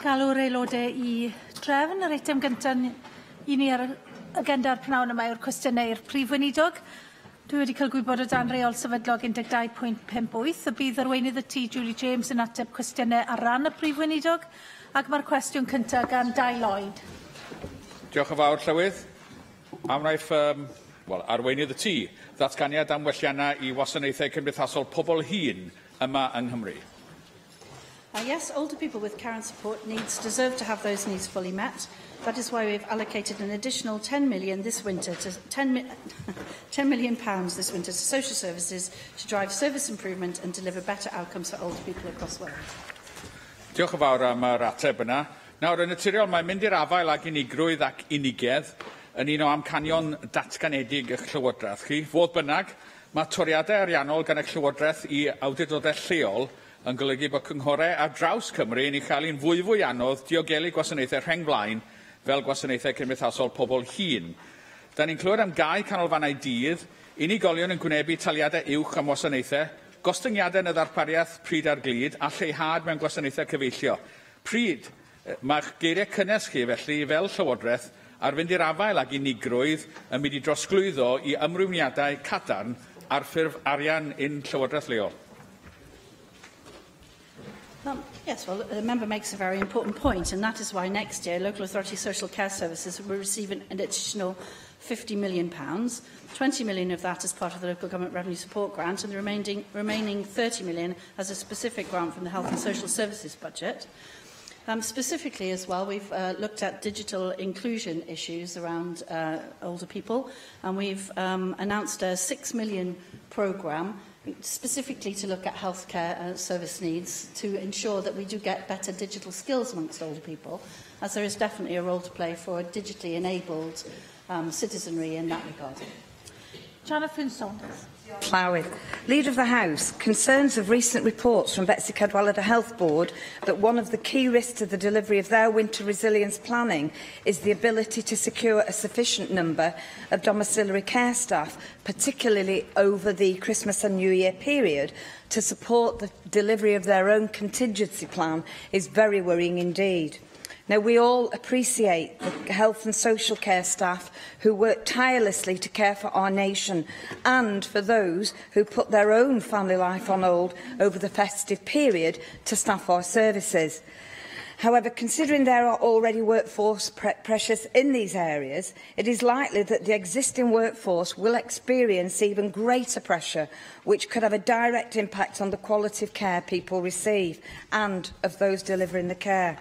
Galw'r aelodau I drefn. Yr eitem gyntaf I ni ar agenda'r pnawn yma yw'r cwestiynau i'r prif weinidog. Dwi wedi cael gwybod o dan reol sefydlog 12.58 y bydd arweinydd y tŷ Julie James yn ateb cwestiynau ar ran y prif weinidog ac mae'r cwestiwn cyntaf gan Dai Lloyd. Diolch yn fawr, Llywydd. Am wnaeth arweinydd y tŷ ddatganiad am welliannau I wasanaethau cymdeithasol pobl hŷn yma yng Nghymru. Yes, older people with care and support needs deserve to have those needs fully met. That is why we've allocated an additional £10 million this winter to £10 million this winter to social services to drive service improvement and deliver better outcomes for older people across Wales. Diolch yn fawr am yr ateb yna. Nawr, yn naturiol, mae'n mynd i'r afael ag unigrwydd ac unigedd yn un o amcanion datganedig eich llywodraeth chi. Fodd bynnag, mae toriadau ariannol gan eich llywodraeth I awdurdodau lleol yn golygu bod cynghorau ar draws Cymru yn ei chael un fwy anodd diogelu gwasanaethau rheng flaen fel gwasanaethau cymdeithasol pobl hŷn. Da ni'n clywed am 2 canolfannau dydd, unigolion yn gwynebu taliadau uwch am wasanaethau, gostyngiadau yn y ddarpariaeth pryd ar glid a lleihad mewn gwasanaethau cyfeillio. Pryd mae'ch geiriau cynnes chi felly fel llywodraeth ar fynd i'r afael ag unigrwydd yn mynd I drosglwyddo I ymrwymiadau cadarn ar ffurf arian un llywodraeth leol? Yes, well, the member makes a very important point, and that is why next year local authority social care services will receive an additional £50 million. 20 million of that as part of the local government revenue support grant, and the remaining 30 million as a specific grant from the health and social services budget. Specifically as well, we've looked at digital inclusion issues around older people, and we've announced a £6 million programme specifically to look at healthcare service needs to ensure that we do get better digital skills amongst older people, as there is definitely a role to play for digitally enabled citizenry in that regard. Jonathan Saunders. Llywydd. Leader of the House, concerns of recent reports from Betsy Cadwallader Health Board that one of the key risks to the delivery of their winter resilience planning is the ability to secure a sufficient number of domiciliary care staff, particularly over the Christmas and New Year period, to support the delivery of their own contingency plan is very worrying indeed. Now, we all appreciate the health and social care staff who work tirelessly to care for our nation and for those who put their own family life on hold over the festive period to staff our services. However, considering there are already workforce pressures in these areas, it is likely that the existing workforce will experience even greater pressure, which could have a direct impact on the quality of care people receive and of those delivering the care.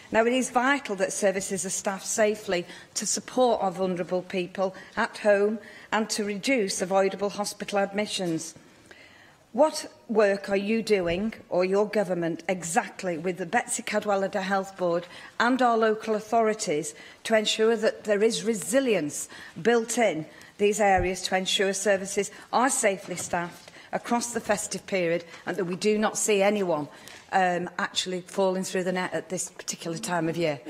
Now, it is vital that services are staffed safely to support our vulnerable people at home and to reduce avoidable hospital admissions. What work are you doing, or your government, exactly with the Betsy Cadwallader Health Board and our local authorities to ensure that there is resilience built in these areas to ensure services are safely staffed across the festive period and that we do not see anyone actually falling through the net at this particular time of year?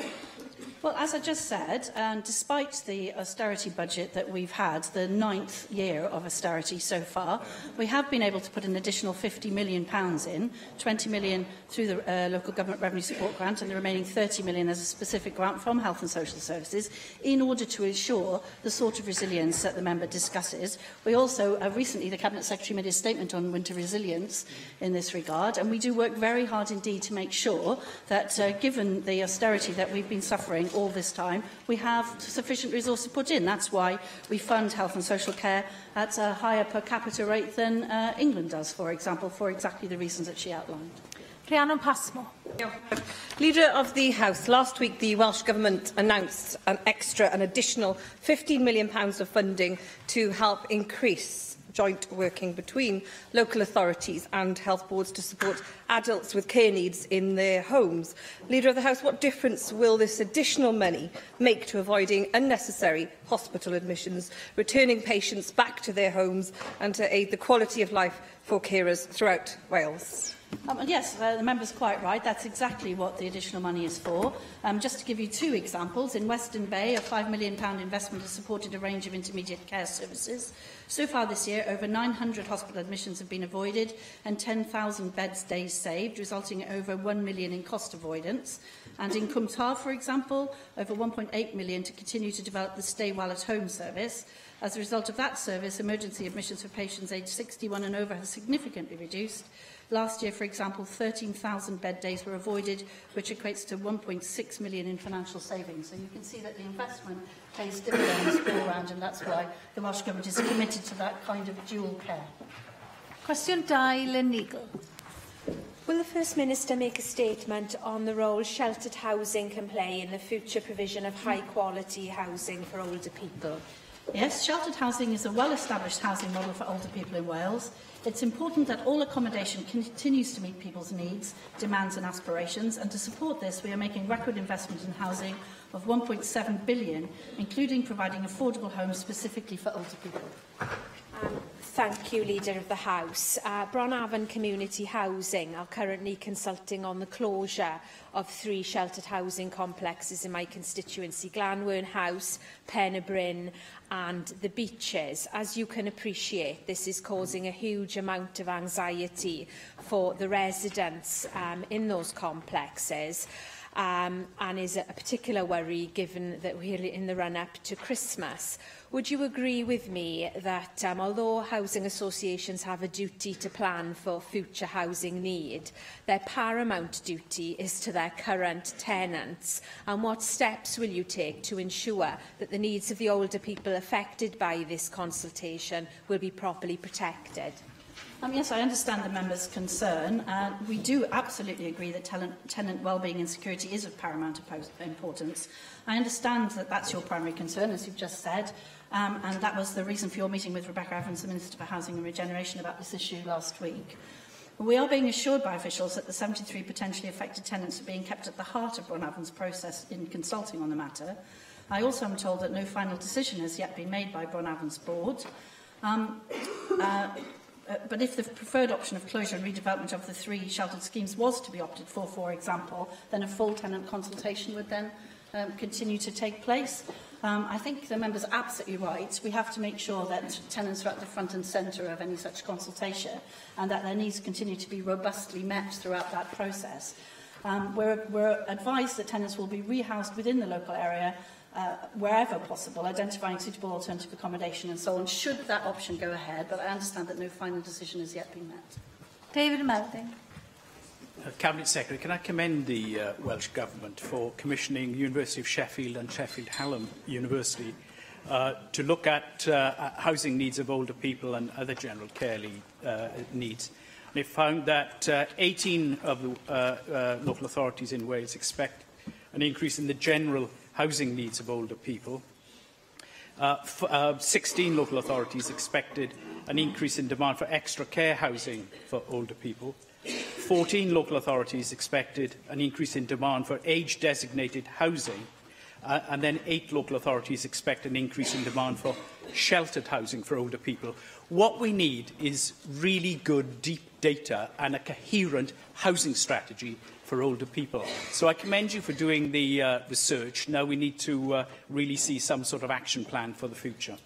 Well, as I just said, despite the austerity budget that we've had, the 9th year of austerity so far, we have been able to put an additional £50 million in, 20 million through the local government revenue support grant and the remaining 30 million as a specific grant from Health and Social Services in order to ensure the sort of resilience that the member discusses. We also, recently, the Cabinet Secretary made a statement on winter resilience in this regard, and we do work very hard indeed to make sure that, given the austerity that we've been suffering all this time, we have sufficient resources put in. That's why we fund health and social care at a higher per capita rate than England does, for example, for exactly the reasons that she outlined. Rhiannon Passmore. Leader of the House, last week the Welsh Government announced an additional £15 million of funding to help increase joint working between local authorities and health boards to support adults with care needs in their homes. Leader of the House, what difference will this additional money make to avoiding unnecessary hospital admissions, returning patients back to their homes and to aid the quality of life for carers throughout Wales? Yes, the member's quite right. That's exactly what the additional money is for. Just to give you 2 examples, in Western Bay, a £5 million investment has supported a range of intermediate care services. So far this year, over 900 hospital admissions have been avoided and 10,000 beds days saved, resulting in over 1 million in cost avoidance. And in Cwm Târ, for example, over 1.8 million to continue to develop the Stay Well at Home service. As a result of that service, emergency admissions for patients aged 61 and over has significantly reduced. Last year, for example, 13,000 bed days were avoided, which equates to 1.6 million in financial savings. So you can see that the investment pays dividends all round, and that's why the Welsh Government is committed to that kind of dual care. Cwestiwn 2, Lynn Eagle. Will the First Minister make a statement on the role sheltered housing can play in the future provision of high-quality housing for older people? Yes, sheltered housing is a well-established housing model for older people in Wales. It's important that all accommodation continues to meet people's needs, demands and aspirations, and to support this we are making record investment in housing of £1.7 billion, including providing affordable homes specifically for older people. Thank you, Leader of the House. Bronavon Community Housing are currently consulting on the closure of 3 sheltered housing complexes in my constituency, Glanwern House, Pen-y-Bryn and the Beeches. As you can appreciate, this is causing a huge amount of anxiety for the residents in those complexes. And is a particular worry given that we're in the run-up to Christmas. Would you agree with me that although housing associations have a duty to plan for future housing need, their paramount duty is to their current tenants? And what steps will you take to ensure that the needs of the older people affected by this consultation will be properly protected? Yes, I understand the member's concern. We do absolutely agree that tenant wellbeing and security is of paramount importance. I understand that that's your primary concern, as you've just said, and that was the reason for your meeting with Rebecca Evans, the Minister for Housing and Regeneration, about this issue last week. We are being assured by officials that the 73 potentially affected tenants are being kept at the heart of Bronavon's process in consulting on the matter. I also am told that no final decision has yet been made by Bronavon's board. But if the preferred option of closure and redevelopment of the 3 sheltered schemes was to be opted for example, then a full tenant consultation would then continue to take place. I think the member's absolutely right. We have to make sure that tenants are at the front and centre of any such consultation and that their needs continue to be robustly met throughout that process. We're advised that tenants will be rehoused within the local area wherever possible, identifying suitable alternative accommodation and so on, should that option go ahead, but I understand that no final decision has yet been met. David Melding. Cabinet Secretary, can I commend the Welsh Government for commissioning University of Sheffield and Sheffield Hallam University to look at housing needs of older people and other general care needs. They found that 18 of the local authorities in Wales expect an increase in the general housing needs of older people. 16 local authorities expected an increase in demand for extra care housing for older people. 14 local authorities expected an increase in demand for age-designated housing. And then 8 local authorities expect an increase in demand for sheltered housing for older people. What we need is really good, deep data and a coherent housing strategy for older people. So I commend you for doing the research. Now we need to really see some sort of action plan for the future.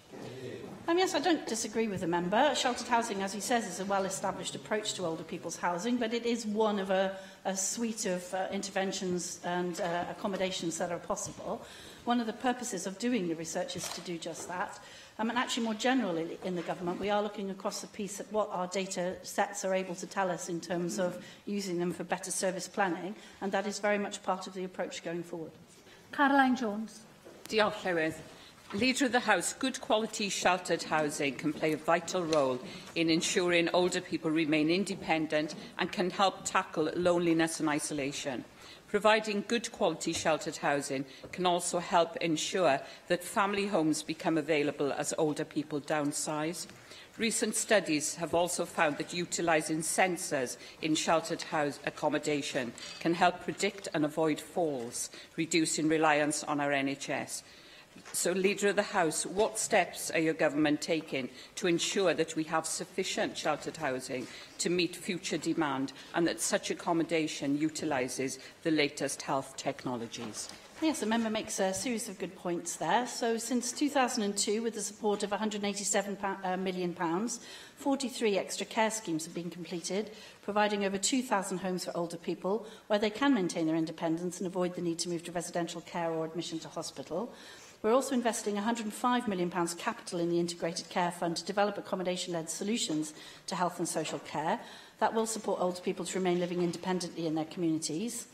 Yes, I don't disagree with the member. Sheltered housing, as he says, is a well-established approach to older people's housing, but it is one of a suite of interventions and accommodations that are possible. One of the purposes of doing the research is to do just that. And actually, more generally in the government, we are looking across the piece at what our data sets are able to tell us in terms of using them for better service planning, and that is very much part of the approach going forward. Caroline Jones. Diolch, Llywydd. Leader of the House, good quality sheltered housing can play a vital role in ensuring older people remain independent and can help tackle loneliness and isolation. Providing good quality sheltered housing can also help ensure that family homes become available as older people downsize. Recent studies have also found that utilising sensors in sheltered house accommodation can help predict and avoid falls, reducing reliance on our NHS. So, Leader of the House, what steps are your government taking to ensure that we have sufficient sheltered housing to meet future demand and that such accommodation utilises the latest health technologies? Yes, the member makes a series of good points there. So since 2002, with the support of £187 million, 43 extra care schemes have been completed, providing over 2,000 homes for older people where they can maintain their independence and avoid the need to move to residential care or admission to hospital. We're also investing £105 million capital in the Integrated Care Fund to develop accommodation-led solutions to health and social care. That will support older people to remain living independently in their communities.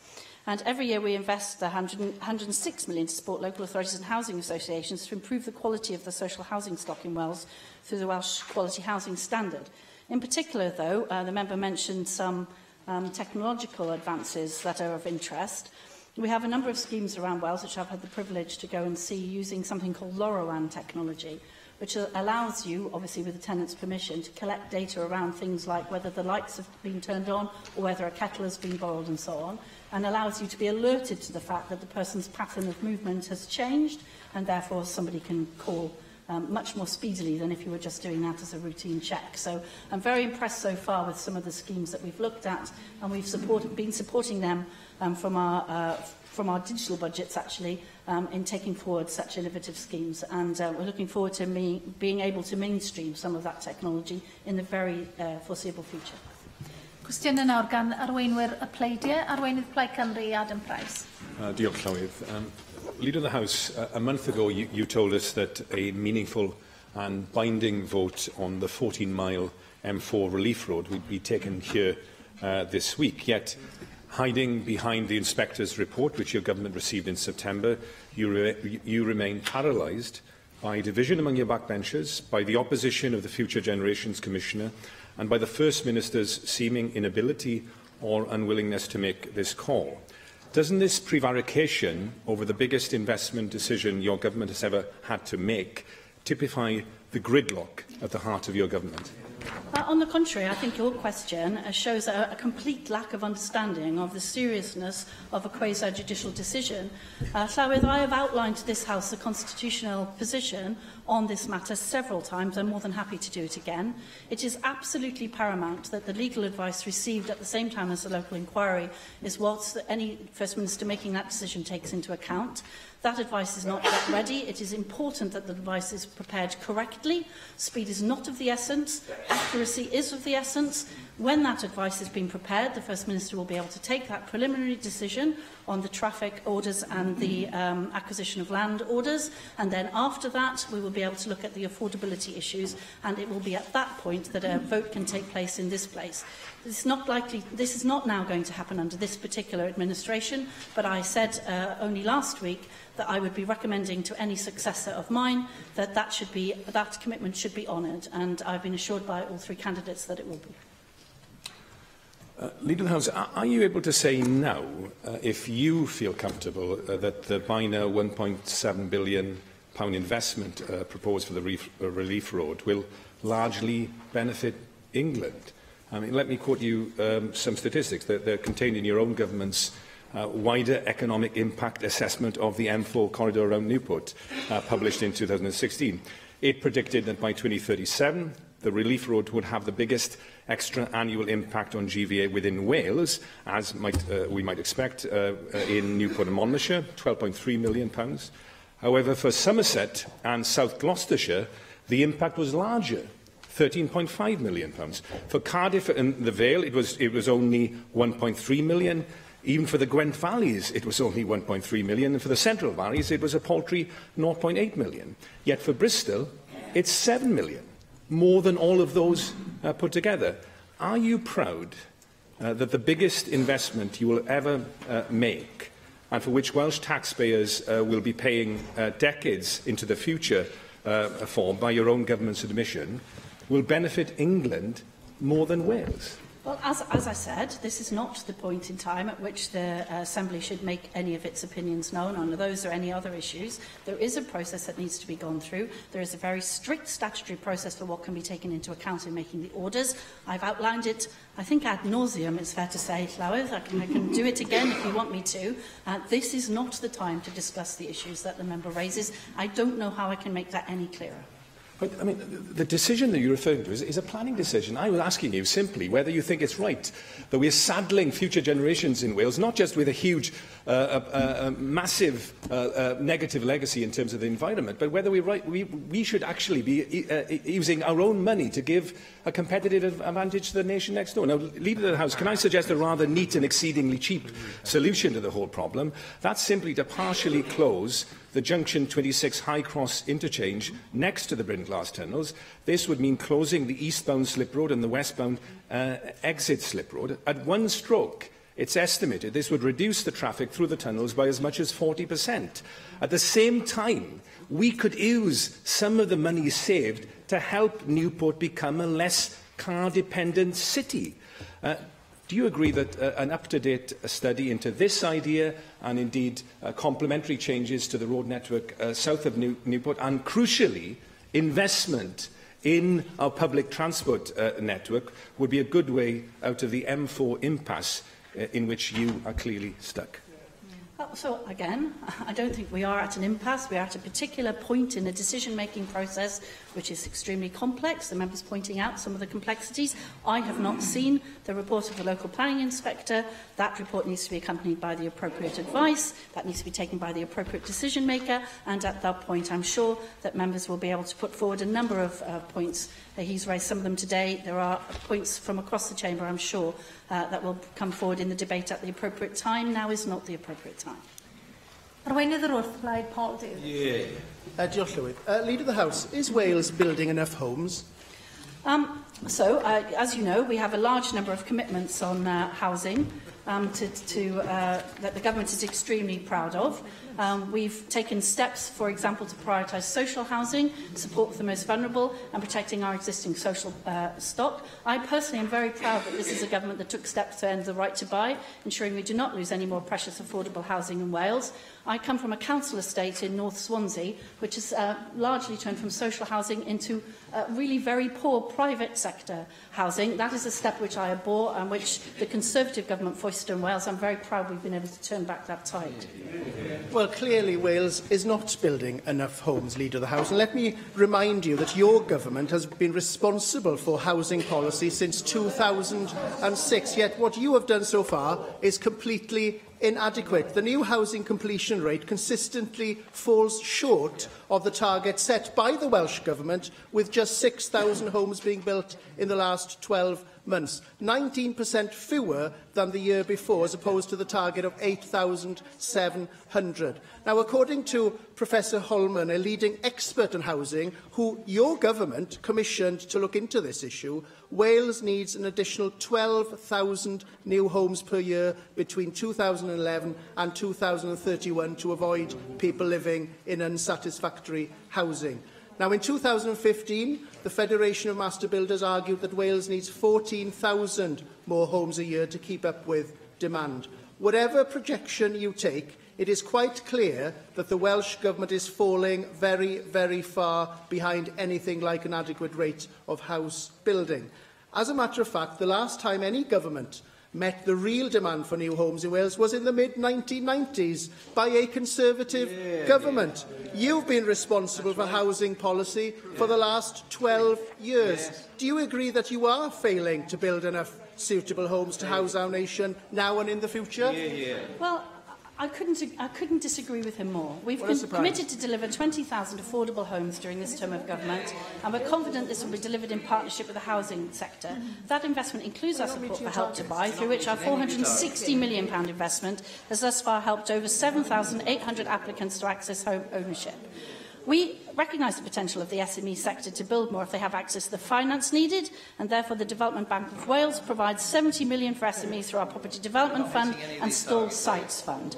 And every year we invest £106 million to support local authorities and housing associations to improve the quality of the social housing stock in Wales through the Welsh Quality Housing Standard. In particular, though, the member mentioned some technological advances that are of interest. We have a number of schemes around Wales which I've had the privilege to go and see using something called LoRaWAN technology, which allows you, obviously with the tenant's permission, to collect data around things like whether the lights have been turned on or whether a kettle has been boiled and so on, and allows you to be alerted to the fact that the person's pattern of movement has changed, and therefore somebody can call much more speedily than if you were just doing that as a routine check. So I'm very impressed so far with some of the schemes that we've looked at, and we've been supporting them from our digital budgets, actually, in taking forward such innovative schemes. And we're looking forward to being able to mainstream some of that technology in the very foreseeable future. Cwestiwn yn awr gan arweinwyr y pleidiau. Arweinydd Plaid Cymru, Adam Price. Diolch, Llywydd. Leader of the House, a month ago you told us that a meaningful and binding vote on the 14-mile M4 relief road would be taken here this week. Yet, hiding behind the inspector's report, which your government received in September, you remain paralysed by division among your backbenchers, by the opposition of the Future Generations Commissioner, and by the First Minister's seeming inability or unwillingness to make this call. Doesn't this prevarication over the biggest investment decision your government has ever had to make typify the gridlock at the heart of your government? On the contrary, I think your question shows a complete lack of understanding of the seriousness of a quasi-judicial decision. Llywydd, I have outlined to this House the constitutional position on this matter several times. I'm more than happy to do it again. It is absolutely paramount that the legal advice received at the same time as the local inquiry is what any First Minister making that decision takes into account. That advice is not yet ready. It is important that the advice is prepared correctly. Speed is not of the essence. Accuracy is of the essence. When that advice has been prepared, the First Minister will be able to take that preliminary decision on the traffic orders and the acquisition of land orders. And then after that, we will be able to look at the affordability issues. And it will be at that point that a vote can take place in this place. This is not now going to happen under this particular administration, but I said only last week that I would be recommending to any successor of mine that that commitment should be honoured, and I've been assured by all three candidates that it will be. Leader of the House, are you able to say now if you feel comfortable that the BINA £1.7 billion investment proposed for the relief road will largely benefit England? I mean, let me quote you some statistics. They're contained in your own government's wider economic impact assessment of the M4 corridor around Newport, published in 2016. It predicted that by 2037, the relief road would have the biggest extra annual impact on GVA within Wales, as we might expect in Newport and Monmouthshire, £12.3 million. However, for Somerset and South Gloucestershire, the impact was larger, £13.5 million. For Cardiff and the Vale, it was only £1.3 million. Even for the Gwent Valleys, it was only £1.3 million. And for the Central Valleys, it was a paltry £0.8 million. Yet for Bristol, it's £7 million, more than all of those put together. Are you proud that the biggest investment you will ever make, and for which Welsh taxpayers will be paying decades into the future for, by your own government's admission, will benefit England more than Wales? Well, as I said, this is not the point in time at which the Assembly should make any of its opinions known on those or any other issues. There is a process that needs to be gone through. There is a very strict statutory process for what can be taken into account in making the orders. I've outlined it, I think, ad nauseum, it's fair to say, Llywydd. I can do it again if you want me to. This is not the time to discuss the issues that the member raises. I don't know how I can make that any clearer. But, I mean, the decision that you're referring to is a planning decision. I was asking you simply whether you think it's right that we're saddling future generations in Wales, not just with a huge, massive negative legacy in terms of the environment, but whether we should actually be using our own money to give a competitive advantage to the nation next door. Now, Leader of the House, can I suggest a rather neat and exceedingly cheap solution to the whole problem? That's simply to partially close the Junction 26 High Cross interchange next to the Brynglas tunnels. This would mean closing the eastbound slip road and the westbound exit slip road. At one stroke, it's estimated this would reduce the traffic through the tunnels by as much as 40%. At the same time, we could use some of the money saved to help Newport become a less car-dependent city. Do you agree that an up-to-date study into this idea and indeed complementary changes to the road network south of Newport and, crucially, investment in our public transport network would be a good way out of the M4 impasse in which you are clearly stuck? So, again, I don't think we are at an impasse. We are at a particular point in a decision-making process which is extremely complex. The members pointing out some of the complexities. I have not seen the report of the local planning inspector. That report needs to be accompanied by the appropriate advice. That needs to be taken by the appropriate decision-maker. And at that point, I'm sure that members will be able to put forward a number of points. He's raised some of them today. There are points from across the chamber, I'm sure, that will come forward in the debate at the appropriate time. Now is not the appropriate time. Arweinydd yr wrthblaid, Paul Davies. Diolch, Llywydd. Leader of the House, is Wales building enough homes? As you know, we have a large number of commitments on housing that the government is extremely proud of. We've taken steps, for example, to prioritise social housing, support for the most vulnerable and protecting our existing social stock. I personally am very proud that this is a government that took steps to end the right to buy, ensuring we do not lose any more precious affordable housing in Wales. I come from a council estate in North Swansea, which has largely turned from social housing into really very poor private sector housing. That is a step which I abhor and which the Conservative government foisted in Wales. I'm very proud we've been able to turn back that tide. Well, clearly Wales is not building enough homes, Leader of the House. And let me remind you that your government has been responsible for housing policy since 2006. Yet what you have done so far is completely inadequate. The new housing completion rate consistently falls short of the target set by the Welsh Government, with just 6,000 homes being built in the last 12 months, 19% fewer than the year before, as opposed to the target of 8,700. Now, according to Professor Holman, a leading expert on housing, who your government commissioned to look into this issue, Wales needs an additional 12,000 new homes per year between 2011 and 2031 to avoid people living in unsatisfactory housing. Now, in 2015, the Federation of Master Builders argued that Wales needs 14,000 more homes a year to keep up with demand. Whatever projection you take, it is quite clear that the Welsh Government is falling very, very far behind anything like an adequate rate of house building. As a matter of fact, the last time any government met the real demand for new homes in Wales was in the mid-1990s by a Conservative government. You've been responsible for housing policy for the last 12 years. Do you agree that you are failing to build enough suitable homes to house our nation now and in the future? Well, I couldn't disagree with him more. We've been committed to deliver 20,000 affordable homes during this term of government, and we're confident this will be delivered in partnership with the housing sector. That investment includes our support for Help to Buy, through which our £460 million investment has thus far helped over 7,800 applicants to access home ownership. We recognise the potential of the SME sector to build more if they have access to the finance needed, and therefore the Development Bank of Wales provides £70 million for SMEs through our Property Development Fund and Stalled Sites Fund.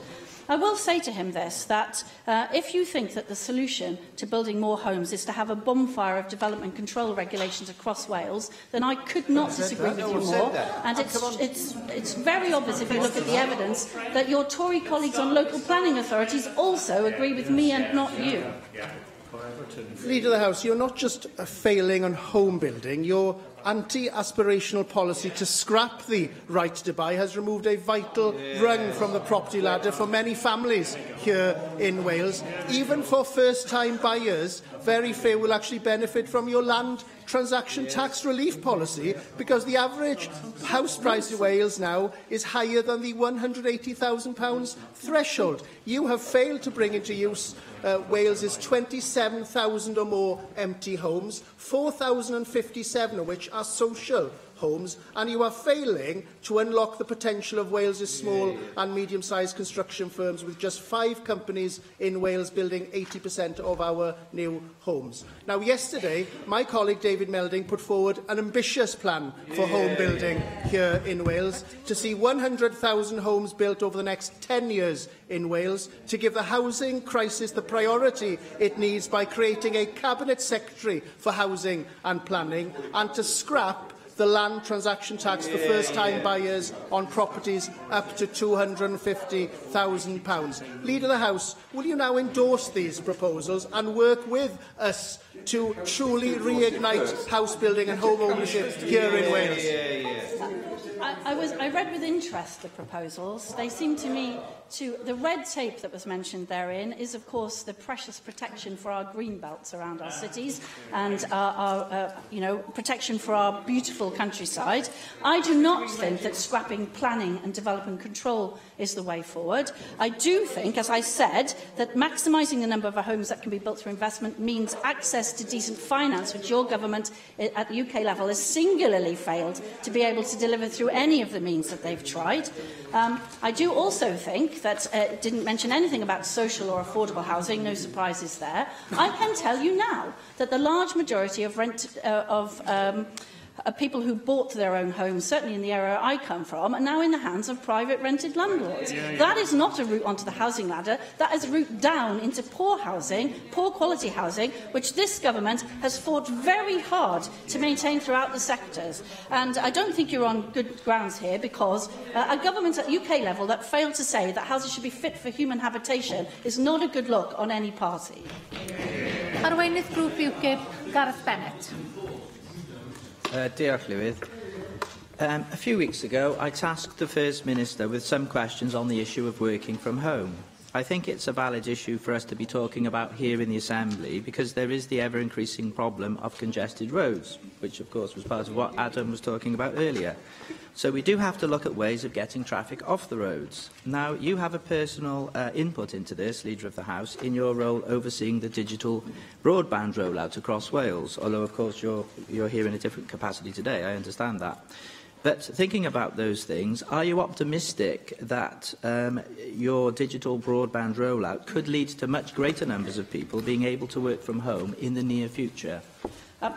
I will say to him this, that if you think that the solution to building more homes is to have a bonfire of development control regulations across Wales, then I could not disagree with you more. And it's very obvious, if you look at the evidence, that your Tory colleagues on local planning authorities also agree with me and not you. Leader of the House, you're not just failing on home building, your anti-aspirational policy to scrap the right to buy has removed a vital rung from the property ladder for many families here in Wales. Even for first-time buyers, very few will actually benefit from your land transaction tax relief policy, because the average house price in Wales now is higher than the £180,000 threshold. You have failed to bring into use Wales's 27,000 or more empty homes, 4,057 of which are social homes, and you are failing to unlock the potential of Wales's small and medium-sized construction firms, with just 5 companies in Wales building 80% of our new homes. Now, yesterday, my colleague David Melding put forward an ambitious plan for home building here in Wales, to see 100,000 homes built over the next 10 years in Wales, to give the housing crisis the priority it needs by creating a Cabinet Secretary for Housing and Planning, and to scrap the land transaction tax for first-time buyers on properties up to £250,000. Leader of the House, will you now endorse these proposals and work with us to truly reignite house building and home ownership here in Wales? I read with interest the proposals. They seem to me to... The red tape that was mentioned therein is, of course, the precious protection for our green belts around our cities and our protection for our beautiful countryside. I do not think that scrapping planning and development control is the way forward. I do think, as I said, that maximising the number of homes that can be built through investment means access to decent finance, which your government at the UK level has singularly failed to be able to deliver through any of the means that they've tried. I do also think that it didn't mention anything about social or affordable housing, no surprises there. I can tell you now that the large majority of people who bought their own homes, certainly in the area I come from, are now in the hands of private rented landlords. That is not a route onto the housing ladder. That is a route down into poor housing, poor quality housing, which this government has fought very hard to maintain throughout the sectors. And I don't think you're on good grounds here, because a government at UK level that failed to say that houses should be fit for human habitation is not a good look on any party. Arweinydd Grŵp UKIP, Gareth Bennett. Diolch, Llywydd. A few weeks ago, I tasked the First Minister with some questions on the issue of working from home. I think it's a valid issue for us to be talking about here in the Assembly, because there is the ever-increasing problem of congested roads, which of course was part of what Adam was talking about earlier. So we do have to look at ways of getting traffic off the roads. Now, you have a personal input into this, Leader of the House, in your role overseeing the digital broadband rollout across Wales, although of course you're here in a different capacity today, I understand that. But thinking about those things, are you optimistic that your digital broadband rollout could lead to much greater numbers of people being able to work from home in the near future?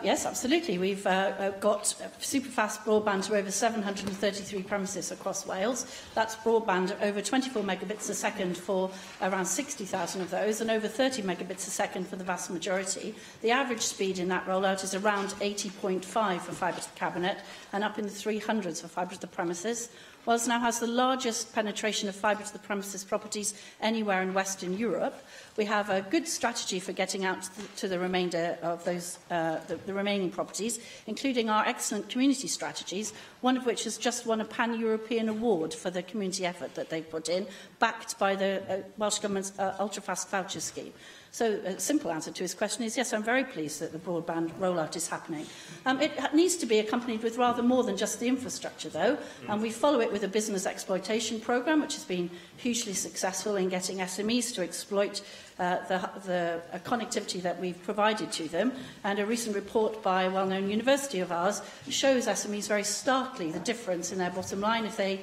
Yes, absolutely. We've got super-fast broadband to over 733 premises across Wales. That's broadband over 24 megabits a second for around 60,000 of those, and over 30 megabits a second for the vast majority. The average speed in that rollout is around 80.5 for fibre to the cabinet, and up in the 300s for fibre to the premises. Wales now has the largest penetration of fibre to the premises properties anywhere in Western Europe. We have a good strategy for getting out to the remainder of those, the remaining properties, including our excellent community strategies, one of which has just won a pan-European award for the community effort that they've put in, backed by the Welsh Government's ultra-fast voucher scheme. So a simple answer to his question is yes, I'm very pleased that the broadband rollout is happening. It needs to be accompanied with rather more than just the infrastructure, though, and we follow it with a business exploitation programme, which has been hugely successful in getting SMEs to exploit the connectivity that we've provided to them. And a recent report by a well-known university of ours shows SMEs very starkly the difference in their bottom line if they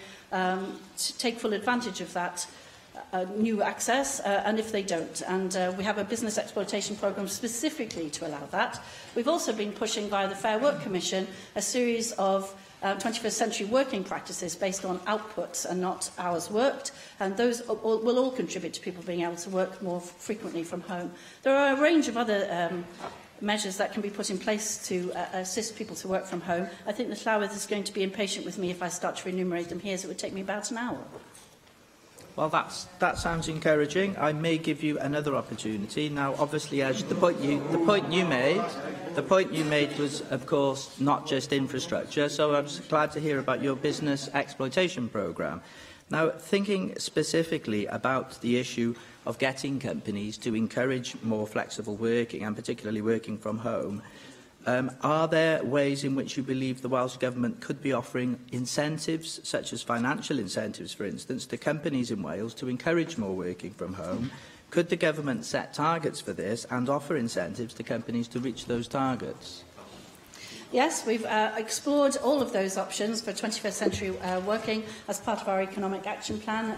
take full advantage of that new access, and if they don't. And we have a business exploitation programme specifically to allow that. We've also been pushing via the Fair Work Commission a series of 21st century working practices based on outputs and not hours worked, and those will all contribute to people being able to work more frequently from home. There are a range of other measures that can be put in place to assist people to work from home. I think the Llywydd is going to be impatient with me if I start to enumerate them here, so it would take me about an hour. Well, that sounds encouraging. I may give you another opportunity. Now, obviously, as the point you made was, of course, not just infrastructure. So I was glad to hear about your business exploitation programme. Now, thinking specifically about the issue of getting companies to encourage more flexible working, and particularly working from home, are there ways in which you believe the Welsh Government could be offering incentives, such as financial incentives, for instance, to companies in Wales to encourage more working from home? Could the Government set targets for this and offer incentives to companies to reach those targets? Yes, we've explored all of those options for 21st century working as part of our economic action plan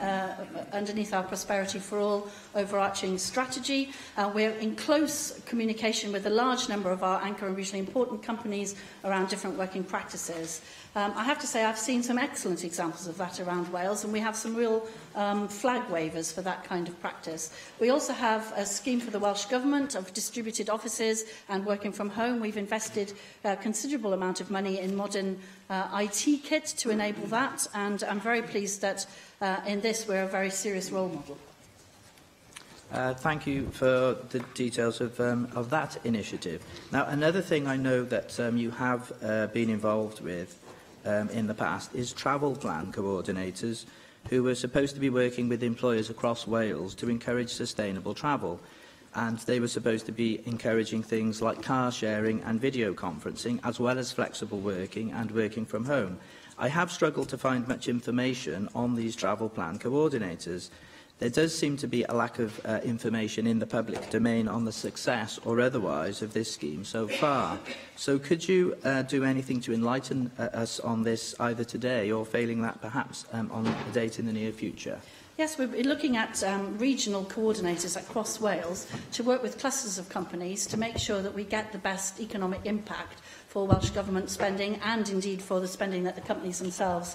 underneath our Prosperity for All overarching strategy. We're in close communication with a large number of our anchor and regionally important companies around different working practices. I have to say I've seen some excellent examples of that around Wales, and we have some real flag wavers for that kind of practice. We also have a scheme for the Welsh Government of distributed offices and working from home. We've invested a considerable amount of money in modern IT kit to enable that, and I'm very pleased that in this we're a very serious role model. Thank you for the details of that initiative. Now, another thing I know that you have been involved with in the past is travel plan coordinators who were supposed to be working with employers across Wales to encourage sustainable travel. And they were supposed to be encouraging things like car sharing and video conferencing, as well as flexible working and working from home. I have struggled to find much information on these travel plan coordinators. There does seem to be a lack of information in the public domain on the success or otherwise of this scheme so far. So could you do anything to enlighten us on this either today or, failing that, perhaps on a date in the near future? Yes, we're looking at regional coordinators across Wales to work with clusters of companies to make sure that we get the best economic impact for Welsh Government spending and indeed for the spending that the companies themselves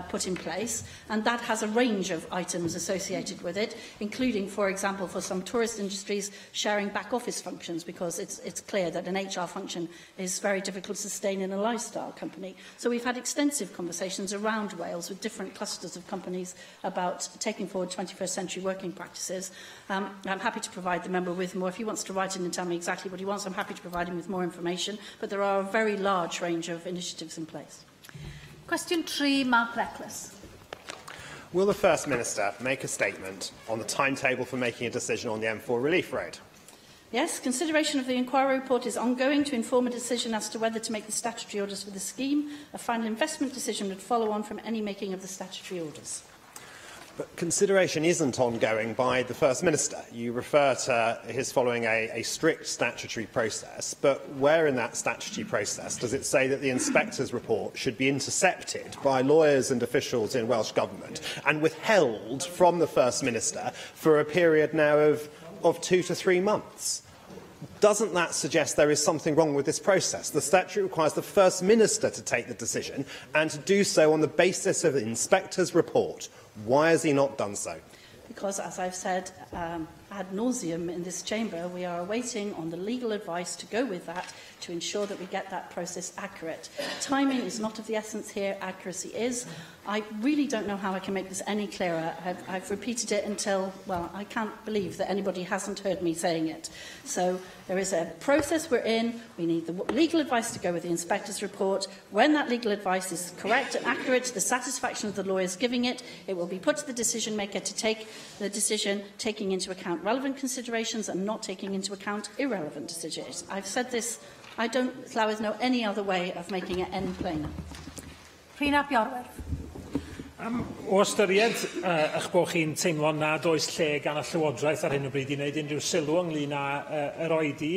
put in place. And that has a range of items associated with it, including, for example, for some tourist industries, sharing back office functions, because it's clear that an HR function is very difficult to sustain in a lifestyle company. So we've had extensive conversations around Wales with different clusters of companies about taking forward 21st century working practices. I'm happy to provide the member with more. If he wants to write in and tell me exactly what he wants, I'm happy to provide him with more information. But there are a very large range of initiatives in place. Question 3, Mark Reckless. Will the First Minister make a statement on the timetable for making a decision on the M4 relief road? Yes, consideration of the inquiry report is ongoing to inform a decision as to whether to make the statutory orders for the scheme. A final investment decision would follow on from any making of the statutory orders. But consideration isn't ongoing by the First Minister. You refer to his following a strict statutory process, but where in that statutory process does it say that the inspector's report should be intercepted by lawyers and officials in Welsh Government and withheld from the First Minister for a period now of 2 to 3 months? Doesn't that suggest there is something wrong with this process? The statute requires the First Minister to take the decision and to do so on the basis of the inspector's report. Why has he not done so? Because, as I've said ad nauseum in this chamber, we are awaiting on the legal advice to go with that to ensure that we get that process accurate. Timing is not of the essence here, accuracy is. I really don't know how I can make this any clearer. I've repeated it until, well, I can't believe that anybody hasn't heard me saying it. So there is a process we're in. We need the legal advice to go with the inspector's report. When that legal advice is correct and accurate to the satisfaction of the lawyers giving it, it will be put to the decision maker to take the decision, taking into account relevant considerations and not taking into account irrelevant decisions. I've said this. I don't, Llywydd, know any other way of making it any plainer. Rhina Biorwerth. O ystyried eich bod chi'n teimlo nad oes lle gan y Llywodraeth ar hyn o bryd i wneud unrhyw sylw ynglyn â yr oedi,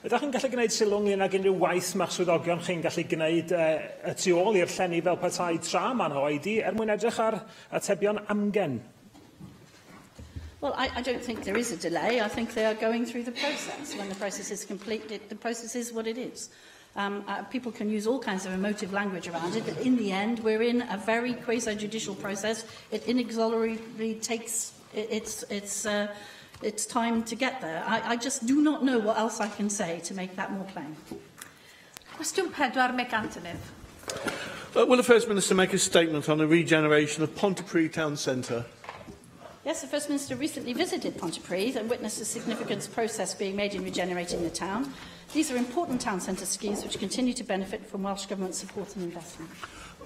ydych chi'n gallu gwneud sylw ynglyn ag unrhyw waith mae'ch swyddogion chi'n gallu gwneud y tu ôl i'r llenni fel petai tra ma'n oedi mwyn edrych ar atebion amgen? Well, I don't think there is a delay. I think they are going through the process. When the process is complete, the process is what it is. People can use all kinds of emotive language around it, but in the end, we're in a very quasi-judicial process. It inexorably takes its time to get there. I just do not know what else I can say to make that more plain. Question 4, Mick Antonin. Will the First Minister make a statement on the regeneration of Pontypridd Town Centre? Yes, the First Minister recently visited Pontypridd and witnessed the significant progress being made in regenerating the town. These are important town centre schemes which continue to benefit from Welsh Government support and investment.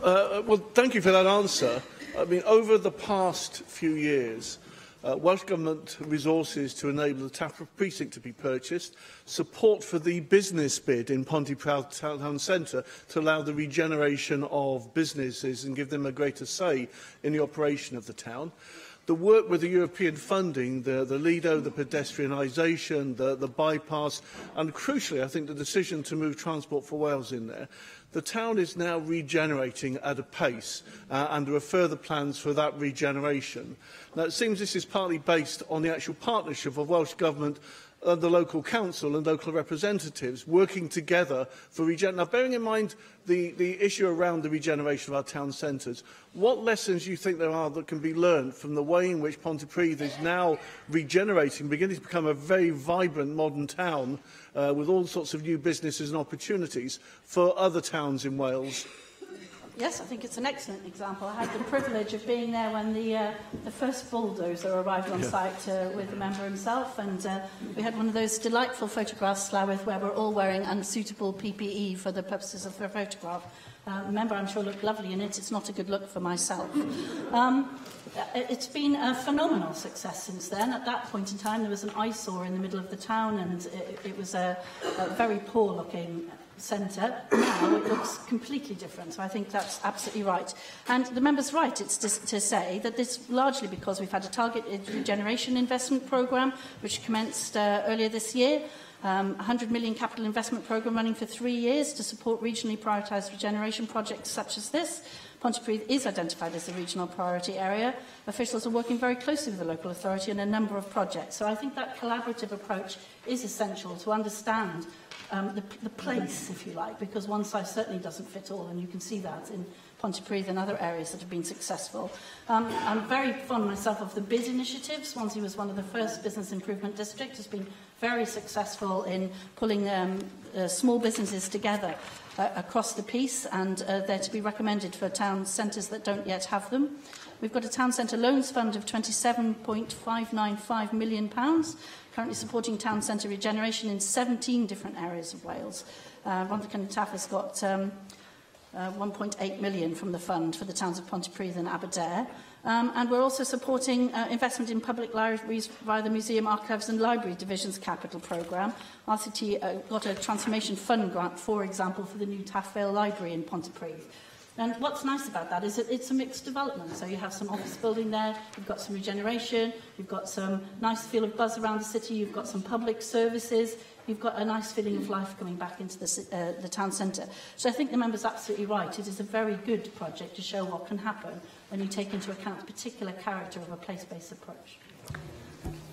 Well, thank you for that answer. I mean, over the past few years, Welsh Government resources to enable the Taffrog precinct to be purchased, support for the business bid in Pontypridd Town Centre to allow the regeneration of businesses and give them a greater say in the operation of the town. The work with the European funding, the Lido, the pedestrianisation, the bypass, and crucially, I think, the decision to move Transport for Wales in there. The town is now regenerating at a pace, and there are further plans for that regeneration. Now, it seems this is partly based on the actual partnership of Welsh Government, the local council and local representatives working together for regeneration. Now, bearing in mind the issue around the regeneration of our town centres, what lessons do you think there are that can be learned from the way in which Pontypridd is now regenerating, beginning to become a very vibrant modern town with all sorts of new businesses and opportunities for other towns in Wales? Yes, I think it's an excellent example. I had the privilege of being there when the first bulldozer arrived on site with the member himself, and we had one of those delightful photographs, Llywelyn, where we're all wearing unsuitable PPE for the purposes of the photograph. The member, I'm sure, looked lovely in it. It's not a good look for myself. It's been a phenomenal success since then. At that point in time, there was an eyesore in the middle of the town, and it was a very poor-looking centre. Now it looks completely different, so I think that's absolutely right. And the member's right, it's to say that this largely because we've had a targeted regeneration investment programme which commenced earlier this year, 100 million capital investment programme running for 3 years to support regionally prioritised regeneration projects such as this. Pontypridd is identified as a regional priority area. Officials are working very closely with the local authority on a number of projects. So I think that collaborative approach is essential to understand the place, if you like, because one size certainly doesn't fit all, and you can see that in Pontypridd and other areas that have been successful. I'm very fond myself of the BID initiative. Swansea was one of the first business improvement districts. It's been very successful in pulling small businesses together across the piece, and they're to be recommended for town centres that don't yet have them. We've got a town centre loans fund of £27.595 million, currently supporting town centre regeneration in 17 different areas of Wales. Rhondda Cynon Taf has got 1.8 million from the fund for the towns of Pontypridd and Aberdare. And we're also supporting investment in public libraries via the Museum, Archives and Library Division's capital programme. RCT got a Transformation Fund grant, for example, for the new Taff Vale Library in Pontypridd. And what's nice about that is that it's a mixed development. So you have some office building there, you've got some regeneration, you've got some nice feel of buzz around the city, you've got some public services, you've got a nice feeling of life coming back into the town centre. So I think the member's absolutely right. It is a very good project to show what can happen when you take into account the particular character of a place-based approach.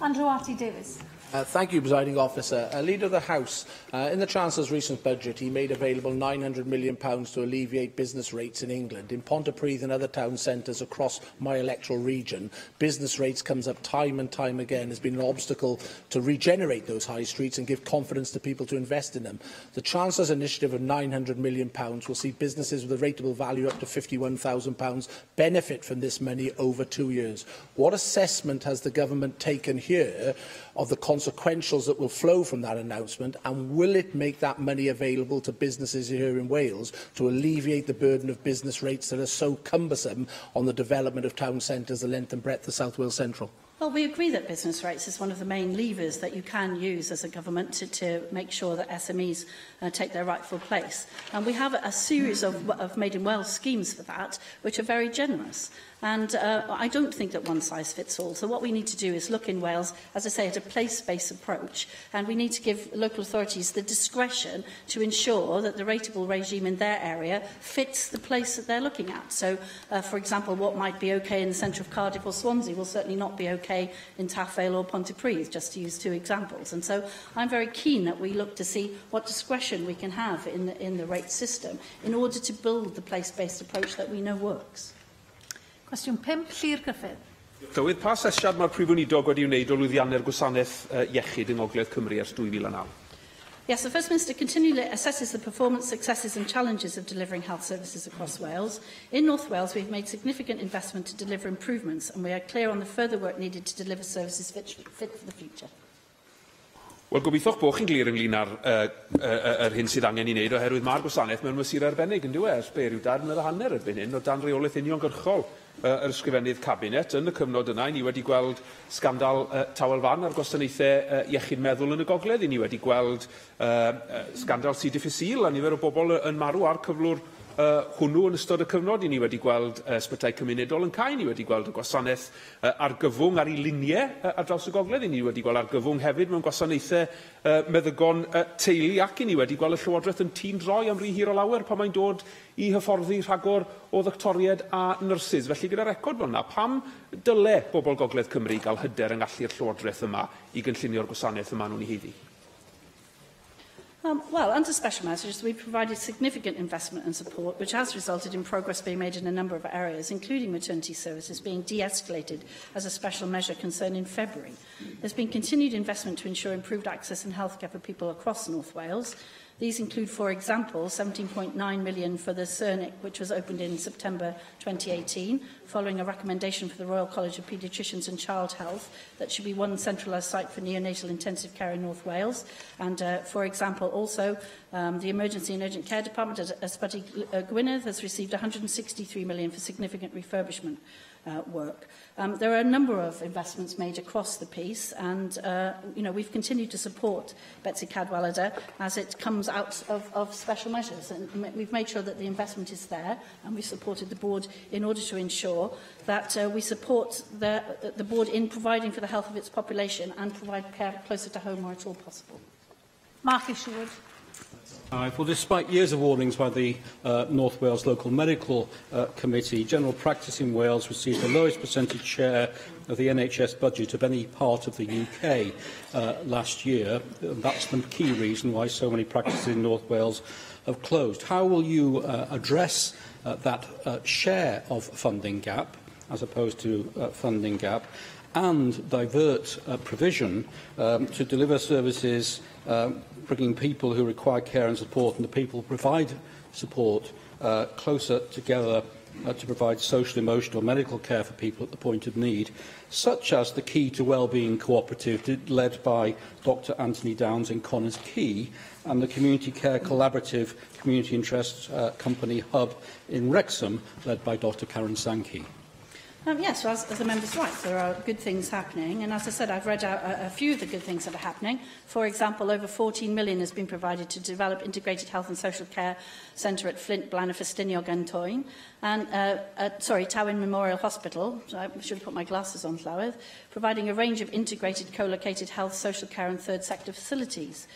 Andrew Arty-Davies. Thank you, Presiding Officer. Leader of the House, in the Chancellor's recent budget, he made available £900 million to alleviate business rates in England. In Pontypridd and other town centres across my electoral region, business rates comes up time and time again. Has been an obstacle to regenerate those high streets and give confidence to people to invest in them. The Chancellor's initiative of £900 million will see businesses with a rateable value up to £51,000 benefit from this money over 2 years. What assessment has the government taken here of the consequentials that will flow from that announcement, and will it make that money available to businesses here in Wales to alleviate the burden of business rates that are so cumbersome on the development of town centres the length and breadth of South Wales Central? Well, we agree that business rates is one of the main levers that you can use as a government to make sure that SMEs take their rightful place. And we have a series of Made in Wales schemes for that, which are very generous. And I don't think that one size fits all. So what we need to do is look in Wales, as I say, at a place-based approach. And we need to give local authorities the discretion to ensure that the rateable regime in their area fits the place that they're looking at. So, for example, what might be okay in the centre of Cardiff or Swansea will certainly not be okay in Taff Vale or Pontypridd, just to use two examples. And so I'm very keen that we look to see what discretion we can have in the rate system in order to build the place-based approach that we know works. Cwestiwn 5, Llyr Griffith. Llywydd, pa asesiad mae'r Prif Weinidog wedi wneud o lwyddiannau'r gwasanaeth iechyd yng Ngogledd Cymru ers 2009? Yes, the First Minister continually assesses the performance, successes and challenges of delivering health services across Wales. In North Wales, we've made significant investment to deliver improvements, and we are clear on the further work needed to deliver services fit for the future. Wel, gobeithio'ch bod chi'n glir ynglyn â'r hyn sydd angen ei wneud, oherwydd mae'r gwasanaeth mewn mesur arbennig yn diwy, ers be ryw dair mlynedd a hanner erbyn hyn, o dan reolaeth uniongyrchol yr ysgrifennydd cabinet. Yn y cyfnod yna, ni wedi gweld sgandal tawel fan ar gwasanaethau iechyd meddwl yn y gogledd. Ni wedi gweld sgandal C. difficile a nifer o bobl yn marw ar cyflwr hwnnw yn ystod y cyfnod. Ni wedi gweld ysbytai cymunedol yn cael. Ni wedi gweld y gwasanaeth argyfwng ar ei luniau ar draws y gogledd. Ni wedi gweld argyfwng hefyd mewn gwasanaethau meddygon teulu, ac ni wedi gweld y Llywodraeth yn tîn droi am ry hir o lawer pan mae'n dod i hyfforddi rhagor o ddoctoried a nyrsys. Felly gyda record fel yna, pam dyle bobl Gogledd Cymru gael hyder yng ngallu'r Llywodraeth yma i gynllunio'r gwasanaeth yma nhw'n ei heiddi? Well, under special measures, we've provided significant investment and support, which has resulted in progress being made in a number of areas, including maternity services being de-escalated as a special measure concern in February. There's been continued investment to ensure improved access and healthcare for people across North Wales. These include, for example, £17.9 million for the Cernic, which was opened in September 2018, following a recommendation for the Royal College of Paediatricians and Child Health that should be one centralised site for neonatal intensive care in North Wales. And, for example, also the Emergency and Urgent Care Department at Ysbyty Gwynedd has received £163 million for significant refurbishment work. There are a number of investments made across the piece, and we've continued to support Betsy Cadwaladr as it comes out of special measures, and we've made sure that the investment is there, and we've supported the board in order to ensure that we support the board in providing for the health of its population and provide care closer to home where at all possible. Mark Isherwood. Well, despite years of warnings by the North Wales Local Medical Committee, general practice in Wales received the lowest percentage share of the NHS budget of any part of the UK last year. That's the key reason why so many practices in North Wales have closed. How will you address that share of funding gap, as opposed to funding gap, and divert provision to deliver services bringing people who require care and support and the people who provide support closer together to provide social, emotional, medical care for people at the point of need, such as the Key to Wellbeing Cooperative led by Dr Anthony Downs in Connors Quay and the Community Care Collaborative Community Interest Company Hub in Wrexham led by Dr Karen Sankey. Yes, so as the member's right, there are good things happening, and as I said, I've read out a few of the good things that are happening. For example, over £14 million has been provided to develop integrated health and social care centre at Flint, Blaenau Ffestiniog and Toyn, and Tywyn Memorial Hospital, so I should have put my glasses on, Llywedd, providing a range of integrated co-located health, social care and third sector facilities.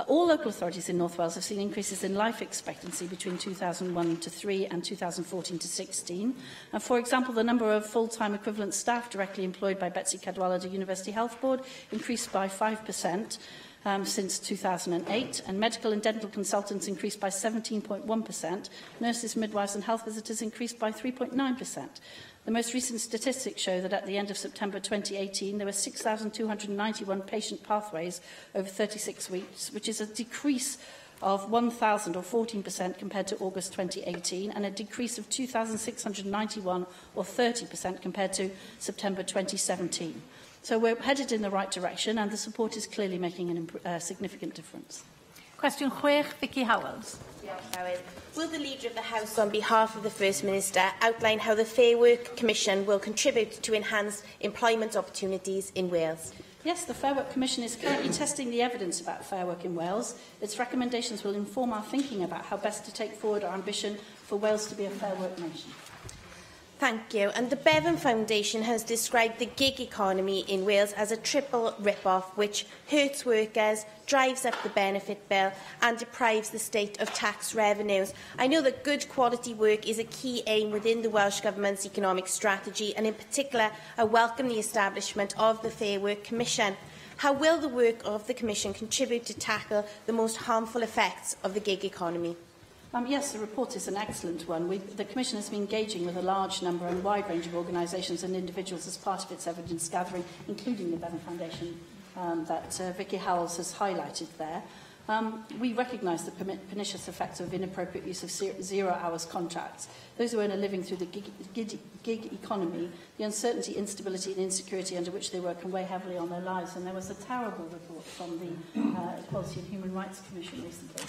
All local authorities in North Wales have seen increases in life expectancy between 2001 to 3 and 2014 to 16. And for example, the number of full-time equivalent staff directly employed by Betsy Cadwaladr University Health Board increased by 5% since 2008, and medical and dental consultants increased by 17.1%. Nurses, midwives and health visitors increased by 3.9%. The most recent statistics show that at the end of September 2018, there were 6,291 patient pathways over 36 weeks, which is a decrease of 1,000 or 14% compared to August 2018, and a decrease of 2,691 or 30% compared to September 2017. So we're headed in the right direction, and the support is clearly making a significant difference. Question 6, Vicky Howells. Will the Leader of the House, on behalf of the First Minister, outline how the Fair Work Commission will contribute to enhance employment opportunities in Wales? Yes, the Fair Work Commission is currently testing the evidence about fair work in Wales. Its recommendations will inform our thinking about how best to take forward our ambition for Wales to be a fair work nation. Thank you. And the Bevan Foundation has described the gig economy in Wales as a triple rip-off, which hurts workers, drives up the benefit bill and deprives the state of tax revenues. I know that good quality work is a key aim within the Welsh Government's economic strategy, and in particular, I welcome the establishment of the Fair Work Commission. How will the work of the Commission contribute to tackle the most harmful effects of the gig economy? Yes, the report is an excellent one. The Commission has been engaging with a large number and wide range of organisations and individuals as part of its evidence gathering, including the Bevan Foundation that Vicky Howells has highlighted there. We recognise the pernicious effects of inappropriate use of zero-hours contracts. Those who earn a living through the gig economy, the uncertainty, instability and insecurity under which they work can weigh heavily on their lives. And there was a terrible report from the Equality and Human Rights Commission recently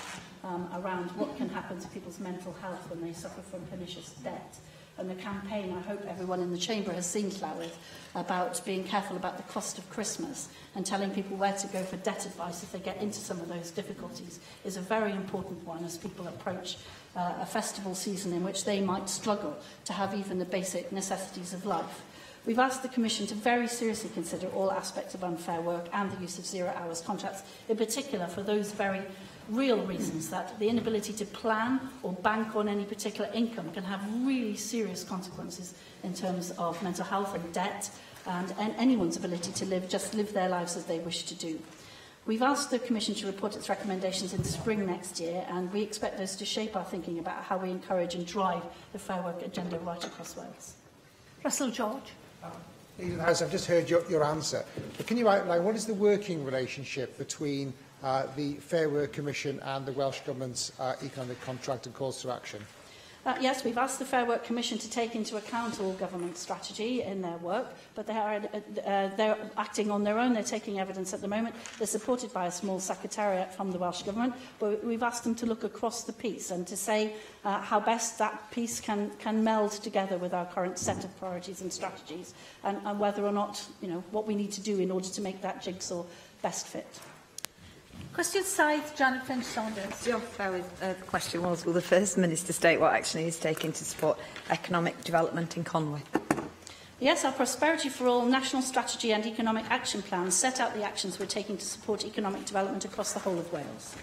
around what can happen to people's mental health when they suffer from pernicious debt. And the campaign, I hope everyone in the chamber has seen, Llywydd, about being careful about the cost of Christmas and telling people where to go for debt advice if they get into some of those difficulties is a very important one as people approach a festival season in which they might struggle to have even the basic necessities of life. We've asked the Commission to very seriously consider all aspects of unfair work and the use of zero-hours contracts, in particular for those very real reasons that the inability to plan or bank on any particular income can have really serious consequences in terms of mental health and debt and anyone's ability to live their lives as they wish to do. We've asked the Commission to report its recommendations in spring next year, and we expect those to shape our thinking about how we encourage and drive the Fair Work agenda right across Wales. Russell George. Leader of the House, I've just heard your answer. But can you outline what is the working relationship between the Fair Work Commission and the Welsh Government's economic contract and calls to action? Yes, we've asked the Fair Work Commission to take into account all government strategy in their work, but they're acting on their own. They're taking evidence at the moment. They're supported by a small secretariat from the Welsh Government, but we've asked them to look across the piece and to say how best that piece can meld together with our current set of priorities and strategies, and whether or not, what we need to do in order to make that jigsaw best fit. Cwestiwn 7, Janet Finch-Saunders. The question was, will the First Minister state what action he is taking to support economic development in Conwy? Yes, our Prosperity for All National Strategy and Economic Action Plan set out the actions we're taking to support economic development across the whole of Wales.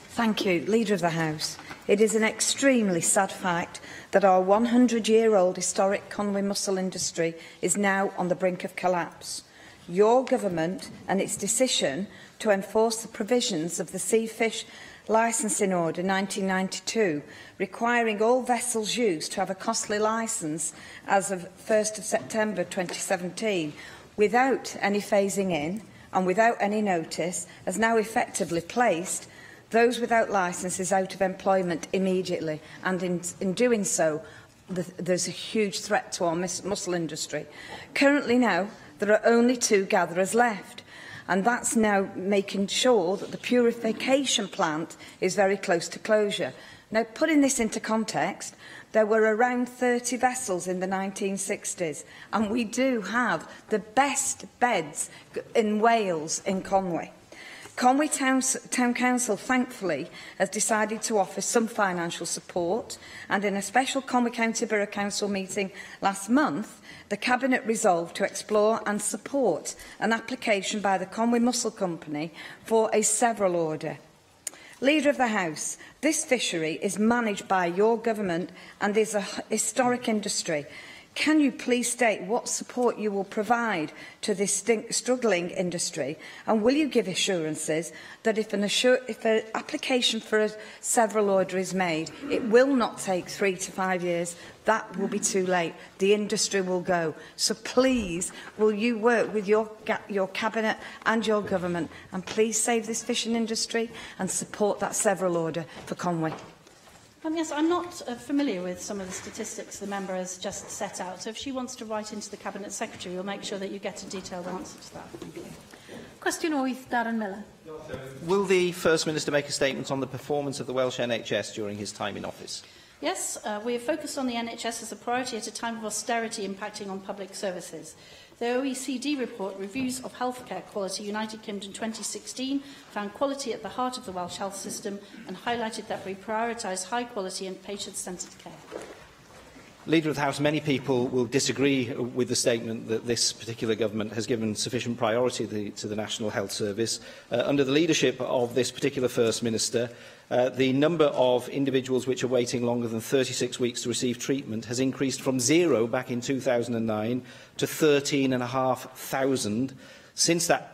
Thank you, Leader of the House. It is an extremely sad fact that our 100-year-old historic Conwy mussel industry is now on the brink of collapse. Your government and its decision to enforce the provisions of the Sea Fish Licensing Order 1992, requiring all vessels used to have a costly licence as of 1st of September 2017, without any phasing in and without any notice, has now effectively placed those without licences out of employment immediately, and in doing so, there's a huge threat to our mussel industry. Currently now, there are only 2 gatherers left, and that's now making sure that the purification plant is very close to closure. Now, putting this into context, there were around 30 vessels in the 1960s, and we do have the best beds in Wales in Conwy. Conwy Town Council, thankfully, has decided to offer some financial support, and in a special Conwy County Borough Council meeting last month, the Cabinet resolved to explore and support an application by the Conwy Mussel Company for a several order. Leader of the House, this fishery is managed by your government and is a historic industry. Can you please state what support you will provide to this struggling industry, and will you give assurances that if an application for a several order is made, it will not take 3 to 5 years? That will be too late. The industry will go. So please, will you work with your Cabinet and your government, and please save this fishing industry and support that several order for Conwy? Yes, I'm not familiar with some of the statistics the member has just set out, so if she wants to write into the Cabinet Secretary, we'll make sure that you get a detailed answer to that. Thank you. Cwestiwn 8, Darren Miller. Will the First Minister make a statement on the performance of the Welsh NHS during his time in office? Yes, we are focused on the NHS as a priority at a time of austerity impacting on public services. The OECD report, Reviews of Healthcare Quality, United Kingdom 2016, found quality at the heart of the Welsh health system and highlighted that we prioritise high quality and patient-centred care. Leader of the House, many people will disagree with the statement that this particular government has given sufficient priority to the National Health Service. Under the leadership of this particular First Minister, the number of individuals which are waiting longer than 36 weeks to receive treatment has increased from 0 back in 2009 to 13,500.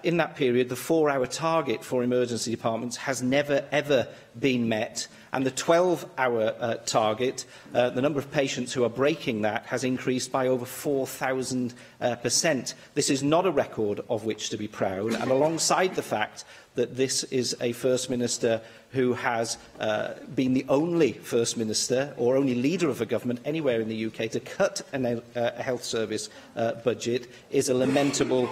In that period, the 4-hour target for emergency departments has never, ever been met, And the 12-hour target, the number of patients who are breaking that has increased by over 4,000%. This is not a record of which to be proud, and alongside the fact that this is a First Minister who has been the only First Minister or only leader of a government anywhere in the UK to cut a health service budget, is a lamentable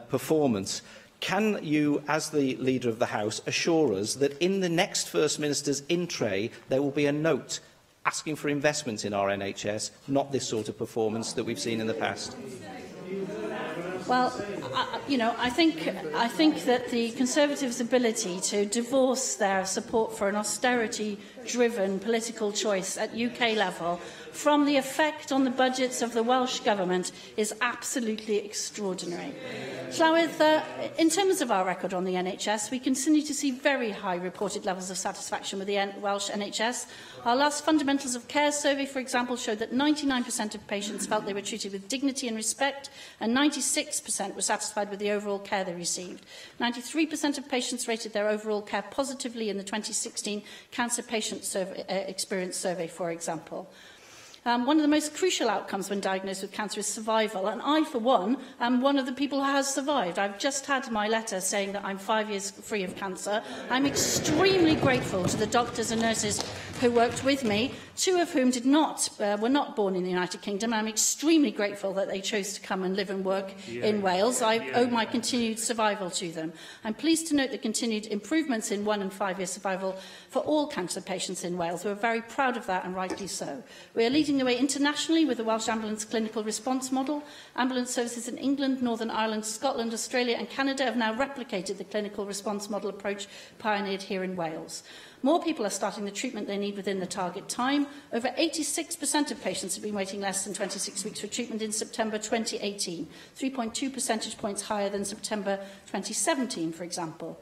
performance. Can you, as the Leader of the House, assure us that in the next First Minister's in-tray there will be a note asking for investment in our NHS, not this sort of performance that we've seen in the past? Well, I think that the Conservatives' ability to divorce their support for an austerity-driven political choice at UK level from the effect on the budgets of the Welsh Government is absolutely extraordinary. Llywydd, in terms of our record on the NHS, we continue to see very high reported levels of satisfaction with the Welsh NHS. Our last Fundamentals of Care survey, for example, showed that 99% of patients felt they were treated with dignity and respect, and 96% were satisfied with the overall care they received. 93% of patients rated their overall care positively in the 2016 Cancer Patient Experience Survey, for example. One of the most crucial outcomes when diagnosed with cancer is survival, and I, for one, am one of the people who has survived. I've just had my letter saying that I'm 5 years free of cancer. I'm extremely grateful to the doctors and nurses who worked with me, 2 of whom were not born in the United Kingdom. I'm extremely grateful that they chose to come and live and work in Wales. I owe my continued survival to them. I'm pleased to note the continued improvements in 1- and 5-year survival for all cancer patients in Wales. We're very proud of that, and rightly so. We are leading the way internationally with the Welsh Ambulance Clinical Response Model. Ambulance services in England, Northern Ireland, Scotland, Australia and Canada have now replicated the clinical response model approach pioneered here in Wales. More people are starting the treatment they need within the target time. Over 86% of patients have been waiting less than 26 weeks for treatment in September 2018, 3.2 percentage points higher than September 2017, for example.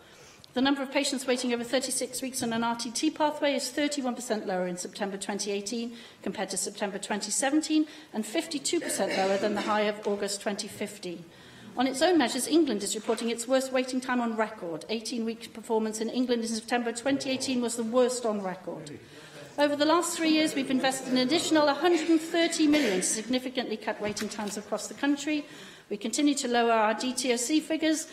The number of patients waiting over 36 weeks on an RTT pathway is 31% lower in September 2018 compared to September 2017 and 52% lower than the high of August 2015. On its own measures, England is reporting its worst waiting time on record. 18-week performance in England in September 2018 was the worst on record. Over the last 3 years, we've invested an additional £130 million to significantly cut waiting times across the country. We continue to lower our DTOC figures,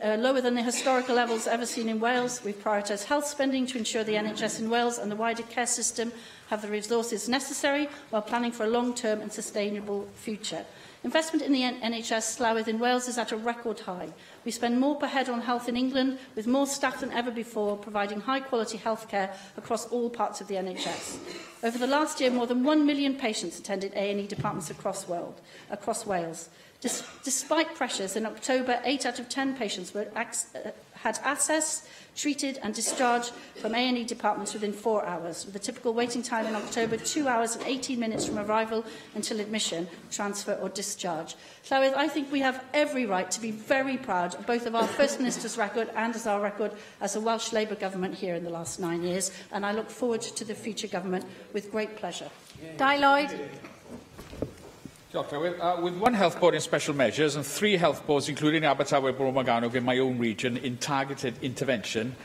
lower than the historical levels ever seen in Wales. We've prioritised health spending to ensure the NHS in Wales and the wider care system have the resources necessary while planning for a long-term and sustainable future. Investment in the NHS Llywydd in Wales is at a record high. We spend more per head on health in England, with more staff than ever before, providing high-quality health care across all parts of the NHS. Over the last year, more than 1 million patients attended A&E departments across Wales. Despite pressures, in October, 8 out of 10 patients had access, treated and discharged from A&E departments within 4 hours, with a typical waiting time in October 2 hours and 18 minutes from arrival until admission, transfer or discharge. So I think we have every right to be very proud of both of our First Minister's record and as our record as a Welsh Labour government here in the last 9 years, and I look forward to the future government with great pleasure. Dai Lloyd. With 1 health board in special measures and 3 health boards, including Abertawe Bro Morgannwg in my own region, in targeted intervention,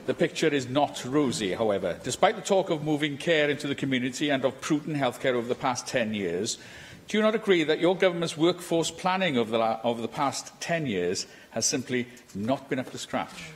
the picture is not rosy, however. Despite the talk of moving care into the community and of prudent healthcare over the past 10 years, do you not agree that your government's workforce planning over the past 10 years has simply not been up to scratch?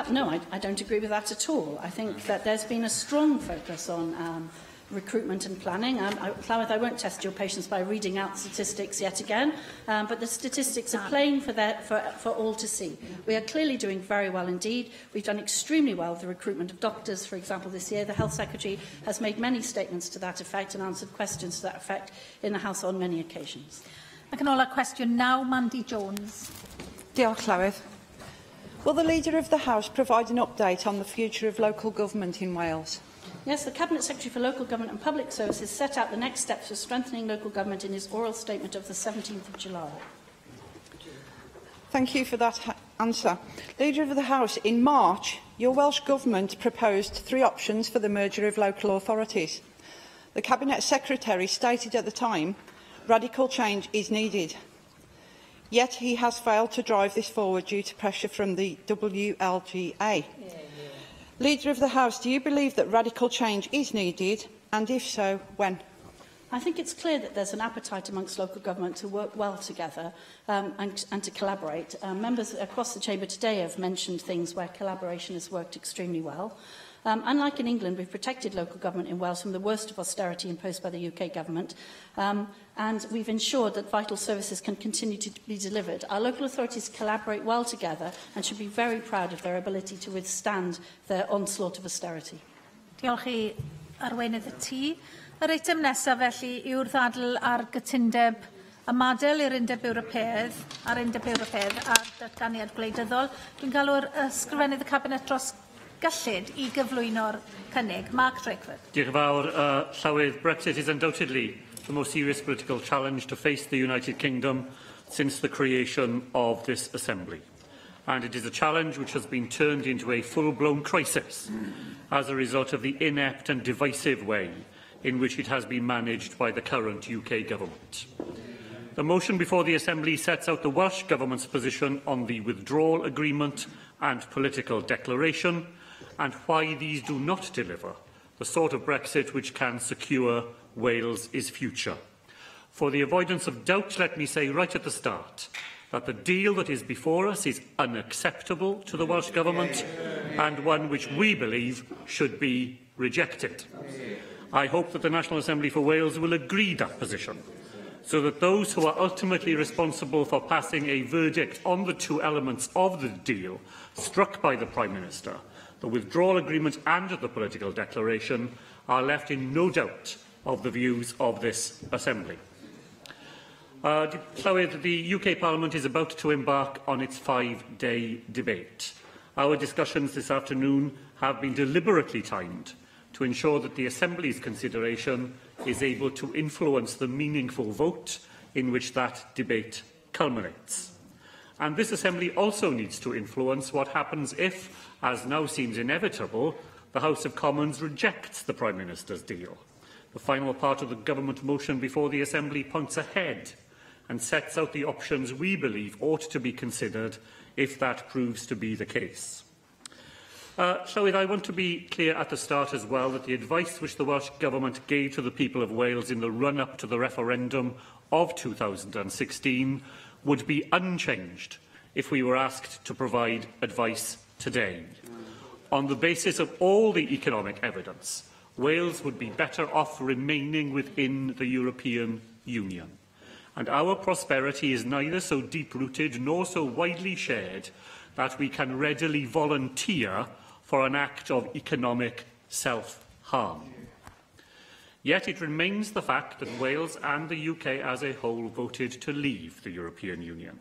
No, I don't agree with that at all. I think that there's been a strong focus on recruitment and planning. Llywydd, I won't test your patience by reading out statistics yet again, but the statistics are plain for all to see. We are clearly doing very well indeed. We've done extremely well with the recruitment of doctors, for example, this year. The Health Secretary has made many statements to that effect and answered questions to that effect in the House on many occasions. Ac yn ola cwestiwn now, Mandy Jones. Diolch, Llywydd. Will the Leader of the House provide an update on the future of local government in Wales? Yes, the Cabinet Secretary for Local Government and Public Services set out the next steps for strengthening local government in his oral statement of the 17th of July. Thank you for that answer. Leader of the House, in March, your Welsh Government proposed 3 options for the merger of local authorities. The Cabinet Secretary stated at the time, radical change is needed. Yet he has failed to drive this forward due to pressure from the WLGA. Leader of the House, do you believe that radical change is needed, and if so, when? I think it's clear that there's an appetite amongst local government to work well together and to collaborate. Members across the Chamber today have mentioned things where collaboration has worked extremely well. Unlike in England, we've protected local government in Wales from the worst of austerity imposed by the UK government, and we've ensured that vital services can continue to be delivered. Our local authorities collaborate well together and should be very proud of their ability to withstand the onslaught of austerity. Diolch I arweinydd y tŷ. Yr eitem nesaf felly yw'r ddadl ar gytundeb ymadel i'r Undeb Ewropeaidd a'r datganiad gwleidyddol. Dwi'n galw'r ysgrifennydd y Cabinet dros gyllid I gyflwyno'r cynnig. Mark Drakeford. Diolch yn fawr. Llywydd, Brexit is undoubtedly the most serious political challenge to face the United Kingdom since the creation of this Assembly. And it is a challenge which has been turned into a full-blown crisis as a result of the inept and divisive way in which it has been managed by the current UK government. The motion before the Assembly sets out the Welsh Government's position on the withdrawal agreement and political declaration, and why these do not deliver the sort of Brexit which can secure Wales' future. For the avoidance of doubt, let me say right at the start that the deal that is before us is unacceptable to the Welsh Government and one which we believe should be rejected. I hope that the National Assembly for Wales will agree that position, so that those who are ultimately responsible for passing a verdict on the two elements of the deal struck by the Prime Minister, the withdrawal agreement and the political declaration, are left in no doubt of the views of this Assembly. The UK Parliament is about to embark on its 5-day debate. Our discussions this afternoon have been deliberately timed to ensure that the Assembly's consideration is able to influence the meaningful vote in which that debate culminates. And this Assembly also needs to influence what happens if, as now seems inevitable, the House of Commons rejects the Prime Minister's deal. The final part of the government motion before the Assembly points ahead and sets out the options we believe ought to be considered if that proves to be the case. I want to be clear at the start as well that the advice which the Welsh Government gave to the people of Wales in the run-up to the referendum of 2016 would be unchanged if we were asked to provide advice today. On the basis of all the economic evidence, Wales would be better off remaining within the European Union. And our prosperity is neither so deep-rooted nor so widely shared that we can readily volunteer for an act of economic self-harm. Yet it remains the fact that Wales and the UK as a whole voted to leave the European Union.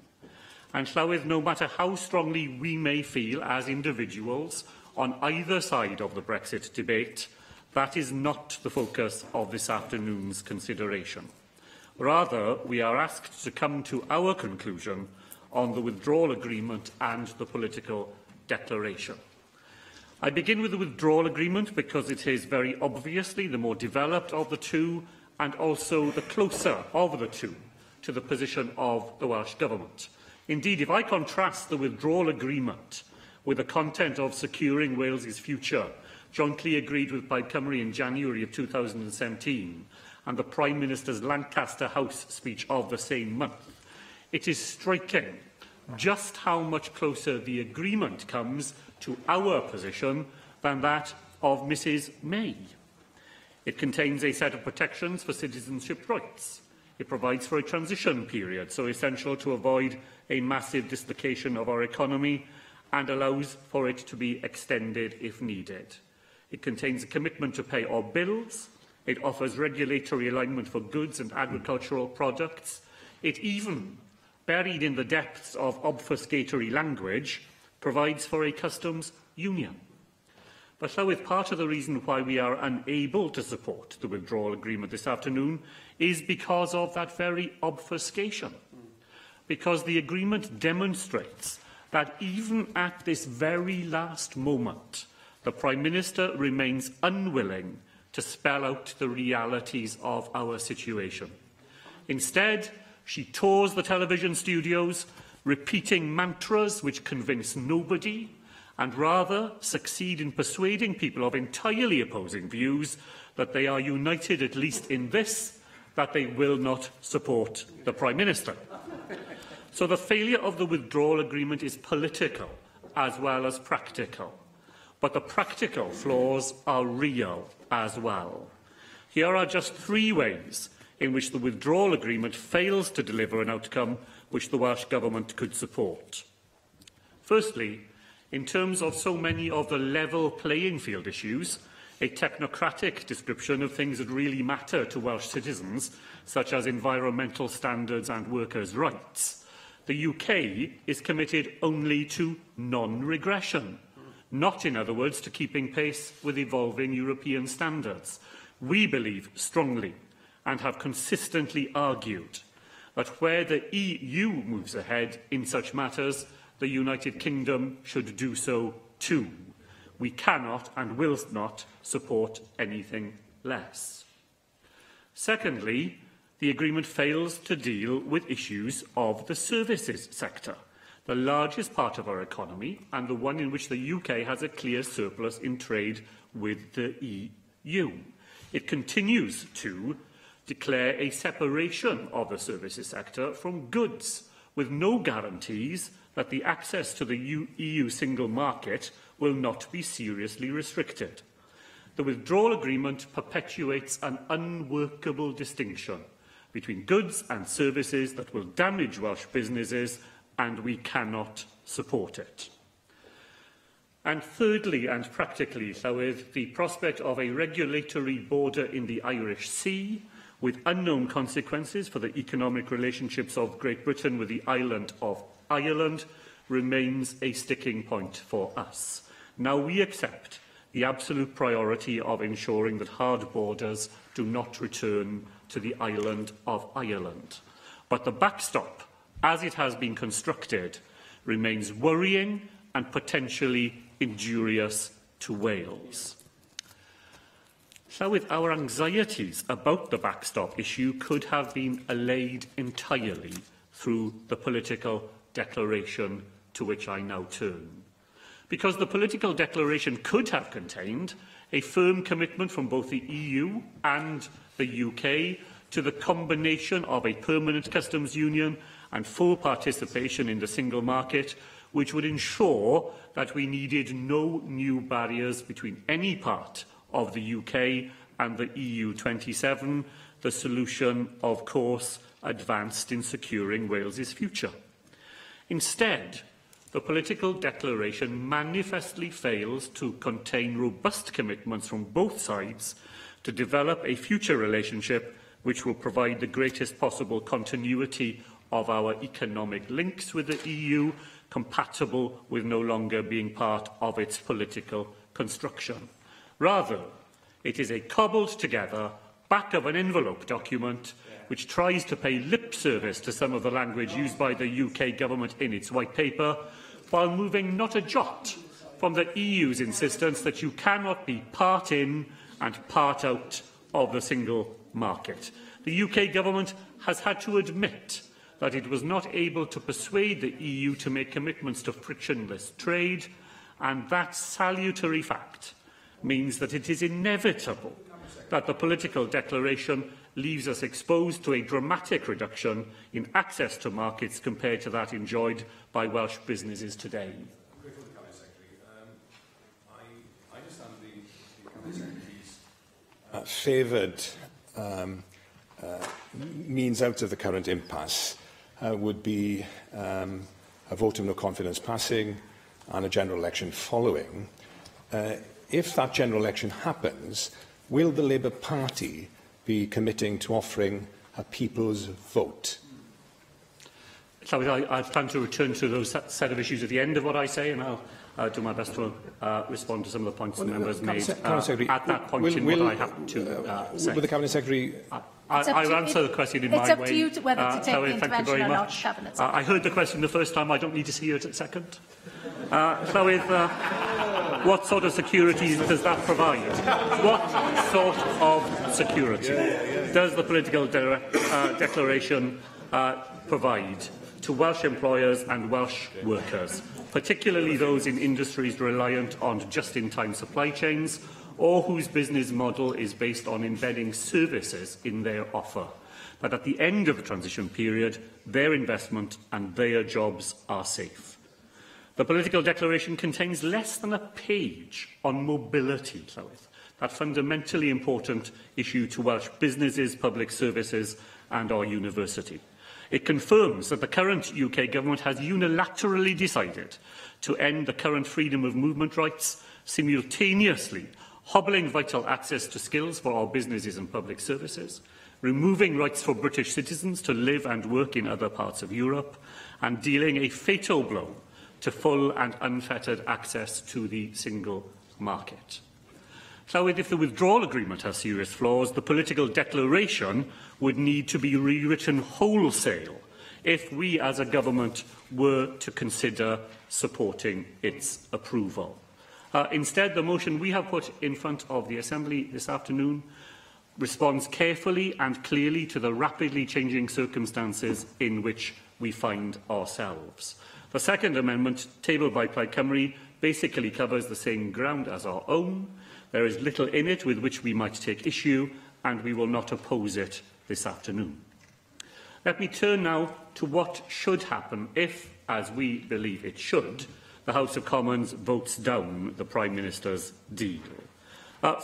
And Llywydd, no matter how strongly we may feel as individuals on either side of the Brexit debate, that is not the focus of this afternoon's consideration. Rather, we are asked to come to our conclusion on the withdrawal agreement and the political declaration. I begin with the withdrawal agreement because it is very obviously the more developed of the two and also the closer of the two to the position of the Welsh Government. Indeed, if I contrast the withdrawal agreement with the content of securing Wales's future, jointly agreed with Plaid Cymru in January of 2017, and the Prime Minister's Lancaster House speech of the same month, it is striking just how much closer the agreement comes to our position than that of Mrs May. It contains a set of protections for citizenship rights. It provides for a transition period, so essential to avoid a massive dislocation of our economy, and allows for it to be extended if needed. It contains a commitment to pay our bills. It offers regulatory alignment for goods and agricultural products. It even, buried in the depths of obfuscatory language, provides for a customs union. But Llywydd, part of the reason why we are unable to support the withdrawal agreement this afternoon is because of that very obfuscation. Because the agreement demonstrates that even at this very last moment, the Prime Minister remains unwilling to spell out the realities of our situation. Instead, she tours the television studios, repeating mantras which convince nobody and rather succeed in persuading people of entirely opposing views that they are united at least in this, that they will not support the Prime Minister. So the failure of the withdrawal agreement is political as well as practical. But the practical flaws are real as well. Here are just 3 ways in which the withdrawal agreement fails to deliver an outcome which the Welsh Government could support. Firstly, in terms of so many of the level playing field issues, a technocratic description of things that really matter to Welsh citizens, such as environmental standards and workers' rights, the UK is committed only to non-regression, not, in other words, to keeping pace with evolving European standards. We believe strongly and have consistently argued that where the EU moves ahead in such matters, the United Kingdom should do so too. We cannot and will not support anything less. Secondly, the agreement fails to deal with issues of the services sector, the largest part of our economy and the one in which the UK has a clear surplus in trade with the EU. It continues to declare a separation of the services sector from goods, with no guarantees that the access to the EU single market will not be seriously restricted. The withdrawal agreement perpetuates an unworkable distinction between goods and services that will damage Welsh businesses, and we cannot support it. And thirdly, and practically, with the prospect of a regulatory border in the Irish Sea, with unknown consequences for the economic relationships of Great Britain with the island of Ireland, remains a sticking point for us. Now we accept the absolute priority of ensuring that hard borders do not return to the island of Ireland. But the backstop, as it has been constructed, remains worrying and potentially injurious to Wales. So with our anxieties about the backstop issue could have been allayed entirely through the political declaration to which I now turn. Because the political declaration could have contained a firm commitment from both the EU and the UK to the combination of a permanent customs union and full participation in the single market, which would ensure that we needed no new barriers between any part of the UK and the EU 27, the solution, of course, advanced in securing Wales's future. Instead, the political declaration manifestly fails to contain robust commitments from both sides to develop a future relationship which will provide the greatest possible continuity of our economic links with the EU, compatible with no longer being part of its political construction. Rather, it is a cobbled-together, back-of-an-envelope document which tries to pay lip service to some of the language used by the UK government in its white paper, while moving not a jot from the EU's insistence that you cannot be part in and part out of the single market. The UK government has had to admit that it was not able to persuade the EU to make commitments to frictionless trade, and that salutary fact means that it is inevitable that the political declaration leaves us exposed to a dramatic reduction in access to markets compared to that enjoyed by Welsh businesses today. Favoured means out of the current impasse would be a vote of no confidence passing and a general election following. If that general election happens, will the Labour Party be committing to offering a people's vote? So I plan to return to those set of issues at the end of what I say, and I'll do my best to respond to some of the points the members made at that point in what I have to say. Will the Cabinet Secretary... I'll answer the question in my way. It's up to you whether to take the intervention or not, Cabinet Secretary. I heard the question the first time. I don't need to hear it a second. What sort of security does that provide? What sort of security does the political declaration provide to Welsh employers and Welsh workers? particularly those in industries reliant on just-in-time supply chains or whose business model is based on embedding services in their offer. But at the end of the transition period, their investment and their jobs are safe. The political declaration contains less than a page on mobility, Llywydd, that fundamentally important issue to Welsh businesses, public services and our university. It confirms that the current UK government has unilaterally decided to end the current freedom of movement rights, simultaneously hobbling vital access to skills for our businesses and public services, removing rights for British citizens to live and work in other parts of Europe, and dealing a fatal blow to full and unfettered access to the single market. So if the withdrawal agreement has serious flaws, the political declaration would need to be rewritten wholesale if we as a government were to consider supporting its approval. Instead, the motion we have put in front of the Assembly this afternoon responds carefully and clearly to the rapidly changing circumstances in which we find ourselves. The second amendment, tabled by Plaid Cymru, basically covers the same ground as our own. There is little in it with which we might take issue, and we will not oppose it this afternoon. Let me turn now to what should happen if, as we believe it should, the House of Commons votes down the Prime Minister's deal.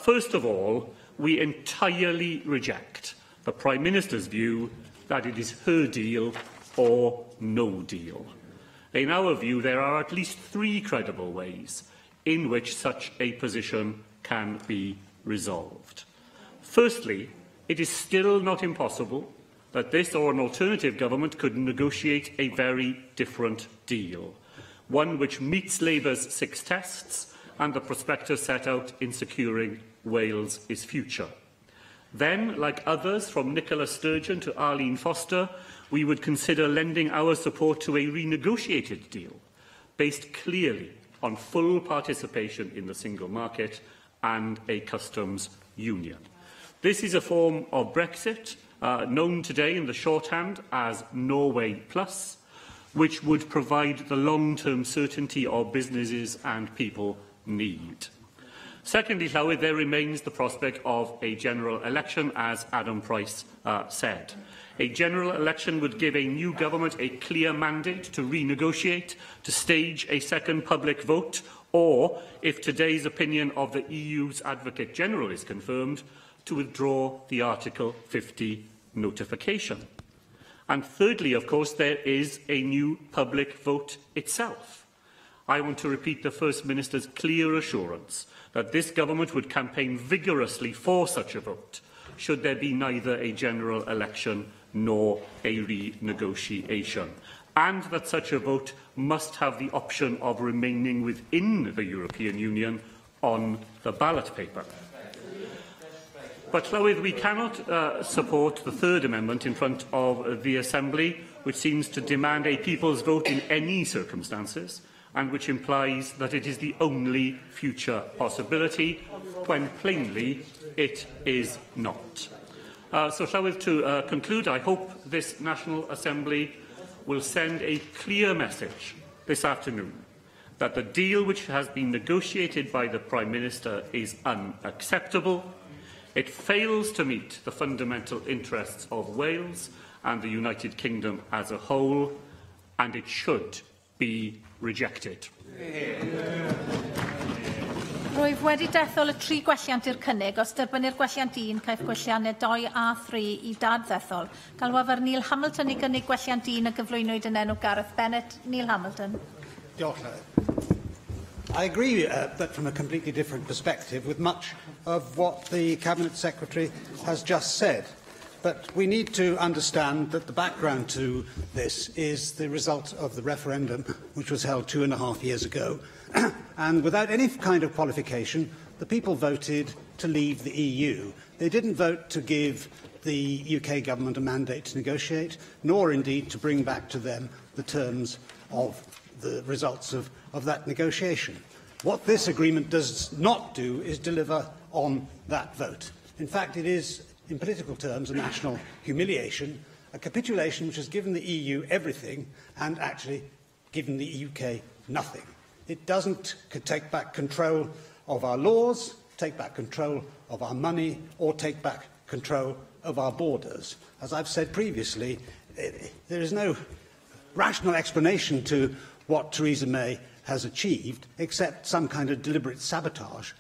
First of all, we entirely reject the Prime Minister's view that it is her deal or no deal. In our view, there are at least three credible ways in which such a position can be resolved. Firstly, it is still not impossible that this or an alternative government could negotiate a very different deal, one which meets Labour's 6 tests and the prospectus set out in securing Wales' future. Then, like others, from Nicola Sturgeon to Arlene Foster, we would consider lending our support to a renegotiated deal, based clearly on full participation in the single market and a customs union. This is a form of Brexit, known today in the shorthand as Norway Plus, which would provide the long-term certainty our businesses and people need. Secondly, Llywydd, there remains the prospect of a general election, as Adam Price said. A general election would give a new government a clear mandate to renegotiate, to stage a second public vote, or, if today's opinion of the EU's Advocate General is confirmed, to withdraw the Article 50 notification. And thirdly, of course, there is a new public vote itself. I want to repeat the First Minister's clear assurance that this government would campaign vigorously for such a vote, should there be neither a general election nor a renegotiation, and that such a vote must have the option of remaining within the European Union on the ballot paper. But, Llywydd, we cannot support the third amendment in front of the Assembly, which seems to demand a people's vote in any circumstances, and which implies that it is the only future possibility, when plainly it is not. So, Llywydd, to conclude, I hope this National Assembly will send a clear message this afternoon that the deal which has been negotiated by the Prime Minister is unacceptable. It fails to meet the fundamental interests of Wales and the United Kingdom as a whole, and it should be rejected. Rwyf wedi dethol y 3 gwelliant i'r cynnig. Os derbyni'r gwelliant 1, caiff gwelliannau 2 a 3 i dad ddethol. Galwaf Neil Hamilton i gynnig gwelliant 1 a gyflwynwyd yn enw Gareth Bennett. Neil Hamilton. I agree but from a completely different perspective with much of what the Cabinet Secretary has just said. But we need to understand that the background to this is the result of the referendum, which was held 2.5 years ago. And without any kind of qualification, the people voted to leave the EU. They didn't vote to give the UK government a mandate to negotiate, nor indeed to bring back to them the terms of the results of that negotiation. What this agreement does not do is deliver on that vote. In fact, it is, in political terms, a national humiliation, a capitulation which has given the EU everything and actually given the UK nothing. It doesn't take back control of our laws, take back control of our money, or take back control of our borders. As I've said previously, there is no rational explanation to what Theresa May has achieved, except some kind of deliberate sabotage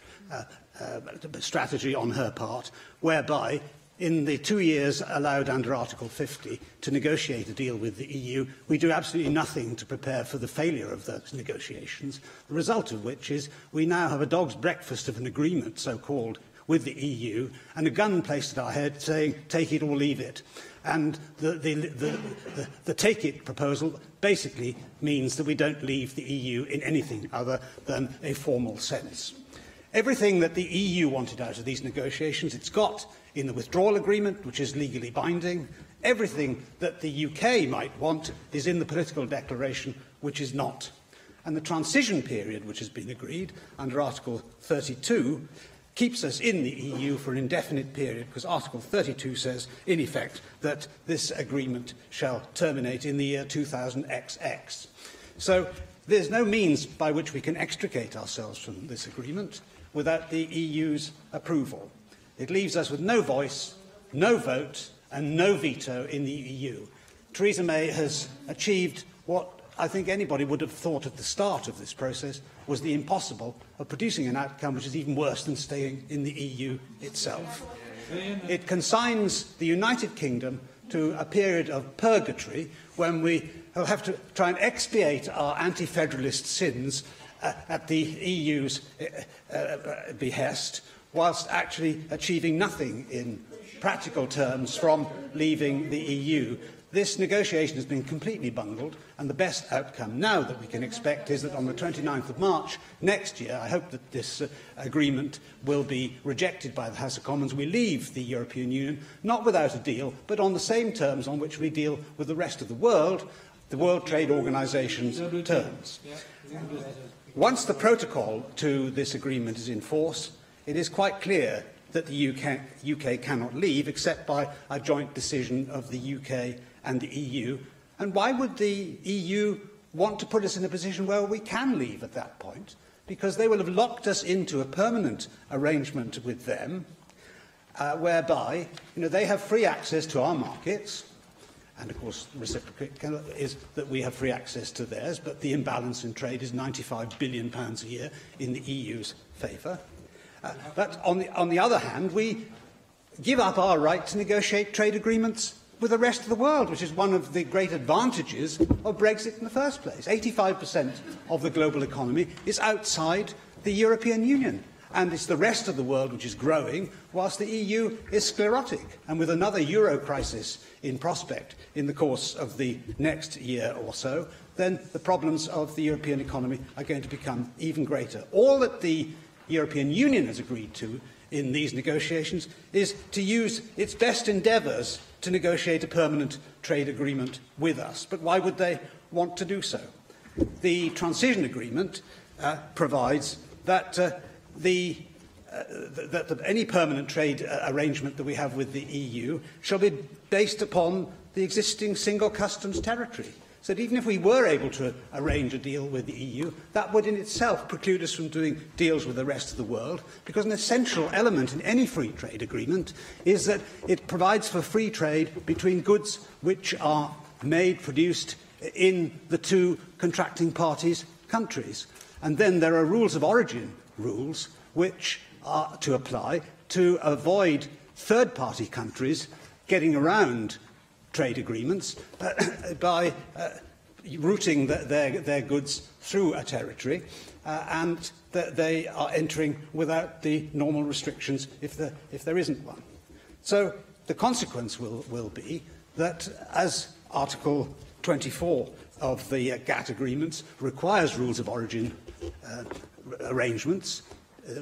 strategy on her part, whereby in the 2 years allowed under Article 50 to negotiate a deal with the EU, we do absolutely nothing to prepare for the failure of those negotiations, the result of which is we now have a dog's breakfast of an agreement, so-called, with the EU, and a gun placed at our head saying, take it or leave it. And the take it proposal basically means that we don't leave the EU in anything other than a formal sense. Everything that the EU wanted out of these negotiations, it's got in the withdrawal agreement, which is legally binding. Everything that the UK might want is in the political declaration, which is not. And the transition period, which has been agreed under Article 32, keeps us in the EU for an indefinite period, because Article 32 says, in effect, that this agreement shall terminate in the year 2000XX. So there's no means by which we can extricate ourselves from this agreement without the EU's approval. It leaves us with no voice, no vote, and no veto in the EU. Theresa May has achieved what I think anybody would have thought at the start of this process was the impossible of producing an outcome which is even worse than staying in the EU itself. It consigns the United Kingdom to a period of purgatory when we will have to try and expiate our anti-federalist sins at the EU's behest, whilst actually achieving nothing in practical terms from leaving the EU. This negotiation has been completely bungled, and the best outcome now that we can expect is that on the 29th of March next year, I hope that this agreement will be rejected by the House of Commons. We leave the European Union, not without a deal, but on the same terms on which we deal with the rest of the World Trade Organization's terms. Once the protocol to this agreement is in force, it is quite clear that the UK cannot leave except by a joint decision of the UK and the EU. And why would the EU want to put us in a position where we can leave at that point? Because they will have locked us into a permanent arrangement with them, whereby they have free access to our markets, and of course reciprocal is that we have free access to theirs, but the imbalance in trade is £95 billion a year in the EU's favour. But on the other hand, we give up our right to negotiate trade agreements with the rest of the world, which is one of the great advantages of Brexit in the first place. 85% of the global economy is outside the European Union, and it's the rest of the world which is growing, whilst the EU is sclerotic, and with another euro crisis in prospect in the course of the next year or so, then the problems of the European economy are going to become even greater. All that the European Union has agreed to in these negotiations is to use its best endeavours to negotiate a permanent trade agreement with us. But why would they want to do so? The transition agreement provides that any permanent trade arrangement that we have with the EU shall be based upon the existing single customs territory. So that even if we were able to arrange a deal with the EU, that would in itself preclude us from doing deals with the rest of the world, because an essential element in any free trade agreement is that it provides for free trade between goods which are made, produced in the two contracting parties' countries. And then there are rules of origin rules which are to apply to avoid third-party countries getting around trade agreements by routing their goods through a territory and that they are entering without the normal restrictions if there isn't one. So the consequence will be that, as Article 24 of the GATT agreements requires rules of origin arrangements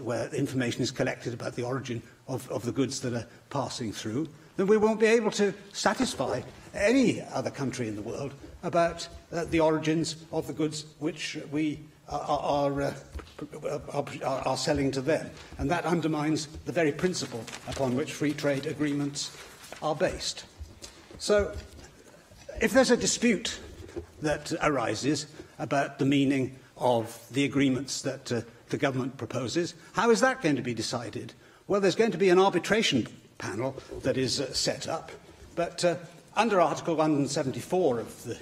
where information is collected about the origin of the goods that are passing through, then we won't be able to satisfy any other country in the world about the origins of the goods which we are selling to them. And that undermines the very principle upon which free trade agreements are based. So, if there's a dispute that arises about the meaning of the agreements that the government proposes. How is that going to be decided? Well, there's going to be an arbitration panel that is set up, but under Article 174 of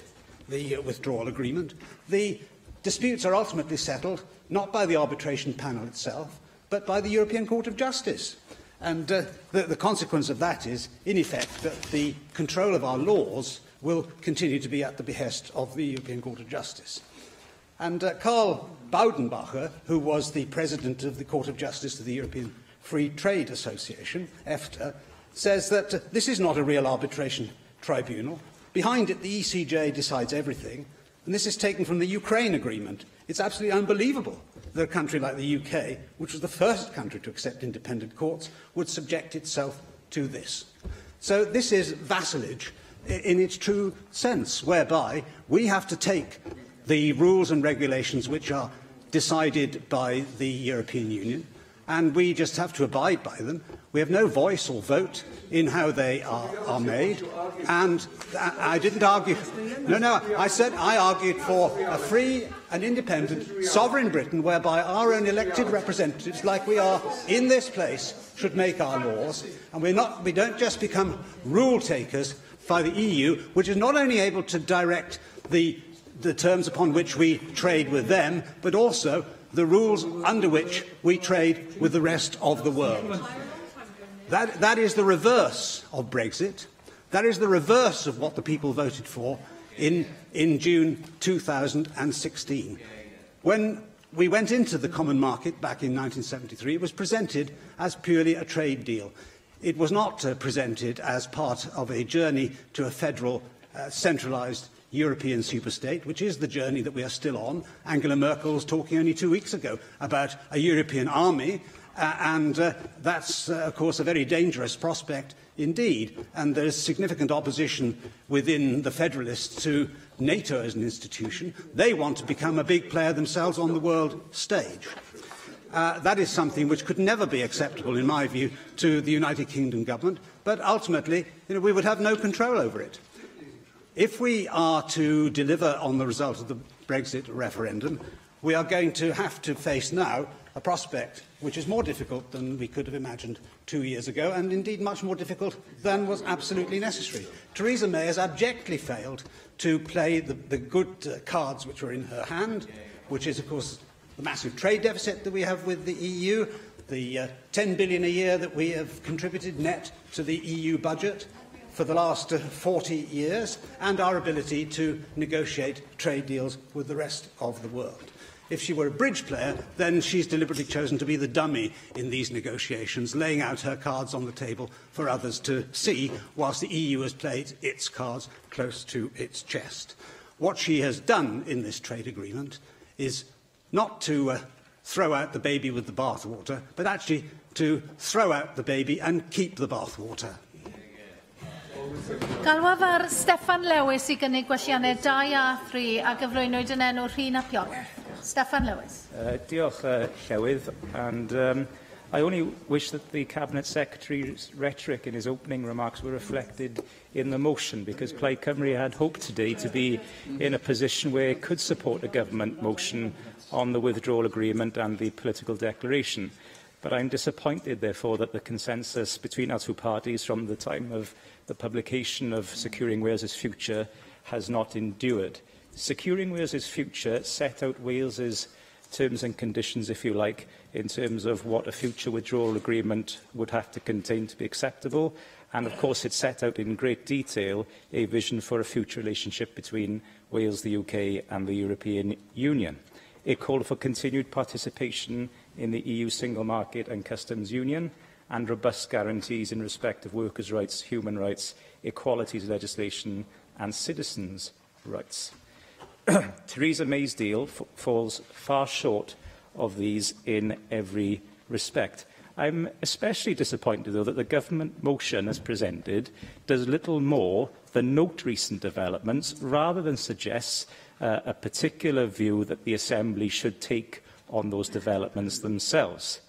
the withdrawal agreement, the disputes are ultimately settled not by the arbitration panel itself, but by the European Court of Justice. And the consequence of that is, in effect, that the control of our laws will continue to be at the behest of the European Court of Justice. And Karl Baudenbacher, who was the president of the Court of Justice of the European Free Trade Association, EFTA, says that this is not a real arbitration tribunal. Behind it, the ECJ decides everything, and this is taken from the Ukraine agreement. It's absolutely unbelievable that a country like the UK, which was the first country to accept independent courts, would subject itself to this. So this is vassalage in its true sense, whereby we have to take the rules and regulations which are decided by the European Union, and we just have to abide by them. We have no voice or vote in how they are made. And I didn't argue. No, I said I argued for a free and independent sovereign Britain whereby our own elected representatives, like we are in this place, should make our laws. And we don't just become rule takers by the EU, which is not only able to direct the terms upon which we trade with them, but also the rules under which we trade with the rest of the world. That is the reverse of Brexit. That is the reverse of what the people voted for in June 2016. When we went into the common market back in 1973, it was presented as purely a trade deal. It was not presented as part of a journey to a federal, centralised European superstate, which is the journey that we are still on. Angela Merkel was talking only 2 weeks ago about a European army, and that's, of course, a very dangerous prospect indeed. And there is significant opposition within the Federalists to NATO as an institution. They want to become a big player themselves on the world stage. That is something which could never be acceptable, in my view, to the United Kingdom government, but ultimately, we would have no control over it. If we are to deliver on the result of the Brexit referendum, we are going to have to face now a prospect which is more difficult than we could have imagined 2 years ago, and indeed much more difficult than was absolutely necessary. Theresa May has abjectly failed to play the good cards which were in her hand, which is, of course, the massive trade deficit that we have with the EU, the 10 billion a year that we have contributed net to the EU budget for the last 40 years, and our ability to negotiate trade deals with the rest of the world. If she were a bridge player, then she's deliberately chosen to be the dummy in these negotiations, laying out her cards on the table for others to see, whilst the EU has played its cards close to its chest. What she has done in this trade agreement is not to throw out the baby with the bathwater, but actually to throw out the baby and keep the bathwater. Galwaf ar Steffan Lewis I gynnig gwestiynau 2 a 3 a gyflwynwyd yn enw Rhun ap Iorwerth. Steffan Lewis. Diolch, Llywydd, and I only wish that the Cabinet Secretary's rhetoric in his opening remarks were reflected in the motion, because Plaid Cymru had hoped today to be in a position where it could support a government motion on the withdrawal agreement and the political declaration. But I'm disappointed, therefore, that the consensus between our two parties from the time of the publication of Securing Wales's Future has not endured. Securing Wales's Future set out Wales's terms and conditions, if you like, in terms of what a future withdrawal agreement would have to contain to be acceptable. And, of course, it set out in great detail a vision for a future relationship between Wales, the UK and the European Union. It called for continued participation in the EU single market and customs union, and robust guarantees in respect of workers' rights, human rights, equalities legislation and citizens' rights. Theresa May's deal falls far short of these in every respect. I'm especially disappointed, though, that the government motion as presented does little more than note recent developments rather than suggests a particular view that the Assembly should take on those developments themselves.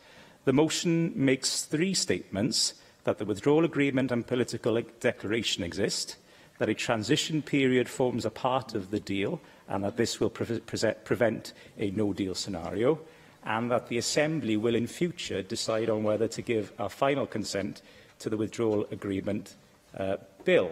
The motion makes 3 statements: that the withdrawal agreement and political declaration exist, that a transition period forms a part of the deal and that this will prevent a no-deal scenario, and that the Assembly will in future decide on whether to give our final consent to the withdrawal agreement bill.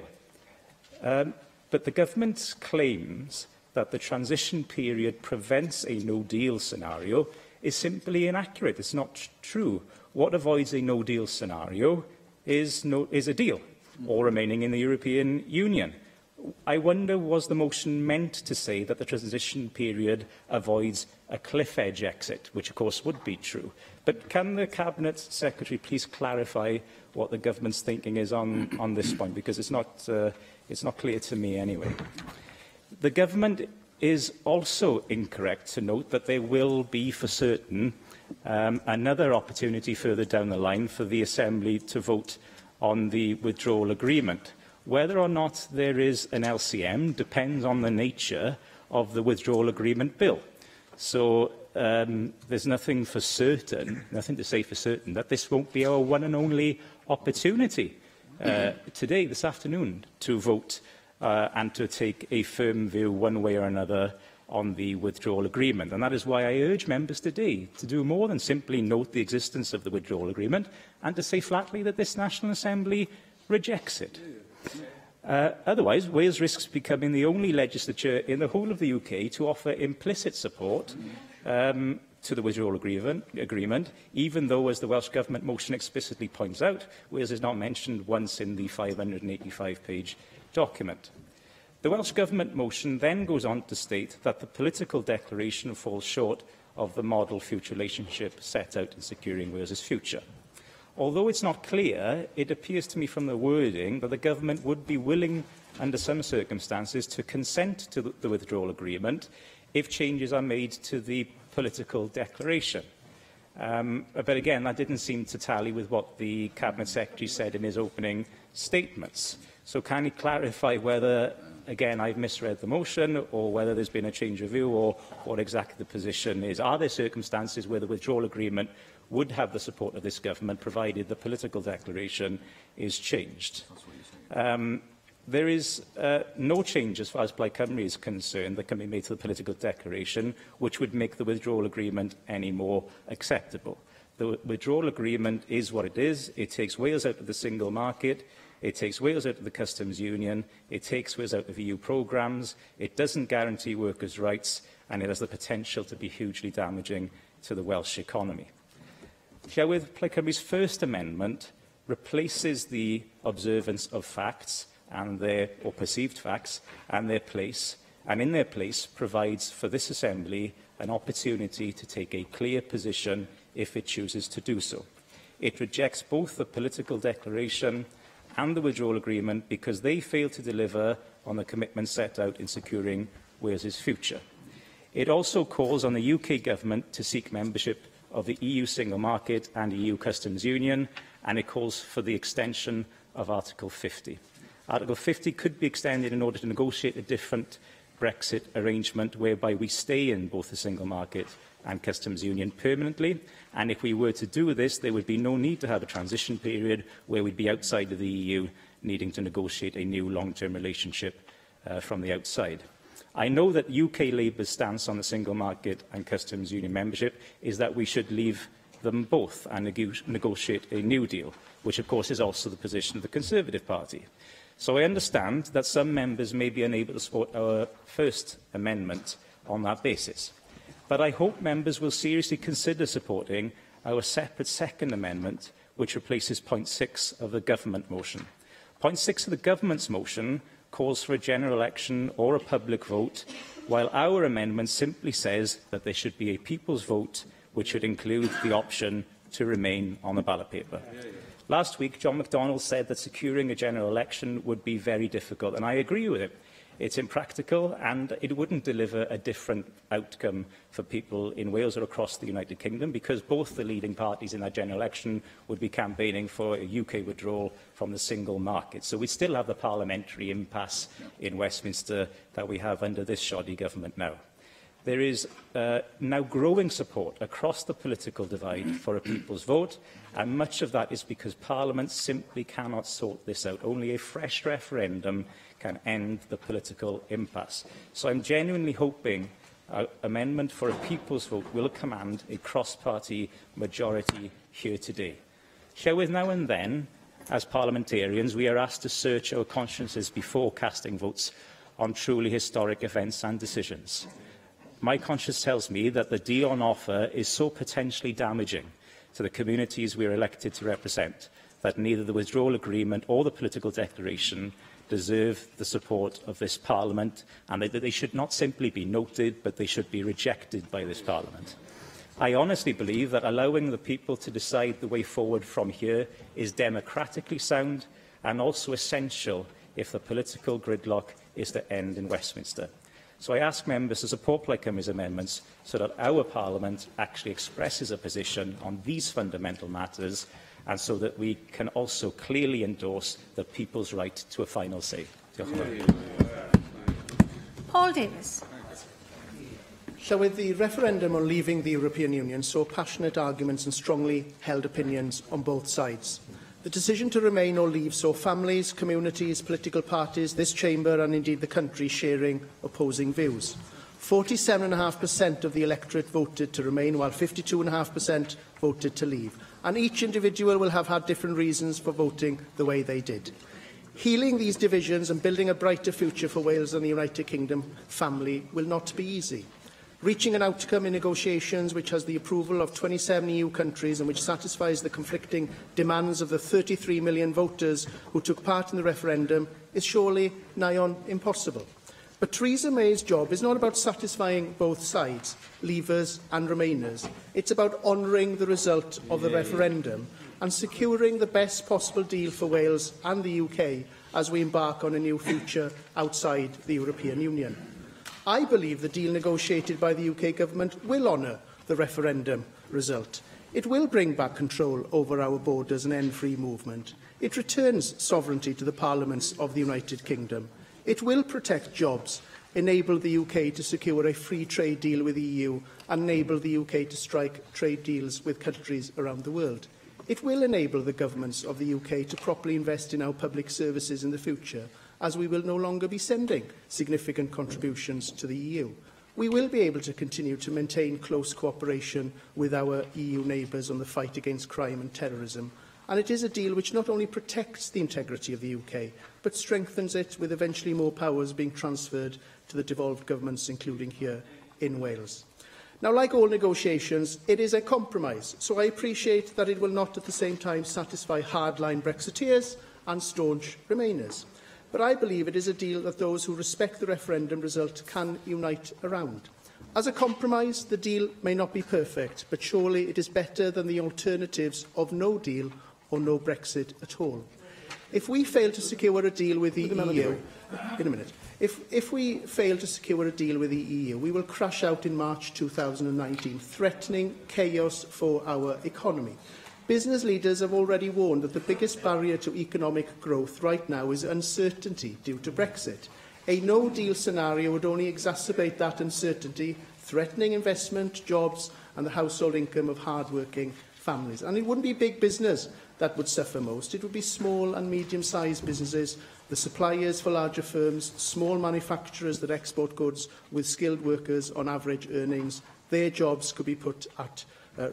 But the government claims that the transition period prevents a no-deal scenario is simply inaccurate. It's not true. What avoids a no-deal scenario is a deal, or remaining in the European Union. I wonder, was the motion meant to say that the transition period avoids a cliff edge exit, which of course would be true? But can the Cabinet Secretary please clarify what the government's thinking is on this point, because it's not clear to me anyway. The government is also incorrect to note that there will be, for certain, another opportunity further down the line for the Assembly to vote on the withdrawal agreement. Whether or not there is an LCM depends on the nature of the withdrawal agreement bill. So there's nothing for certain, nothing to say for certain, that this won't be our one and only opportunity today, this afternoon, to vote and to take a firm view one way or another on the withdrawal agreement. And that is why I urge members today to do more than simply note the existence of the withdrawal agreement and to say flatly that this National Assembly rejects it. Otherwise, Wales risks becoming the only legislature in the whole of the UK to offer implicit support to the withdrawal agreement, even though, as the Welsh Government motion explicitly points out, Wales is not mentioned once in the 585-page document. The Welsh Government motion then goes on to state that the political declaration falls short of the model future relationship set out in securing Wales's future. Although it's not clear, it appears to me from the wording that the government would be willing, under some circumstances, to consent to the withdrawal agreement if changes are made to the political declaration. But again, that didn't seem to tally with what the Cabinet Secretary said in his opening statements. So can he clarify whether, again, I've misread the motion, or whether there's been a change of view, or what exactly the position is? Are there circumstances where the withdrawal agreement would have the support of this government, provided the political declaration is changed? There is no change, as far as Plaid Cymru is concerned, that can be made to the political declaration, which would make the withdrawal agreement any more acceptable. The withdrawal agreement is what it is. It takes Wales out of the single market. It takes Wales out of the customs union. It takes Wales out of EU programmes. It doesn't guarantee workers' rights, and it has the potential to be hugely damaging to the Welsh economy. Llywydd Plaid Cymru's first amendment replaces the observance of facts or perceived facts and in their place provides for this Assembly an opportunity to take a clear position if it chooses to do so. It rejects both the political declaration and the withdrawal agreement because they fail to deliver on the commitments set out in securing Wales's future. It also calls on the UK Government to seek membership of the EU single market and EU customs union, and it calls for the extension of Article 50. Article 50 could be extended in order to negotiate a different Brexit arrangement whereby we stay in both the single market and customs union permanently, and if we were to do this, there would be no need to have a transition period where we'd be outside of the EU, needing to negotiate a new long-term relationship from the outside. I know that UK Labour's stance on the single market and customs union membership is that we should leave them both and negotiate a new deal, which of course is also the position of the Conservative Party. So I understand that some members may be unable to support our first amendment on that basis. But I hope members will seriously consider supporting our separate second amendment, which replaces point 6 of the government motion. Point 6 of the government's motion calls for a general election or a public vote, while our amendment simply says that there should be a people's vote, which would include the option to remain on the ballot paper. Last week, John McDonnell said that securing a general election would be very difficult, and I agree with him. It's impractical, and it wouldn't deliver a different outcome for people in Wales or across the United Kingdom, because both the leading parties in that general election would be campaigning for a UK withdrawal from the single market. So we still have the parliamentary impasse in Westminster that we have under this shoddy government now. There is now growing support across the political divide for a people's vote, and much of that is because Parliament simply cannot sort this out. Only a fresh referendum can end the political impasse. So I'm genuinely hoping an amendment for a people's vote will command a cross-party majority here today. Llywydd now and then, as parliamentarians, we are asked to search our consciences before casting votes on truly historic events and decisions. My conscience tells me that the deal on offer is so potentially damaging to the communities we are elected to represent that neither the withdrawal agreement or the political declaration deserve the support of this Parliament, and that they should not simply be noted, but they should be rejected by this Parliament. I honestly believe that allowing the people to decide the way forward from here is democratically sound and also essential if the political gridlock is to end in Westminster. So I ask members to support Plaid Cymru's amendments so that our Parliament actually expresses a position on these fundamental matters, and so that we can also clearly endorse the people's right to a final say. Paul Davis. Llywydd, the referendum on leaving the European Union saw passionate arguments and strongly held opinions on both sides. The decision to remain or leave saw families, communities, political parties, this chamber and indeed the country sharing opposing views. 47.5% of the electorate voted to remain, while 52.5% voted to leave. And each individual will have had different reasons for voting the way they did. Healing these divisions and building a brighter future for Wales and the United Kingdom family will not be easy. Reaching an outcome in negotiations which has the approval of 27 EU countries and which satisfies the conflicting demands of the 33 million voters who took part in the referendum is surely nigh on impossible. But Theresa May's job is not about satisfying both sides, leavers and remainers. It's about honouring the result of the referendum and securing the best possible deal for Wales and the UK as we embark on a new future outside the European Union. I believe the deal negotiated by the UK Government will honour the referendum result. It will bring back control over our borders and end free movement. It returns sovereignty to the parliaments of the United Kingdom. It will protect jobs, enable the UK to secure a free trade deal with the EU and enable the UK to strike trade deals with countries around the world. It will enable the governments of the UK to properly invest in our public services in the future, as we will no longer be sending significant contributions to the EU. We will be able to continue to maintain close cooperation with our EU neighbours on the fight against crime and terrorism, and it is a deal which not only protects the integrity of the UK, but strengthens it, with eventually more powers being transferred to the devolved governments, including here in Wales. Now, like all negotiations, it is a compromise, so I appreciate that it will not at the same time satisfy hardline Brexiteers and staunch Remainers. But I believe it is a deal that those who respect the referendum result can unite around. As a compromise, the deal may not be perfect, but surely it is better than the alternatives of no deal or no Brexit at all. If we fail to secure a deal with the EU, if we fail to secure a deal with the EU, we will crash out in March 2019, threatening chaos for our economy. Business leaders have already warned that the biggest barrier to economic growth right now is uncertainty due to Brexit. A no-deal scenario would only exacerbate that uncertainty, threatening investment, jobs and the household income of hard-working families. And it wouldn't be big business that would suffer most. It would be small and medium-sized businesses, the suppliers for larger firms, small manufacturers that export goods with skilled workers on average earnings. Their jobs could be put at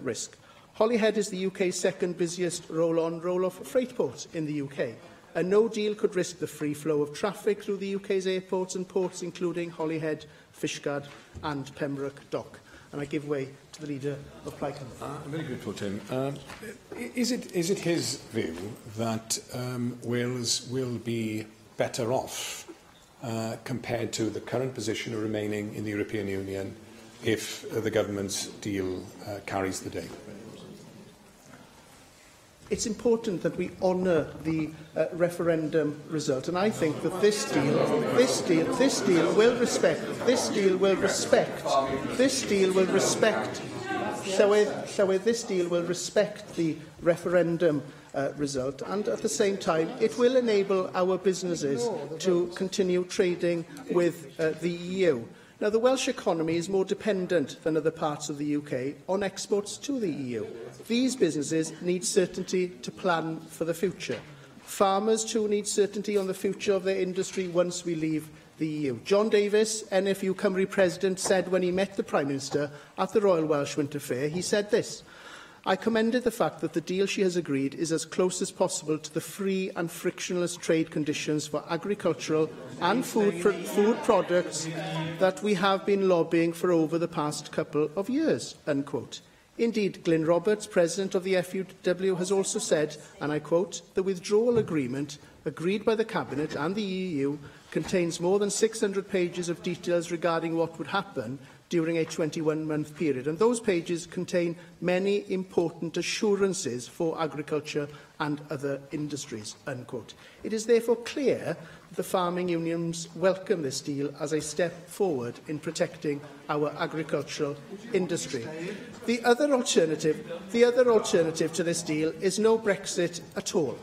risk. Holyhead is the UK's second busiest roll-on, roll-off freight port in the UK. A no deal could risk the free flow of traffic through the UK's airports and ports, including Holyhead, Fishguard and Pembroke Dock. And I give way to the Leader of Plaid Cymru. Very good, Paul Tim. Is it his view that Wales will be better off compared to the current position of remaining in the European Union if the government's deal carries the day? It's important that we honour the referendum result, and I think that this deal will respect the referendum result, and at the same time it will enable our businesses to continue trading with the EU. Now, the Welsh economy is more dependent than other parts of the UK on exports to the EU. These businesses need certainty to plan for the future. Farmers too need certainty on the future of their industry once we leave the EU. John Davis, NFU Cymru President, said when he met the Prime Minister at the Royal Welsh Winter Fair, he said this: "I commended the fact that the deal she has agreed is as close as possible to the free and frictionless trade conditions for agricultural and food products that we have been lobbying for over the past couple of years." Unquote. Indeed, Glyn Roberts, President of the FUW, has also said, and I quote, "The withdrawal agreement agreed by the Cabinet and the EU contains more than 600 pages of details regarding what would happen during a 21-month period, and those pages contain many important assurances for agriculture and other industries." Unquote. It is therefore clear that the farming unions welcome this deal as a step forward in protecting our agricultural industry. The other alternative to this deal is no Brexit at all.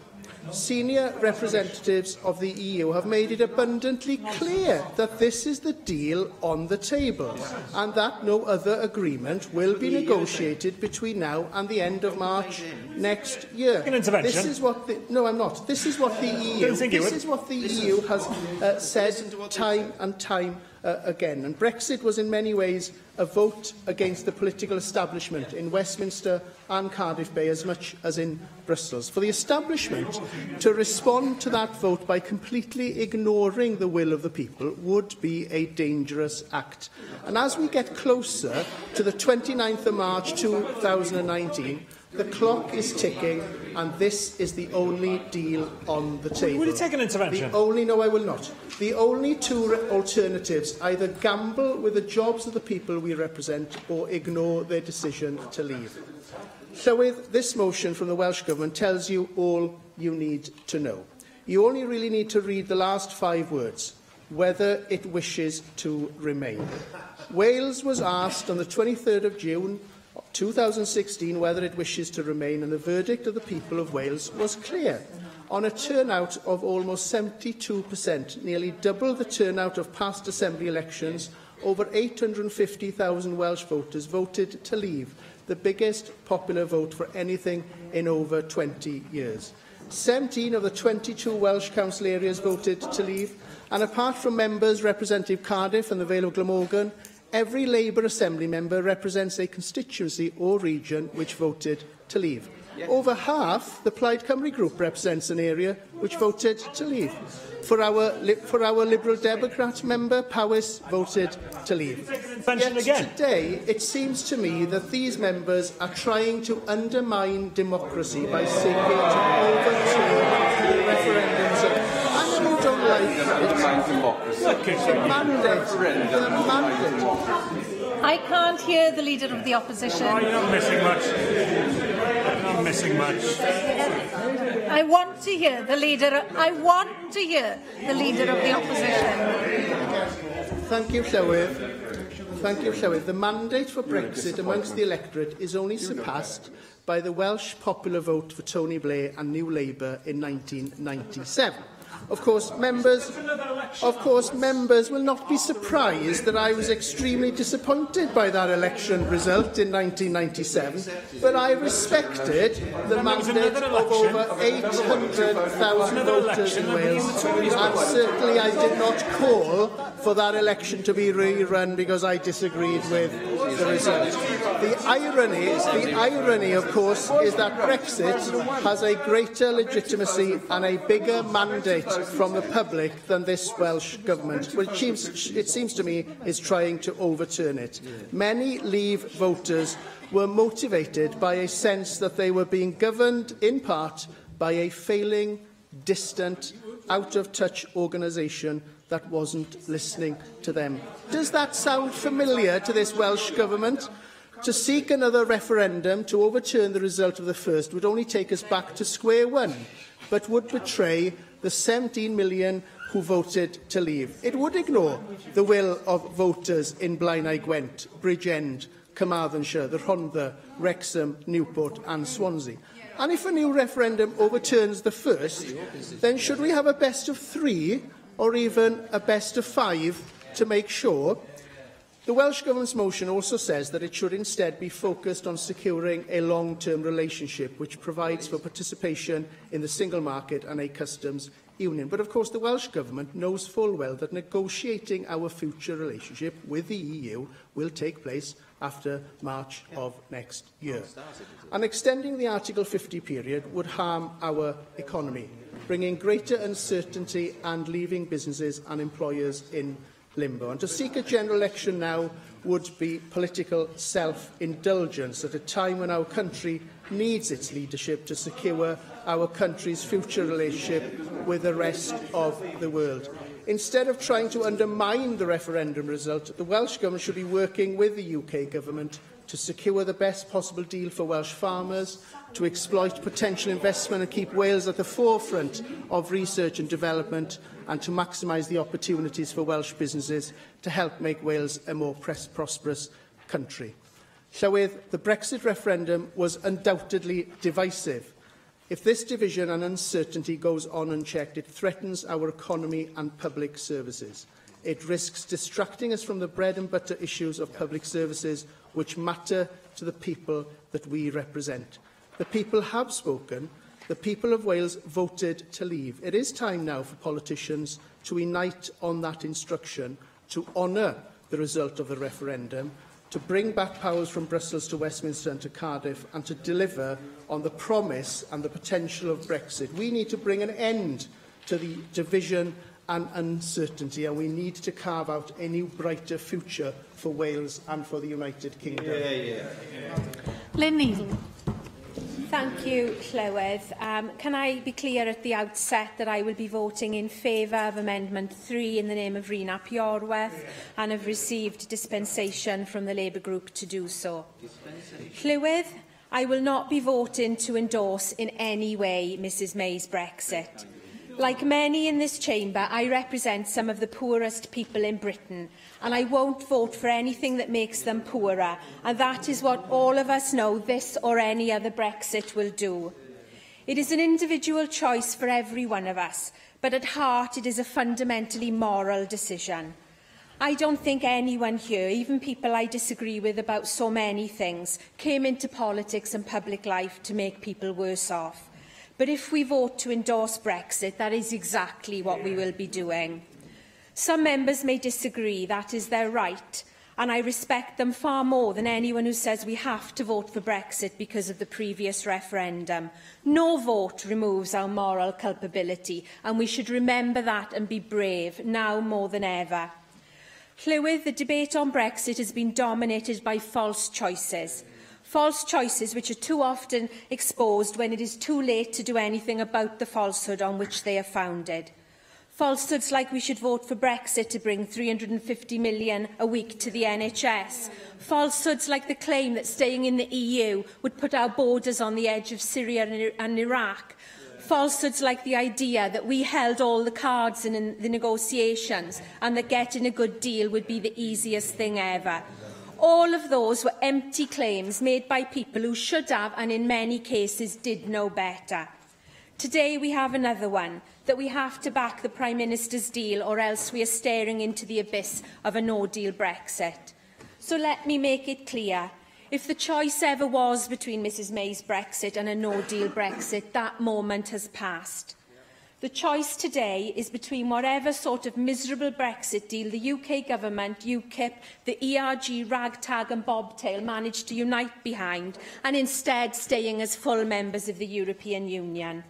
Senior representatives of the EU have made it abundantly clear that this is the deal on the table and that no other agreement will be negotiated between now and the end of March next year. This is what the, no, I'm not. This is what the EU has said time and time again. And Brexit was in many ways a vote against the political establishment in Westminster and Cardiff Bay as much as in Brussels. For the establishment to respond to that vote by completely ignoring the will of the people would be a dangerous act. And as we get closer to the 29th of March 2019, the clock is ticking, and this is the only deal on the table. Will you take an intervention? No, I will not. The only two alternatives: either gamble with the jobs of the people we represent or ignore their decision to leave. Llywydd, this motion from the Welsh Government tells you all you need to know. You only really need to read the last 5 words: whether it wishes to remain. Wales was asked on the 23rd of June 2016 whether it wishes to remain, and the verdict of the people of Wales was clear. On a turnout of almost 72%, nearly double the turnout of past Assembly elections, over 850,000 Welsh voters voted to leave, the biggest popular vote for anything in over 20 years. 17 of the 22 Welsh council areas voted to leave, and apart from members representing Cardiff and the Vale of Glamorgan, every Labour Assembly member represents a constituency or region which voted to leave. Over half, the Plaid Cymru group represents an area which voted to leave. For our Liberal Democrat member, Powys voted to leave. Yet today, it seems to me that these members are trying to undermine democracy by seeking to overturn the referendums. I know you don't like it. The mandate. I can't hear the Leader of the Opposition. Oh, you're not missing much. You're not missing much. I want to hear the Leader. I want to hear the Leader of the Opposition. Thank you, Llywydd. The mandate for Brexit amongst the electorate is only surpassed by the Welsh popular vote for Tony Blair and New Labour in 1997. Of course, members will not be surprised that I was extremely disappointed by that election result in 1997, but I respected the mandate of over 800,000 voters in Wales, and certainly I did not call for that election to be rerun because I disagreed with the result. The irony, of course, is that Brexit has a greater legitimacy and a bigger mandate from the public than this Welsh Government, which it seems to me is trying to overturn it. Many Leave voters were motivated by a sense that they were being governed in part by a failing, distant, out-of-touch organisation that wasn't listening to them. Does that sound familiar to this Welsh Government? To seek another referendum to overturn the result of the first would only take us back to square one, but would betray the 17 million who voted to leave. It would ignore the will of voters in Blaenau Gwent, Bridgend, Carmarthenshire, the Rhondda, Wrexham, Newport and Swansea. And if a new referendum overturns the first, then should we have a best of 3 or even a best of 5 to make sure? The Welsh Government's motion also says that it should instead be focused on securing a long-term relationship which provides for participation in the single market and a customs union. But of course the Welsh Government knows full well that negotiating our future relationship with the EU will take place after March of next year. And extending the Article 50 period would harm our economy, bringing greater uncertainty and leaving businesses and employers in limbo. And to seek a general election now would be political self-indulgence at a time when our country needs its leadership to secure our country's future relationship with the rest of the world. Instead of trying to undermine the referendum result, the Welsh Government should be working with the UK Government to secure the best possible deal for Welsh farmers, to exploit potential investment and keep Wales at the forefront of research and development, and to maximise the opportunities for Welsh businesses to help make Wales a more prosperous country. Llywydd, the Brexit referendum was undoubtedly divisive. If this division and uncertainty goes on unchecked, it threatens our economy and public services. It risks distracting us from the bread and butter issues of public services which matter to the people that we represent. The people have spoken. The people of Wales voted to leave. It is time now for politicians to unite on that instruction, to honour the result of the referendum, to bring back powers from Brussels to Westminster and to Cardiff, and to deliver on the promise and the potential of Brexit. We need to bring an end to the division and uncertainty, and we need to carve out a new, brighter future for Wales and for the United Kingdom. Lynn Neal. Thank you, Llywydd. Can I be clear at the outset that I will be voting in favour of Amendment 3 in the name of Rhys ap Iorwerth and have received dispensation from the Labour Group to do so. Llywydd, I will not be voting to endorse in any way Mrs May's Brexit. Like many in this chamber, I represent some of the poorest people in Britain, and I won't vote for anything that makes them poorer, and that is what all of us know this or any other Brexit will do. It is an individual choice for every one of us, but at heart it is a fundamentally moral decision. I don't think anyone here, even people I disagree with about so many things, came into politics and public life to make people worse off. But if we vote to endorse Brexit, that is exactly what we will be doing. Some members may disagree, that is their right, and I respect them far more than anyone who says we have to vote for Brexit because of the previous referendum. No vote removes our moral culpability, and we should remember that and be brave, now more than ever. Llywydd, the debate on Brexit has been dominated by false choices. False choices which are too often exposed when it is too late to do anything about the falsehood on which they are founded. Falsehoods like we should vote for Brexit to bring £350 million a week to the NHS. Falsehoods like the claim that staying in the EU would put our borders on the edge of Syria and Iraq. Falsehoods like the idea that we held all the cards in the negotiations and that getting a good deal would be the easiest thing ever. All of those were empty claims made by people who should have, and in many cases did know better. Today we have another one, that we have to back the Prime Minister's deal or else we are staring into the abyss of a no-deal Brexit. So let me make it clear. If the choice ever was between Mrs May's Brexit and a no-deal Brexit, that moment has passed. The choice today is between whatever sort of miserable Brexit deal the UK Government, UKIP, the ERG, Ragtag and Bobtail managed to unite behind, and instead staying as full members of the European Union.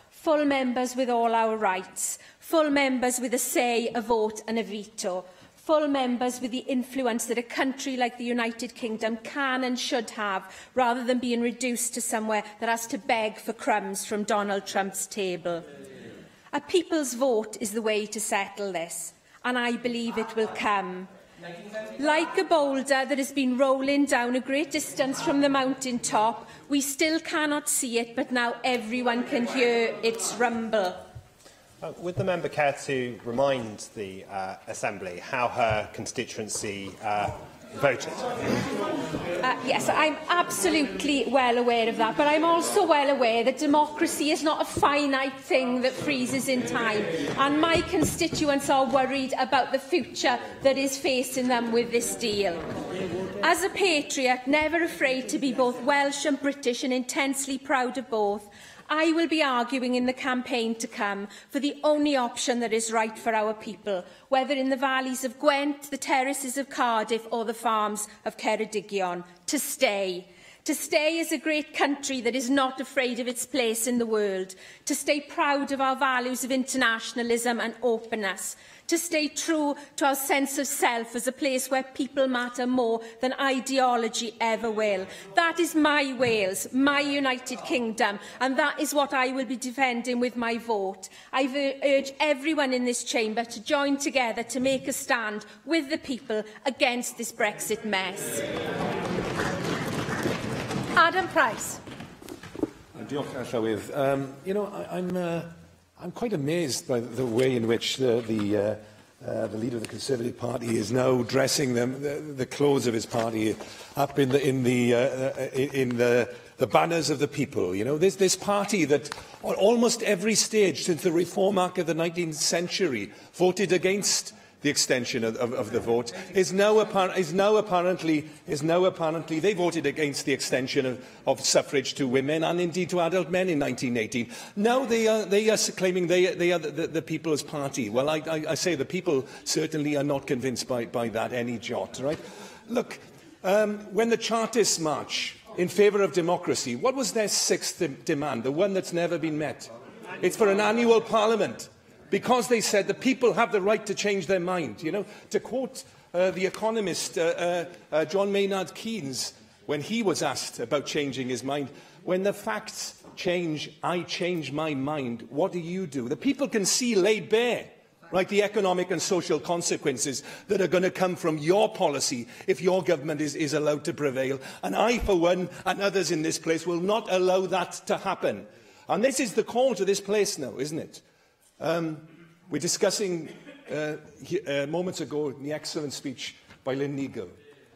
Full members with all our rights, full members with a say, a vote and a veto, full members with the influence that a country like the United Kingdom can and should have, rather than being reduced to somewhere that has to beg for crumbs from Donald Trump's table. A people's vote is the way to settle this, and I believe it will come. Like a boulder that has been rolling down a great distance from the mountain top, we still cannot see it, but now everyone can hear its rumble. Would the member care to remind the Assembly how her constituency voted. Yes, I'm absolutely well aware of that, but I'm also well aware that democracy is not a finite thing that freezes in time, and my constituents are worried about the future that is facing them with this deal. As a patriot, never afraid to be both Welsh and British and intensely proud of both, I will be arguing in the campaign to come for the only option that is right for our people, whether in the valleys of Gwent, the terraces of Cardiff or the farms of Ceredigion, to stay. To stay as a great country that is not afraid of its place in the world, to stay proud of our values of internationalism and openness, to stay true to our sense of self as a place where people matter more than ideology ever will. That is my Wales, my United Kingdom, and that is what I will be defending with my vote. I urge everyone in this chamber to join together to make a stand with the people against this Brexit mess. Adam Price. Diolch, Llywydd. I'm quite amazed by the way in which the leader of the Conservative Party is now dressing the clothes of his party up in the banners of the people. You know, this party that on almost every stage since the Reform Act of the 19th century voted against the extension of the vote is now apparently they voted against the extension of suffrage to women and indeed to adult men in 1918. Now they are claiming they are the People's Party. Well, I say the people certainly are not convinced by that any jot. Right? Look, when the Chartists march in favour of democracy, what was their sixth demand? The one that's never been met. It's for an annual parliament. Because they said the people have the right to change their mind. You know, to quote the economist John Maynard Keynes, when he was asked about changing his mind, when the facts change, I change my mind. What do? The people can see laid bare, right, the economic and social consequences that are going to come from your policy if your government is allowed to prevail. And I, for one, and others in this place, will not allow that to happen. And this is the call to this place now, isn't it? We're discussing moments ago in the excellent speech by Lynn Neagle,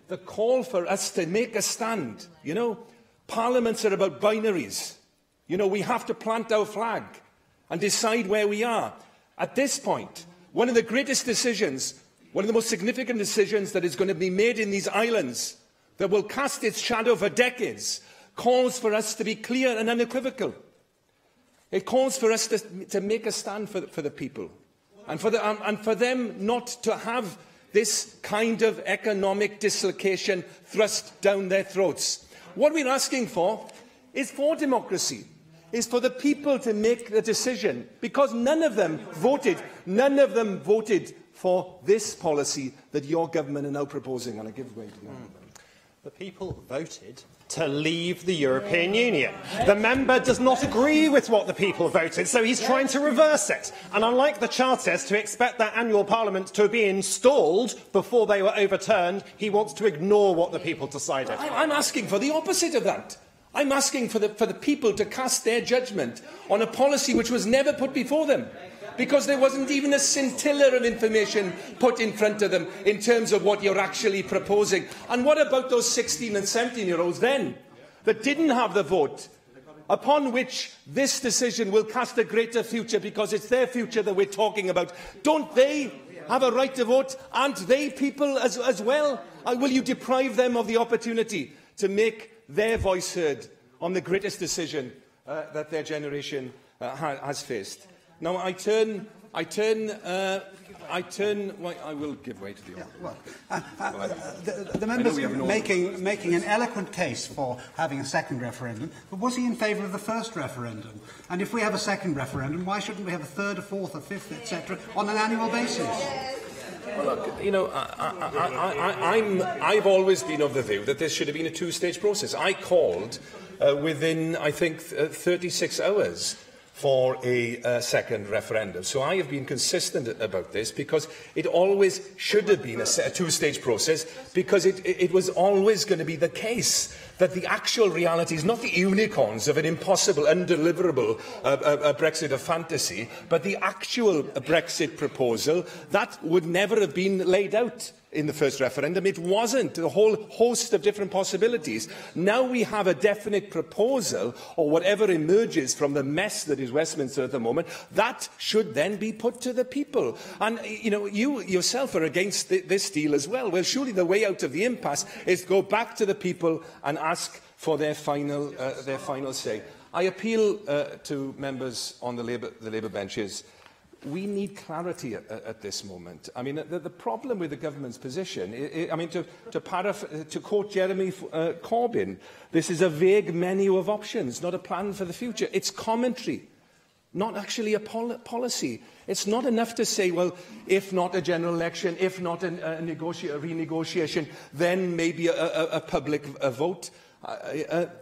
the call for us to make a stand. You know, parliaments are about binaries. You know, we have to plant our flag and decide where we are. At this point, one of the greatest decisions, one of the most significant decisions that is going to be made in these islands, that will cast its shadow for decades, calls for us to be clear and unequivocal. It calls for us to make a stand for the people and for them not to have this kind of economic dislocation thrust down their throats. What we're asking for is for democracy, is for the people to make the decision, because none of them voted for this policy that your government are now proposing. And I give way to the The people voted to leave the European Union. The member does not agree with what the people voted, so he's trying to reverse it. And unlike the Chartists, who expect that annual parliament to be installed before they were overturned, he wants to ignore what the people decided. I'm asking for the opposite of that. I'm asking for the people to cast their judgment on a policy which was never put before them, because there wasn't even a scintilla of information put in front of them in terms of what you're actually proposing. And what about those 16 and 17-year-olds then, that didn't have the vote, upon which this decision will cast a greater future, because it's their future that we're talking about? Don't they have a right to vote? Aren't they people as well? Will you deprive them of the opportunity to make their voice heard on the greatest decision that their generation has faced? Now, I will give way to the order. The member's making an eloquent case for having a second referendum, but was he in favour of the first referendum? And if we have a second referendum, why shouldn't we have a third, a fourth, a fifth, etc., on an annual basis? Well, look, you know, I've always been of the view that this should have been a two-stage process. I called within, I think, 36 hours for a second referendum. So I have been consistent about this, because it always should have been a two-stage process, because it was always going to be the case that the actual reality is not the unicorns of an impossible, undeliverable Brexit of fantasy, but the actual Brexit proposal that would never have been laid out in the first referendum. It wasn't. A whole host of different possibilities. Now we have a definite proposal, or whatever emerges from the mess that is Westminster at the moment, that should then be put to the people. And, you know, you yourself are against this deal as well. Well, surely the way out of the impasse is to go back to the people and ask for their final say. I appeal to members on the Labour benches. We need clarity at this moment. I mean, the problem with the government's position, to quote Jeremy Corbyn, this is a vague menu of options, not a plan for the future. It's commentary, not actually a policy. It's not enough to say, well, if not a general election, if not a renegotiation, then maybe a public vote.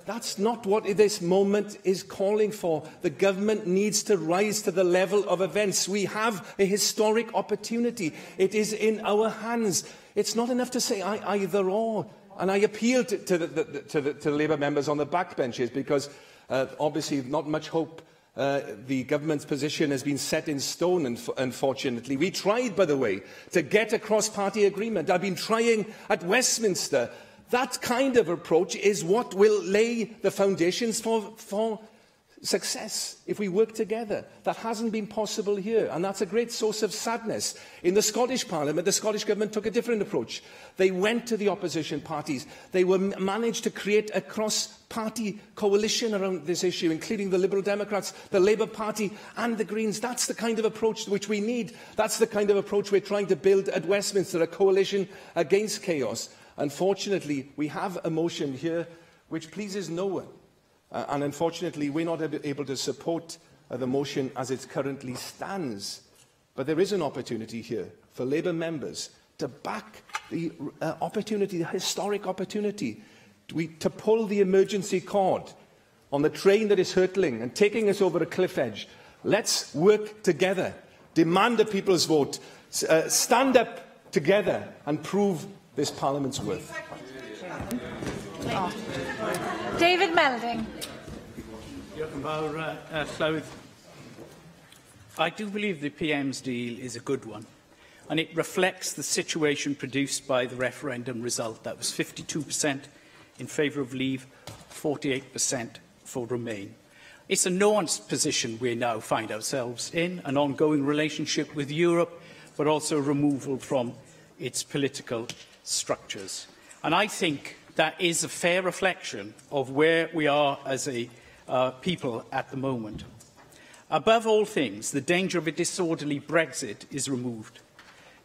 That's not what this moment is calling for. The government needs to rise to the level of events. We have a historic opportunity. It is in our hands. It's not enough to say either or. And I appeal to the Labour members on the backbenches because obviously not much hope. The government's position has been set in stone, unfortunately. We tried, by the way, to get a cross-party agreement. I've been trying at Westminster. That kind of approach is what will lay the foundations for success if we work together. That hasn't been possible here, and that's a great source of sadness. In the Scottish Parliament, the Scottish Government took a different approach. They went to the opposition parties. They managed to create a cross-party coalition around this issue, including the Liberal Democrats, the Labour Party and the Greens. That's the kind of approach which we need. That's the kind of approach we're trying to build at Westminster, a coalition against chaos. Unfortunately, we have a motion here which pleases no one. And unfortunately, we're not able to support the motion as it currently stands. But there is an opportunity here for Labour members to back the opportunity, the historic opportunity, to pull the emergency cord on the train that is hurtling and taking us over a cliff edge. Let's work together, demand a people's vote, stand up together and prove this Parliament's worth. David Melding. I do believe the PM's deal is a good one, and it reflects the situation produced by the referendum result. That was 52% in favour of leave, 48% for remain. It's a nuanced position we now find ourselves in, an ongoing relationship with Europe, but also removal from its political structures. And I think that is a fair reflection of where we are as a people at the moment. Above all things, the danger of a disorderly Brexit is removed.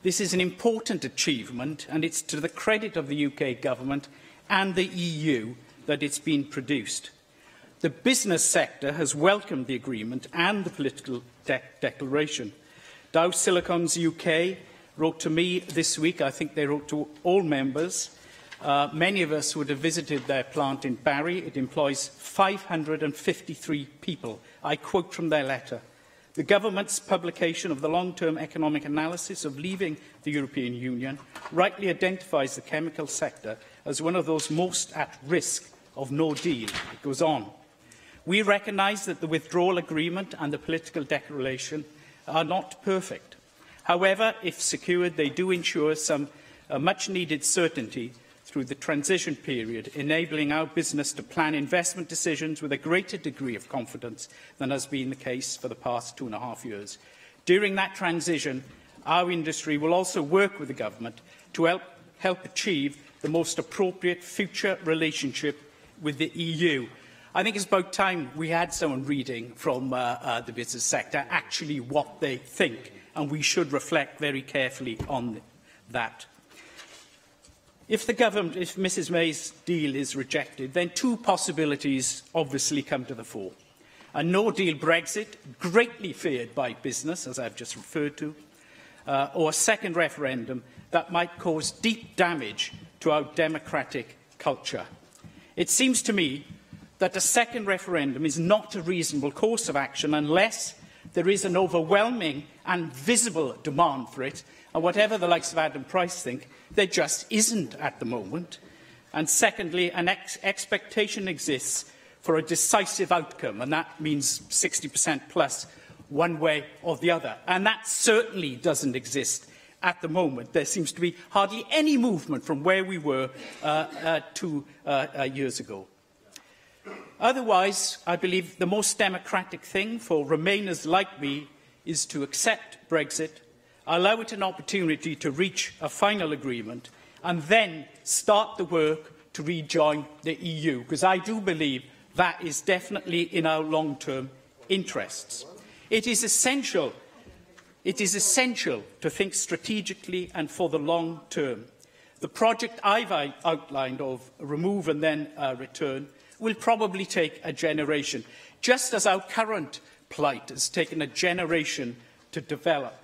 This is an important achievement, and it's to the credit of the UK government and the EU that it's been produced. The business sector has welcomed the agreement and the political declaration. Dow Silicon's UK wrote to me this week. I think they wrote to all members. Many of us would have visited their plant in Barry. It employs 553 people. I quote from their letter. The government's publication of the long-term economic analysis of leaving the European Union rightly identifies the chemical sector as one of those most at risk of no deal. It goes on. We recognise that the withdrawal agreement and the political declaration are not perfect. However, if secured, they do ensure some much-needed certainty through the transition period, enabling our business to plan investment decisions with a greater degree of confidence than has been the case for the past 2.5 years. During that transition, our industry will also work with the government to help achieve the most appropriate future relationship with the EU. I think it's about time we had someone reading from the business sector actually what they think, and we should reflect very carefully on that. If Mrs May's deal is rejected, then two possibilities obviously come to the fore. A no-deal Brexit, greatly feared by business, as I've just referred to, or a second referendum that might cause deep damage to our democratic culture. It seems to me that a second referendum is not a reasonable course of action unless there is an overwhelming and visible demand for it, and whatever the likes of Adam Price think, there just isn't at the moment. And secondly, an expectation exists for a decisive outcome, and that means 60% plus one way or the other. And that certainly doesn't exist at the moment. There seems to be hardly any movement from where we were 2 years ago. Otherwise, I believe the most democratic thing for Remainers like me is to accept Brexit, allow it an opportunity to reach a final agreement, and then start the work to rejoin the EU, because I do believe that is definitely in our long-term interests. It is essential to think strategically and for the long term. The project I've outlined of remove and then return will probably take a generation, just as our current plight has taken a generation to develop.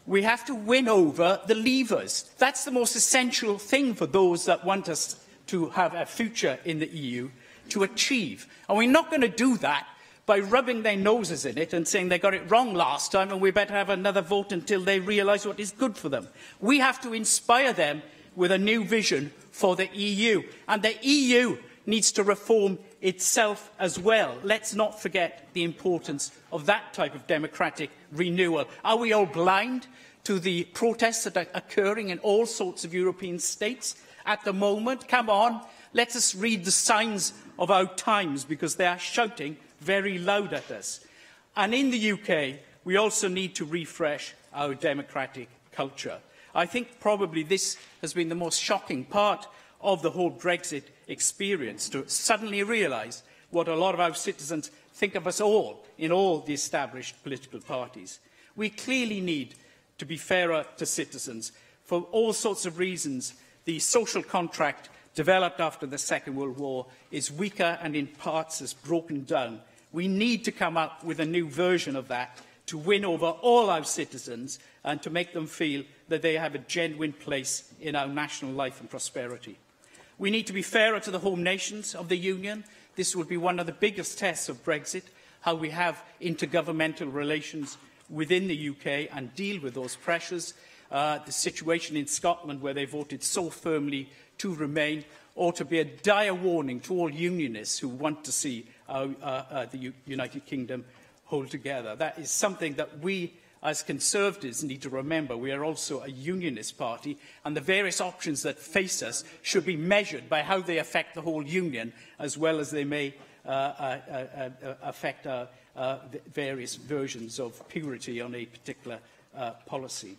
We have to win over the leavers. That's the most essential thing for those that want us to have a future in the EU to achieve. And we're not going to do that by rubbing their noses in it and saying they got it wrong last time and we better have another vote until they realise what is good for them. We have to inspire them with a new vision for the EU. And the EU needs to reform itself as well. Let's not forget the importance of that type of democratic renewal. Are we all blind to the protests that are occurring in all sorts of European states at the moment? Come on, let us read the signs of our times, because they are shouting very loud at us. And in the UK, we also need to refresh our democratic culture. I think probably this has been the most shocking part of the whole Brexit experience, to suddenly realise what a lot of our citizens think of us all in all the established political parties. We clearly need to be fairer to citizens. For all sorts of reasons, the social contract developed after the Second World War is weaker and in parts has broken down. We need to come up with a new version of that to win over all our citizens and to make them feel that they have a genuine place in our national life and prosperity. We need to be fairer to the home nations of the Union. This will be one of the biggest tests of Brexit, how we have intergovernmental relations within the UK and deal with those pressures. The situation in Scotland, where they voted so firmly to remain, ought to be a dire warning to all unionists who want to see the United Kingdom hold together. That is something that we, as Conservatives, need to remember. We are also a unionist party, and the various options that face us should be measured by how they affect the whole union, as well as they may affect various versions of purity on a particular policy.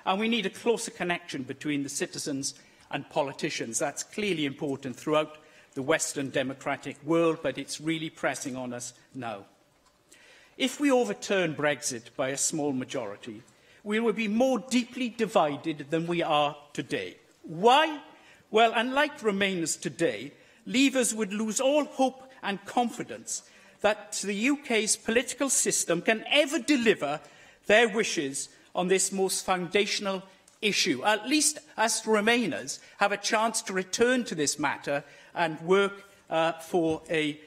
And we need a closer connection between the citizens and politicians. That's clearly important throughout the Western democratic world, but it's really pressing on us now. If we overturn Brexit by a small majority, we will be more deeply divided than we are today. Why? Well, unlike Remainers today, Leavers would lose all hope and confidence that the UK's political system can ever deliver their wishes on this most foundational issue. At least us Remainers have a chance to return to this matter and work for an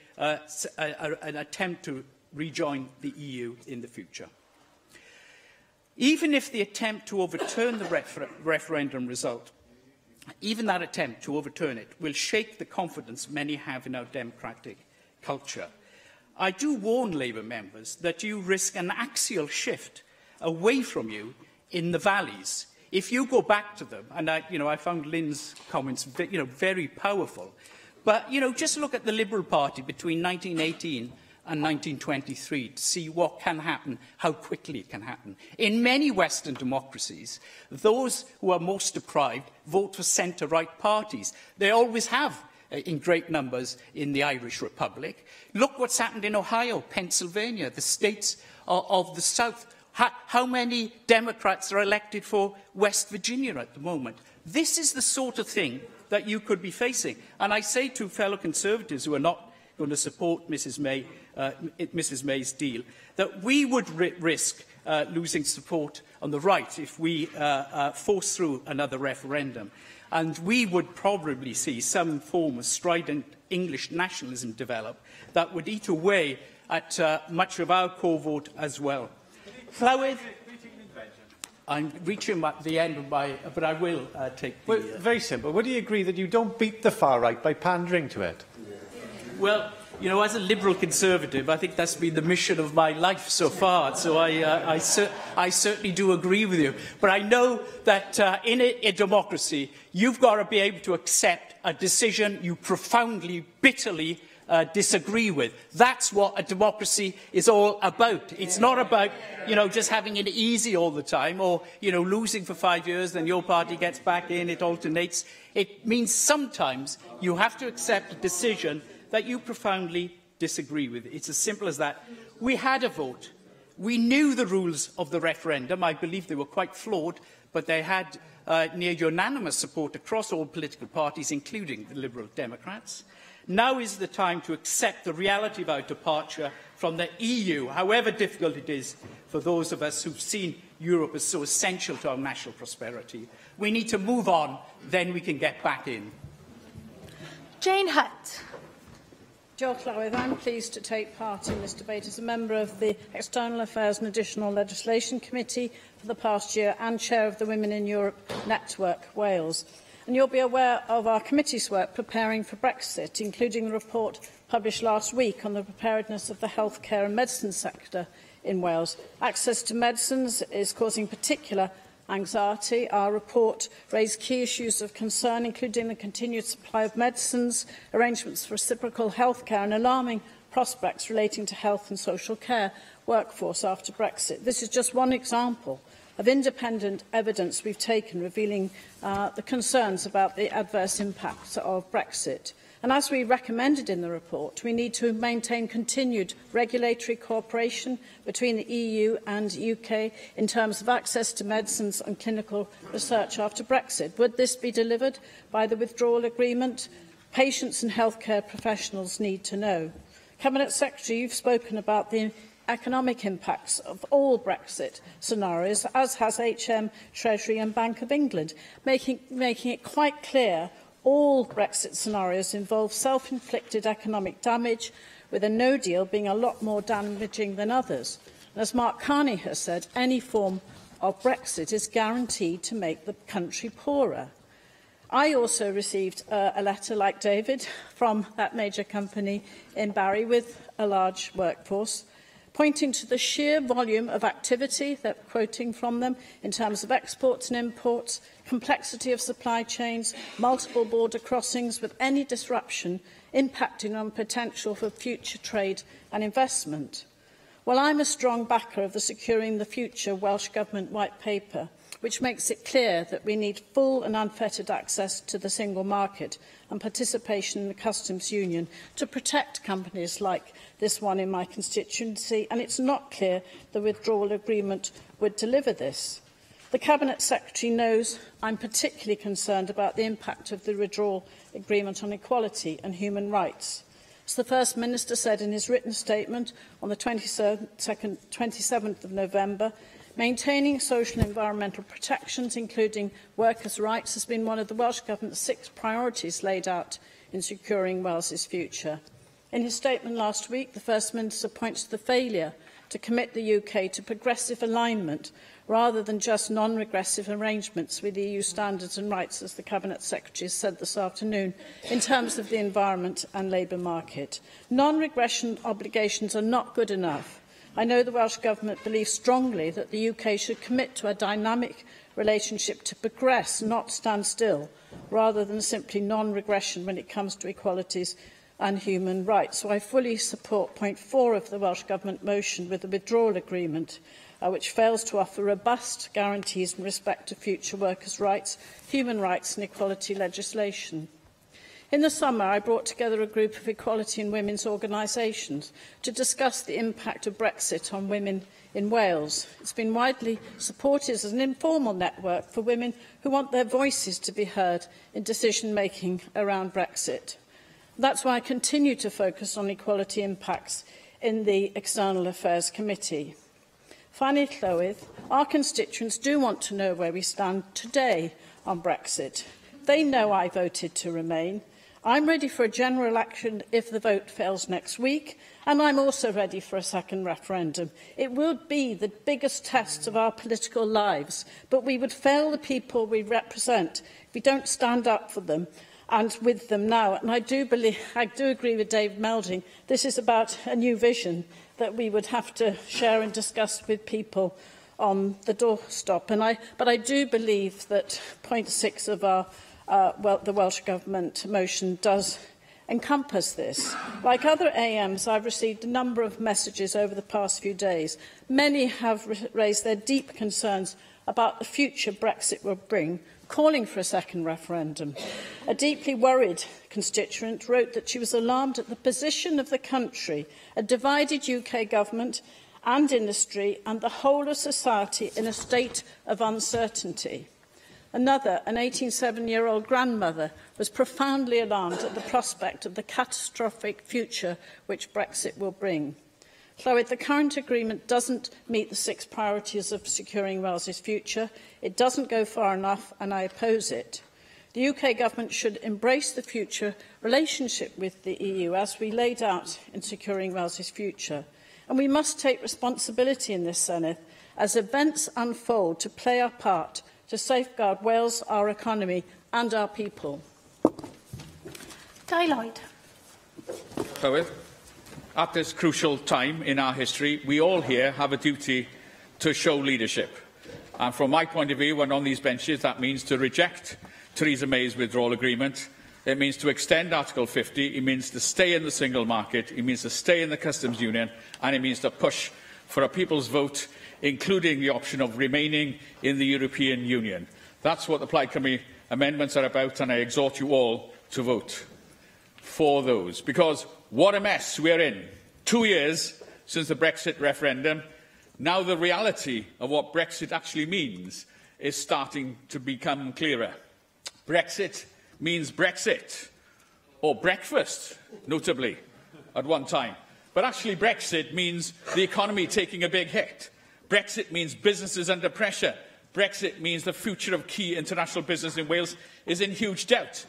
attempt to rejoin the EU in the future. Even if the attempt to overturn the referendum result, even that attempt to overturn it, will shake the confidence many have in our democratic culture, I do warn Labour members that you risk an axial shift away from you in the valleys. If you go back to them, and I found Lynn's comments very powerful, but just look at the Liberal Party between 1918 and 1923 to see what can happen, how quickly it can happen. In many Western democracies, those who are most deprived vote for centre-right parties. They always have in great numbers in the Irish Republic. Look what's happened in Ohio, Pennsylvania, the states of the South. How many Democrats are elected for West Virginia at the moment? This is the sort of thing that you could be facing. And I say to fellow Conservatives who are not going to support Mrs May's deal, that we would risk losing support on the right if we force through another referendum. And we would probably see some form of strident English nationalism develop that would eat away at much of our core vote as well. I'm reaching the end of my... But I will take the... Well, very simple. Would you agree that you don't beat the far right by pandering to it? Well, you know, as a Liberal Conservative, I think that's been the mission of my life so far, so I certainly do agree with you. But I know that in a democracy, you've got to be able to accept a decision you profoundly, bitterly disagree with. That's what a democracy is all about. It's not about, you know, just having it easy all the time, or, you know, losing for 5 years, then your party gets back in, it alternates. It means sometimes you have to accept a decision that you profoundly disagree with. It's as simple as that. We had a vote. We knew the rules of the referendum. I believe they were quite flawed, but they had near unanimous support across all political parties, including the Liberal Democrats. Now is the time to accept the reality of our departure from the EU, however difficult it is for those of us who've seen Europe as so essential to our national prosperity. We need to move on, then we can get back in. Jane Hutt. Jo Clywyd, I'm pleased to take part in this debate as a member of the External Affairs and Additional Legislation Committee for the past year and chair of the Women in Europe Network Wales. And you'll be aware of our committee's work preparing for Brexit, including the report published last week on the preparedness of the healthcare and medicine sector in Wales. Access to medicines is causing particular anxiety. Our report raised key issues of concern, including the continued supply of medicines, arrangements for reciprocal healthcare and alarming prospects relating to health and social care workforce after Brexit. This is just one example of independent evidence we've taken revealing the concerns about the adverse impacts of Brexit. And as we recommended in the report, we need to maintain continued regulatory cooperation between the EU and UK in terms of access to medicines and clinical research after Brexit. Would this be delivered by the withdrawal agreement? Patients and healthcare professionals need to know. Cabinet Secretary, you've spoken about the economic impacts of all Brexit scenarios, as has HM, Treasury and Bank of England, making it quite clear all Brexit scenarios involve self-inflicted economic damage, with a no deal being a lot more damaging than others. And as Mark Carney has said, any form of Brexit is guaranteed to make the country poorer. I also received a letter, like David, from that major company in Barry with a large workforce, pointing to the sheer volume of activity, they're quoting from them, in terms of exports and imports, complexity of supply chains, multiple border crossings, with any disruption impacting on potential for future trade and investment. Well, I'm a strong backer of the Securing the Future Welsh Government White Paper, which makes it clear that we need full and unfettered access to the single market and participation in the customs union to protect companies like this one in my constituency, and it's not clear the withdrawal agreement would deliver this. The Cabinet Secretary knows I'm particularly concerned about the impact of the withdrawal agreement on equality and human rights. As the First Minister said in his written statement on the 27th of November, maintaining social and environmental protections, including workers' rights, has been one of the Welsh Government's 6 priorities laid out in securing Wales's future. In his statement last week, the First Minister points to the failure to commit the UK to progressive alignment rather than just non-regressive arrangements with EU standards and rights, as the Cabinet Secretary said this afternoon, in terms of the environment and labour market. Non-regression obligations are not good enough. I know the Welsh Government believes strongly that the UK should commit to a dynamic relationship to progress, not stand still, rather than simply non-regression when it comes to equalities and human rights. So I fully support point 4 of the Welsh Government motion with the withdrawal agreement, which fails to offer robust guarantees in respect to future workers' rights, human rights and equality legislation. In the summer, I brought together a group of equality and women's organisations to discuss the impact of Brexit on women in Wales. It's been widely supported as an informal network for women who want their voices to be heard in decision-making around Brexit. That's why I continue to focus on equality impacts in the External Affairs Committee. Finally, Llywydd, our constituents do want to know where we stand today on Brexit. They know I voted to remain, I'm ready for a general election if the vote fails next week, and I'm also ready for a second referendum. It will be the biggest test of our political lives, but we would fail the people we represent if we don't stand up for them and with them now. And I do agree with Dave Melding. This is about a new vision that we would have to share and discuss with people on the doorstep. But I do believe that point 6 of our the Welsh Government motion does encompass this. Like other AMs, I've received a number of messages over the past few days. Many have raised their deep concerns about the future Brexit will bring, calling for a second referendum. A deeply worried constituent wrote that she was alarmed at the position of the country, a divided UK government and industry, and the whole of society in a state of uncertainty. Another, an 87-year-old grandmother, was profoundly alarmed at the prospect of the catastrophic future which Brexit will bring. Llywydd, the current agreement doesn't meet the 6 priorities of securing Wales's future. It doesn't go far enough, and I oppose it. The UK Government should embrace the future relationship with the EU as we laid out in securing Wales's future. And we must take responsibility in this Senedd as events unfold to play our part to safeguard Wales, our economy and our people. Guy Lloyd. Llywydd, at this crucial time in our history, we all here have a duty to show leadership. And from my point of view, when on these benches, that means to reject Theresa May's withdrawal agreement. It means to extend Article 50. It means to stay in the single market. It means to stay in the customs union. And it means to push for a people's vote, including the option of remaining in the European Union. That's what the Plaid Cymru amendments are about, and I exhort you all to vote for those. Because what a mess we're in. 2 years since the Brexit referendum. Now the reality of what Brexit actually means is starting to become clearer. Brexit means Brexit, or breakfast, notably, at one time. But actually Brexit means the economy taking a big hit. Brexit means businesses under pressure. Brexit means the future of key international business in Wales is in huge doubt.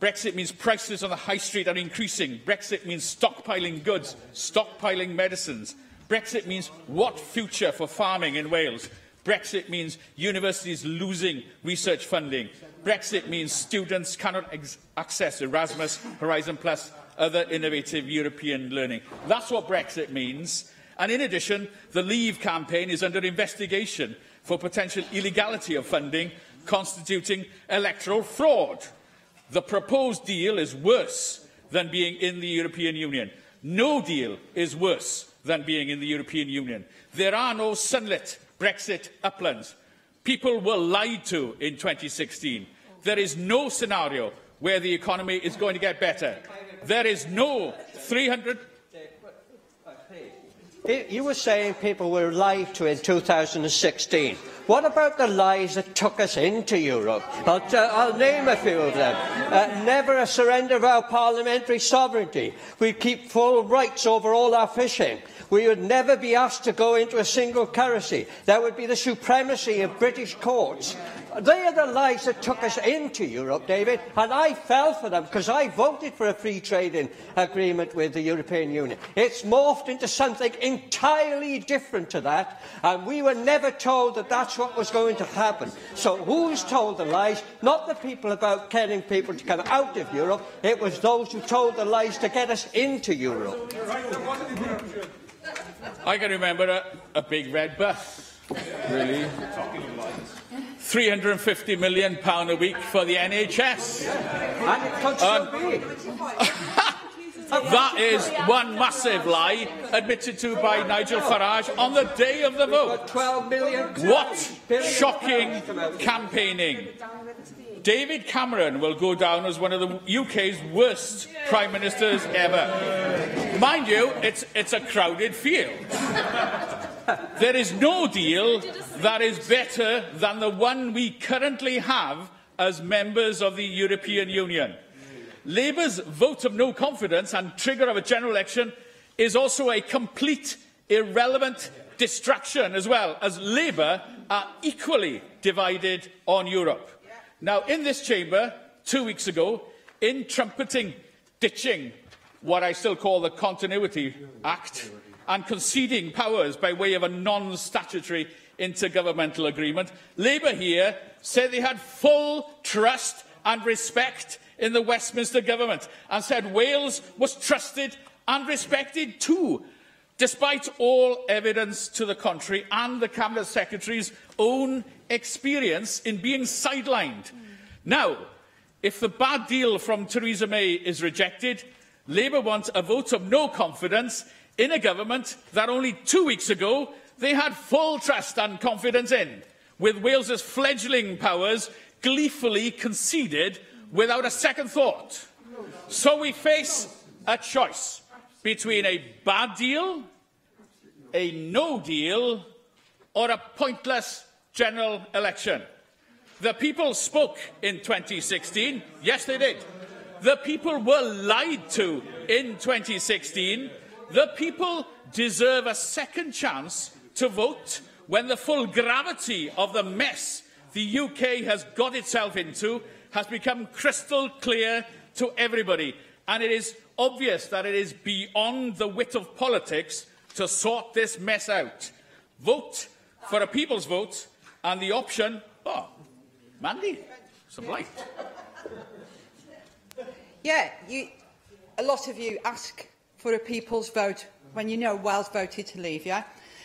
Brexit means prices on the high street are increasing. Brexit means stockpiling goods, stockpiling medicines. Brexit means what future for farming in Wales? Brexit means universities losing research funding. Brexit means students cannot access Erasmus, Horizon Plus, other innovative European learning. That's what Brexit means. And in addition, the Leave campaign is under investigation for potential illegality of funding constituting electoral fraud. The proposed deal is worse than being in the European Union. No deal is worse than being in the European Union. There are no sunlit Brexit uplands. People were lied to in 2016. There is no scenario where the economy is going to get better. There is no 300... You were saying people were lied to in 2016. What about the lies that took us into Europe? I'll name a few of them. Never a surrender of our parliamentary sovereignty. We'd keep full rights over all our fishing. We would never be asked to go into a single currency. There would be the supremacy of British courts. They are the lies that took us into Europe, David, and I fell for them because I voted for a free trading agreement with the European Union. It's morphed into something entirely different to that, and we were never told that that's what was going to happen. So who's told the lies? Not the people about getting people to come out of Europe. It was those who told the lies to get us into Europe. I can remember a big red bus, really. £350 million a week for the NHS. And it could still be. That is one massive lie admitted to by Nigel Farage on the day of the vote. 12 million. What shocking campaigning. David Cameron will go down as one of the UK's worst Prime Ministers ever. Mind you, it's a crowded field. There is no deal that is better than the one we currently have as members of the European Union. Labour's vote of no confidence and trigger of a general election is also a complete, irrelevant distraction, as well as Labour are equally divided on Europe. Now, in this chamber, 2 weeks ago, in trumpeting, ditching what I still call the Continuity Act and conceding powers by way of a non-statutory intergovernmental agreement, Labour here said they had full trust and respect in the Westminster Government and said Wales was trusted and respected too, despite all evidence to the contrary and the Cabinet Secretary's own experience in being sidelined. Now, if the bad deal from Theresa May is rejected, Labour want a vote of no confidence in a government that only 2 weeks ago they had full trust and confidence in, with Wales's fledgling powers gleefully conceded without a second thought. So we face a choice between a bad deal, a no deal, or a pointless general election. The people spoke in 2016. Yes, they did. The people were lied to in 2016. The people deserve a second chance to vote when the full gravity of the mess the UK has got itself into has become crystal clear to everybody. And it is obvious that it is beyond the wit of politics to sort this mess out. Vote for a people's vote and the option, oh, Mandy, some light. Yeah, a lot of you ask for a people's vote when you know Wales voted to leave, yeah?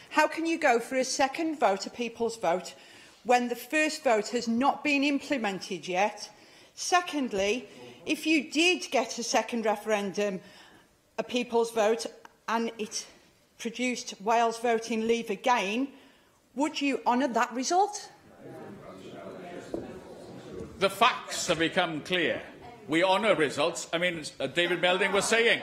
How can you go for a second vote, a people's vote, when the first vote has not been implemented yet? Secondly, if you did get a second referendum, a people's vote, and it produced Wales voting leave again, would you honour that result? The facts have become clear. We honour results. I mean, David Melding was saying,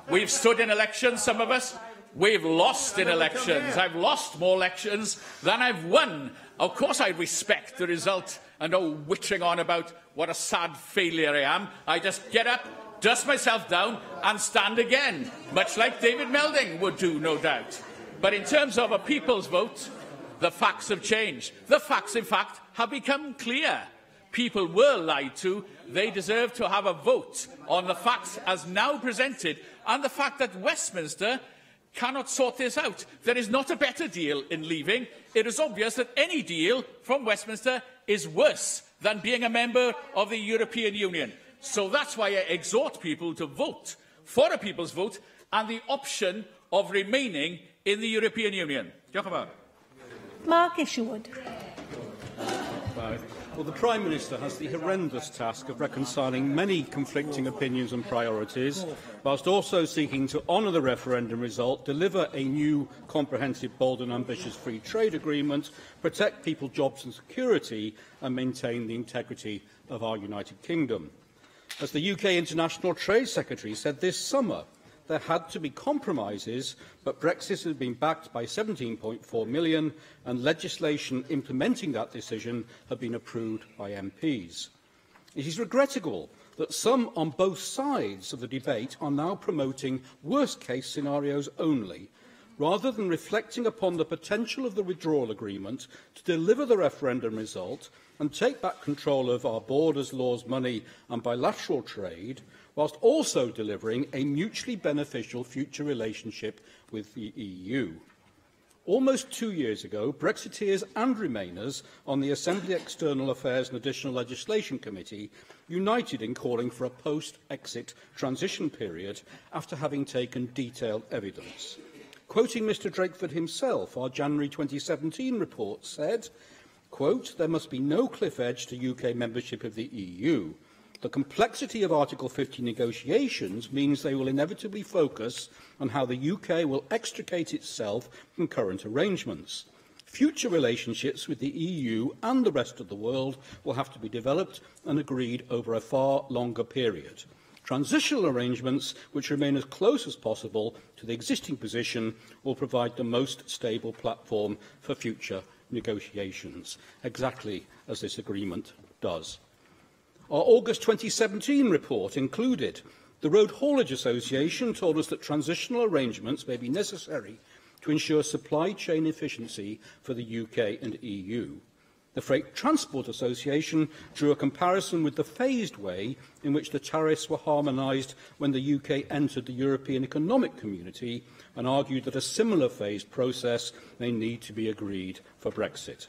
we've stood in elections, some of us. We've lost in elections. I've lost more elections than I've won. Of course I respect the result and no wittering on about what a sad failure I am. I just get up, dust myself down and stand again, much like David Melding would do, no doubt. But in terms of a people's vote, the facts have changed. The facts, in fact, have become clear. People were lied to. They deserve to have a vote on the facts as now presented and the fact that Westminster cannot sort this out. There is not a better deal in leaving. It is obvious that any deal from Westminster is worse than being a member of the European Union. So that's why I exhort people to vote for a people's vote and the option of remaining in the European Union. Diolch yn fawr. Mark Isherwood. Well, the Prime Minister has the horrendous task of reconciling many conflicting opinions and priorities, whilst also seeking to honour the referendum result, deliver a new, comprehensive, bold and ambitious free trade agreement, protect people, jobs and security, and maintain the integrity of our United Kingdom. As the UK International Trade Secretary said this summer, there had to be compromises, but Brexit had been backed by 17.4 million, and legislation implementing that decision had been approved by MPs. It is regrettable that some on both sides of the debate are now promoting worst-case scenarios only, rather than reflecting upon the potential of the withdrawal agreement to deliver the referendum result and take back control of our borders, laws, money and bilateral trade, whilst also delivering a mutually beneficial future relationship with the EU. Almost 2 years ago, Brexiteers and Remainers on the Assembly External Affairs and Additional Legislation Committee united in calling for a post-exit transition period after having taken detailed evidence. Quoting Mr Drakeford himself, our January 2017 report said, quote, "There must be no cliff edge to UK membership of the EU. The complexity of Article 50 negotiations means they will inevitably focus on how the UK will extricate itself from current arrangements. Future relationships with the EU and the rest of the world will have to be developed and agreed over a far longer period. Transitional arrangements, which remain as close as possible to the existing position, will provide the most stable platform for future negotiations," exactly as this agreement does. Our August 2017 report included the Road Haulage Association told us that transitional arrangements may be necessary to ensure supply chain efficiency for the UK and EU. The Freight Transport Association drew a comparison with the phased way in which the tariffs were harmonised when the UK entered the European Economic Community and argued that a similar phased process may need to be agreed for Brexit.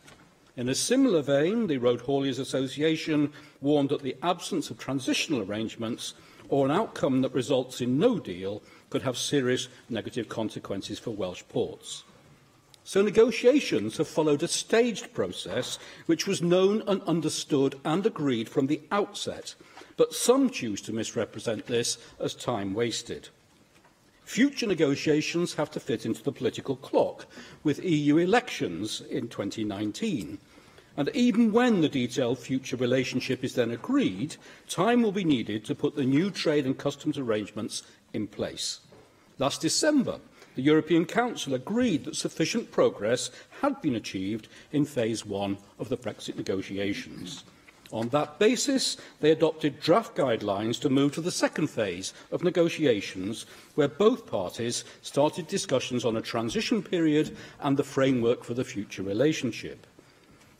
In a similar vein, the Road Hauliers Association warned that the absence of transitional arrangements or an outcome that results in no deal could have serious negative consequences for Welsh ports. So negotiations have followed a staged process which was known and understood and agreed from the outset, but some choose to misrepresent this as time wasted. Future negotiations have to fit into the political clock, with EU elections in 2019. And even when the detailed future relationship is then agreed, time will be needed to put the new trade and customs arrangements in place. Last December, the European Council agreed that sufficient progress had been achieved in Phase 1 of the Brexit negotiations. On that basis, they adopted draft guidelines to move to the second phase of negotiations, where both parties started discussions on a transition period and the framework for the future relationship.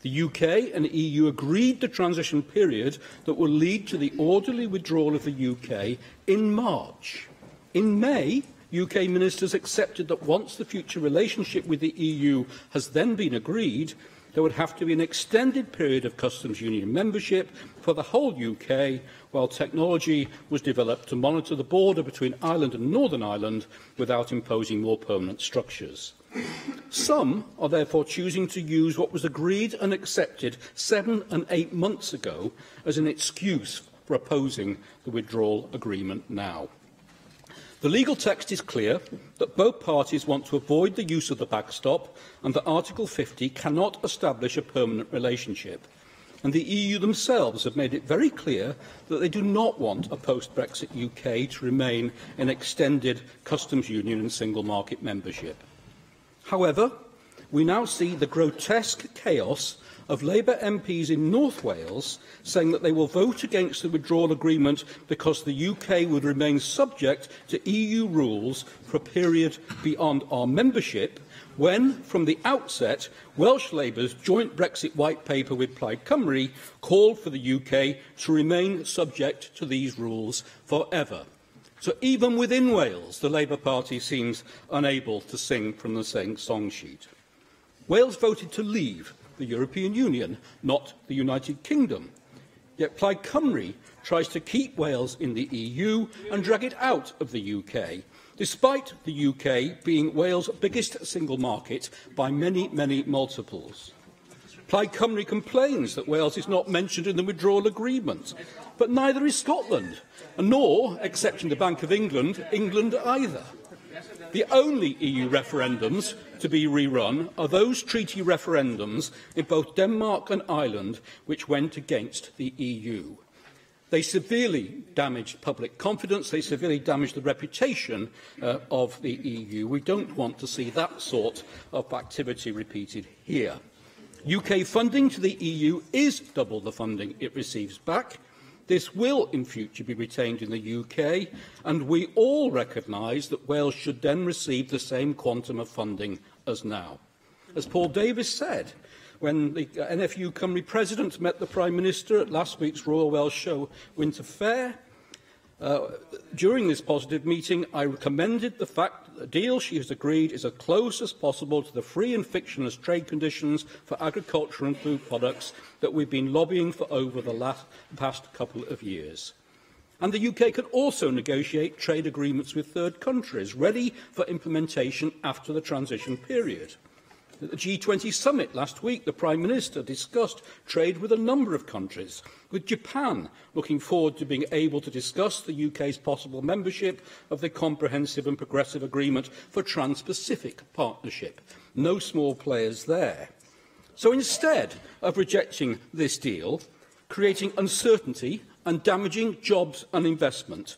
The UK and EU agreed the transition period that will lead to the orderly withdrawal of the UK in March. In May, UK ministers accepted that once the future relationship with the EU has then been agreed, there would have to be an extended period of customs union membership for the whole UK, while technology was developed to monitor the border between Ireland and Northern Ireland without imposing more permanent structures. Some are therefore choosing to use what was agreed and accepted 7 and 8 months ago as an excuse for opposing the withdrawal agreement now. The legal text is clear that both parties want to avoid the use of the backstop and that Article 50 cannot establish a permanent relationship. And the EU themselves have made it very clear that they do not want a post-Brexit UK to remain in extended customs union and single market membership. However, we now see the grotesque chaos of Labour MPs in North Wales saying that they will vote against the withdrawal agreement because the UK would remain subject to EU rules for a period beyond our membership, when, from the outset, Welsh Labour's joint Brexit white paper with Plaid Cymru called for the UK to remain subject to these rules forever. So even within Wales, the Labour Party seems unable to sing from the same song sheet. Wales voted to leave the European Union, not the United Kingdom. Yet Plaid Cymru tries to keep Wales in the EU and drag it out of the UK, despite the UK being Wales' biggest single market by many, many multiples. Plaid Cymru complains that Wales is not mentioned in the withdrawal agreement, but neither is Scotland, nor, excepting the Bank of England, England either. The only EU referendums to be rerun are those treaty referendums in both Denmark and Ireland which went against the EU. They severely damaged public confidence, they severely damaged the reputation of the EU. We don't want to see that sort of activity repeated here. UK funding to the EU is double the funding it receives back. This will, in future, be retained in the UK, and we all recognise that Wales should then receive the same quantum of funding as now. As Paul Davies said, when the NFU Cymru President met the Prime Minister at last week's Royal Welsh Show Winter Fair, during this positive meeting, I commended the fact that the deal she has agreed is as close as possible to the free and fictionless trade conditions for agriculture and food products that we've been lobbying for over the past couple of years. And the UK can also negotiate trade agreements with third countries, ready for implementation after the transition period. At the G20 summit last week, the Prime Minister discussed trade with a number of countries, with Japan looking forward to being able to discuss the UK's possible membership of the Comprehensive and Progressive Agreement for Trans-Pacific Partnership. No small players there. So instead of rejecting this deal, creating uncertainty and damaging jobs and investment,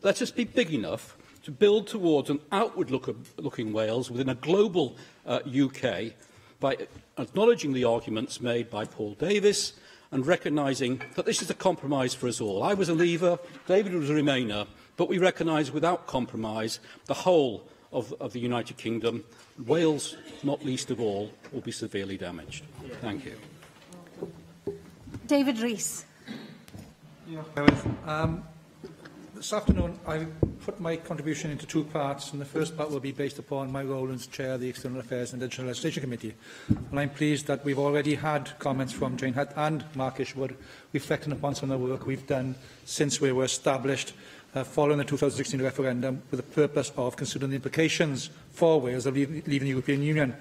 let us be big enough to build towards an outward-looking Wales within a global UK by acknowledging the arguments made by Paul Davies and recognising that this is a compromise for us all. I was a Leaver, David was a Remainer, but we recognise without compromise the whole of the United Kingdom, Wales, not least of all, will be severely damaged. Thank you. David Rees. This afternoon, I put my contribution into two parts, and the first part will be based upon my role as Chair of the External Affairs and Digital Legislation Committee. And I'm pleased that we've already had comments from Jane Hutt and Mark Ishwood reflecting upon some of the work we've done since we were established following the 2016 referendum with the purpose of considering the implications for Wales of leaving the European Union.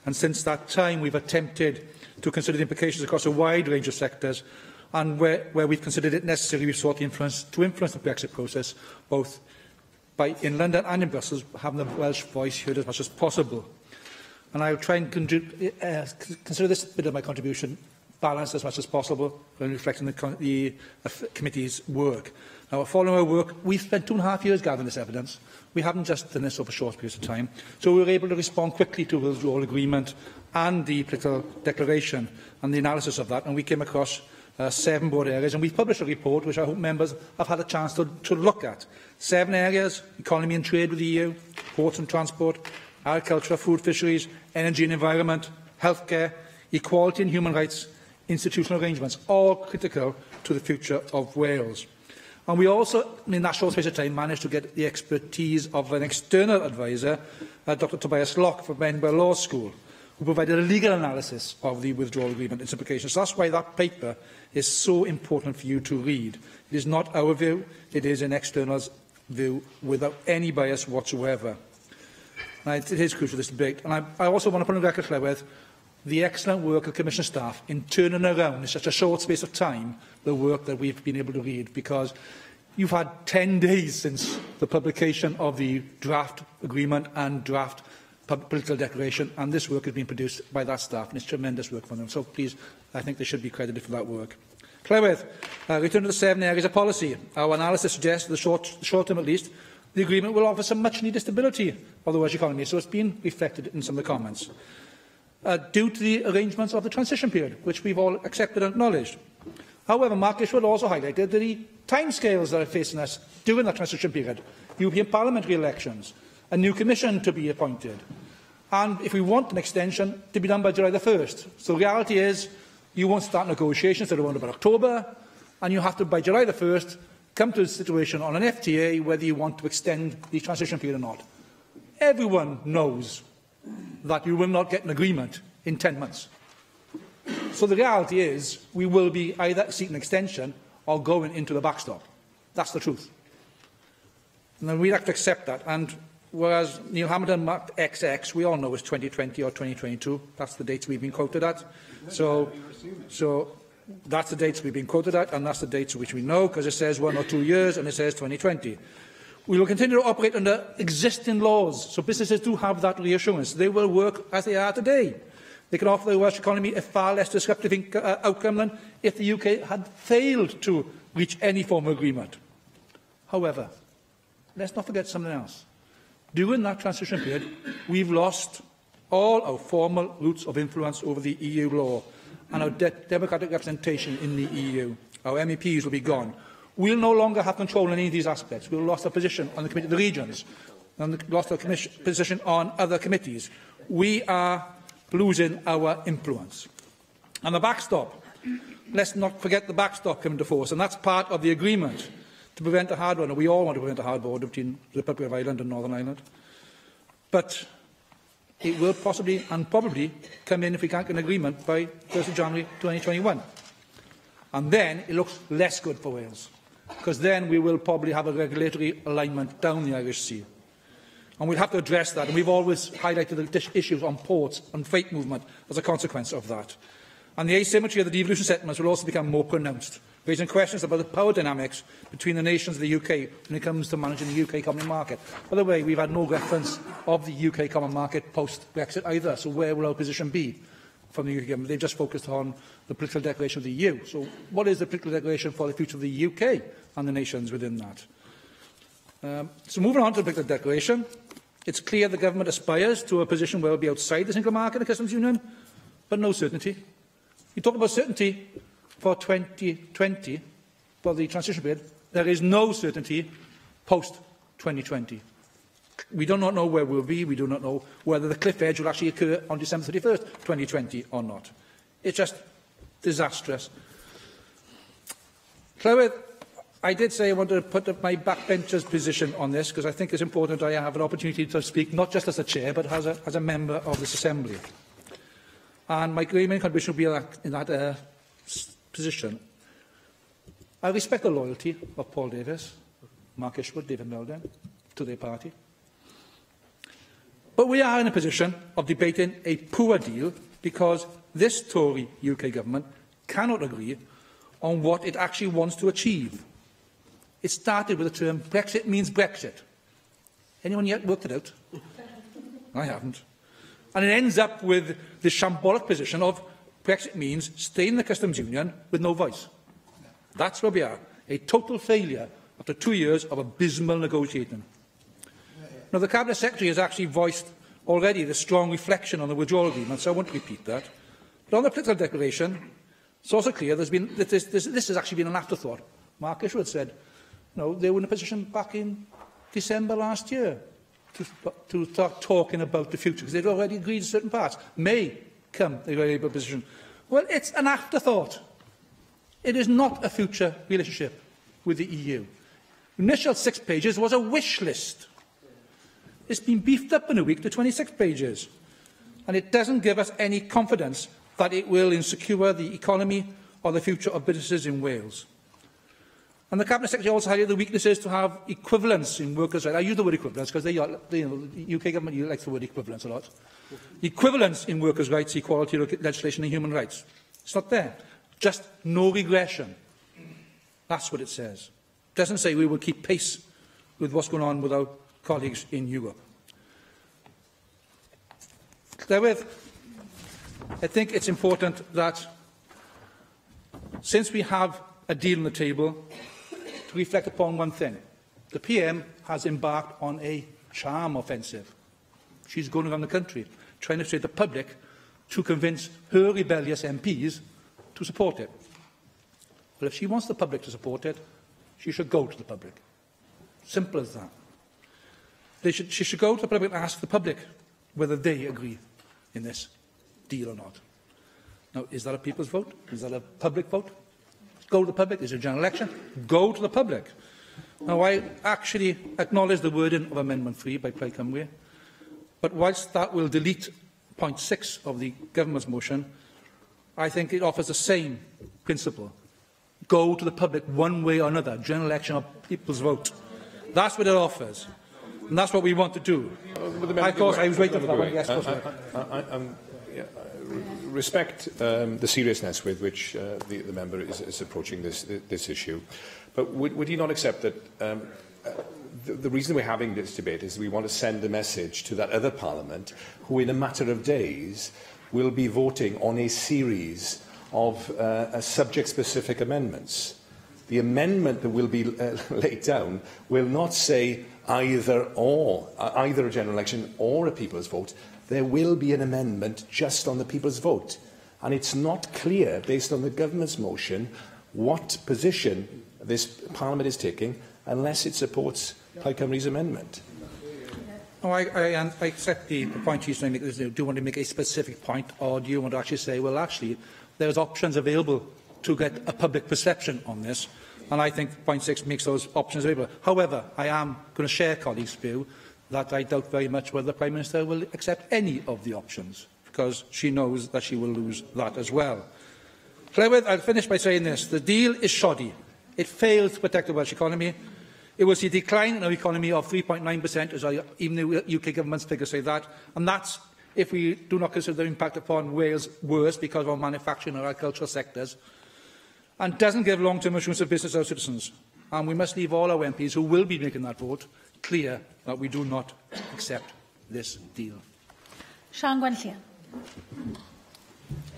And since that time, we've attempted to consider the implications across a wide range of sectors, and where we've considered it necessary, we've sought to influence the Brexit process, both in London and in Brussels, having the Welsh voice heard as much as possible. And I will try and consider this bit of my contribution balanced as much as possible when reflecting the committee's work. Now, following our work, we've spent 2.5 years gathering this evidence. We haven't just done this over short periods of time. So we were able to respond quickly to the withdrawal agreement and the political declaration and the analysis of that, and we came across 7 broad areas, and we've published a report which I hope members have had a chance to look at. 7 areas: economy and trade with the EU, ports and transport, agriculture, food, fisheries, energy and environment, healthcare, equality and human rights, institutional arrangements, all critical to the future of Wales. And we also, in that short space of time, managed to get the expertise of an external advisor, Dr Tobias Locke from Edinburgh Law School, who provided a legal analysis of the withdrawal agreement and its implications. So that's why that paper is so important for you to read. It is not our view, it is an external's view without any bias whatsoever. And it is crucial, this debate. And I also want to put on record, Llywydd, the excellent work of the Commission staff in turning around in such a short space of time the work that we've been able to read, because you've had 10 days since the publication of the draft agreement and draft political declaration, and this work has been produced by that staff, and it's tremendous work from them. So please, I think they should be credited for that work. Llywydd, return to the 7 areas of policy. Our analysis suggests, for the short term at least, the agreement will offer some much-needed stability of the Welsh economy, so it's been reflected in some of the comments. Due to the arrangements of the transition period, which we've all accepted and acknowledged. However, Mark Ishwood also highlighted the timescales that are facing us during that transition period: European parliamentary elections, a new commission to be appointed, and if we want an extension, to be done by July the 1st. So the reality is, you won't start negotiations until around about October, and you have to, by July the 1st, come to a situation on an FTA whether you want to extend the transition period or not. Everyone knows that you will not get an agreement in 10 months. So the reality is, we will be either seeking an extension or going into the backstop. That's the truth. And then we have to accept that. And whereas Neil Hamilton marked XX, we all know it's 2020 or 2022. That's the dates we've been quoted at. So that's the dates we've been quoted at, and that's the dates which we know, because it says 1 or 2 years and it says 2020. We will continue to operate under existing laws, so businesses do have that reassurance. They will work as they are today. They can offer the Welsh economy a far less disruptive outcome than if the UK had failed to reach any form of agreement. However, let's not forget something else. During that transition period, we've lost all our formal routes of influence over the EU law and our democratic representation in the EU. Our MEPs will be gone. We'll no longer have control in any of these aspects. We've lost our position on the Committee of the Regions and lost our position on other committees. We are losing our influence. And the backstop. Let's not forget the backstop coming to force, and that's part of the agreement to prevent a hard one. We all want to prevent a hard border between the Republic of Ireland and Northern Ireland. But it will possibly and probably come in if we can't get an agreement by 1st of January 2021. And then it looks less good for Wales, because then we will probably have a regulatory alignment down the Irish Sea. And we'll have to address that, and we've always highlighted the issues on ports and freight movement as a consequence of that. And the asymmetry of the devolution settlements will also become more pronounced, raising questions about the power dynamics between the nations of the UK when it comes to managing the UK common market. By the way, we've had no reference of the UK common market post-Brexit either, so where will our position be from the UK government? They've just focused on the political declaration of the EU. So what is the political declaration for the future of the UK and the nations within that? So moving on to the political declaration, it's clear the government aspires to a position where it will be outside the single market and customs union, but no certainty. You talk about certainty for 2020, for the transition period. There is no certainty post-2020. We do not know where we'll be. We do not know whether the cliff edge will actually occur on December 31st, 2020 or not. It's just disastrous. Llywydd, I did say I wanted to put up my backbencher's position on this because I think it's important I have an opportunity to speak not just as a chair but as a member of this Assembly. And my main contribution will be in that position. I respect the loyalty of Paul Davis, Mark Ishwood, David Meldon to their party. But we are in a position of debating a poor deal because this Tory UK government cannot agree on what it actually wants to achieve. It started with the term Brexit means Brexit. Anyone yet worked it out? I haven't. And it ends up with the shambolic position of Brexit means staying in the customs union with no voice. That's where we are. A total failure after 2 years of abysmal negotiating. Now, the Cabinet Secretary has actually voiced already the strong reflection on the withdrawal agreement, so I won't repeat that. But on the political declaration, it's also clear that this has actually been an afterthought. Mark Ishwood said, no, they were in a position back in December last year to start talking about the future, because they'd already agreed to certain parts. May come, they were in a position. Well, it's an afterthought. It is not a future relationship with the EU. The initial 6 pages was a wish list. It's been beefed up in a week to 26 pages. And it doesn't give us any confidence that it will insecure the economy or the future of businesses in Wales. And the Cabinet Secretary also highlighted the weaknesses to have equivalence in workers' rights. I use the word equivalence because the UK government likes the word equivalence a lot. Equivalence in workers' rights, equality legislation and human rights. It's not there. Just no regression. That's what it says. It doesn't say we will keep pace with what's going on with our colleagues in Europe. Therewith, I think it's important that, since we have a deal on the table, to reflect upon one thing. The PM has embarked on a charm offensive. She's going around the country trying to persuade the public to convince her rebellious MPs to support it. Well, if she wants the public to support it, she should go to the public. Simple as that. She should go to the public and ask the public whether they agree in this deal or not. Now, is that a people's vote? Is that a public vote? Go to the public. Is it a general election? Go to the public. Now, I actually acknowledge the wording of Amendment 3 by Plaid Cymru, but whilst that will delete point 6 of the government's motion, I think it offers the same principle. Go to the public one way or another, general election or people's vote. That's what it offers. And that's what we want to do. Of course, I was waiting for that one. Yes, respect the seriousness with which the member is approaching this issue. But would you not accept that the reason we're having this debate is we want to send a message to that other parliament who, in a matter of days, will be voting on a series of subject-specific amendments. The amendment that will be laid down will not say either a general election or a people's vote. There will be an amendment just on the people's vote. And it's not clear, based on the government's motion, what position this Parliament is taking unless it supports Plaid Cymru's amendment. Oh, I accept the point he's trying to make. Do you want to make a specific point, or do you want to actually say, well, actually, there's options available to get a public perception on this? And I think point 6 makes those options available. However, I am going to share colleagues' view that I doubt very much whether the Prime Minister will accept any of the options, because she knows that she will lose that as well. Llywydd, I'll finish by saying this. The deal is shoddy. It failed to protect the Welsh economy. It will see a decline in our economy of 3.9%, as even the UK government's figures say that. And that's if we do not consider the impact upon Wales worse because of our manufacturing and agricultural sectors, and doesn't give long-term assurance of business to our citizens. And we must leave all our MPs who will be making that vote clear that we do not accept this deal. Sian Gwenllian.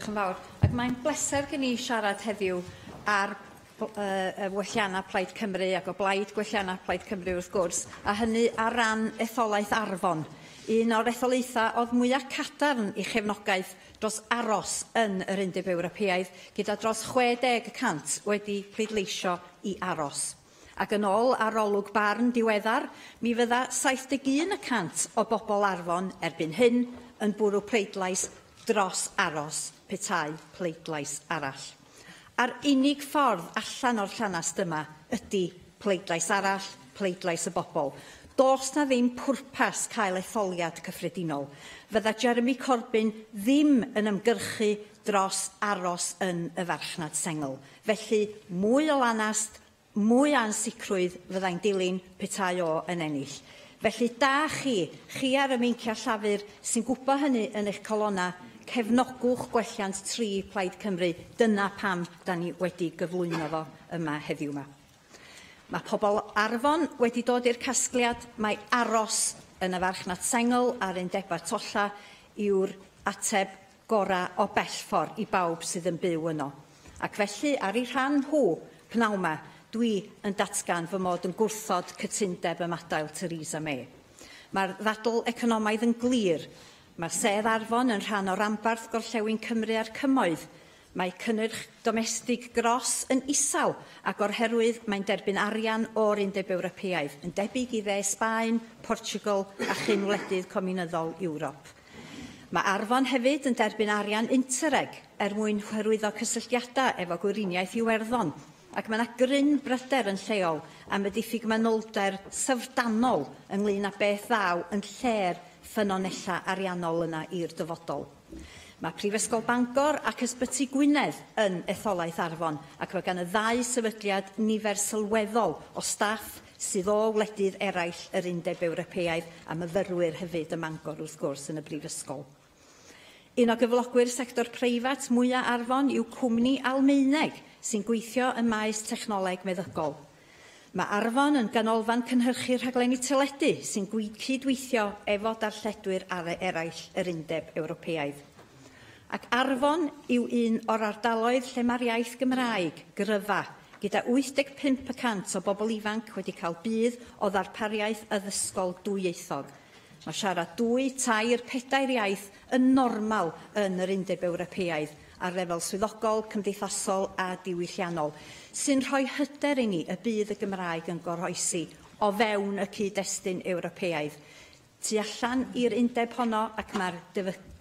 Chymawr, ac mae'n bleser gen i siarad heddiw ar wellianna Plaid Cymru ac o blaid gwellianna Plaid Cymru wrth gwrs, a hynny ar ran etholaeth Arfon, un o'r etholaethau oedd mwyaf cadarn i chefnogaeth dros aros yn yr Undeb Ewropeaidd, gyda dros 60% wedi pleidleisio i aros. Ac yn ôl arolwg barn diweddar, mi fydda 71% o bobl Arfon erbyn hyn yn bwrw pleidlais dros aros, petai pleidlais arall. A'r unig ffordd allan o'r llanast yma ydy pleidlais arall, pleidlais y bobl. Does na ddim pwrpas cael etholiad cyffredinol. Fydda Jeremy Corbyn ddim yn ymgyrchu dros aros yn y farchnad sengl. Felly, mwy o lanast, mwy o ansicrwydd fyddai'n dilyn petai o yn ennill. Felly, da chi ar y meincio llafur sy'n gwybod hynny yn eich colonna, cefnogwch gwelliant 3 Plaid Cymru. Dyna pam da ni wedi gyflwyno fo yma heddiw yma. Mae pobl Arfon wedi dod i'r casgliad, mae aros yn y farchnad sengl a'r undebau tolla yw'r ateb gorau o bellffordd i bawb sydd yn byw yno. Ac felly, ar ei rhan nhw, pnawn yma, dwi yn datgan fy mod yn gwrthod cytundeb ymadael Theresa May. Mae'r ddadl economaidd yn glir. Mae'r sedd Arfon yn rhan o rambarth gorllewin Cymru a'r cymoedd. Mae cynnyrch domestig gros yn isel ac o'r herwydd mae'n derbyn arian o'r Undeb Ewropeaidd, yn debyg i dde Sbaen, Portugal a chynwledydd comunyddol Ewrop. Mae Arfon hefyd yn derbyn arian Interreg mwyn hyrwyddo cysylltiadau efo Gwiriniaeth Iwerddon, ac mae yna gryn bryder yn lleol am y diffyg manylder syfrdanol ynglŷn â beth ddaw yn lle'r ffynonella ariannol yna i'r dyfodol. Mae Prifysgol Bangor ac Ysbyty Gwynedd yn etholaeth Arfon, ac mae gan y ddau sefydliad nifer sylweddol o staff sydd o wledydd eraill yr Undeb Ewropeaidd a myfyrwyr hefyd ym Mangor wrth gwrs yn y Brifysgol. Un o gyflogwyr sector preifat mwyaf Arfon yw cwmni Almaeneg sy'n gweithio ym maes technoleg meddygol. Mae Arfon yn ganolfan cynhyrchu rhaglenni teledu sy'n cydweithio efo darlledwyr eraill yr Undeb Ewropeaidd. Ac Arfon yw un o'r ardaloedd lle mae'r iaith Gymraeg gryfa, gyda 85% o bobl ifanc wedi cael budd o ddarpariaeth addysgol dwyieithog. Mae siarad 2, 3, 4 iaith yn normal yn yr Undeb Ewropeaidd ar lefel swyddogol, cymdeithasol a diwylliannol, sy'n rhoi hyder i ni y bydd y Gymraeg yn goroesi o fewn y cyd-destun Ewropeaidd. Tu allan i'r undeb honno ac mae'r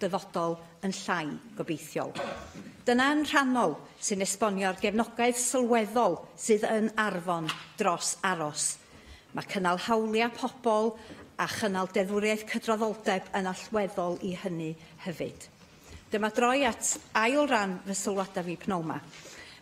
dyfodol yn llai gobeithiol. Dyna'n rhannol sy'n esbonio'r gefnogaeth sylweddol sydd yn Arfon dros aros. Mae cynnal hawliau pobl a chynnal deddfwriaeth cydraddoldeb yn allweddol i hynny hefyd. Dyma droi at ail ran fy sylwadau fi pnawn yma.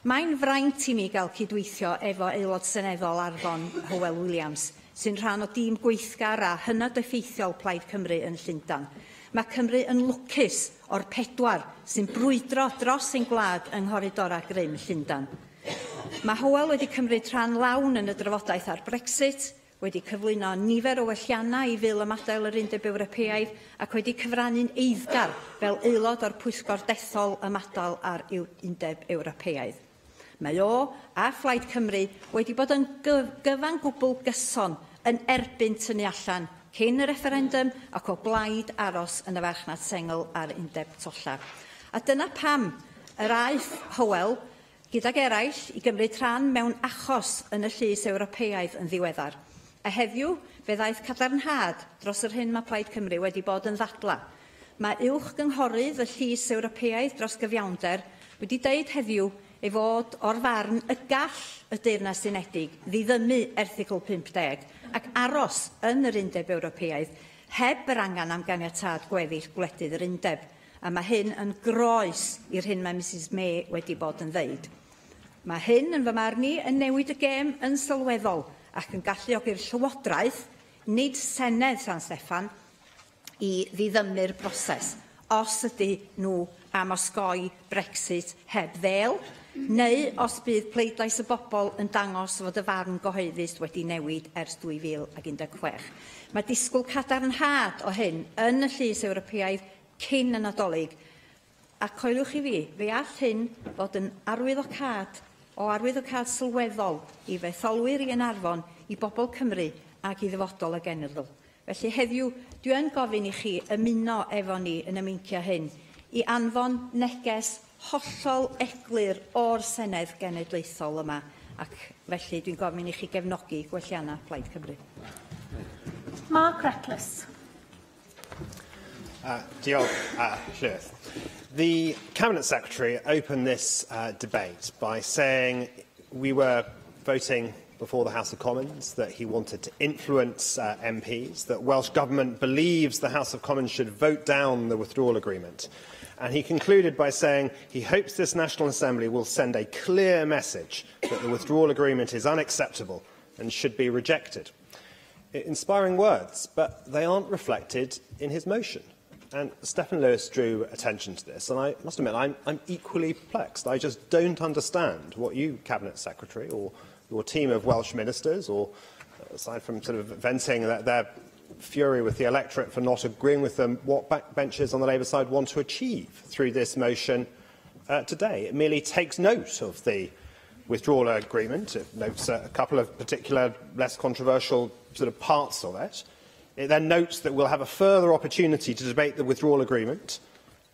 Mae'n fraint i mi gael cydweithio efo aelod seneddol Arfon Hywel Williams, sy'n rhan o dîm gweithgar a hynod effeithiol Plaid Cymru yn Llundain. Mae Cymru yn lwcus o'r 4 sy'n brwydro dros ein gwlad yng Nghoridora Grym Llundain. Mae Hywel wedi cymryd rhan lawn yn y drafodaeth ar Brexit, wedi cyflwyno nifer o welliannau i fil ymadael yr Undeb Ewropeaidd ac wedi cyfrannu'n eiddgar fel aelod o'r Pwyllgor Dethol ymadael ar Undeb Ewropeaidd. Mae o a Phlaid Cymru wedi bod yn gyfan gwbl gyson yn erbyn tynnu allan cyn y referendum ac o blaid aros yn y farchnad sengl ar Undeb Tolla. A dyna pam yr aeth Hywel gydag eraill i gymryd rhan mewn achos yn y Llys Ewropeaidd yn ddiweddar. A heddiw, fe ddaeth cadarnhad dros yr hyn mae Plaid Cymru wedi bod yn ddadla. Mae uwch gynghorydd y Llys Ewropeaidd dros gyfiawnder wedi deud heddiw ei fod o'r farn y gall y Deyrnas Unedig ddiddymu erthygl 50 ac aros yn yr Undeb Ewropeaidd heb yr angen am ganiatâd gweddill gwledydd yr Undeb, a mae hyn yn groes i'r hyn mae Mrs May wedi bod yn ddeud. Mae hyn, yn fy marn i, yn newid y gêm yn sylweddol ac yn galluogi'r Llywodraeth, nid Senedd San Steffan, i ddiddymu'r broses, os ydy nhw am osgoi Brexit heb ddel, neu os bydd pleidlais y bobl yn dangos fod y farn gyhoeddus wedi newid ers 2016. Mae disgwyl cadarnhad o hyn yn y Llys Ewropeaidd cyn y Nadolig, a coelwch i fi, fe all hyn fod yn arwyddocad sylweddol i fetholwyr i Arfon, i bobl Cymru ac i ddyfodol y genedl. Felly heddiw, dwi yn gofyn i chi ymuno efo ni yn y meincio hyn i anfon neges hollol eglur o'r Senedd Genedlaethol yma, ac felly dwi'n gofyn i chi gefnogi gwelliannau Plaid Cymru. Mark Reckless. Diolch, Llywydd. The Cabinet Secretary opened this debate by saying we were voting before the House of Commons, that he wanted to influence MPs, that Welsh Government believes the House of Commons should vote down the withdrawal agreement. And he concluded by saying he hopes this National Assembly will send a clear message that the withdrawal agreement is unacceptable and should be rejected. Inspiring words, but they aren't reflected in his motion. And Stephen Lewis drew attention to this, and I must admit I'm equally perplexed. I just don't understand what you, Cabinet Secretary, or your team of Welsh ministers, or aside from sort of venting their fury with the electorate for not agreeing with them, what backbenchers on the Labour side want to achieve through this motion today. It merely takes note of the withdrawal agreement. It notes a couple of particular, less controversial sort of parts of it. It then notes that we'll have a further opportunity to debate the withdrawal agreement,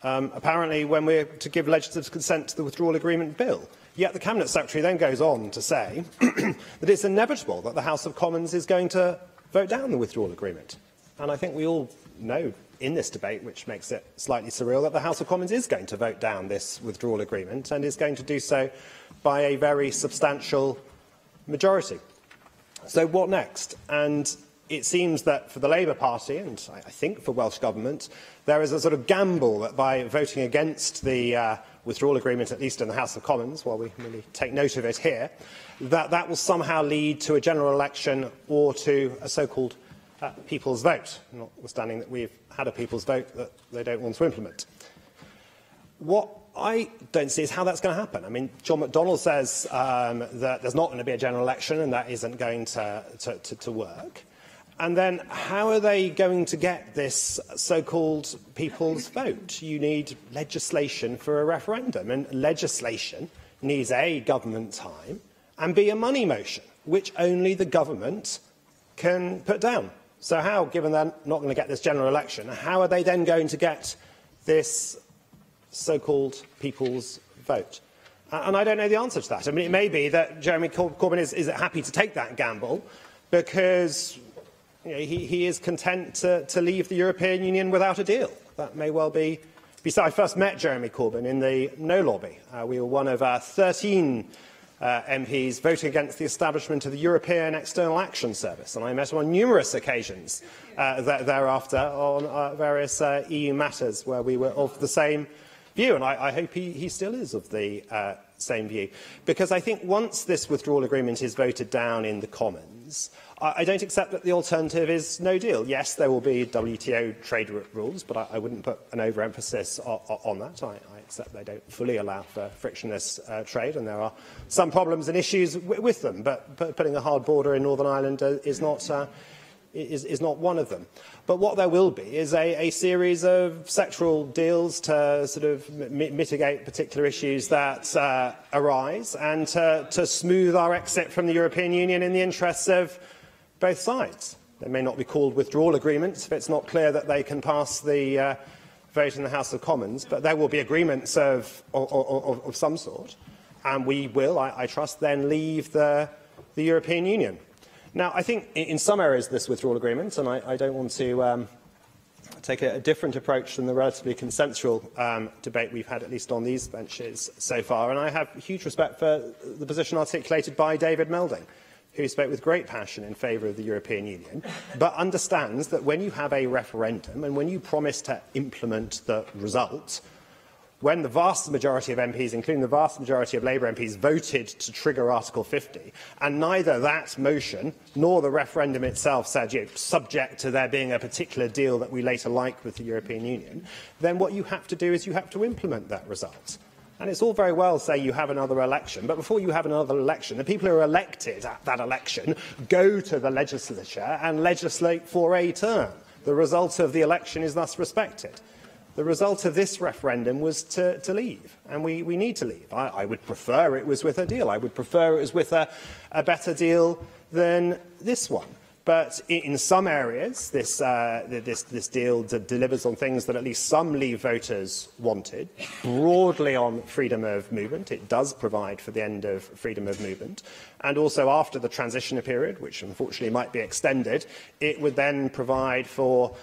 apparently when we're to give legislative consent to the withdrawal agreement bill. Yet the Cabinet Secretary then goes on to say that it's inevitable that the House of Commons is going to vote down the withdrawal agreement. And I think we all know in this debate, which makes it slightly surreal, that the House of Commons is going to vote down this withdrawal agreement and is going to do so by a very substantial majority. So what next? And it seems that for the Labour Party, and I think for Welsh Government, there is a sort of gamble that by voting against the withdrawal agreement, at least in the House of Commons, while we really take note of it here, that will somehow lead to a general election or to a so-called people's vote, notwithstanding that we've had a people's vote that they don't want to implement. What I don't see is how that's going to happen. I mean, John McDonnell says that there's not going to be a general election and that isn't going to work. And then how are they going to get this so-called people's vote? You need legislation for a referendum, and legislation needs A, government time, and B, a money motion, which only the government can put down. So how, given they're not going to get this general election, how are they then going to get this so-called people's vote? And I don't know the answer to that. I mean, it may be that Jeremy Corbyn is happy to take that gamble because he is content to leave the European Union without a deal. That may well be. I first met Jeremy Corbyn in the No lobby. We were one of 13 MPs voting against the establishment of the European External Action Service, and I met him on numerous occasions thereafter on various EU matters where we were of the same view, and I hope he still is of the same view. Because I think once this withdrawal agreement is voted down in the Commons, I don't accept that the alternative is no deal. Yes, there will be WTO trade rules, but I wouldn't put an overemphasis on that. I accept they don't fully allow for frictionless trade, and there are some problems and issues with them, but putting a hard border in Northern Ireland is not one of them. But what there will be is a series of sectoral deals to sort of mitigate particular issues that arise and to smooth our exit from the European Union in the interests of both sides. They may not be called withdrawal agreements if it's not clear that they can pass the vote in the House of Commons, but there will be agreements of some sort, and we will, I trust, then leave the European Union. Now, I think in some areas of this withdrawal agreement, and I don't want to take a different approach than the relatively consensual debate we've had, at least on these benches so far, and I have huge respect for the position articulated by David Melding, who spoke with great passion in favour of the European Union, but understands that when you have a referendum and when you promise to implement the result, when the vast majority of MPs, including the vast majority of Labour MPs, voted to trigger Article 50, and neither that motion nor the referendum itself said, subject to there being a particular deal that we later like with the European Union, then what you have to do is you have to implement that result. And it's all very well to say you have another election, but before you have another election, the people who are elected at that election go to the legislature and legislate for a term. The result of the election is thus respected. The result of this referendum was to leave, and we need to leave. I would prefer it was with a deal. I would prefer it was with a better deal than this one. But in some areas, this deal delivers on things that at least some Leave voters wanted. Broadly on freedom of movement, it does provide for the end of freedom of movement. And also after the transition period, which unfortunately might be extended, it would then provide for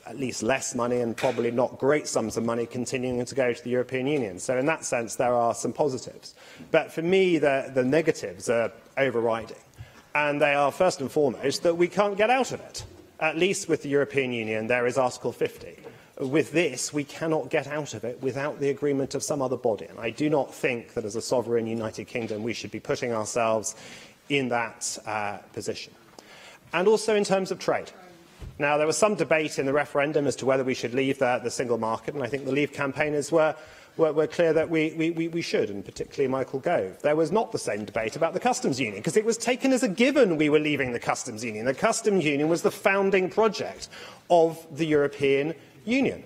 at least less money and probably not great sums of money continuing to go to the European Union. So in that sense, there are some positives. But for me, the negatives are overriding. And they are, first and foremost, that we can't get out of it. At least with the European Union, there is Article 50. With this, we cannot get out of it without the agreement of some other body. And I do not think that as a sovereign United Kingdom, we should be putting ourselves in that position. And also in terms of trade. Now, there was some debate in the referendum as to whether we should leave the single market, and I think the Leave campaigners were clear that we should, and particularly Michael Gove. There was not the same debate about the customs union, because it was taken as a given we were leaving the customs union. The customs union was the founding project of the European Union.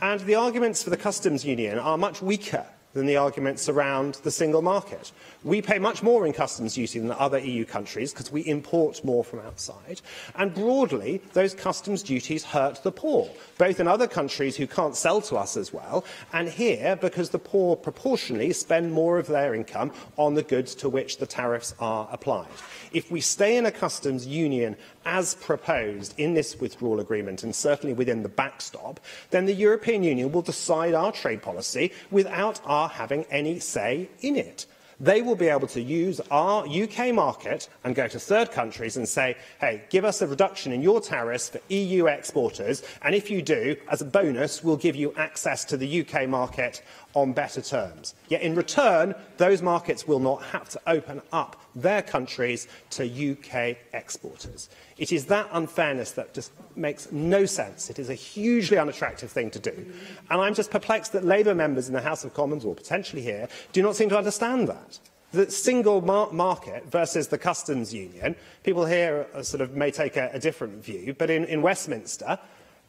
And the arguments for the customs union are much weaker than the arguments around the single market. We pay much more in customs duty than other EU countries because we import more from outside. And broadly, those customs duties hurt the poor, both in other countries who can't sell to us as well, and here because the poor proportionally spend more of their income on the goods to which the tariffs are applied. If we stay in a customs union as proposed in this withdrawal agreement, and certainly within the backstop, then the European Union will decide our trade policy without our having any say in it. They will be able to use our UK market and go to third countries and say, hey, give us a reduction in your tariffs for EU exporters, and if you do, as a bonus, we'll give you access to the UK market on better terms. Yet in return, those markets will not have to open up their countries to UK exporters. It is that unfairness that just makes no sense. It is a hugely unattractive thing to do. And I'm just perplexed that Labour members in the House of Commons, or potentially here, do not seem to understand that. The single market versus the customs union, people here may take a different view, but in Westminster,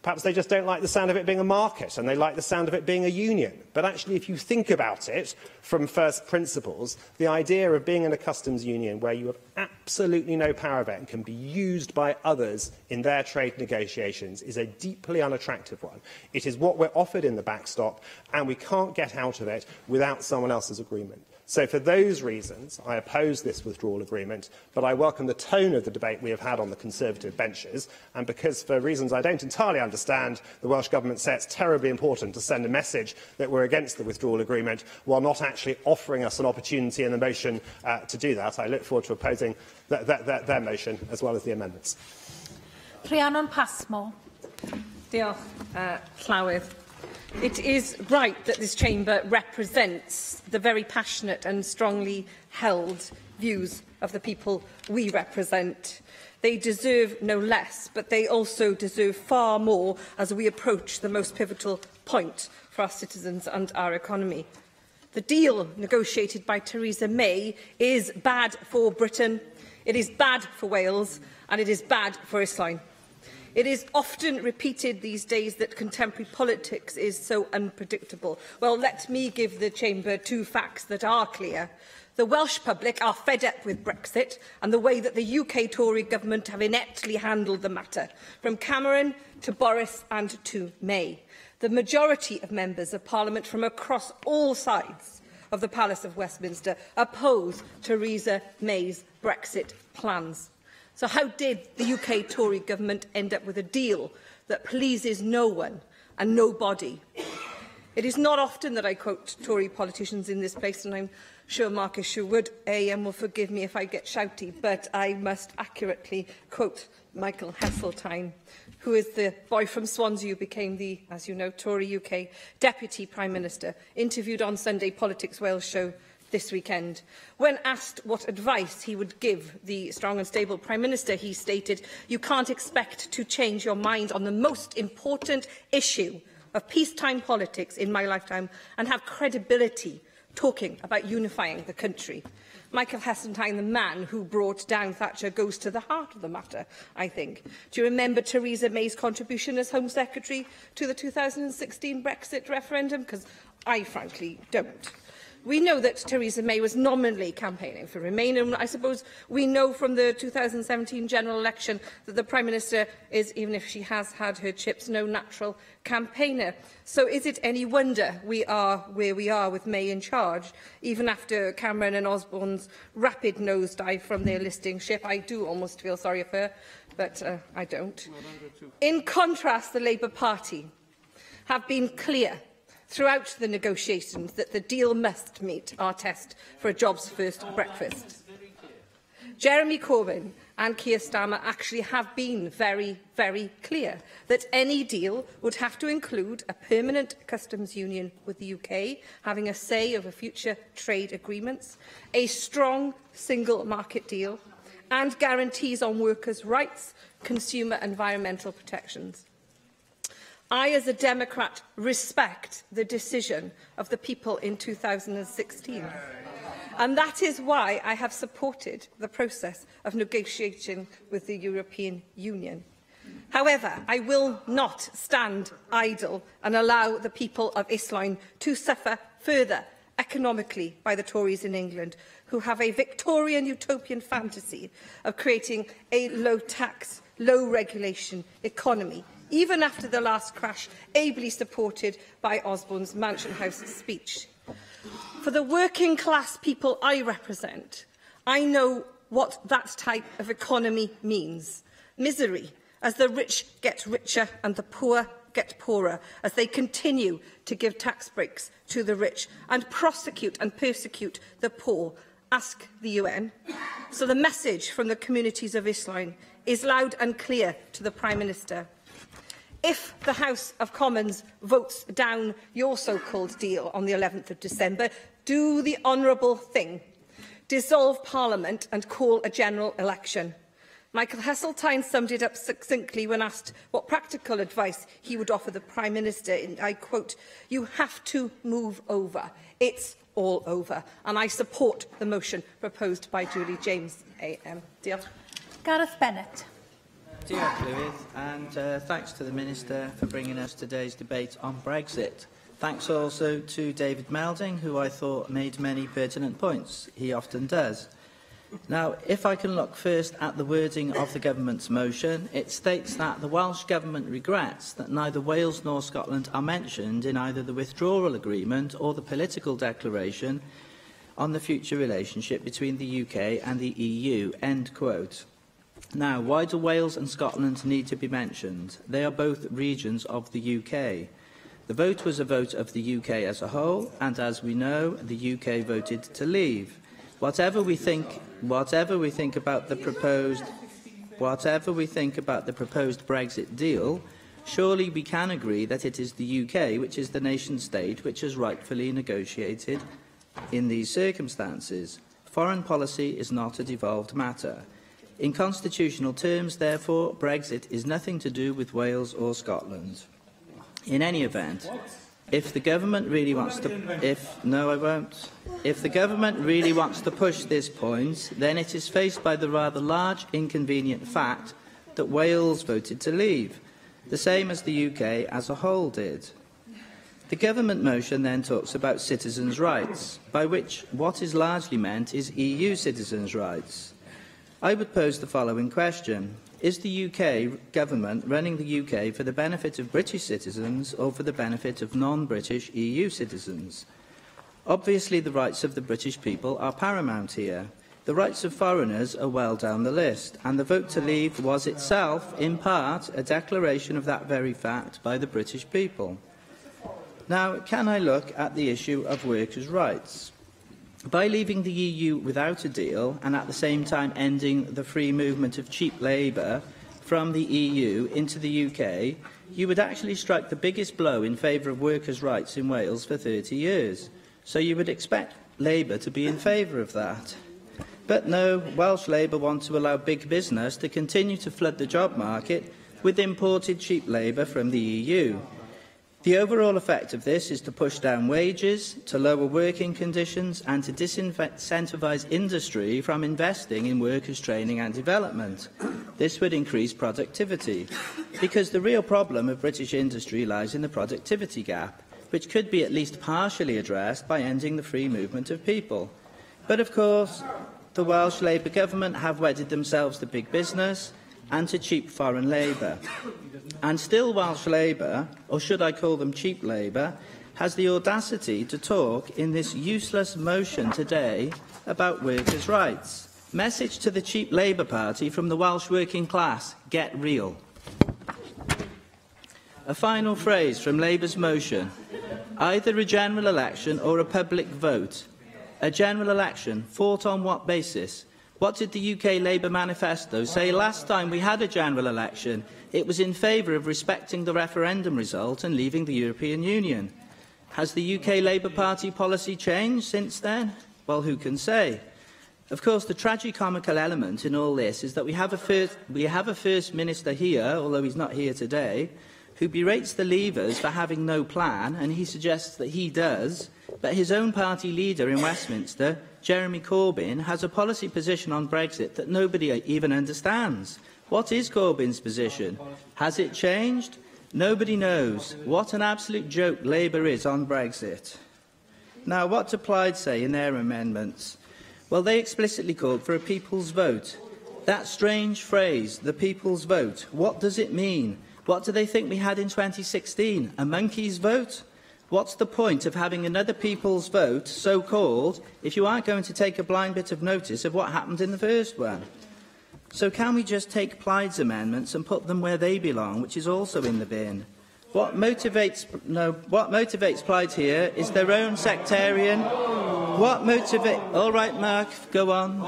perhaps they just don't like the sound of it being a market and they like the sound of it being a union. But actually, if you think about it from first principles, the idea of being in a customs union where you have absolutely no power of it and can be used by others in their trade negotiations is a deeply unattractive one. It is what we're offered in the backstop, and we can't get out of it without someone else's agreement. So for those reasons, I oppose this withdrawal agreement, but I welcome the tone of the debate we have had on the Conservative benches, and because, for reasons I don't entirely understand, the Welsh Government say it's terribly important to send a message that we're against the withdrawal agreement, while not actually offering us an opportunity in the motion to do that. I look forward to opposing their motion, as well as the amendments. Rhiannon Passmore. Diolch, Llawydd. It is right that this chamber represents the very passionate and strongly held views of the people we represent. They deserve no less, but they also deserve far more as we approach the most pivotal point for our citizens and our economy. The deal negotiated by Theresa May is bad for Britain, it is bad for Wales, and it is bad for Islwyn. It is often repeated these days that contemporary politics is so unpredictable. Well, let me give the Chamber two facts that are clear. The Welsh public are fed up with Brexit and the way that the UK Tory government have ineptly handled the matter, from Cameron to Boris and to May. The majority of members of Parliament from across all sides of the Palace of Westminster oppose Theresa May's Brexit plans. So how did the UK Tory government end up with a deal that pleases no one and nobody? It is not often that I quote Tory politicians in this place, and I'm sure Marcus Sherwood AM will forgive me if I get shouty, but I must accurately quote Michael Heseltine, who is the boy from Swansea who became the, as you know, Tory UK Deputy Prime Minister, interviewed on Sunday Politics Wales show this weekend. When asked what advice he would give the strong and stable Prime Minister, he stated, "You can't expect to change your mind on the most important issue of peacetime politics in my lifetime and have credibility talking about unifying the country." Michael Heseltine, the man who brought down Thatcher, goes to the heart of the matter, I think. Do you remember Theresa May's contribution as Home Secretary to the 2016 Brexit referendum? Because I frankly don't. We know that Theresa May was nominally campaigning for Remain, and I suppose we know from the 2017 general election that the Prime Minister is, even if she has had her chips, no natural campaigner. So is it any wonder we are where we are with May in charge, even after Cameron and Osborne's rapid nosedive from their listing ship? I do almost feel sorry for her, but I don't. In contrast, the Labour Party have been clear throughout the negotiations that the deal must meet our test for a jobs-first breakfast. Jeremy Corbyn and Keir Starmer actually have been very, very clear that any deal would have to include a permanent customs union with the UK, having a say over future trade agreements, a strong single market deal, and guarantees on workers' rights, consumer and environmental protections. I, as a Democrat, respect the decision of the people in 2016. And that is why I have supported the process of negotiating with the European Union. However, I will not stand idle and allow the people of Islwyn to suffer further economically by the Tories in England, who have a Victorian utopian fantasy of creating a low-tax, low-regulation economy, even after the last crash, ably supported by Osborne's Mansion House speech. For the working-class people I represent, I know what that type of economy means. Misery, as the rich get richer and the poor get poorer, as they continue to give tax breaks to the rich and prosecute and persecute the poor. Ask the UN. So the message from the communities of Islwyn is loud and clear to the Prime Minister. If the House of Commons votes down your so-called deal on the 11th of December, do the honourable thing. Dissolve Parliament and call a general election. Michael Heseltine summed it up succinctly when asked what practical advice he would offer the Prime Minister. And I quote, "You have to move over. It's all over." And I support the motion proposed by Julie James AM. Diolch. Gareth Bennett. Diolch, Llywydd, and thanks to the Minister for bringing us today's debate on Brexit. Thanks also to David Melding, who I thought made many pertinent points. He often does. Now, if I can look first at the wording of the Government's motion, it states that the Welsh Government regrets that neither Wales nor Scotland are mentioned in either the withdrawal agreement or the political declaration on the future relationship between the UK and the EU. End quote. Now, why do Wales and Scotland need to be mentioned? They are both regions of the UK. The vote was a vote of the UK as a whole, and as we know, the UK voted to leave. Whatever we think about the proposed Brexit deal, surely we can agree that it is the UK, which is the nation-state, which has rightfully negotiated in these circumstances. Foreign policy is not a devolved matter. In constitutional terms, therefore, Brexit is nothing to do with Wales or Scotland. In any event, if the government really wants to... If the government really wants to push this point, then it is faced by the rather large, inconvenient fact that Wales voted to leave, the same as the UK as a whole did. The government motion then talks about citizens' rights, by which what is largely meant is EU citizens' rights. I would pose the following question. Is the UK government running the UK for the benefit of British citizens or for the benefit of non-British EU citizens? Obviously, the rights of the British people are paramount here. The rights of foreigners are well down the list, and the vote to leave was itself, in part, a declaration of that very fact by the British people. Now, can I look at the issue of workers' rights? By leaving the EU without a deal and at the same time ending the free movement of cheap labour from the EU into the UK, you would actually strike the biggest blow in favour of workers' rights in Wales for 30 years. So you would expect Labour to be in favour of that. But no, Welsh Labour want to allow big business to continue to flood the job market with imported cheap labour from the EU. The overall effect of this is to push down wages, to lower working conditions and to disincentivise industry from investing in workers' training and development. This would increase productivity, because the real problem of British industry lies in the productivity gap. which could be at least partially addressed by ending the free movement of people. But of course, the Welsh Labour government have wedded themselves to big business and to cheap foreign labour. And still Welsh Labour, or should I call them cheap Labour, has the audacity to talk in this useless motion today about workers' rights. Message to the cheap Labour Party from the Welsh working class: get real. A final phrase from Labour's motion: either a general election or a public vote. A general election, fought on what basis? What did the UK Labour manifesto say last time we had a general election? It was in favour of respecting the referendum result and leaving the European Union. Has the UK Labour Party policy changed since then? Well, who can say? Of course, the tragicomical element in all this is that we have a First Minister here, although he's not here today, who berates the Leavers for having no plan, and he suggests that he does, but his own party leader in Westminster, Jeremy Corbyn, has a policy position on Brexit that nobody even understands. What is Corbyn's position? Has it changed? Nobody knows. What an absolute joke Labour is on Brexit. Now, what do Plaid say in their amendments? Well, they explicitly called for a people's vote. That strange phrase, the people's vote, what does it mean? What do they think we had in 2016? A monkey's vote? What's the point of having another people's vote, so-called, if you aren't going to take a blind bit of notice of what happened in the first one? So can we just take Plaid's amendments and put them where they belong, which is also in the bin? What motivates Plaid here is their own sectarian... All right, Mark, go on.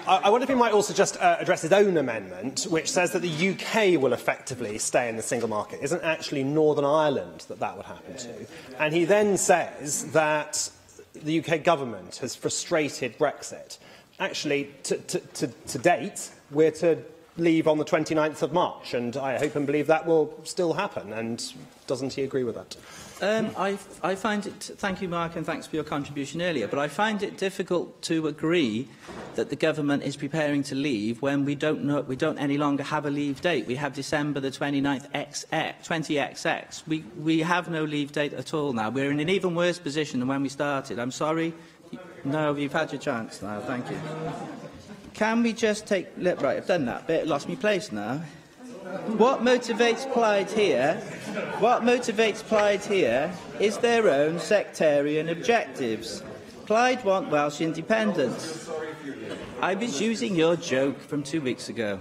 I wonder if he might also just address his own amendment, which says that the UK will effectively stay in the single market. It isn't actually Northern Ireland that would happen to. And he then says that the UK government has frustrated Brexit. Actually, to date, we're to leave on the 29th of March, and I hope and believe that will still happen. And doesn't he agree with that? I find it... Thank you, Mark, and thanks for your contribution earlier. But I find it difficult to agree that the government is preparing to leave when we don't any longer have a leave date. We have December the 29th, 20XX. We have no leave date at all now. We're in an even worse position than when we started. I'm sorry. No, you've had your chance now. Thank you. Can we just take... Right, I've done that bit. Lost my place now. What motivates Plaid here is their own sectarian objectives. Plaid want Welsh independence. I was using your joke from 2 weeks ago.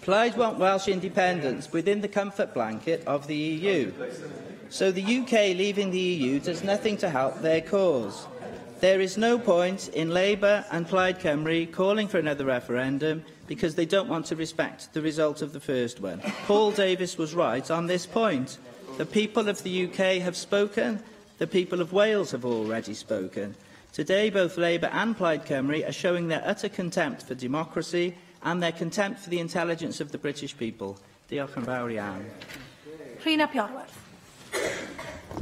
Plaid want Welsh independence within the comfort blanket of the EU. So the UK leaving the EU does nothing to help their cause. There is no point in Labour and Plaid Cymru calling for another referendum because they don't want to respect the result of the first one. Paul Davis was right on this point. The people of the UK have spoken. The people of Wales have already spoken. Today, both Labour and Plaid Cymru are showing their utter contempt for democracy and their contempt for the intelligence of the British people. Diolch yn fawr iawn. Rhys ap Iorwerth.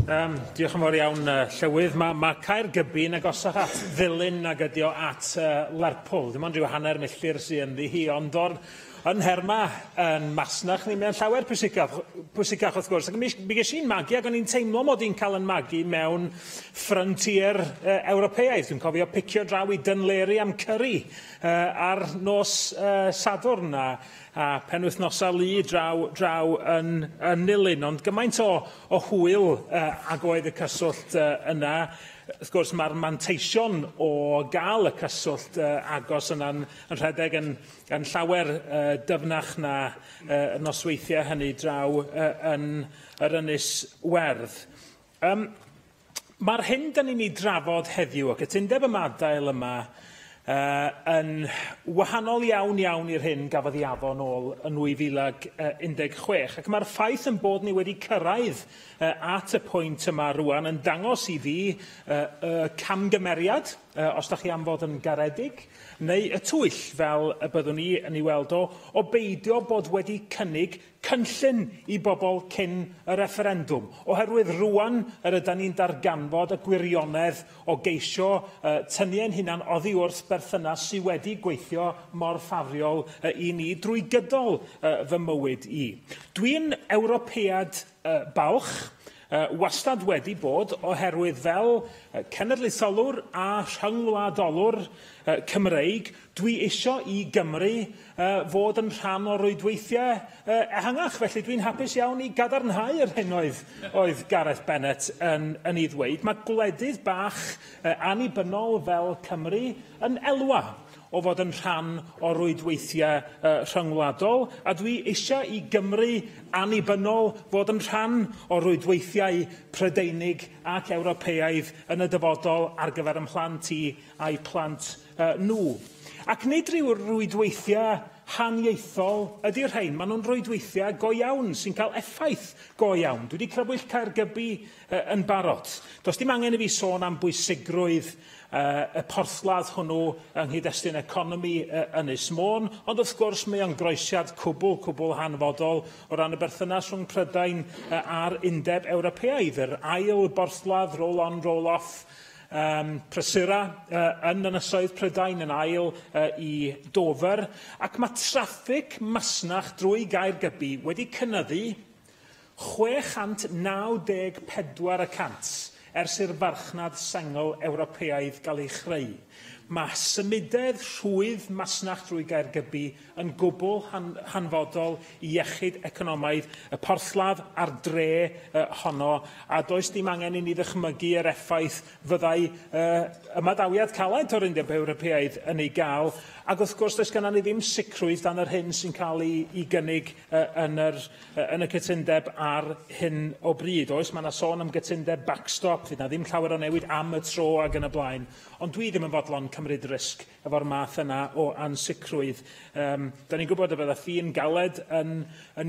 Diolch yn fawr iawn, Llywydd. Mae Caergybi yn agosach at ddilyn nag ydi o at Lerpwl. Dim ond rhyw hanner milltir sy'n ynddi hi, ond o'r nherma yn masnach ni mewn llawer pwysicach wrth gwrs. Ac mi ges i'n magu ac o'n i'n teimlo mod i'n cael yn magu mewn frontier Ewropeaidd. Dwi'n cofio picio draw I Dunleary am curry ar nos Sadwrn a penwythnosa lu draw yn Nilyn. Ond gymaint o hwyl ag oedd y cyswllt yna. Wrth gwrs, mae'r manteision o gael y cyswllt agos yna'n rhedeg yn llawer dyfnach na nosweithiau hynny draw yn yr Ynys Werdd. Mae'r hyn dyn ni'n ei drafod heddiw, ac y tundeb y madail yma, yn wahanol iawn i'r hyn gafodd ei addo nôl yn 2016. Ac mae'r ffaith yn bod ni wedi cyrraedd at y pwynt yma rwan yn dangos I fi camgymeriad, os da chi am fod yn garedig, neu y twyll fel y byddwn ni yn ei weld o beidio bod wedi cynnig cynllun i bobl cyn y referendwm, oherwydd rwan yr ydyn ni'n darganfod y gwirionedd o geisio tynnu ein hunan oddi wrth berthynas sydd wedi gweithio mor ffafriol i ni drwy gydol fy mywyd i. Dwi'n Ewropead balch, wastad wedi bod oherwydd fel cenedlaetholwr a rhyngwladolwr Cymreig, dwi eisiau i Gymru fod yn rhan o rwydweithiau ehangach. Felly dwi'n hapus iawn i gadarnhau'r hyn oedd Gareth Bennett yn ei ddweud. Mae gwledydd bach annibynnol fel Cymru yn elwa o fod yn rhan o rwydweithiau rhyngwladol, a dwi eisiau i Gymru annibynnol fod yn rhan o rwydweithiau Prydeinig ac Ewropeaidd yn y dyfodol ar gyfer yn plant i a'i plant nhw. Ac nid rhyw rwydweithiau haniaethol ydy'r rhain. Maen nhw'n rwydweithiau go iawn sy'n cael effaith go iawn. Dwi wedi crybwyll Caergybi yn barod. Does dim angen i fi sôn am bwysigrwydd y porthladd hwnnw yng nghyd-destun economi Ynys Môn, ond wrth gwrs mae o'n groesiad cwbl hanfodol o ran y berthynas rhwng Prydain a'r Undeb Ewropeaidd, yr ail borthladd roll-on, roll-off prysura yn ynysoedd Prydain yn ail i Dover, ac mae traffig masnach drwy Gaergybi wedi cynyddu 694% ers i'r farchnad sengl Ewropeaidd gael ei chreu. Mae symudedd rhwydd masnach drwy Gaergybi yn gwbl hanfodol i iechyd economaidd y porthladd a'r dre honno, a does dim angen i ni ddychmygu yr effaith fyddai ymadawiad caled o'r Undeb Ewropeaidd yn ei gael, ac wrth gwrs does gennym ni ddim sicrwydd dan yr hyn sy'n cael ei gynnig yn y cytundeb ar hyn o bryd. Oes, mae yna sôn am gytundeb backstop, fydd na ddim llawer o newid am y tro ac yn y blaen, ond dwi ddim yn fodlon cymryd risg efo'r math yna o ansicrwydd. Da ni'n gwybod y bydda ffin galed yn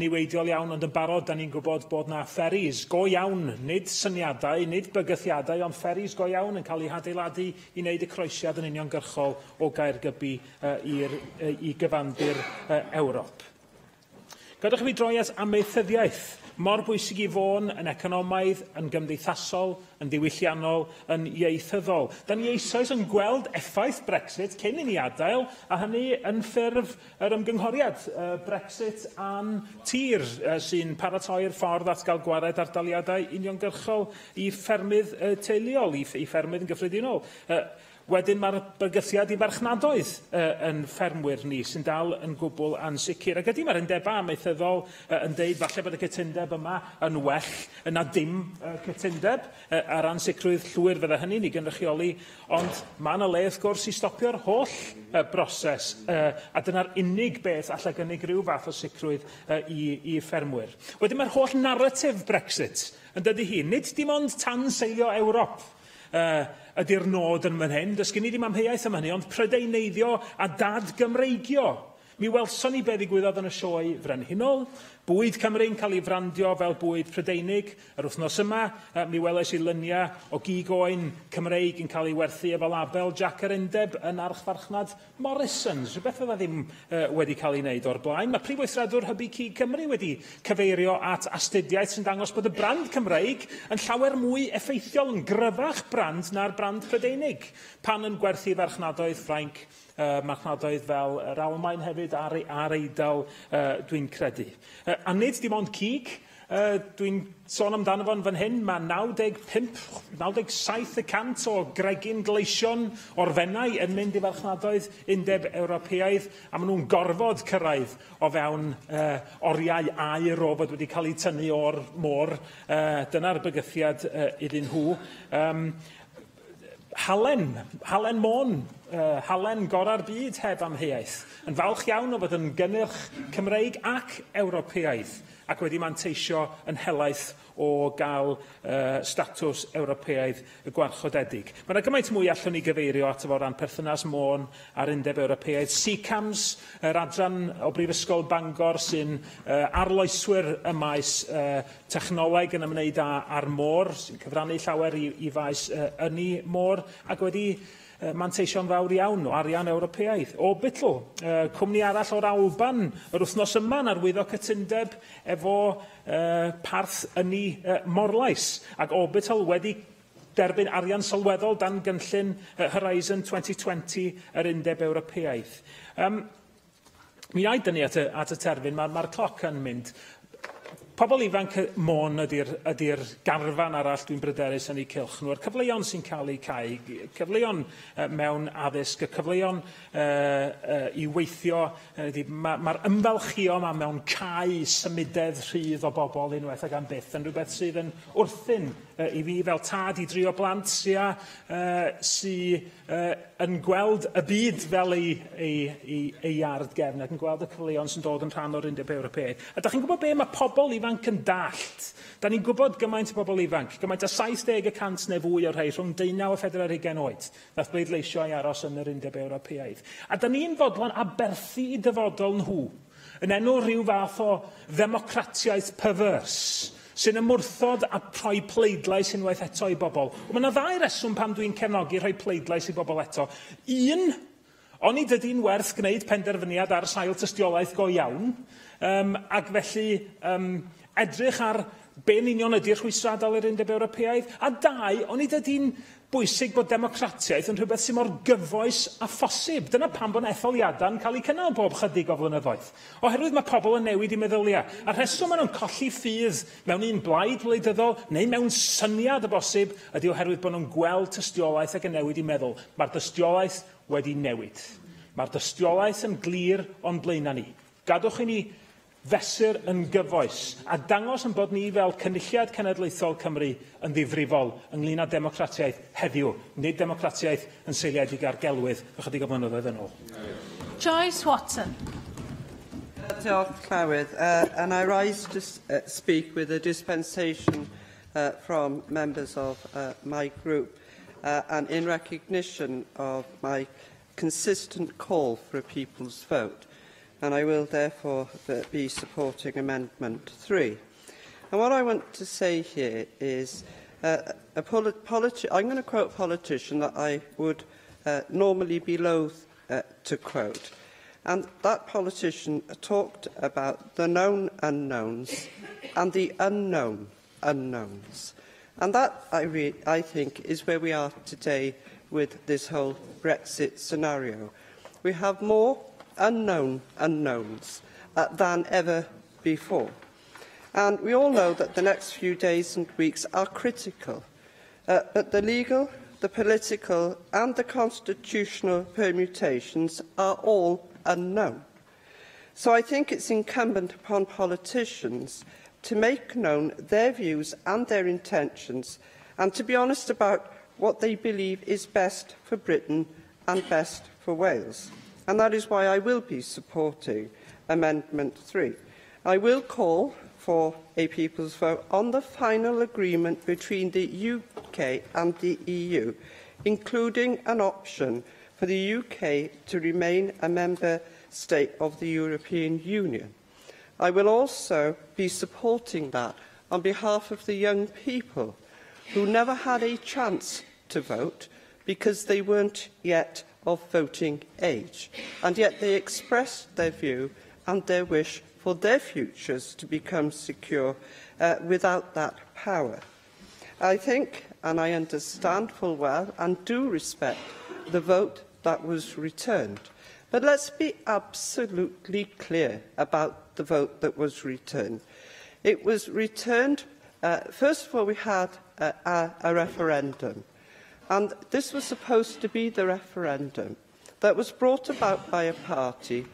niweidiol iawn, ond yn barod da ni'n gwybod bod na ferries go iawn, nid syniadau, nid bygythiadau, ond ferries go iawn yn cael eu adeiladu i wneud y croesiad yn uniongyrchol o Gaergybi i gyfandir Ewrop. Gadwch i fi droi at amaethyddiaeth. Mor bwysig i fôn yn economaidd, yn gymdeithasol, yn diwylliannol, yn ieithyddol. Da ni eisoes yn gweld effaith Brexit cyn i ni adael, a hynny yn ffurf yr ymgynghoriad Brexit a'n tir sy'n paratoi'r ffordd at gael gwared ardaliadau uniongyrchol i ffermydd teuluol, i ffermydd yn gyffredinol. Wedyn mae'r bygythiad i farchnadoedd yn ffermwyr ni sy'n dal yn gwbl ansicr. Ac ydy mae'r undeba amaethyddol yn deud falle bod y cytundeb yma yn well yna dim cytundeb ar ansicrwydd llwyr fydda hynny ni gynrychioli, ond mae yna le wrth gwrs i stopio'r holl broses, a dyna'r unig beth allai gynnig rhyw fath o sicrwydd i ffermwyr. Wedyn mae'r holl narratif Brexit yn dydy hi, nid dim ond tan seilio Ewrop ydy'r nod yn fan hyn. Does gen i ddim amheuaeth am hynny, ond Prydeineiddio a dad-Gymreigio. Mi welson ni be ddigwyddodd yn y sioe frenhinol. Bwyd Cymru'n cael ei frandio fel bwyd Prydeinig. Yr wythnos yma, mi weles i lyniau o gigoen Cymreig yn cael ei werthu efo label Jack yr Undeb yn archfarchnad Morrisons. Rhywbeth fydda ddim wedi cael ei wneud o'r blaen. Mae Prif Weithredwr Hybu Cig Cymru wedi cyfeirio at astudiaeth sy'n dangos bod y brand Cymreig yn llawer mwy effeithiol, yn gryfach brand na'r brand Prydeinig, pan yn gwerthu farchnadoedd Ffrainc, marchnadoedd fel yr Almaen hefyd a'r Eidal, dwi'n credu. A nid dim ond cig, dwi'n sôn amdano fo'n fan hyn, mae 97% o gregyn gleision o'r fennau yn mynd i farchnadoedd Undeb Ewropeaidd, a maen nhw'n gorfod cyrraedd o fewn oriau aer o fod wedi cael eu tynnu o'r môr. Dyna'r bygythiad iddyn nhw. Halen Môn, halen gora'r byd heb amheuaeth, yn falch iawn o fod yn gynnyrch Cymreig ac Ewropeaidd, ac wedi manteisio yn helaeth o gael statws Ewropeaidd gwarchodedig. Mae yna gymaint mwy allwn ni gyfeirio ato fo ran perthynas Môn a'r Undeb Ewropeaidd. SECAMS, yr adran o Brifysgol Bangor sy'n arloeswyr y maes technoleg yn ymwneud â'r môr, sy'n cyfrannu llawer i faes ynni môr, ac wedi manteision fawr iawn o arian Ewropeaidd. Orbital, cwmni arall o'r Alban, yr wythnos yma'n arwyddo cytundeb efo parth ynni Morlais. Ac Orbital wedi derbyn arian sylweddol dan gynllun Horizon 2020 yr Undeb Ewropeaidd. Mi aid dynnu at y terfyn, mae'r cloc yn mynd. Pobl ifanc Môn ydy'r garfan arall dwi'n bryderus yn eu cylch nhw. Yr cyfleon sy'n cael eu cau, cyfleon mewn addysg, y cyfleon i weithio, mae'r ymfalchio yma mewn cau symudedd rhydd o bobl unwaith ag am byth yn rhywbeth sydd yn wrthyn i fi fel tad i drio blant sy'n yn gweld y byd fel ei iard gefn ac yn gweld y cyfleon sy'n dod yn rhan o'r Undeb Ewropeaidd. A da chi'n gwybod be mae pobl ifanc yn dallt? Da ni'n gwybod gymaint o bobl ifanc, gymaint o 70% neu fwy o'r rhai rhwng 19 a 24 oed, nath bleidleisio i aros yn yr Undeb Ewropeaidd. A da ni'n fodlon aberthu i dyfodol nhw yn enw rhyw fath o ddemocratiaeth perverse, sy'n ymwrthod a rhoi pleidlais unwaith eto i bobl. Mae yna ddau reswm pam dwi'n cefnogi rhoi pleidlais i bobl eto. Un, onid ydy'n werth gwneud penderfyniad ar sail tystiolaeth go iawn, ac felly edrych ar be'n union ydy'r rhwysradol i'r Undeb Ewropeaidd, a dau, onid ydy'n bwysig bod democratiaeth yn rhywbeth sy'n mor gyfoes a phosib. Dyna pam bod etholiadau'n cael eu cynnal bob chydig o flynyddoedd. Oherwydd mae pobl yn newid i meddyliau. A'r rheswm maen nhw'n colli ffydd mewn un blaid wleidyddol neu mewn syniad y bosib ydy oherwydd bod nhw'n gweld tystiolaeth ac yn newid i meddwl. Mae'r dystiolaeth wedi newid. Mae'r dystiolaeth yn glir o'n blaenau ni. Gadwch i ni fesur yn gyfoes a dangos yn bod ni fel Cynulliad Cenedlaethol Cymru yn ddifrifol ynglŷn â democratiaeth heddiw, nid democratiaeth yn seiliedig ar gelwydd ychydig o flynyddoedd yn ôl. Joyce Watson. Diolch, Llywyd. And I rise to speak with a dispensation from members of my group and in recognition of my consistent call for a people's vote. And I will therefore be supporting Amendment 3. And what I want to say here is I'm going to quote a politician that I would normally be loath to quote. And that politician talked about the known unknowns and the unknown unknowns. And that, I think, is where we are today with this whole Brexit scenario. We have more unknown unknowns than ever before. And we all know that the next few days and weeks are critical. But the legal, the political and the constitutional permutations are all unknown. So I think it's incumbent upon politicians to make known their views and their intentions and to be honest about what they believe is best for Britain and best for Wales. And that is why I will be supporting Amendment 3. I will call for a people's vote on the final agreement between the UK and the EU, including an option for the UK to remain a member state of the European Union. I will also be supporting that on behalf of the young people who never had a chance to vote because they weren't yet of voting age, and yet they expressed their view and their wish for their futures to become secure without that power. I think, and I understand full well, and do respect the vote that was returned. But let's be absolutely clear about the vote that was returned. It was returned, first of all, we had a referendum. And this was supposed to be the referendum that was brought about by a party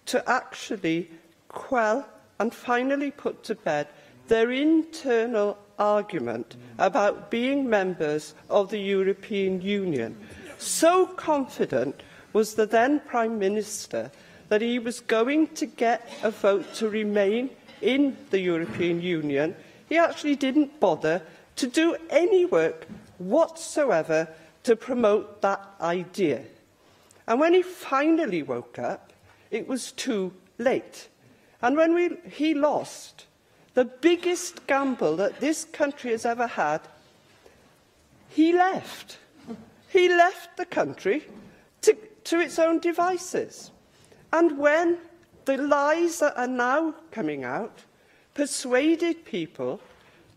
to actually quell and finally put to bed their internal argument about being members of the European Union. So confident was the then Prime Minister that he was going to get a vote to remain in the European Union, he actually didn't bother to do any work whatsoever to promote that idea. And when he finally woke up, it was too late. And when he lost the biggest gamble that this country has ever had, he left. he left the country to its own devices. And when the lies that are now coming out persuaded people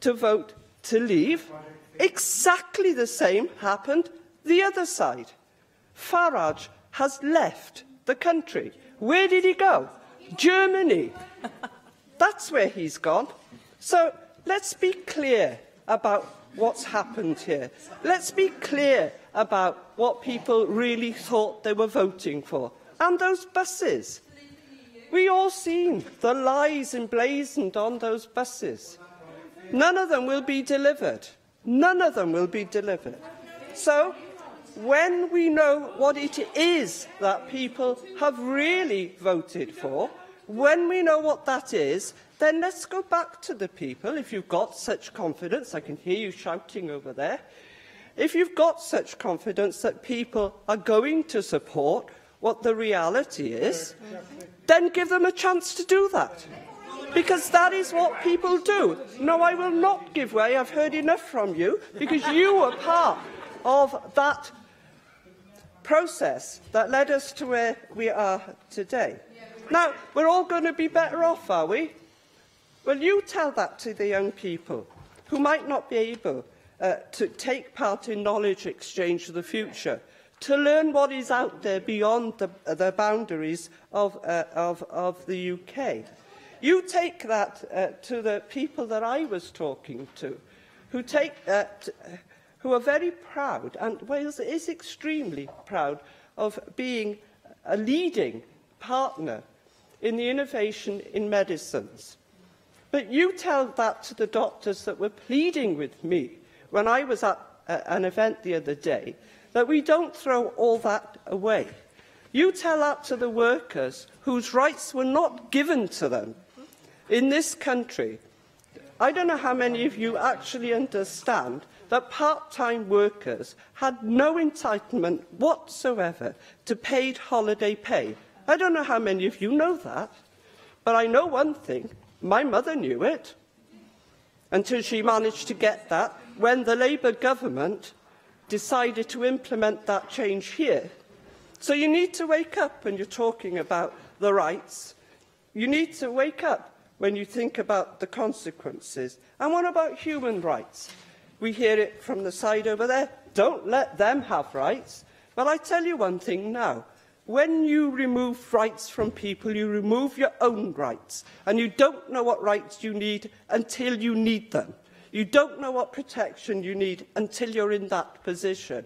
to vote to leave, exactly the same happened the other side. Farage has left the country. Where did he go? Germany. That's where he's gone. So let's be clear about what's happened here. Let's be clear about what people really thought they were voting for. And those buses. We all seen the lies emblazoned on those buses. None of them will be delivered. None of them will be delivered. So, when we know what it is that people have really voted for, when we know what that is, then let's go back to the people. If you've got such confidence, I can hear you shouting over there. If you've got such confidence that people are going to support what the reality is, then give them a chance to do that. Because that is what people do. No, I will not give way. I've heard enough from you, because you were part of that process that led us to where we are today. Now, we're all going to be better off, are we? Well, you tell that to the young people who might not be able to take part in knowledge exchange of the future, to learn what is out there beyond the boundaries of the UK. You take that to the people that I was talking to, who are very proud, and Wales is extremely proud of being a leading partner in the innovation in medicines. But you tell that to the doctors that were pleading with me when I was at an event the other day, that we don't throw all that away. You tell that to the workers whose rights were not given to them in this country. I don't know how many of you actually understand that part-time workers had no entitlement whatsoever to paid holiday pay. I don't know how many of you know that, but I know one thing. My mother knew it until she managed to get that when the Labour government decided to implement that change here. So you need to wake up when you're talking about the rights. You need to wake up when you think about the consequences. And what about human rights? We hear it from the side over there. Don't let them have rights. But I tell you one thing now. When you remove rights from people, you remove your own rights. And you don't know what rights you need until you need them. You don't know what protection you need until you're in that position.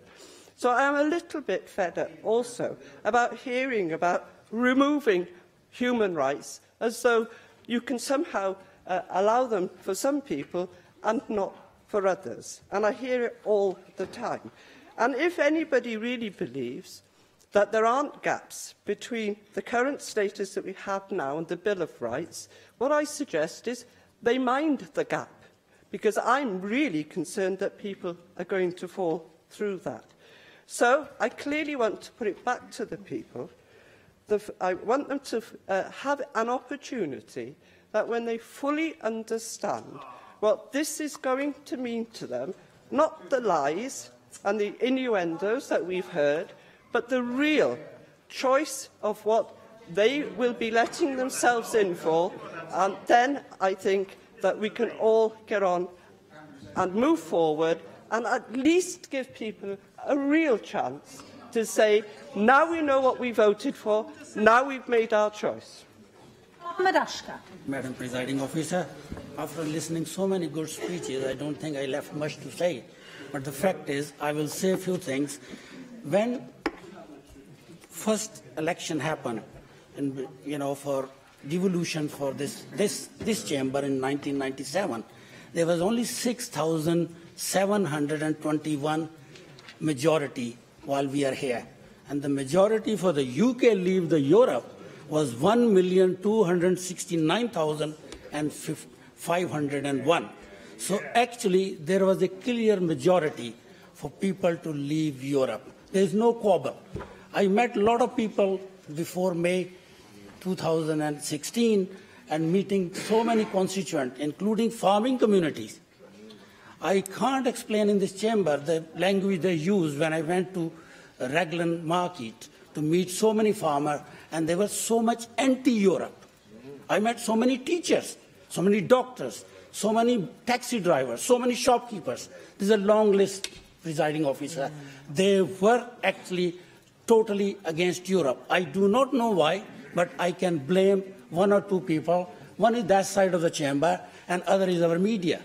So I am a little bit fed up also about hearing about removing human rights as though you can somehow allow them for some people and not for others. And I hear it all the time. And if anybody really believes that there aren't gaps between the current status that we have now and the Bill of Rights, what I suggest is they mind the gap, because I'm really concerned that people are going to fall through that. So I clearly want to put it back to the people. I want them to have an opportunity that when they fully understand what this is going to mean to them, not the lies and the innuendos that we've heard, but the real choice of what they will be letting themselves in for, and then I think that we can all get on and move forward and at least give people a real chance to say, now we know what we voted for, now we've made our choice. Madam Presiding Officer, after listening so many good speeches, I don't think I left much to say. But the fact is, I will say a few things. When first election happened, and for devolution for this chamber in 1997, there was only 6,721 majority while we are here, and the majority for the UK leave the Europe was 1,269,501. So actually, there was a clear majority for people to leave Europe. There is no quibble. I met a lot of people before May 2016 and meeting so many constituents, including farming communities. I can't explain in this chamber the language they used when I went to Raglan Market to meet so many farmers, and they were so much anti-Europe. I met so many teachers, so many doctors, so many taxi drivers, so many shopkeepers. There's a long list, presiding officer. They were actually totally against Europe. I do not know why, but I can blame one or two people. One is that side of the chamber, and other is our media.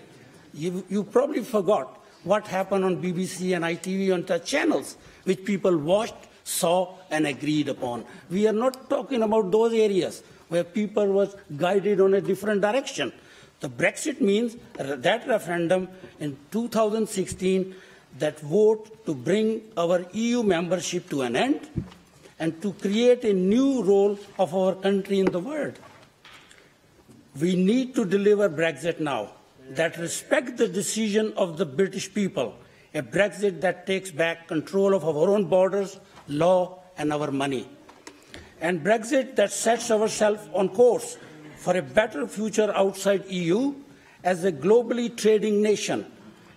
You probably forgot what happened on BBC and ITV on the channels, which people watched, saw, and agreed upon. We are not talking about those areas where people was guided on a different direction. The Brexit means that referendum in 2016, that vote to bring our EU membership to an end and to create a new role of our country in the world. We need to deliver Brexit now that respects the decision of the British people, a Brexit that takes back control of our own borders, law, and our money. And Brexit that sets ourselves on course for a better future outside EU as a globally trading nation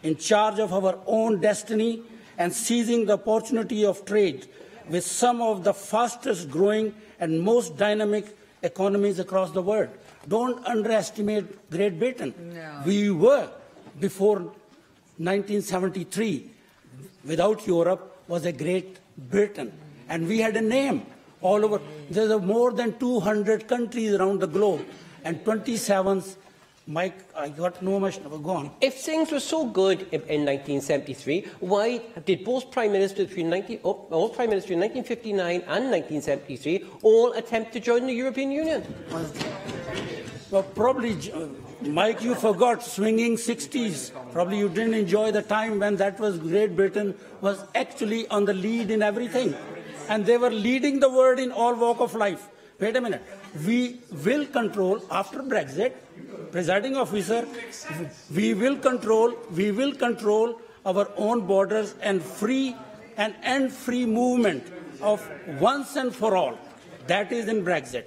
in charge of our own destiny and seizing the opportunity of trade with some of the fastest growing and most dynamic economies across the world. Don't underestimate Great Britain. No. We were, before 1973, without Europe, was a Great Britain. And we had a name all over. There are more than 200 countries around the globe, and 27th. Mike, I got no much. Go on. If things were so good in 1973, why did both Prime Ministers between all Prime Ministers in 1959 and 1973 all attempt to join the European Union? Well, probably, Mike, you forgot swinging 60s. Probably you didn't enjoy the time when that was Great Britain was actually on the lead in everything. And they were leading the world in all walk of life. Wait a minute. We will control, after Brexit, presiding officer, we will control our own borders and end free movement of once and for all. That is in Brexit.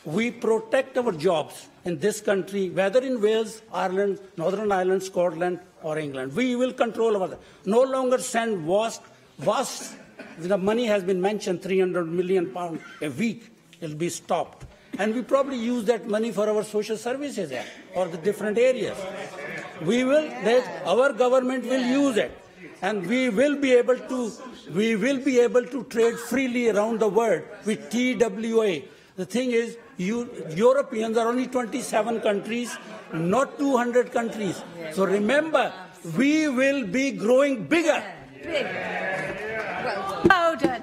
We protect our jobs in this country, whether in Wales, Ireland, Northern Ireland, Scotland, or England. We will control our, no longer send vast, the money has been mentioned, £300 million a week. It will be stopped. And we probably use that money for our social services there, or the different areas. Our government will use it, and we will be able to trade freely around the world with TWA. The thing is, Europeans are only 27 countries, not 200 countries. So remember, we will be growing bigger. Bowden.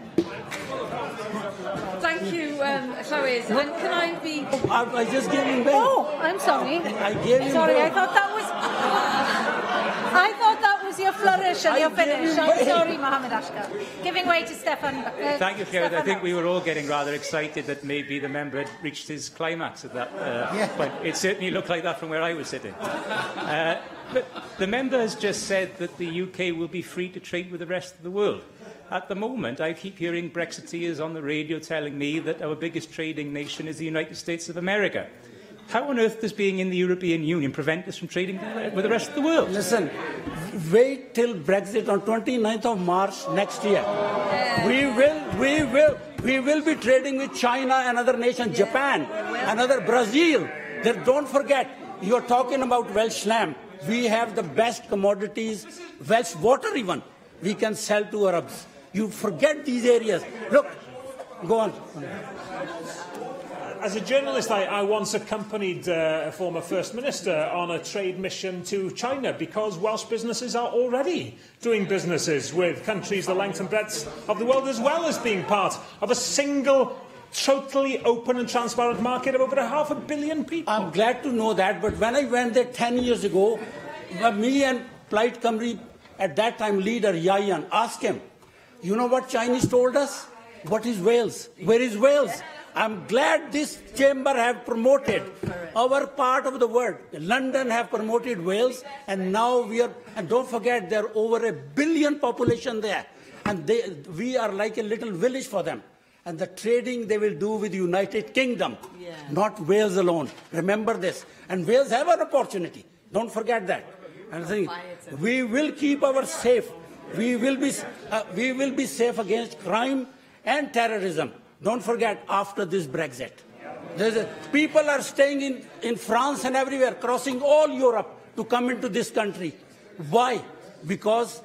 Thank you, Llywydd. And can I be... I just gave him back. Oh, I'm sorry. I gave him Sorry, back. I thought that was your flourish and your finish. I'm sorry, Mohammed Ashkar. Giving way to Stefan. Thank you, Chair. I think we were all getting rather excited that maybe the member had reached his climax at that point. It certainly looked like that from where I was sitting. But the member has just said that the UK will be free to trade with the rest of the world. At the moment, I keep hearing Brexiteers on the radio telling me that our biggest trading nation is the United States of America. How on earth does being in the European Union prevent us from trading with the rest of the world? Listen, wait till Brexit on 29th of March next year. We will be trading with China and other nations, Japan, another Brazil. Don't forget, you are talking about Welsh lamb. We have the best commodities, Welsh water even, we can sell to Arabs. You forget these areas. Look, go on. As a journalist, I once accompanied a former First Minister on a trade mission to China because Welsh businesses are already doing businesses with countries the length and breadth of the world, as well as being part of a single, totally open and transparent market of over 500 million people. I'm glad to know that, but when I went there 10 years ago, me and Plaid Cymru, at that time leader Yayan, asked him, you know what Chinese told us? What is Wales? Where is Wales? I'm glad this chamber have promoted our part of the world. London have promoted Wales, and now we are, and don't forget, there are over 1 billion population there. And we are like a little village for them. And the trading they will do with the United Kingdom, not Wales alone. Remember this. And Wales have an opportunity. Don't forget that. And saying, we will keep our safe. We will be safe against crime and terrorism. Don't forget, after this Brexit, people are staying in France and everywhere, crossing all Europe to come into this country. Why? Because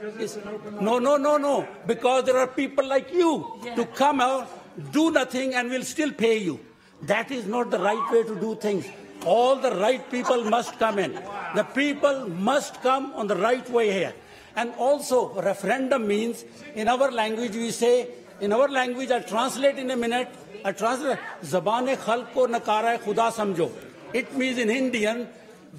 no. Because there are people like you to come out, do nothing, and will still pay you. That is not the right way to do things. All the right people must come in. The people must come on the right way here. And also, referendum means, in our language, we say, in our language, I translate in a minute, I translate, Zabane khalq ko nakara hai khuda samjho. It means in Indian,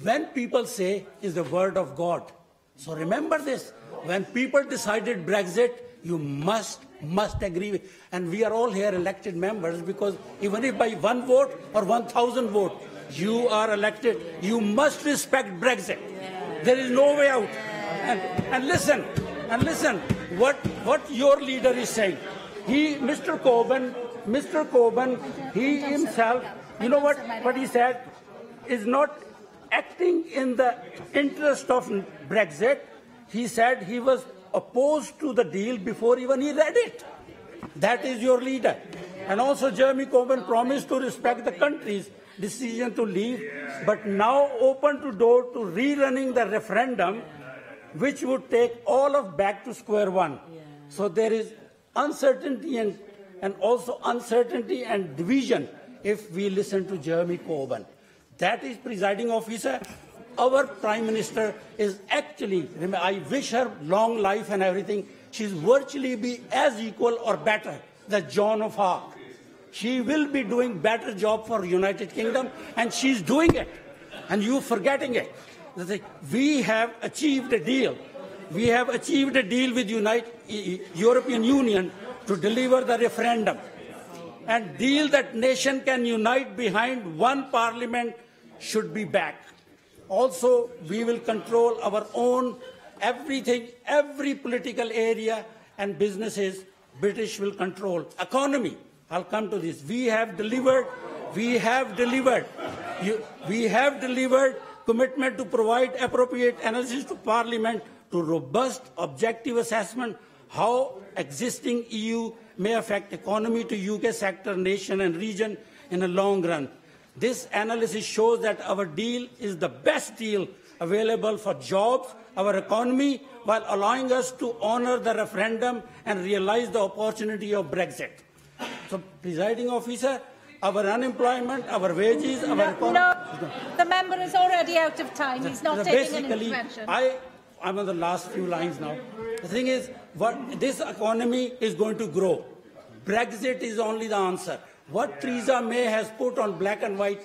when people say, is the word of God. So remember this, when people decided Brexit, you must agree with, and we are all here elected members, because even if by 1 vote or 1,000 votes, you are elected, you must respect Brexit. There is no way out. And listen, what your leader is saying. Mr. Corbyn, he himself, you know what he said, is not acting in the interest of Brexit. He said he was opposed to the deal before even he read it. That is your leader. And also Jeremy Corbyn promised to respect the country's decision to leave, but now open to door to rerunning the referendum, which would take all of back to square one. So there is uncertainty and also uncertainty and division if we listen to Jeremy Corbyn. That is, presiding officer, our Prime Minister is actually, I wish her long life and everything, she's virtually be as equal or better than Joan of Arc. She will be doing better job for United Kingdom, and she's doing it. And you forgetting it. We have achieved a deal. We have achieved a deal with European Union to deliver the referendum. And deal that nation can unite behind one parliament should be back. Also, we will control our own everything, every political area and businesses, British will control. Economy, I'll come to this. We have delivered commitment to provide appropriate analysis to Parliament to robust, objective assessment how existing EU may affect economy to UK sector, nation and region in the long run. This analysis shows that our deal is the best deal available for jobs, our economy, while allowing us to honour the referendum and realise the opportunity of Brexit. So, presiding officer, our unemployment, our wages, our economy... No, the member is already out of time. He's not taking an intervention. I'm on the last few lines now. The thing is, this economy is going to grow. Brexit is only the answer. What Theresa May has put on black and white,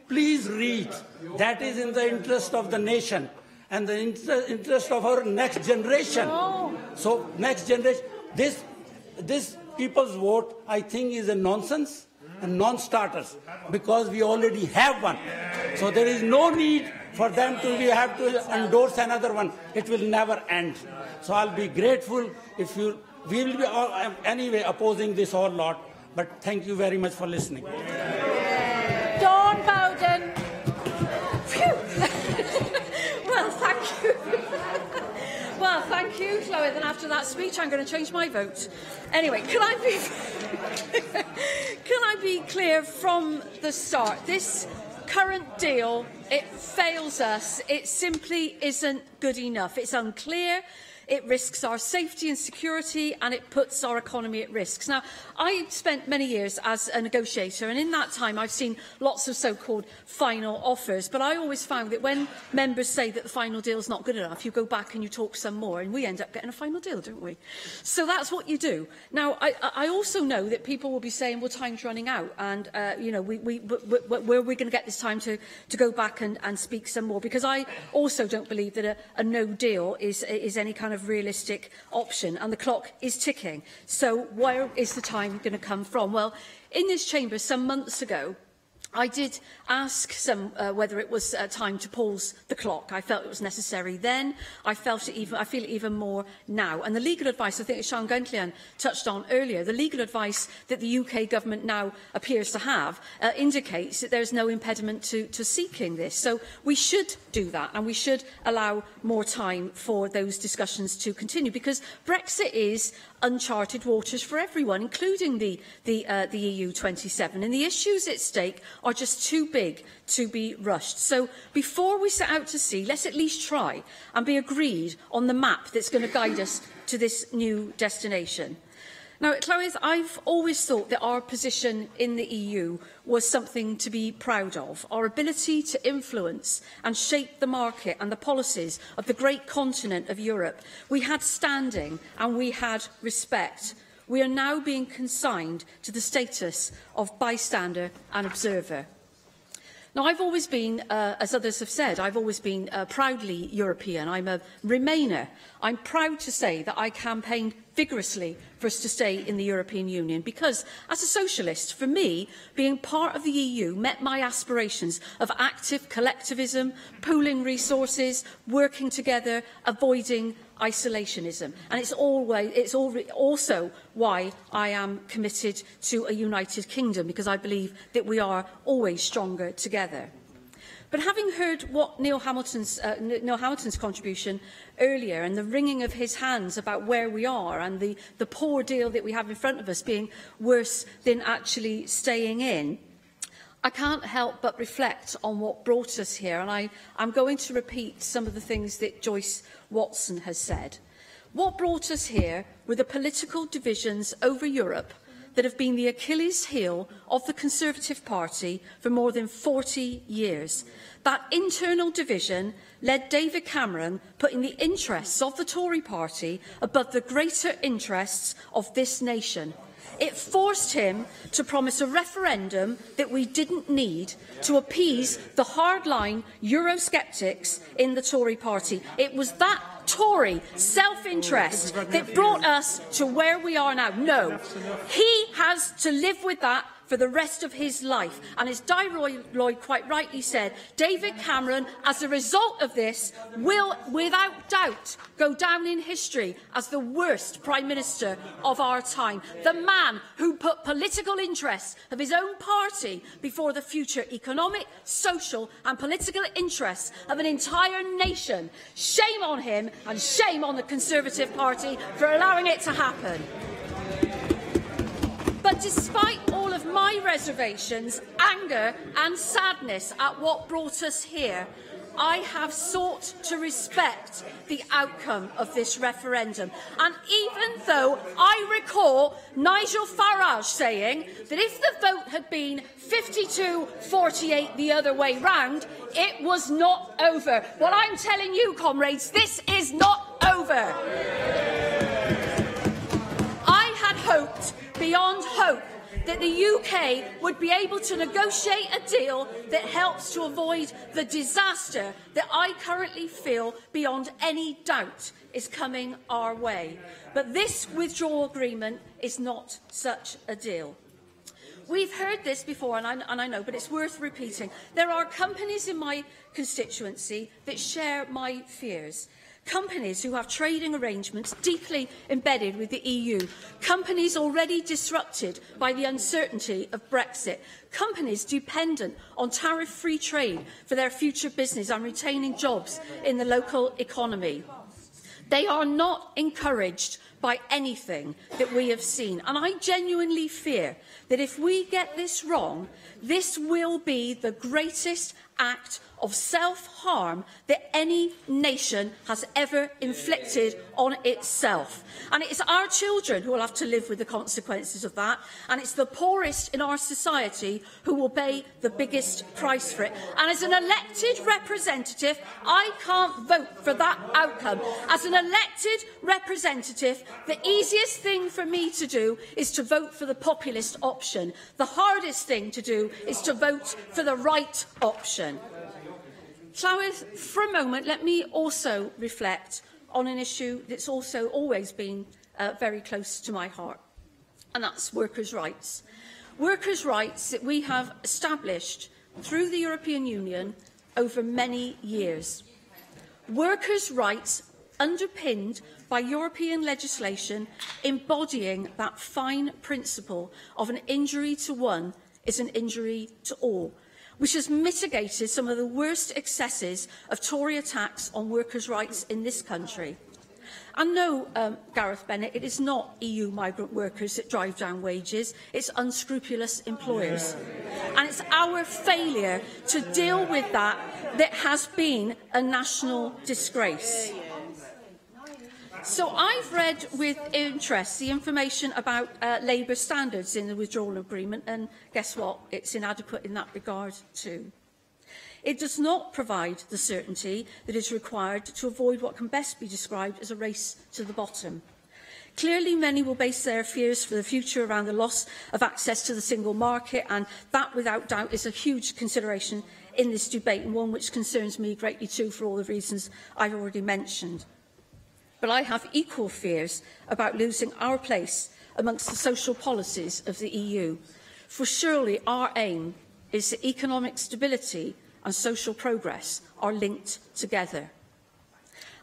please read. That is in the interest of the nation and the interest of our next generation. No. So, next generation, this people's vote, I think, is a nonsense and non-starters, because we already have one. So there is no need for them to have to endorse another one. It will never end. So I'll be grateful if we will be anyway opposing this whole lot. But thank you very much for listening. Dawn Bowden. Well, thank you. Well, thank you, Llywydd. And after that speech, I'm going to change my vote. Anyway, can I be clear from the start? This current deal, it fails us. It simply isn't good enough. It's unclear. It risks our safety and security, and it puts our economy at risk. Now, I spent many years as a negotiator, and in that time I've seen lots of so-called final offers, but I always found that when members say that the final deal is not good enough, you go back and you talk some more, and we end up getting a final deal, don't we? So that's what you do. Now, I also know that people will be saying, well, time's running out, and, you know, where are we going to get this time to go back and speak some more? Because I also don't believe that a no deal is any kind of realistic option, and the clock is ticking. So where is the time going to come from? Well, in this chamber some months ago, I did ask some whether it was time to pause the clock. I felt it was necessary then. I feel it even more now. And the legal advice, I think, as Sean Guntlian touched on earlier, the legal advice that the UK government now appears to have indicates that there is no impediment to seeking this. So we should do that, and we should allow more time for those discussions to continue, because Brexit is uncharted waters for everyone, including the EU 27, and the issues at stake are just too big to be rushed. So before we set out to sea, let's at least try and be agreed on the map that's going to guide us to this new destination. Now, Llywydd, I've always thought that our position in the EU was something to be proud of. Our ability to influence and shape the market and the policies of the great continent of Europe. We had standing and we had respect. We are now being consigned to the status of bystander and observer. Now, I've always been, as others have said, I've always been proudly European. I'm a Remainer. I'm proud to say that I campaigned vigorously for us to stay in the European Union because, as a socialist, for me, being part of the EU met my aspirations of active collectivism, pooling resources, working together, avoiding isolationism. And it's also why I am committed to a united kingdom, because I believe that we are always stronger together. But having heard what Neil Hamilton's contribution earlier and the wringing of his hands about where we are and the poor deal that we have in front of us being worse than actually staying in, I can't help but reflect on what brought us here, and I'm going to repeat some of the things that Joyce Watson has said. What brought us here were the political divisions over Europe that have been the Achilles heel of the Conservative Party for more than 40 years. That internal division led David Cameron putting the interests of the Tory party above the greater interests of this nation. It forced him to promise a referendum that we didn't need to appease the hardline Eurosceptics in the Tory party. It was that Tory self-interest that brought us to where we are now. No, he has to live with that for the rest of his life. And as Di Lloyd quite rightly said, David Cameron, as a result of this, will, without doubt, go down in history as the worst Prime Minister of our time. The man who put political interests of his own party before the future economic, social and political interests of an entire nation. Shame on him and shame on the Conservative Party for allowing it to happen. But despite all of my reservations, anger and sadness at what brought us here, I have sought to respect the outcome of this referendum. And even though I recall Nigel Farage saying that if the vote had been 52-48 the other way round, it was not over. Well, I'm telling you, comrades, this is not over. I had hoped beyond hope that the UK would be able to negotiate a deal that helps to avoid the disaster that I currently feel beyond any doubt is coming our way. But this withdrawal agreement is not such a deal. We've heard this before, and I know, but it's worth repeating. There are companies in my constituency that share my fears. Companies who have trading arrangements deeply embedded with the EU. Companies already disrupted by the uncertainty of Brexit. Companies dependent on tariff-free trade for their future business and retaining jobs in the local economy. They are not encouraged by anything that we have seen. And I genuinely fear that if we get this wrong, this will be the greatest act of self-harm that any nation has ever inflicted on itself. And it's our children who will have to live with the consequences of that, and it's the poorest in our society who will pay the biggest price for it. And as an elected representative, I can't vote for that outcome. As an elected representative, the easiest thing for me to do is to vote for the populist option. The hardest thing to do is to vote for the right option. Llywydd, for a moment, let me also reflect on an issue that's also always been very close to my heart, and that's workers' rights. workers' rights that we have established through the European Union over many years. Workers' rights underpinned by European legislation embodying that fine principle of an injury to one is an injury to all, which has mitigated some of the worst excesses of Tory attacks on workers' rights in this country. And no, Gareth Bennett, it is not EU migrant workers that drive down wages, it's unscrupulous employers. And it's our failure to deal with that that has been a national disgrace. So I've read with interest the information about labour standards in the withdrawal agreement, and guess what? It's inadequate in that regard too. It does not provide the certainty that is required to avoid what can best be described as a race to the bottom. Clearly, many will base their fears for the future around the loss of access to the single market, and that, without doubt, is a huge consideration in this debate, and one which concerns me greatly too for all the reasons I've already mentioned. But I have equal fears about losing our place amongst the social policies of the EU, for surely our aim is that economic stability and social progress are linked together.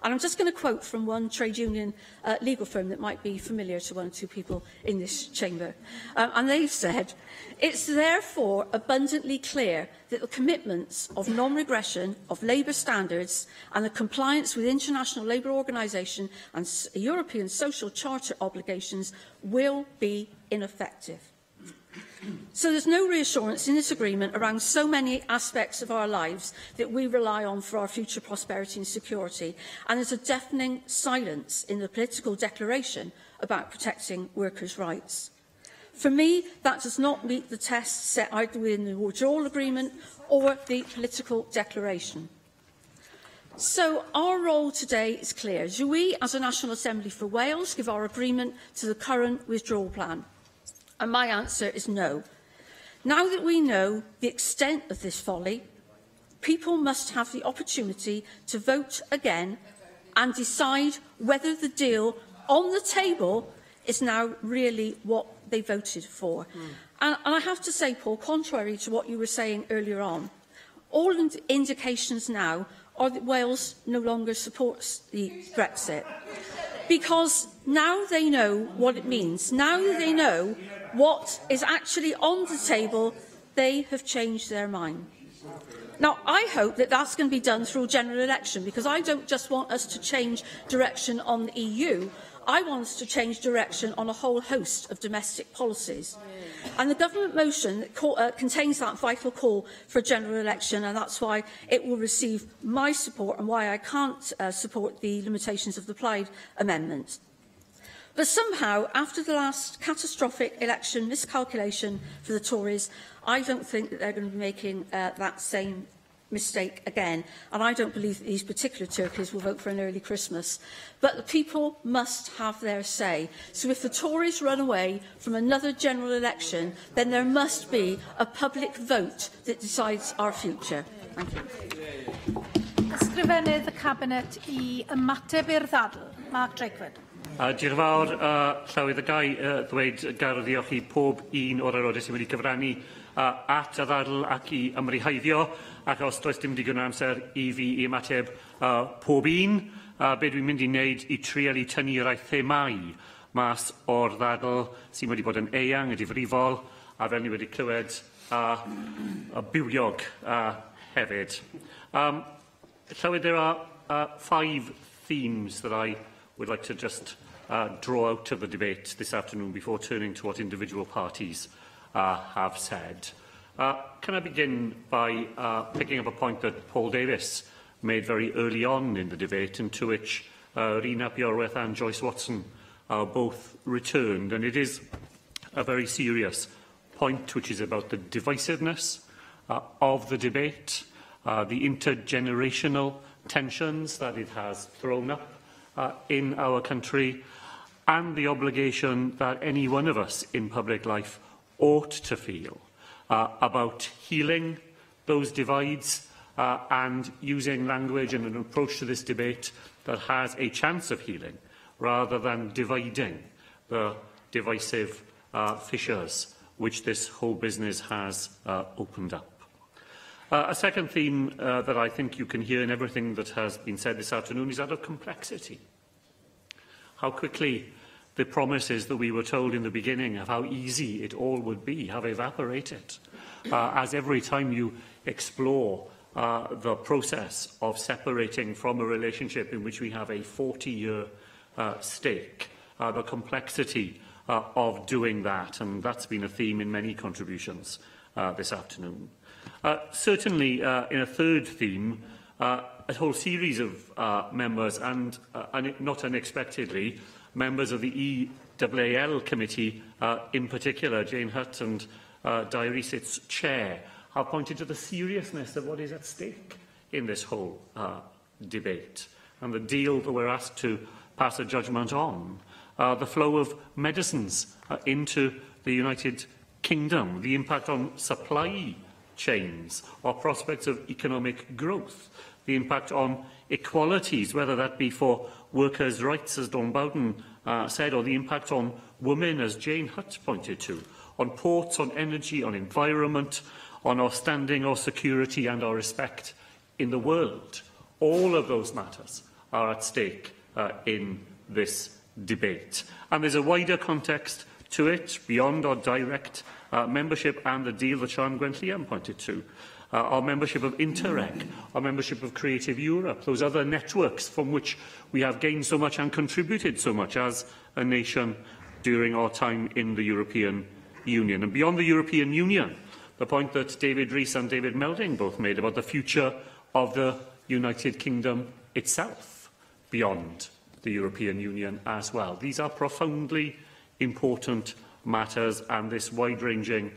And I'm just going to quote from one trade union legal firm that might be familiar to one or two people in this chamber. And they've said, "It's therefore abundantly clear that the commitments of non-regression of labour standards and the compliance with International Labour Organisation and European Social Charter obligations will be ineffective." So there's no reassurance in this agreement around so many aspects of our lives that we rely on for our future prosperity and security, and there's a deafening silence in the political declaration about protecting workers' rights. For me, that does not meet the tests set either within the withdrawal agreement or the political declaration. So our role today is clear. Do we, as a National Assembly for Wales, give our agreement to the current withdrawal plan? And my answer is no. Now that we know the extent of this folly, people must have the opportunity to vote again and decide whether the deal on the table is now really what they voted for. And I have to say, Paul, contrary to what you were saying earlier on, all indications now are that Wales no longer supports the Brexit. Because now they know what it means. Now that they know what is actually on the table, they have changed their mind. Now, I hope that that's going to be done through a general election, because I don't just want us to change direction on the EU. I want us to change direction on a whole host of domestic policies. And the government motion contains that vital call for a general election, and that's why it will receive my support and why I can't support the limitations of the Plaid Amendment. But somehow, after the last catastrophic election miscalculation for the Tories, I don't think that they're going to be making that same mistake again. And I don't believe that these particular turkeys will vote for an early Christmas. But the people must have their say. So if the Tories run away from another general election, then there must be a public vote that decides our future. Thank you. Ysgrifennydd y Cabinet I ymateb i'r ddadl. Mark Drakeford. Diolch yn fawr, Llawydd, y gai ddweud garddiolch i pob un o'r aelodau sy'n wedi cyfrannu at y ddadl ac i ymryheiddio, ac os does dim digon o amser i fi i ymateb pob un, be dwi'n mynd i wneud i trial i tynnu'r themau mas o'r ddadl sy'n wedi bod yn eang, y difrifol, a fel ni wedi clywed, bywiog hefyd. Llawydd, there are 5 themes that I would like to just draw out of the debate this afternoon before turning to what individual parties have said. Can I begin by picking up a point that Paul Davis made very early on in the debate, and to which Rhys Iorwerth and Joyce Watson both returned, and it is a very serious point, which is about the divisiveness of the debate, the intergenerational tensions that it has thrown up in our country, and the obligation that any one of us in public life ought to feel about healing those divides and using language and an approach to this debate that has a chance of healing, rather than dividing the divisive fissures which this whole business has opened up. A second theme that I think you can hear in everything that has been said this afternoon is that of complexity. How quickly the promises that we were told in the beginning of how easy it all would be have evaporated, as every time you explore the process of separating from a relationship in which we have a 40-year stake, the complexity of doing that, and that's been a theme in many contributions this afternoon. Certainly, in a third theme, a whole series of members, and not unexpectedly, members of the EAL committee, in particular, Jane Hutt and Diarys, its chair, have pointed to the seriousness of what is at stake in this whole debate and the deal that we're asked to pass a judgment on, the flow of medicines into the United Kingdom, the impact on supply chains or prospects of economic growth, the impact on equalities, whether that be for workers' rights, as Dawn Bowden said, or the impact on women, as Jane Hutt pointed to, on ports, on energy, on environment, on our standing, our security and our respect in the world. All of those matters are at stake in this debate. And there's a wider context to it, beyond our direct membership and the deal that Sian Gwenllian pointed to. Our membership of Interreg, our membership of Creative Europe, those other networks from which we have gained so much and contributed so much as a nation during our time in the European Union. And beyond the European Union, the point that David Rees and David Melding both made about the future of the United Kingdom itself, beyond the European Union as well. These are profoundly important matters, and this wide-ranging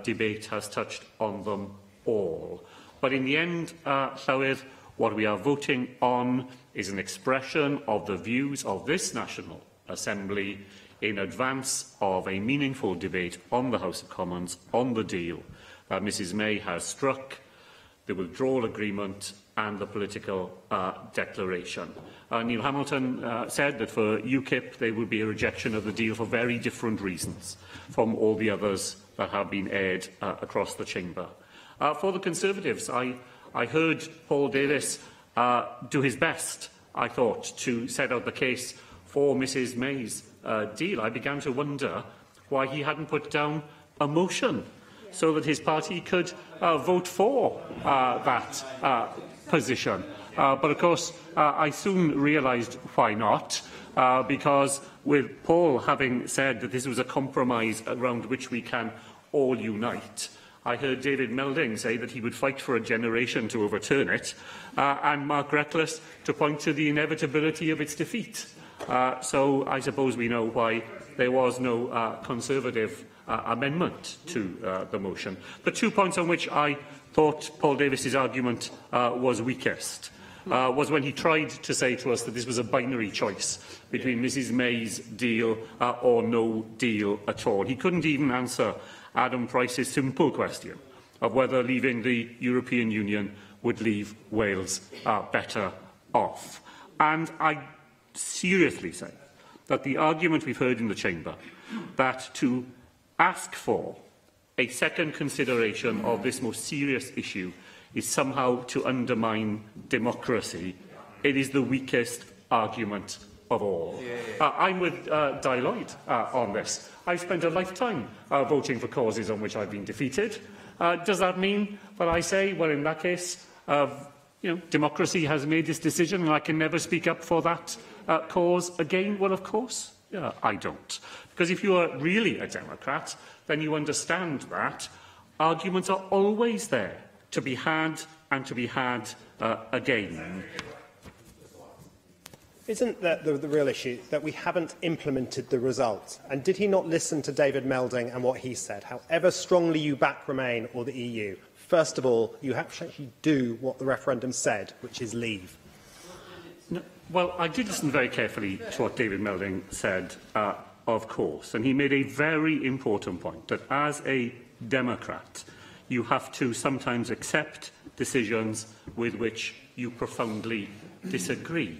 debate has touched on them all. But in the end, Llywyd, what we are voting on is an expression of the views of this National Assembly in advance of a meaningful debate on the House of Commons on the deal that Mrs May has struck, the withdrawal agreement and the political declaration. Neil Hamilton said that for UKIP there would be a rejection of the deal for very different reasons from all the others that have been aired across the chamber. For the Conservatives, I heard Paul Davies do his best, I thought, to set out the case for Mrs May's deal. I began to wonder why he hadn't put down a motion so that his party could vote for that position. But of course, I soon realised why not, because with Paul having said that this was a compromise around which we can all unite, I heard David Melding say that he would fight for a generation to overturn it, and Mark Reckless to point to the inevitability of its defeat. So I suppose we know why there was no Conservative amendment to the motion. The 2 points on which I thought Paul Davies's argument was weakest was when he tried to say to us that this was a binary choice between Mrs May's deal or no deal at all. He couldn't even answer Adam Price's simple question of whether leaving the European Union would leave Wales better off. And I seriously say that the argument we've heard in the chamber, that to ask for a second consideration of this most serious issue is somehow to undermine democracy, it is the weakest argument of all. I'm with Di Lloyd on this. I've spent a lifetime voting for causes on which I've been defeated. Does that mean that I say, well, in that case, democracy has made this decision and I can never speak up for that cause again? Well, of course, I don't. Because if you are really a Democrat, then you understand that arguments are always there to be had and to be had again. Isn't that the real issue, that we haven't implemented the result? And did he not listen to David Melding and what he said? However strongly you back Remain or the EU, first of all, you have to actually do what the referendum said, which is leave. No, well, I did listen very carefully to what David Melding said, of course, and he made a very important point, that as a Democrat, you have to sometimes accept decisions with which you profoundly disagree.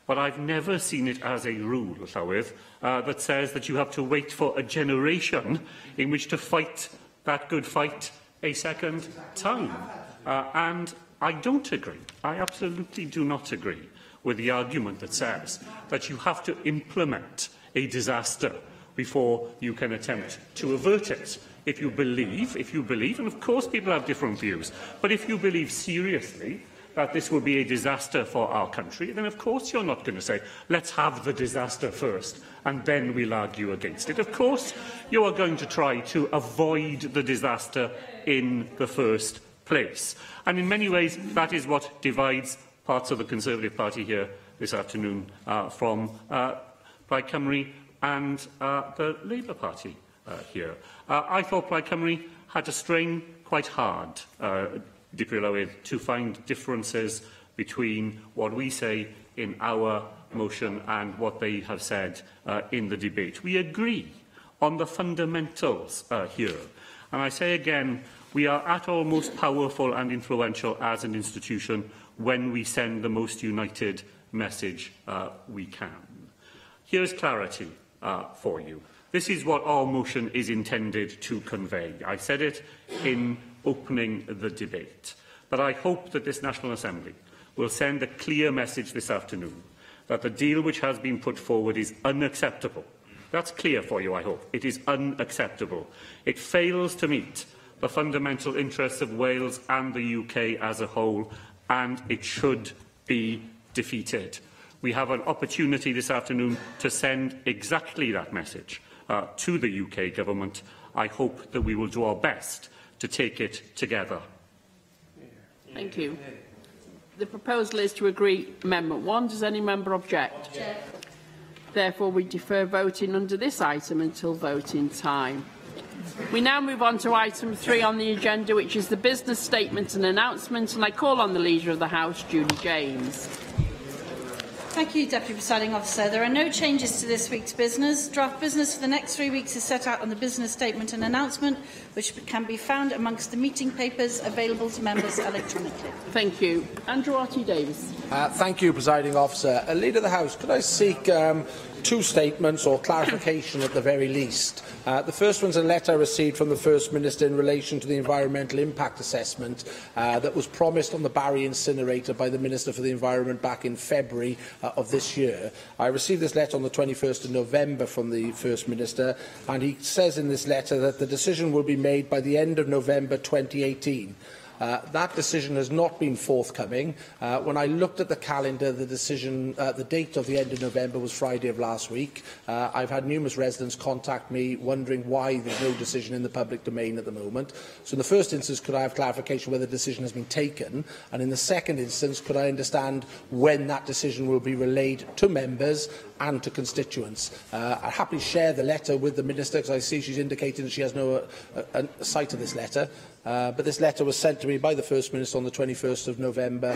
but I've never seen it as a rule, Llywydd, that says that you have to wait for a generation in which to fight that good fight a second time. And I don't agree. I absolutely do not agree with the argument that says that you have to implement a disaster before you can attempt to avert it. If you believe, and of course people have different views, but if you believe seriously that this will be a disaster for our country, then of course you're not going to say, let's have the disaster first, and then we'll argue against it. Of course, you are going to try to avoid the disaster in the first place. And in many ways, that is what divides parts of the Conservative Party here this afternoon from Plaid Cymru and the Labour Party here. I thought Plaid Cymru had to strain quite hard, Dipri Llywydd, to find differences between what we say in our motion and what they have said in the debate. We agree on the fundamentals here. And I say again, we are at our most powerful and influential as an institution when we send the most united message we can. Here's clarity for you. This is what our motion is intended to convey. I said it in opening the debate. But I hope that this National Assembly will send a clear message this afternoon that the deal which has been put forward is unacceptable. That's clear for you, I hope. It is unacceptable. It fails to meet the fundamental interests of Wales and the UK as a whole, and it should be defeated. We have an opportunity this afternoon to send exactly that message to the UK Government. I hope that we will do our best to take it together. Thank you. The proposal is to agree Amendment 1. Does any member object? Chair. Therefore, we defer voting under this item until voting time. We now move on to item 3 on the agenda, which is the business statement and announcement, and I call on the Leader of the House, Julie James. Thank you, Deputy Presiding Officer. There are no changes to this week's business. Draft business for the next 3 weeks is set out on the business statement and announcement, which can be found amongst the meeting papers available to members electronically. Thank you. Andrew Arty-Davis. Thank you, Presiding Officer. Leader of the House, could I seek two statements or clarification at the very least? The first one is a letter I received from the First Minister in relation to the environmental impact assessment that was promised on the Barry incinerator by the Minister for the Environment back in February of this year. I received this letter on the 21st of November from the First Minister, and he says in this letter that the decision will be made by the end of November 2018. That decision has not been forthcoming. When I looked at the calendar, the date of the end of November was Friday of last week. I've had numerous residents contact me wondering why there's no decision in the public domain at the moment. So in the first instance, could I have clarification whether the decision has been taken? And in the second instance, could I understand when that decision will be relayed to members and to constituents? I happily share the letter with the Minister, because I see she's indicated that she has no sight of this letter. But this letter was sent to me by the First Minister on the 21st of November,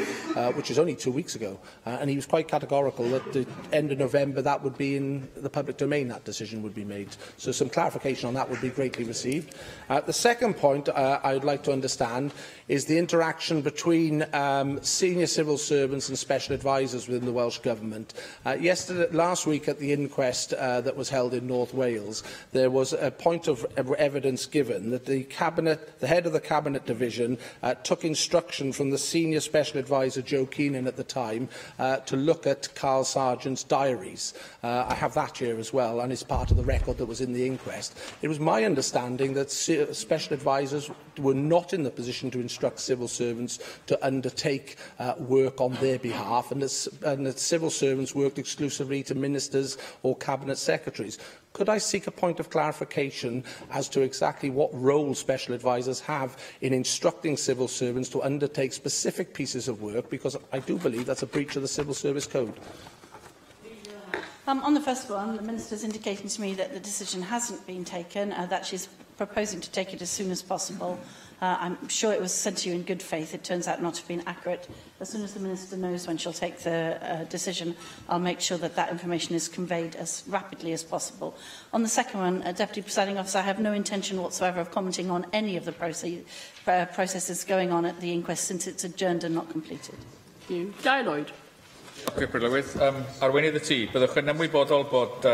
which is only 2 weeks ago. And he was quite categorical that at the end of November that would be in the public domain, that decision would be made. So some clarification on that would be greatly received. The second point I would like to understand is the interaction between senior civil servants and special advisers within the Welsh Government. Last week at the inquest that was held in North Wales, there was a point of evidence given that the head of the Cabinet Division took instruction from the senior special adviser Joe Keenan at the time to look at Carl Sargent's diaries. I have that here as well, and it's part of the record that was in the inquest. It was my understanding that special advisers were not in the position to instruct civil servants to undertake work on their behalf, and that civil servants worked exclusively to ministers or cabinet secretaries. Could I seek a point of clarification as to exactly what role special advisers have in instructing civil servants to undertake specific pieces of work, because I do believe that's a breach of the Civil Service Code? On the first one, the Minister is indicating to me that the decision hasn't been taken, that she's proposing to take it as soon as possible. I'm sure it was sent to you in good faith. It turns out not to have been accurate. As soon as the Minister knows when she'll take the decision, I'll make sure that that information is conveyed as rapidly as possible. On the second one, Deputy Presiding Officer, I have no intention whatsoever of commenting on any of the processes going on at the inquest, since it's adjourned and not completed. Thank you. Guy Lloyd. Ocê, Prylywydd. Arweinydd y tŷ, byddwch yn ymwybodol bod...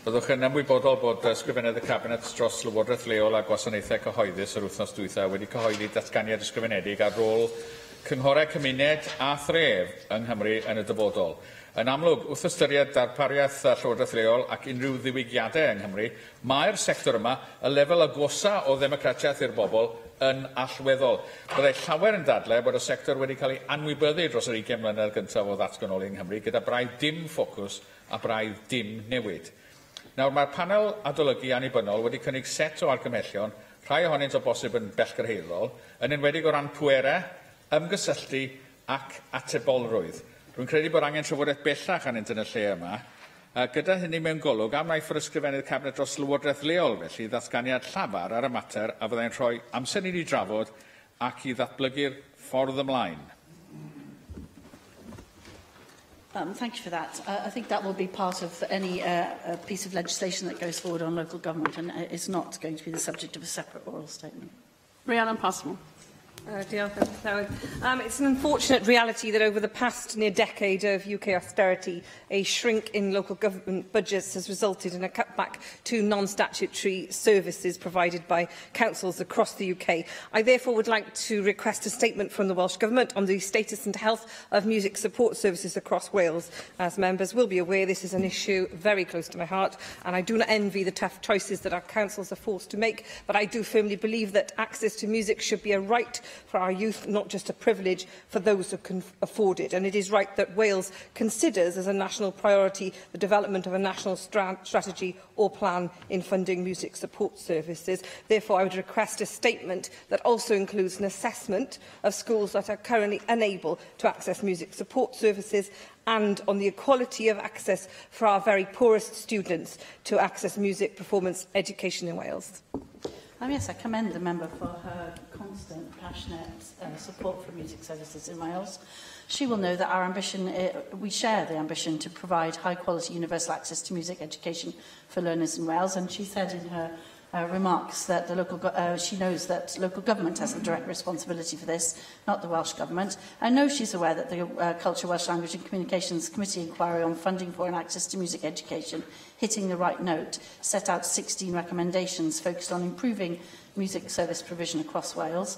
Byddwch yn ymwybodol bod ysgrifennydd y Cabinet dros Lywodraeth leol a gwasanaethau cyhoeddus yr wythnos dwytha wedi cyhoeddi datganiad ysgrifenedig ar ôl cynghorau cymuned a thref yng Nghymru yn y dyfodol. Yn amlwg, wrth ystyried darpariaeth Llywodraeth leol ac unrhyw ddiwygiadau yng Nghymru, mae'r sector yma y lefel agosa o ddemocratiaeth i'r bobl yn allweddol. Byddai llawer yn dadlau bod y sector wedi cael ei anwybyddu dros yr 20 mlynedd gyntaf o ddatganoli yng Nghymru, gyda braidd dim ffocws a braidd dim newid. Nawr, mae'r panel adolygu annibynnol wedi cynnig set o argymhellion, rhai ohonynt o bosib yn bellgyrhaeddol, yn enwedig o ran pwerau, ymgysylltu ac atebolrwydd. Rwy'n credu bod angen trafodaeth bellach anynt yn y lle yma, gyda hynny mewn golwg am wnaeth yr ysgrifennydd Cabinet dros Lywodraeth leol, felly ddatganiad llafar ar y mater a fyddai'n rhoi amser ni wedi drafod ac i ddatblygu'r ffordd ymlaen. Thank you for that. I think that will be part of any piece of legislation that goes forward on local government, and it's not going to be the subject of a separate oral statement. Rhiannon Passmore. It's an unfortunate reality that over the past near decade of UK austerity, a shrink in local government budgets has resulted in a cutback to non-statutory services provided by councils across the UK. I therefore would like to request a statement from the Welsh Government on the status and health of music support services across Wales. As members will be aware, this is an issue very close to my heart, and I do not envy the tough choices that our councils are forced to make, but I do firmly believe that access to music should be a right for our youth, not just a privilege for those who can afford it. And it is right that Wales considers as a national priority the development of a national strategy or plan in funding music support services. Therefore, I would request a statement that also includes an assessment of schools that are currently unable to access music support services and on the equality of access for our very poorest students to access music performance education in Wales. Yes, I commend the member for her constant, passionate support for music services in Wales. She will know that our ambition, we share the ambition to provide high-quality universal access to music education for learners in Wales, and she said in her remarks that she knows that local government has the direct responsibility for this, not the Welsh Government. I know she's aware that the Culture, Welsh Language and Communications Committee inquiry on funding for and access to music education, Hitting the Right Note, set out 16 recommendations focused on improving music service provision across Wales.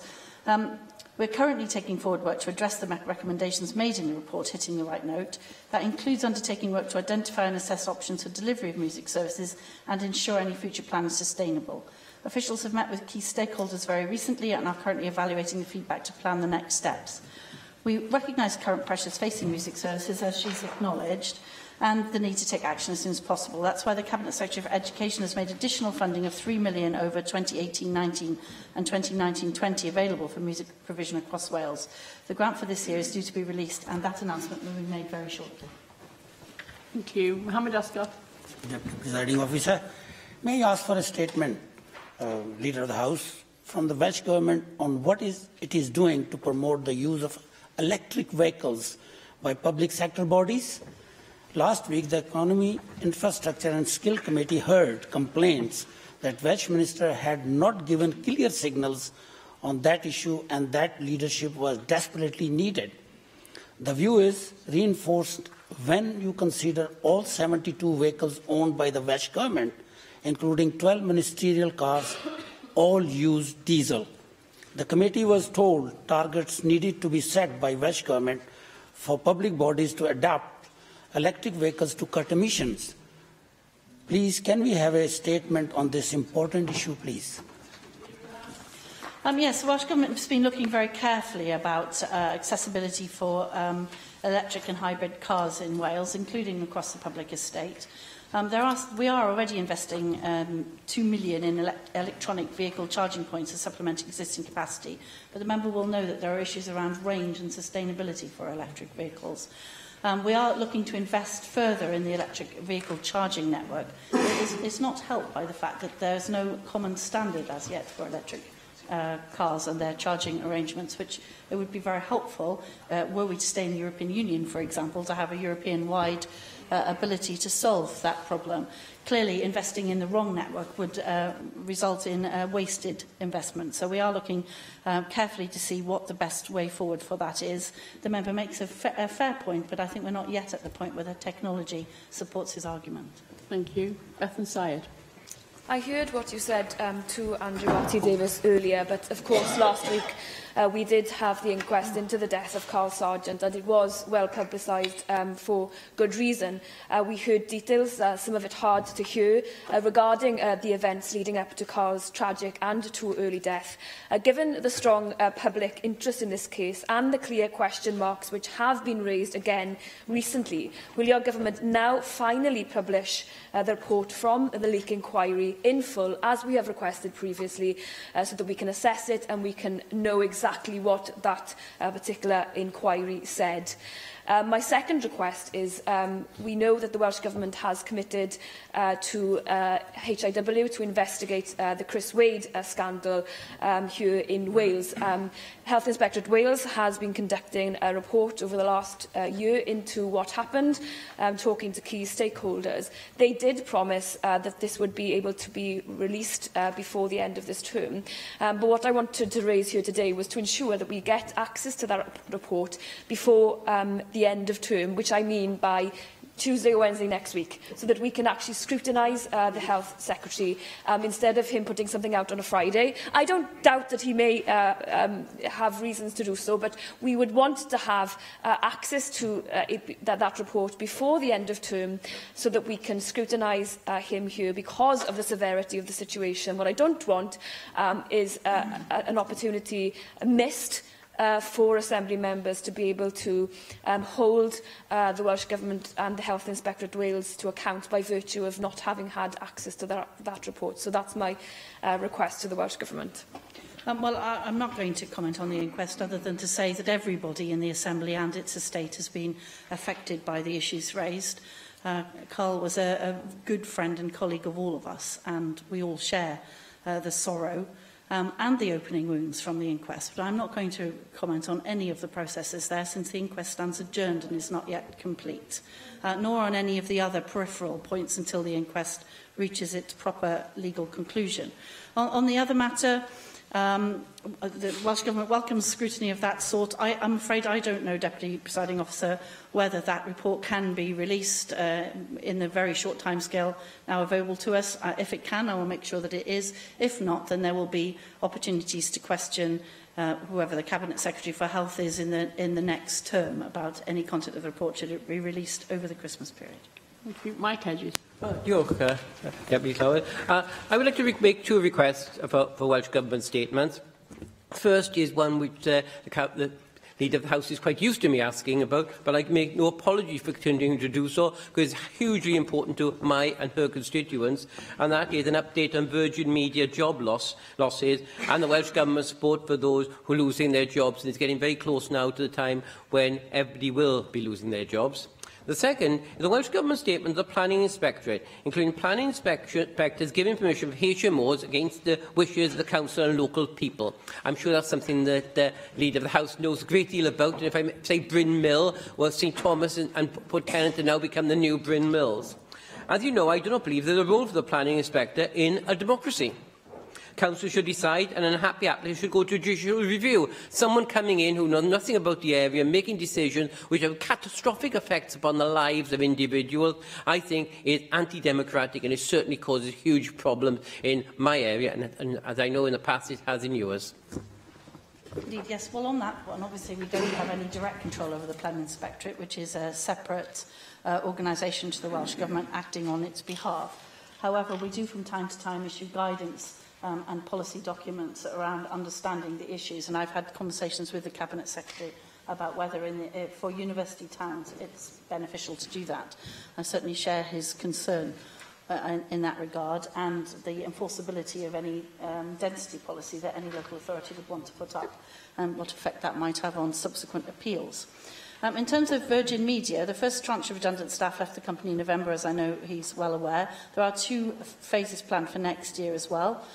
We're currently taking forward work to address the recommendations made in the report Hitting the Right Note. That includes undertaking work to identify and assess options for delivery of music services and ensure any future plan is sustainable. Officials have met with key stakeholders very recently and are currently evaluating the feedback to plan the next steps. We recognise current pressures facing music services, as she's acknowledged, and the need to take action as soon as possible. That's why the Cabinet Secretary for Education has made additional funding of £3 million over 2018-19 and 2019-20 available for music provision across Wales. The grant for this year is due to be released, and that announcement will be made very shortly. Thank you. Mohammed Asghar. Deputy Presiding Officer, may I ask for a statement, Leader of the House, from the Welsh Government on what it is doing to promote the use of electric vehicles by public sector bodies? Last week, the Economy, Infrastructure and Skill Committee heard complaints that Welsh Minister had not given clear signals on that issue and that leadership was desperately needed. The view is reinforced when you consider all 72 vehicles owned by the Welsh Government, including 12 ministerial cars, all use diesel. The committee was told targets needed to be set by Welsh Government for public bodies to adopt electric vehicles to cut emissions. Please, can we have a statement on this important issue, please? Yes, the Welsh Government has been looking very carefully about accessibility for electric and hybrid cars in Wales, including across the public estate. We are already investing £2 million in electronic vehicle charging points to supplement existing capacity, but the member will know that there are issues around range and sustainability for electric vehicles. We are looking to invest further in the electric vehicle charging network. It's not helped by the fact that there is no common standard as yet for electric cars and their charging arrangements, which it would be very helpful, were we to stay in the European Union, for example, to have a European-wide ability to solve that problem. Clearly, investing in the wrong network would result in wasted investment. So we are looking carefully to see what the best way forward for that is. The member makes a fair point, but I think we're not yet at the point where the technology supports his argument. Thank you. Bethan Syed. I heard what you said to Andrew Marty-Davies earlier, but of course last week we did have the inquest into the death of Carl Sargent, and it was well publicised for good reason. We heard details, some of it hard to hear, regarding the events leading up to Carl's tragic and too early death. Given the strong public interest in this case and the clear question marks which have been raised again recently, will your government now finally publish the report from the leak inquiry in full, as we have requested previously, so that we can assess it and we can know exactly what that particular inquiry said? My second request is, we know that the Welsh Government has committed to HIW to investigate the Chris Wade scandal here in Wales. Health Inspectorate Wales has been conducting a report over the last year into what happened, talking to key stakeholders. They did promise that this would be able to be released before the end of this term. But what I wanted to raise here today was to ensure that we get access to that report before the end of term, which I mean by Tuesday or Wednesday next week, so that we can actually scrutinise the Health Secretary instead of him putting something out on a Friday. I don't doubt that he may have reasons to do so, but we would want to have access to that report before the end of term, so that we can scrutinise him here because of the severity of the situation. What I don't want is an opportunity missed for Assembly members to be able to hold the Welsh Government and the Health Inspectorate Wales to account by virtue of not having had access to that report. So that's my request to the Welsh Government. Well, I'm not going to comment on the inquest other than to say that everybody in the Assembly and its estate has been affected by the issues raised. Carl was a good friend and colleague of all of us, and we all share the sorrow and the opening wounds from the inquest. But I'm not going to comment on any of the processes there, since the inquest stands adjourned and is not yet complete, nor on any of the other peripheral points until the inquest reaches its proper legal conclusion. On the other matter, the Welsh Government welcomes scrutiny of that sort. I'm afraid I don't know, Deputy Presiding Officer, whether that report can be released in the very short timescale now available to us. If it can, I will make sure that it is. If not, then there will be opportunities to question whoever the Cabinet Secretary for Health is in the next term about any content of the report should it be released over the Christmas period. Thank you. Mike Hedges. Deputy Clywyd. I would like to make two requests for Welsh Government statements. First is one which the Leader of the House is quite used to me asking about, but I make no apology for continuing to do so, because it's hugely important to my and her constituents, and that is an update on Virgin Media job losses and the Welsh Government's support for those who are losing their jobs. And it's getting very close now to the time when everybody will be losing their jobs. The second is the Welsh Government statement of the Planning Inspectorate, including planning inspectors giving permission for HMOs against the wishes of the Council and local people. I'm sure that's something that the Leader of the House knows a great deal about. And if I say Bryn Mill, well, St Thomas and Port Kennett have now become the new Bryn Mills. As you know, I do not believe there's a role for the Planning Inspector in a democracy. Council should decide, and an unhappy applicant should go to judicial review. Someone coming in who knows nothing about the area, making decisions which have catastrophic effects upon the lives of individuals, I think is anti-democratic, and it certainly causes huge problems in my area, and as I know in the past it has in yours. Indeed, yes. Well, on that one, obviously we don't have any direct control over the Planning Inspectorate, which is a separate organisation to the Welsh Government acting on its behalf. However, we do from time to time issue guidance and policy documents around understanding the issues, and I've had conversations with the Cabinet Secretary about whether for university towns it's beneficial to do that. I certainly share his concern in that regard, and the enforceability of any density policy that any local authority would want to put up, and what effect that might have on subsequent appeals. In terms of Virgin Media, the first tranche of redundant staff left the company in November, as I know he's well aware. There are 2 phases planned for next year as well.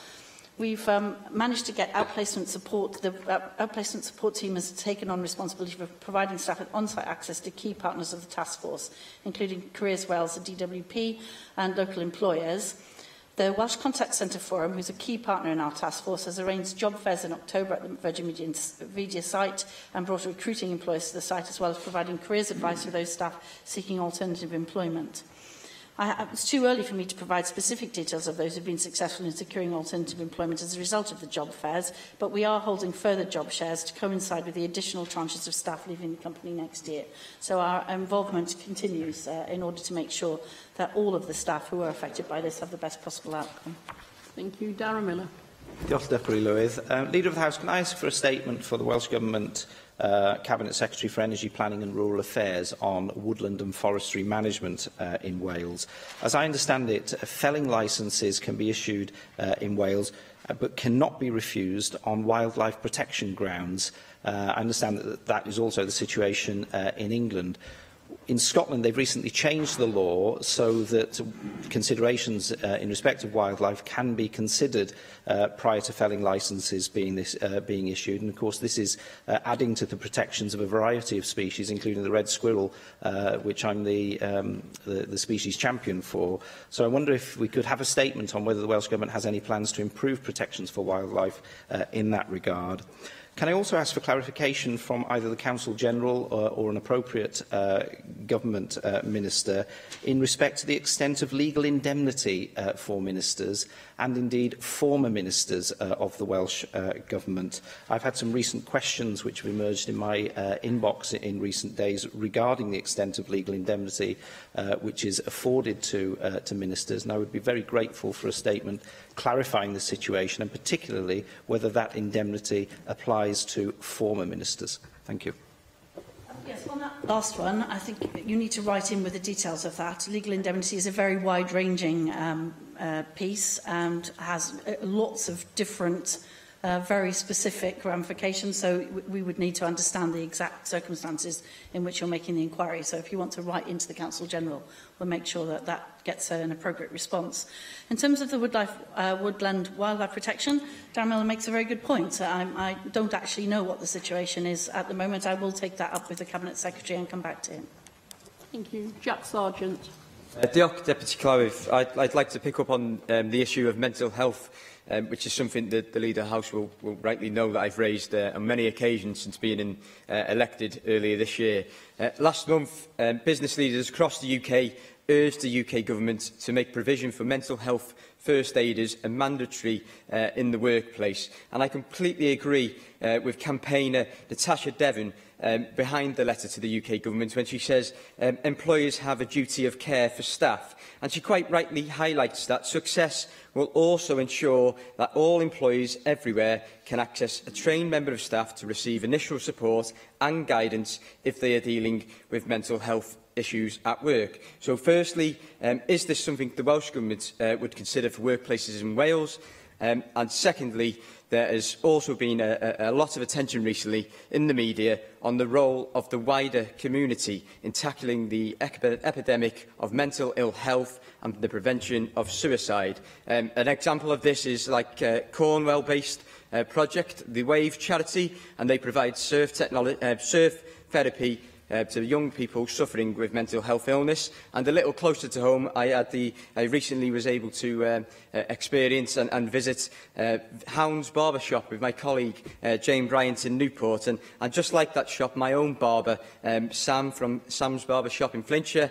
we've managed to get outplacement support. The outplacement support team has taken on responsibility for providing staff with on-site access to key partners of the task force, including Careers Wales, the DWP and local employers. The Welsh Contact Centre Forum, who's a key partner in our task force, has arranged job fairs in October at the Virgin Media site and brought recruiting employers to the site, as well as providing careers advice for those staff seeking alternative employment. It's too early for me to provide specific details of those who have been successful in securing alternative employment as a result of the job fairs, but we are holding further job shares to coincide with the additional tranches of staff leaving the company next year. So our involvement continues in order to make sure that all of the staff who are affected by this have the best possible outcome. Thank you. Darren Miller. Diolch, Deputy Lewis. Leader of the House, can I ask for a statement for the Welsh Government Cabinet Secretary for Energy, Planning and Rural Affairs on woodland and forestry management in Wales? As I understand it, felling licences can be issued in Wales but cannot be refused on wildlife protection grounds. I understand that that is also the situation in England. In Scotland, they've recently changed the law so that considerations in respect of wildlife can be considered prior to felling licences being issued. And, of course, this is adding to the protections of a variety of species, including the red squirrel, which I'm the species champion for. So I wonder if we could have a statement on whether the Welsh Government has any plans to improve protections for wildlife in that regard. Can I also ask for clarification from either the Council General or an appropriate government minister in respect to the extent of legal indemnity for ministers and indeed former ministers of the Welsh Government? I've had some recent questions which have emerged in my inbox in recent days regarding the extent of legal indemnity which is afforded to ministers, and I would be very grateful for a statement clarifying the situation and particularly whether that indemnity applies to former ministers. Thank you. Yes, on that last one, I think you need to write in with the details of that. Legal indemnity is a very wide-ranging piece and has lots of different, very specific ramifications, so we would need to understand the exact circumstances in which you're making the inquiry. So if you want to write into the Council General, we'll make sure that that gets an appropriate response. In terms of the woodland wildlife protection, Darren Miller makes a very good point. I don't actually know what the situation is at the moment. I will take that up with the Cabinet Secretary and come back to him. Thank you. Jack Sargent. Diolch, Deputy Clywyd. I'd like to pick up on the issue of mental health, which is something that the Leader of the House will rightly know that I've raised on many occasions since being elected earlier this year. Last month, business leaders across the UK urged the UK Government to make provision for mental health first aiders and mandatory in the workplace. And I completely agree with campaigner Natasha Devon behind the letter to the UK Government when she says employers have a duty of care for staff. And she quite rightly highlights that success will also ensure that all employees everywhere can access a trained member of staff to receive initial support and guidance if they are dealing with mental health issues at work. So firstly, is this something the Welsh Government would consider for workplaces in Wales? And secondly, there has also been a lot of attention recently in the media on the role of the wider community in tackling the epidemic of mental ill health and the prevention of suicide. An example of this is like Cornwall-based project, the WAVE charity, and they provide surf therapy to young people suffering with mental health illness. And a little closer to home, I recently was able to experience and visit Hound's Barber Shop with my colleague Jane Bryant in Newport. And just like that shop, my own barber, Sam from Sam's Barber Shop in Flintshire,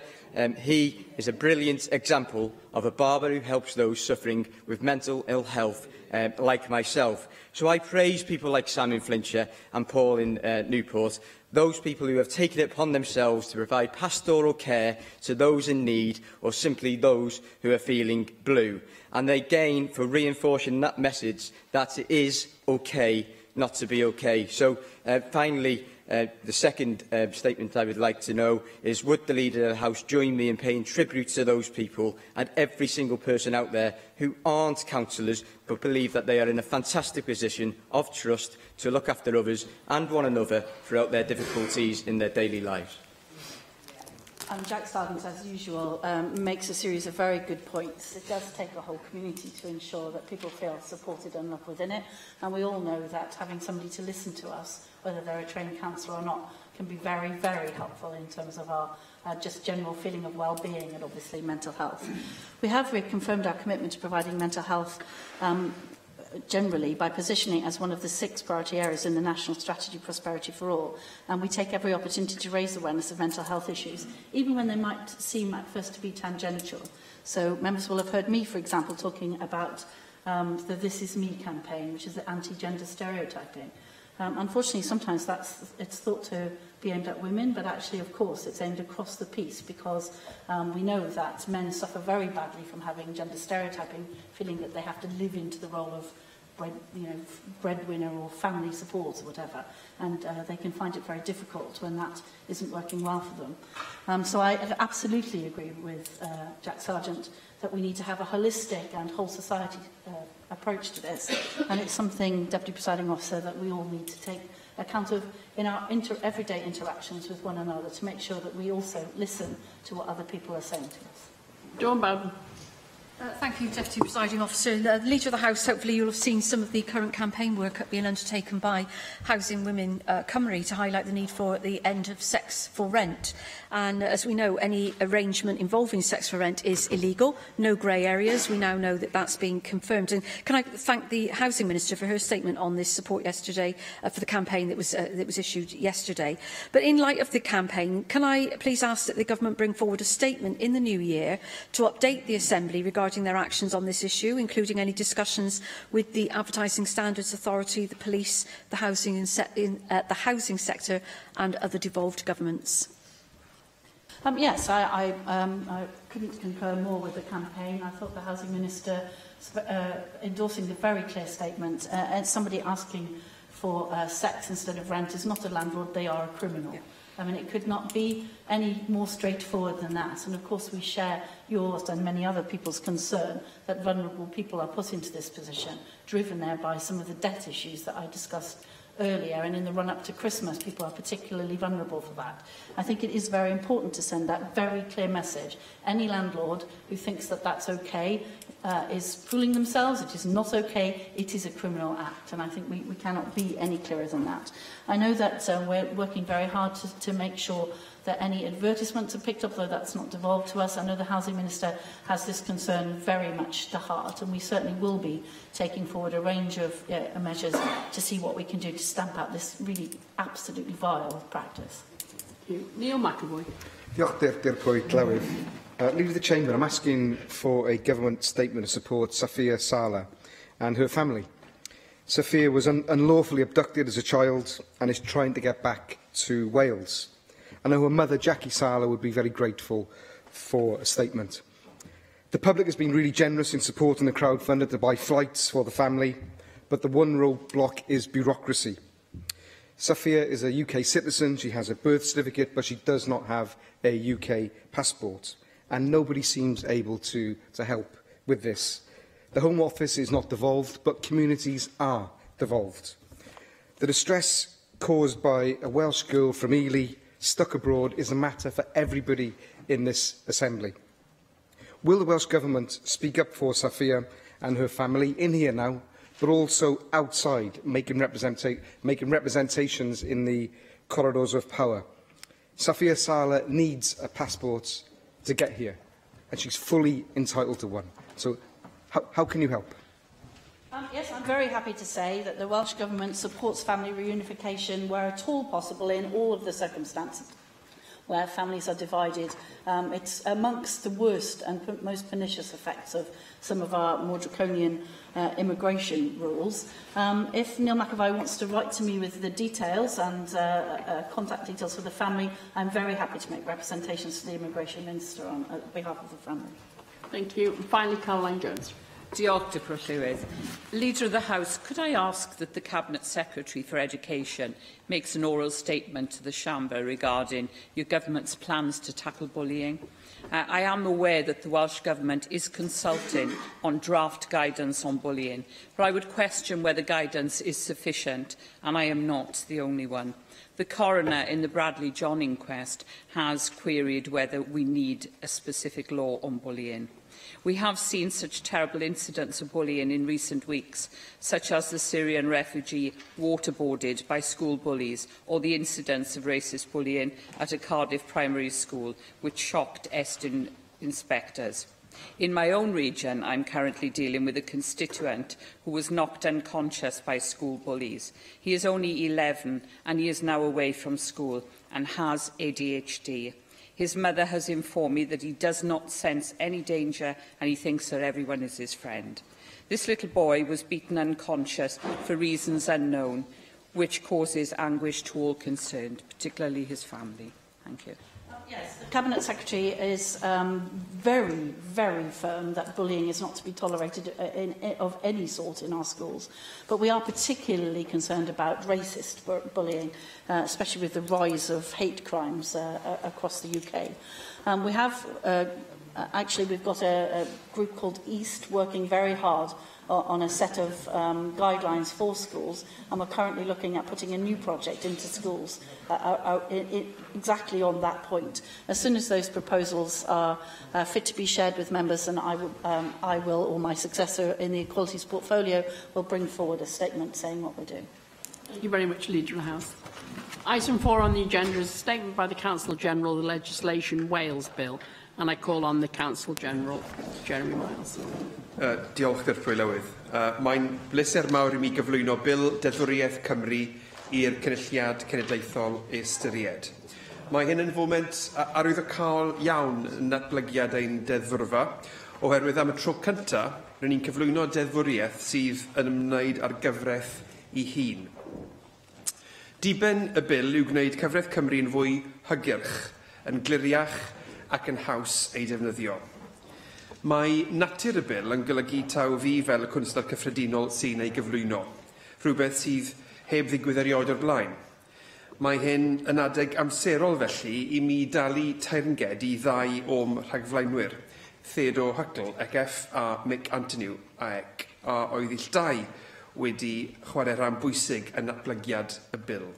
he is a brilliant example of a barber who helps those suffering with mental ill health like myself. So I praise people like Sam in Flintshire and Paul in Newport, those people who have taken it upon themselves to provide pastoral care to those in need or simply those who are feeling blue. And again, for reinforcing that message that it is okay not to be okay. So finally, the second statement I would like to know is, would the Leader of the House join me in paying tribute to those people and every single person out there who aren't councillors but believe that they are in a fantastic position of trust to look after others and one another throughout their difficulties in their daily lives? Jack Sargent, as usual, makes a series of very good points. It does take a whole community to ensure that people feel supported and loved within it. And we all know that having somebody to listen to us, whether they're a trained counsellor or not, can be very, very helpful in terms of our just general feeling of well-being and obviously mental health. We have reconfirmed our commitment to providing mental health generally by positioning as one of the 6 priority areas in the National Strategy Prosperity for All, and we take every opportunity to raise awareness of mental health issues, even when they might seem at first to be tangential. So members will have heard me, for example, talking about the This Is Me campaign, which is the anti-gender stereotyping. Unfortunately, sometimes it's thought to be aimed at women, but actually, of course, it's aimed across the piece because we know that men suffer very badly from having gender stereotyping, feeling that they have to live into the role of breadwinner or family support or whatever, and they can find it very difficult when that isn't working well for them. So I absolutely agree with Jack Sargent that we need to have a holistic and whole society approach to this, and it's something, Deputy Presiding Officer, that we all need to take account of in our everyday interactions with one another to make sure that we also listen to what other people are saying to us. Dawn Bowden. Thank you, Deputy Presiding Officer. The Leader of the House, hopefully you'll have seen some of the current campaign work being undertaken by Housing Women Cymru to highlight the need for the end of sex for rent. And as we know, any arrangement involving sex for rent is illegal, no grey areas. We now know that that's been confirmed. And can I thank the Housing Minister for her statement on this support yesterday for the campaign that was issued yesterday. But in light of the campaign, can I please ask that the Government bring forward a statement in the new year to update the Assembly regarding their actions on this issue, including any discussions with the Advertising Standards Authority, the police, the housing sector and other devolved governments? Yes, I couldn't concur more with the campaign. I thought the Housing Minister endorsing the very clear statement, and somebody asking for sex instead of rent is not a landlord, they are a criminal. I mean, it could not be any more straightforward than that. And of course, we share yours and many other people's concern that vulnerable people are put into this position, driven there by some of the debt issues that I discussed earlier. And in the run-up to Christmas, people are particularly vulnerable for that. I think it is very important to send that very clear message. Any landlord who thinks that that's okay is fooling themselves. It is not okay. It is a criminal act. And I think we cannot be any clearer than that. I know that we're working very hard to make sure that any advertisements are picked up, though that's not devolved to us. I know the Housing Minister has this concern very much to heart, and we certainly will be taking forward a range of measures to see what we can do to stamp out this really absolutely vile practice. Neil McAvoy. Diolch, Pwyll Llywydd. Leader of the Chamber, I'm asking for a government statement to support Safia Saleh and her family. Safia was unlawfully abducted as a child and is trying to get back to Wales. I know her mother, Jackie Saleh, would be very grateful for a statement. The public has been really generous in supporting the crowdfunder to buy flights for the family, but the one roadblock is bureaucracy. Safia is a UK citizen, she has a birth certificate, but she does not have a UK passport, and nobody seems able to help with this. The Home Office is not devolved, but communities are devolved. The distress caused by a Welsh girl from Ely stuck abroad is a matter for everybody in this Assembly. Will the Welsh Government speak up for Safia and her family in here now, but also outside, making representations in the corridors of power? Safia Saleh needs a passport to get here, and she's fully entitled to one. So how can you help? Yes, I'm very happy to say that the Welsh Government supports family reunification where at all possible in all of the circumstances where families are divided. It's amongst the worst and most pernicious effects of some of our more draconian immigration rules. If Neil McAvoy wants to write to me with the details and contact details for the family, I'm very happy to make representations to the Immigration Minister on behalf of the family. Thank you. And finally, Caroline Jones. Diolch, Dipper Llywydd. Leader of the House, could I ask that the Cabinet Secretary for Education makes an oral statement to the Chamber regarding your government's plans to tackle bullying? I am aware that the Welsh Government is consulting on draft guidance on bullying, but I would question whether guidance is sufficient, and I am not the only one. The coroner in the Bradley John inquest has queried whether we need a specific law on bullying. We have seen such terrible incidents of bullying in recent weeks, such as the Syrian refugee waterboarded by school bullies, or the incidents of racist bullying at a Cardiff primary school, which shocked Eston inspectors. In my own region, I'm currently dealing with a constituent who was knocked unconscious by school bullies. He is only 11 and he is now away from school and has ADHD. His mother has informed me that he does not sense any danger and he thinks that everyone is his friend. This little boy was beaten unconscious for reasons unknown, which causes anguish to all concerned, particularly his family. Thank you. Yes, the Cabinet Secretary is very, very firm that bullying is not to be tolerated of any sort in our schools. But we are particularly concerned about racist bullying, especially with the rise of hate crimes across the UK. We have, actually, we've got a group called EAST working very hard on a set of guidelines for schools, and we're currently looking at putting a new project into schools exactly on that point. As soon as those proposals are fit to be shared with members, and I will, or my successor in the Equalities portfolio, will bring forward a statement saying what we're doing. Thank you very much, Leader of the House. Item 4 on the agenda is a statement by the Counsel-General of the Legislation Wales Bill, and I call on the Counsel-General, Jeremy Miles. Diolch, Dirprwy Lywydd. Mae'n bleser mawr i mi gyflwyno bil Deddfwriaeth Cymru i'r Cynulliad Cenedlaethol ei ystyried. Mae hyn yn foment arwyddocaol iawn yn natblygiad ein deddfwrfa, oherwydd am y tro cyntaf, rydyn ni'n cyflwyno deddfwriaeth sydd yn ymwneud â'r gyfraith ei hun. Diben y bil yw gwneud cyfraith Cymru yn fwy hygyrch, yn gliriach ac yn haws ei defnyddio. Mae natur y bil yn golygu taw fi fel y Cwnsler Cyffredinol sy'n ei gyflwyno, rhywbeth sydd heb ddigwydd erioed o'r blaen. Mae hyn yn adeg amserol felly i mi dalu teyrnged i ddau o'm rhagflaenwyr, Theodore Huckle, ECF, a Mick Antonew, AEC, a oedd ill dau wedi chwarae rhan bwysig yn natblygiad y bil.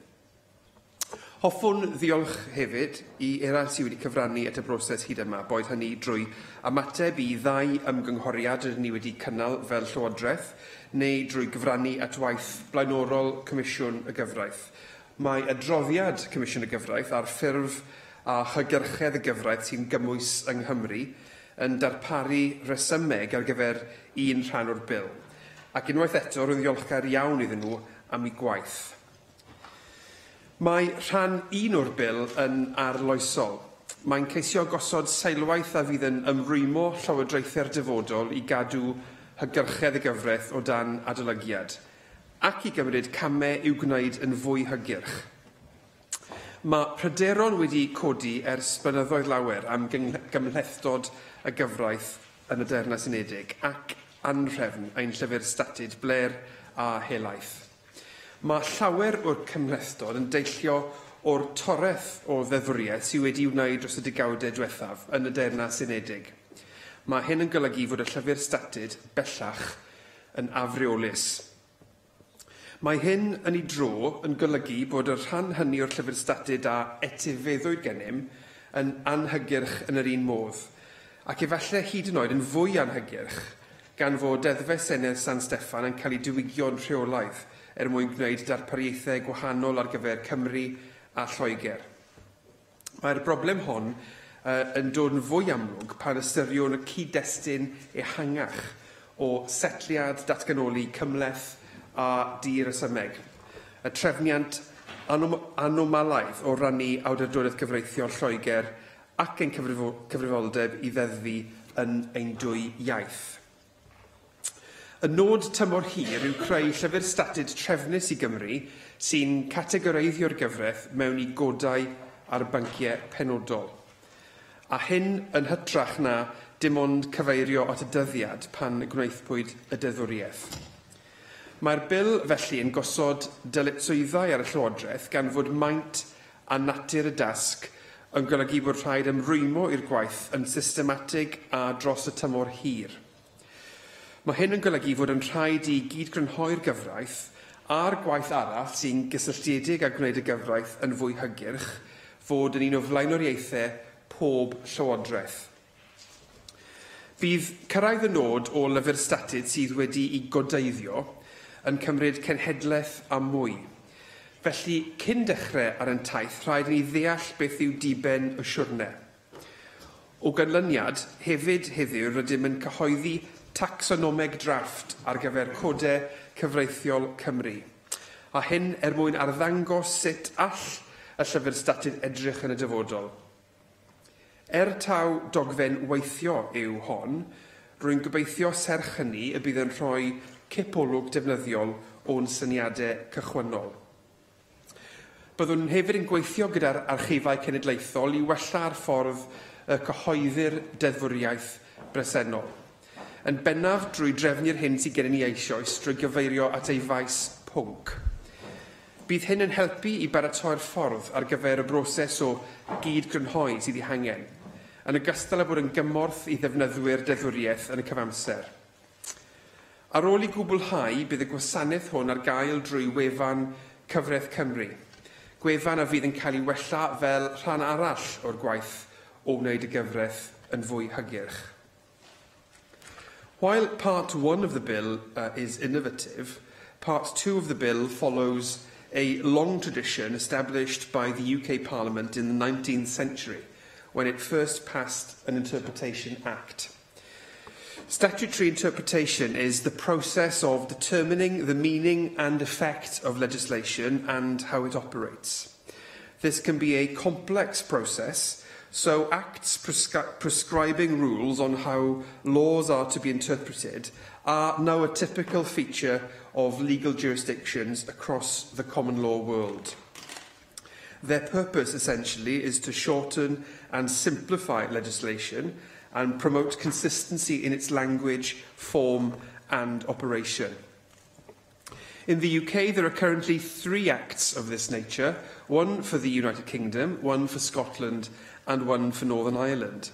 Hoffwn ddiolch hefyd i eraill sydd wedi cyfrannu at y broses hyd yma, boed hynny drwy ymateb i ddau ymgynghoriad rydyn ni wedi cynnal fel Llywodraeth, neu drwy gyfrannu at waith blaenorol Comisiwn y Gyfraith. Mae adroddiad Comisiwn y Gyfraith a'r ffurf a hygyrchedd y gyfraith sy'n gymwys yng Nghymru yn darparu resymeg ar gyfer un rhan o'r bil, ac unwaith eto rwy'n ddiolchgar iawn iddyn nhw am eu gwaith. Mae rhan un o'r bil yn arloesol. Mae'n ceisio gosod seilwaith a fydd yn ymrwymo llywodraethau'r dyfodol i gadw hygyrchedd y gyfraith o dan adolygiad, ac i gymryd camau i'w gwneud yn fwy hygyrch. Mae pryderon wedi codi ers blynyddoedd lawer am gymhlethdod y gyfraith yn y Deyrnas Unedig ac anhrefn ein llyfr statud bler a helaeth. Mae llawer o'r cymhlethdod yn deillio o'r toreth o ddeddfwriaeth sydd wedi wneud dros y degawdau diwethaf yn y Deyrnas Unedig. Mae hyn yn golygu fod y llyfr statud bellach yn afreolus. Mae hyn yn ei dro yn golygu bod y rhan hynny o'r llyfr statud a etifeddwyd gennym yn anhygyrch yn yr un modd, ac efallai hyd yn oed yn fwy anhygyrch gan fod deddfe Senedd San Steffan yn cael ei diwygio'n rheolaidd mwyn gwneud darpariaethau gwahanol ar gyfer Cymru a Lloegr. Mae'r broblem hon yn dod yn fwy amlwg pan ystyriwn y cyd-destun ehangach o setliad datganoli cymleth a dir-ysymeg, y trefniant anomalaidd o rannu awdurdodaeth gyfreithiol Lloegr ac ein cyfrifoldeb i ddeddfu yn ein dwy iaith. Y nod tymor hir yw creu llyfr statud trefnus i Gymru sy'n categoreiddio'r gyfraith mewn i godau ar bynciau penodol. A hyn yn hytrach na dim ond cyfeirio at y dyddiad pan gwnaethpwyd y deddfwriaeth. Mae'r bil felly yn gosod dyletswyddau ar y Llywodraeth gan fod maint a natur y dasg yn golygu bod rhaid ymrwymo i'r gwaith yn systematig a dros y tymor hir. Mae hyn yn golygu fod yn rhaid i gydgrynhoi'r gyfraith a'r gwaith arall sy'n gysylltiedig â gwneud y gyfraith yn fwy hygyrch fod yn un o flaenoriaethau pob Llywodraeth. Bydd cyrraedd y nod o lyfr statut sydd wedi ei godeiddio yn cymryd cenhedlaeth a mwy. Felly, cyn dechrau ar yn taith, rhaid ni ddeall beth yw diben y siwrne. O ganlyniad, hefyd heddiw rydym yn cyhoeddi tacsonomeg drafft ar gyfer codau cyfreithiol Cymru. A hyn mwyn arddangos sut all y llyfr statut edrych yn y dyfodol. Taw dogfen weithio yw hon, rwy'n gobeithio serch hynny y bydd yn rhoi cipolwg defnyddiol o'n syniadau cychwynnol. Byddwn hefyd yn gweithio gyda'r archifau cenedlaethol i wella'r ffordd y cyhoeddi'r deddfwriaeth bresennol. Yn bennaf drwy drefnu'r hyn sydd gen i ni eisoes drwy gyfeirio at ei faes pwnc. Bydd hyn yn helpu i baratoi'r ffordd ar gyfer y broses o gydgrynhoi sydd ei hangen, yn ogystal â bod yn gymorth i ddefnyddwyr deddfwriaeth yn y cyfamser. Ar ôl i gwblhau, bydd y gwasanaeth hwn ar gael drwy wefan Cyfraith Cymru. Gwefan a fydd yn cael ei wella fel rhan arall o'r gwaith o wneud y gyfraith yn fwy hygyrch. While Part 1 of the bill is innovative, Part 2 of the bill follows a long tradition established by the UK Parliament in the 19th century, when it first passed an Interpretation Act. Statutory interpretation is the process of determining the meaning and effect of legislation and how it operates. This can be a complex process, so acts prescribing rules on how laws are to be interpreted are now a typical feature of legal jurisdictions across the common law world. Their purpose, essentially, is to shorten and simplify legislation and promote consistency in its language, form and operation. In the UK, there are currently 3 acts of this nature, one for the United Kingdom, one for Scotland and one for Northern Ireland.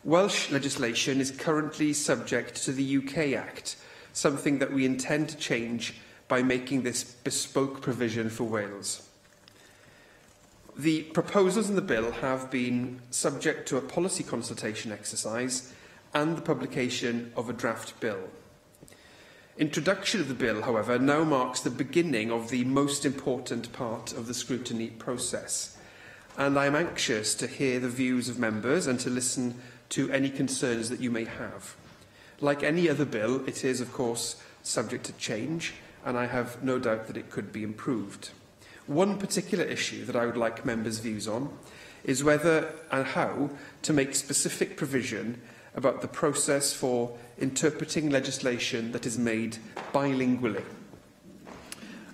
Welsh legislation is currently subject to the UK Act, something that we intend to change by making this bespoke provision for Wales. The proposals in the bill have been subject to a policy consultation exercise and the publication of a draft bill. Introduction of the bill, however, now marks the beginning of the most important part of the scrutiny process, and I am anxious to hear the views of members and to listen to any concerns that you may have. Like any other bill, it is, of course, subject to change, and I have no doubt that it could be improved. One particular issue that I would like members' views on is whether and how to make specific provision about the process for interpreting legislation that is made bilingually.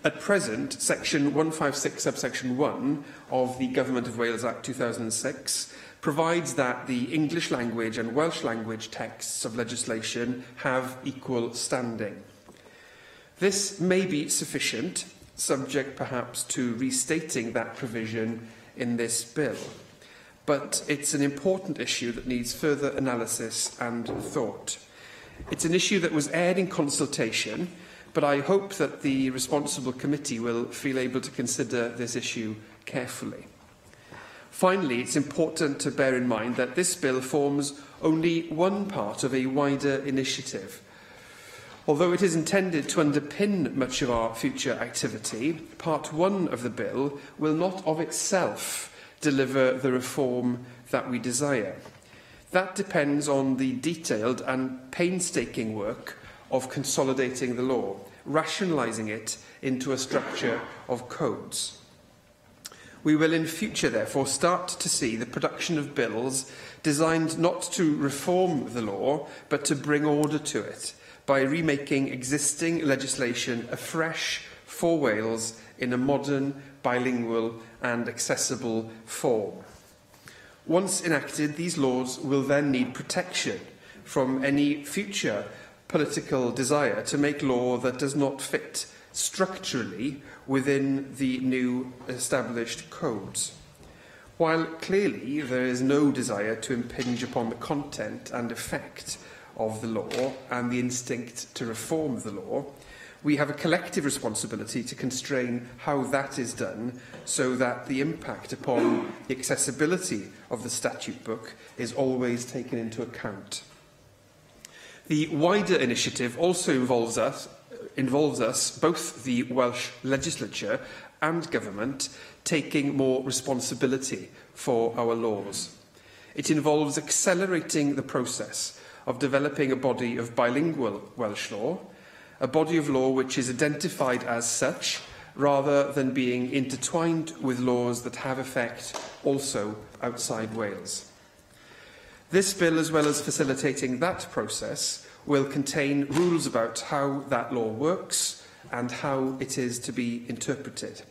At present, Section 156, subsection 1 of the Government of Wales Act 2006 provides that the English language and Welsh language texts of legislation have equal standing. This may be sufficient, subject perhaps to restating that provision in this bill. But it's an important issue that needs further analysis and thought. It's an issue that was aired in consultation, but I hope that the responsible committee will feel able to consider this issue carefully. Finally, it's important to bear in mind that this bill forms only one part of a wider initiative. Although it is intended to underpin much of our future activity, Part 1 of the bill will not of itself deliver the reform that we desire. That depends on the detailed and painstaking work of consolidating the law, rationalising it into a structure of codes. We will in future, therefore, start to see the production of bills designed not to reform the law, but to bring order to it, by remaking existing legislation afresh for Wales in a modern, bilingual and accessible form. Once enacted, these laws will then need protection from any future political desire to make law that does not fit structurally within the new established codes. While clearly there is no desire to impinge upon the content and effect of the law and the instinct to reform the law, we have a collective responsibility to constrain how that is done so that the impact upon the accessibility of the statute book is always taken into account. The wider initiative also involves us, both the Welsh Legislature and Government, taking more responsibility for our laws. It involves accelerating the process of developing a body of bilingual Welsh law, a body of law which is identified as such, rather than being intertwined with laws that have effect also outside Wales. This bill, as well as facilitating that process, will contain rules about how that law works and how it is to be interpreted.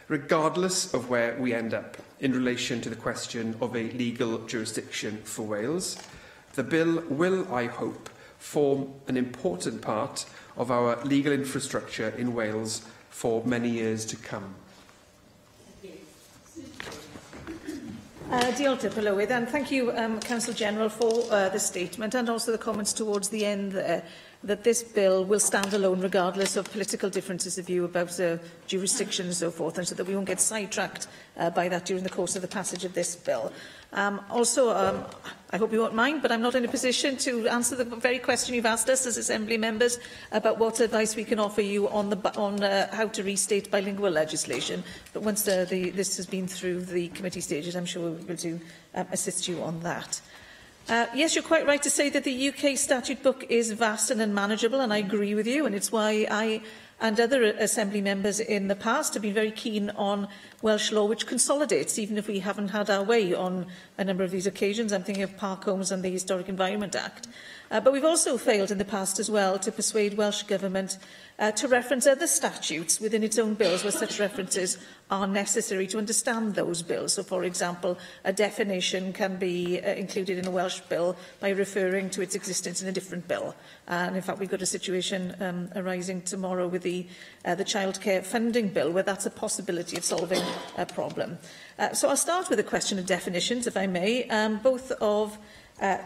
Regardless of where we end up in relation to the question of a legal jurisdiction for Wales, the bill will, I hope, form an important part of our legal infrastructure in Wales for many years to come. Diolch, Lywydd, and thank you, Counsel General, for the statement and also the comments towards the end there, that this bill will stand alone regardless of political differences of view about jurisdiction and so forth, and so that we won't get sidetracked by that during the course of the passage of this bill. I hope you won't mind, but I'm not in a position to answer the very question you've asked us as Assembly members about what advice we can offer you on how to restate bilingual legislation. But once this has been through the committee stages, I'm sure we'll be able to assist you on that. Yes, you're quite right to say that the UK statute book is vast and unmanageable, and I agree with you, and it's why I and other Assembly members in the past have been very keen on Welsh law which consolidates, even if we haven't had our way on a number of these occasions. I'm thinking of Park Homes and the Historic Environment Act. But we've also failed in the past as well to persuade Welsh Government to reference other statutes within its own bills where such references are necessary to understand those bills. So, for example, a definition can be included in a Welsh bill by referring to its existence in a different bill. And in fact, we've got a situation arising tomorrow with the childcare funding bill where that's a possibility of solving a problem. So I'll start with a question of definitions, if I may, both of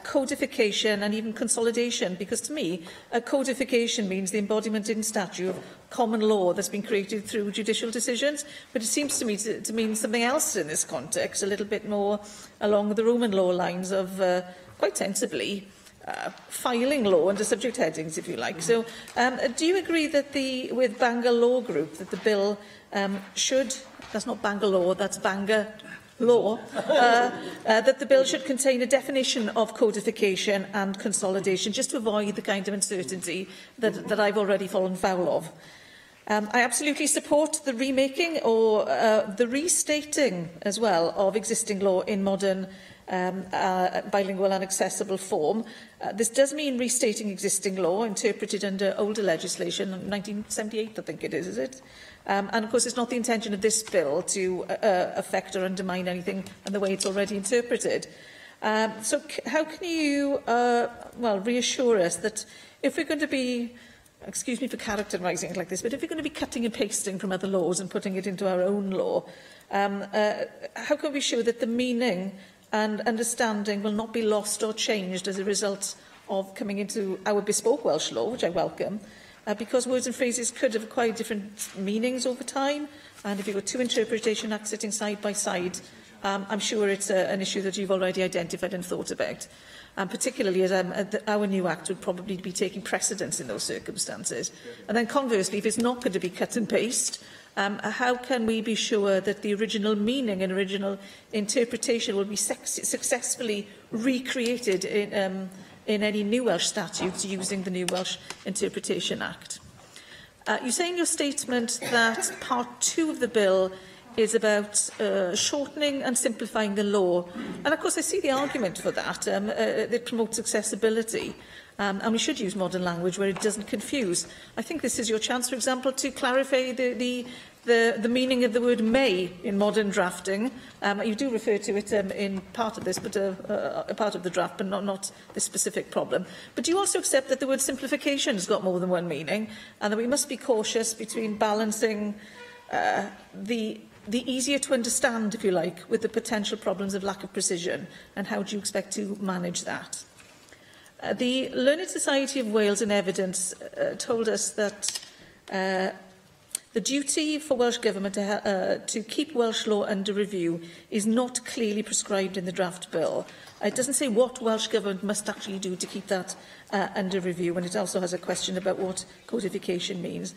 codification and even consolidation, because to me, codification means the embodiment in statute of common law that's been created through judicial decisions, but it seems to me to mean something else in this context, a little bit more along the Roman law lines of, quite sensibly, filing law under subject headings, if you like. So, do you agree that with Bangor Law Group that the bill should, that's not Bangor Law, that's Bangor Law, that the bill should contain a definition of codification and consolidation, just to avoid the kind of uncertainty that I've already fallen foul of? I absolutely support the remaking or the restating as well of existing law in modern bilingual and accessible form. This does mean restating existing law interpreted under older legislation, 1978 I think it is it? And of course it's not the intention of this bill to affect or undermine anything in the way it's already interpreted. So how can you reassure us that if we're going to be, excuse me for characterising it like this, but if we're going to be cutting and pasting from other laws and putting it into our own law, how can we be sure that the meaning and understanding will not be lost or changed as a result of coming into our bespoke Welsh law, which I welcome, because words and phrases could have acquired different meanings over time, and if you've got two interpretation acts sitting side by side, I'm sure it's an issue that you've already identified and thought about. Particularly as our new Act would probably be taking precedence in those circumstances. And then conversely, if it's not going to be cut and paste, how can we be sure that the original meaning and original interpretation will be successfully recreated in any new Welsh statutes using the new Welsh Interpretation Act? You say in your statement that Part 2 of the bill is about shortening and simplifying the law. And of course I see the argument for that. It promotes accessibility. And we should use modern language where it doesn't confuse. I think this is your chance, for example, to clarify the the meaning of the word may in modern drafting. You do refer to it in part of this, but part of the draft, but not this specific problem. But do you also accept that the word simplification has got more than one meaning, and that we must be cautious between balancing the easier to understand, if you like, with the potential problems of lack of precision, and how do you expect to manage that? The Learned Society of Wales in Evidence told us that the duty for Welsh Government to keep Welsh law under review is not clearly prescribed in the draft bill. It doesn't say what Welsh Government must actually do to keep that under review, and it also has a question about what codification means.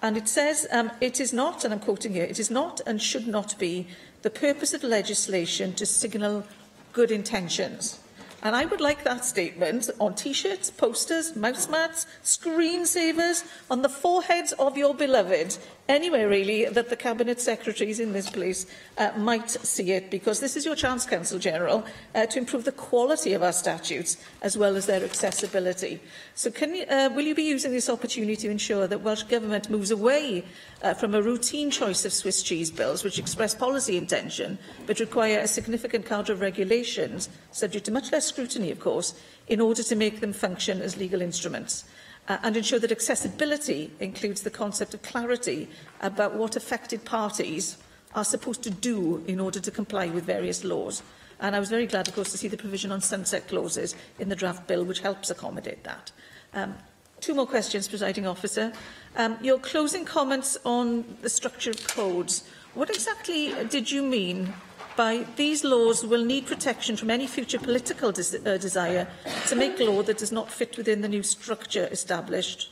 And it says, it is not, and I'm quoting here, it is not and should not be the purpose of legislation to signal good intentions. And I would like that statement on T-shirts, posters, mouse mats, screensavers, on the foreheads of your beloved, anywhere really that the Cabinet Secretaries in this place might see it, because this is your chance, Counsel-General, to improve the quality of our statutes as well as their accessibility. So will you be using this opportunity to ensure that Welsh Government moves away from a routine choice of Swiss cheese bills, which express policy intention, but require a significant cadre of regulations, subject to much less scrutiny, of course, in order to make them function as legal instruments? And ensure that accessibility includes the concept of clarity about what affected parties are supposed to do in order to comply with various laws. And I was very glad, of course, to see the provision on sunset clauses in the draft bill, which helps accommodate that. Two more questions, Presiding Officer. Your closing comments on the structure of codes. What exactly did you mean by these laws will need protection from any future political desire to make law that does not fit within the new structure established?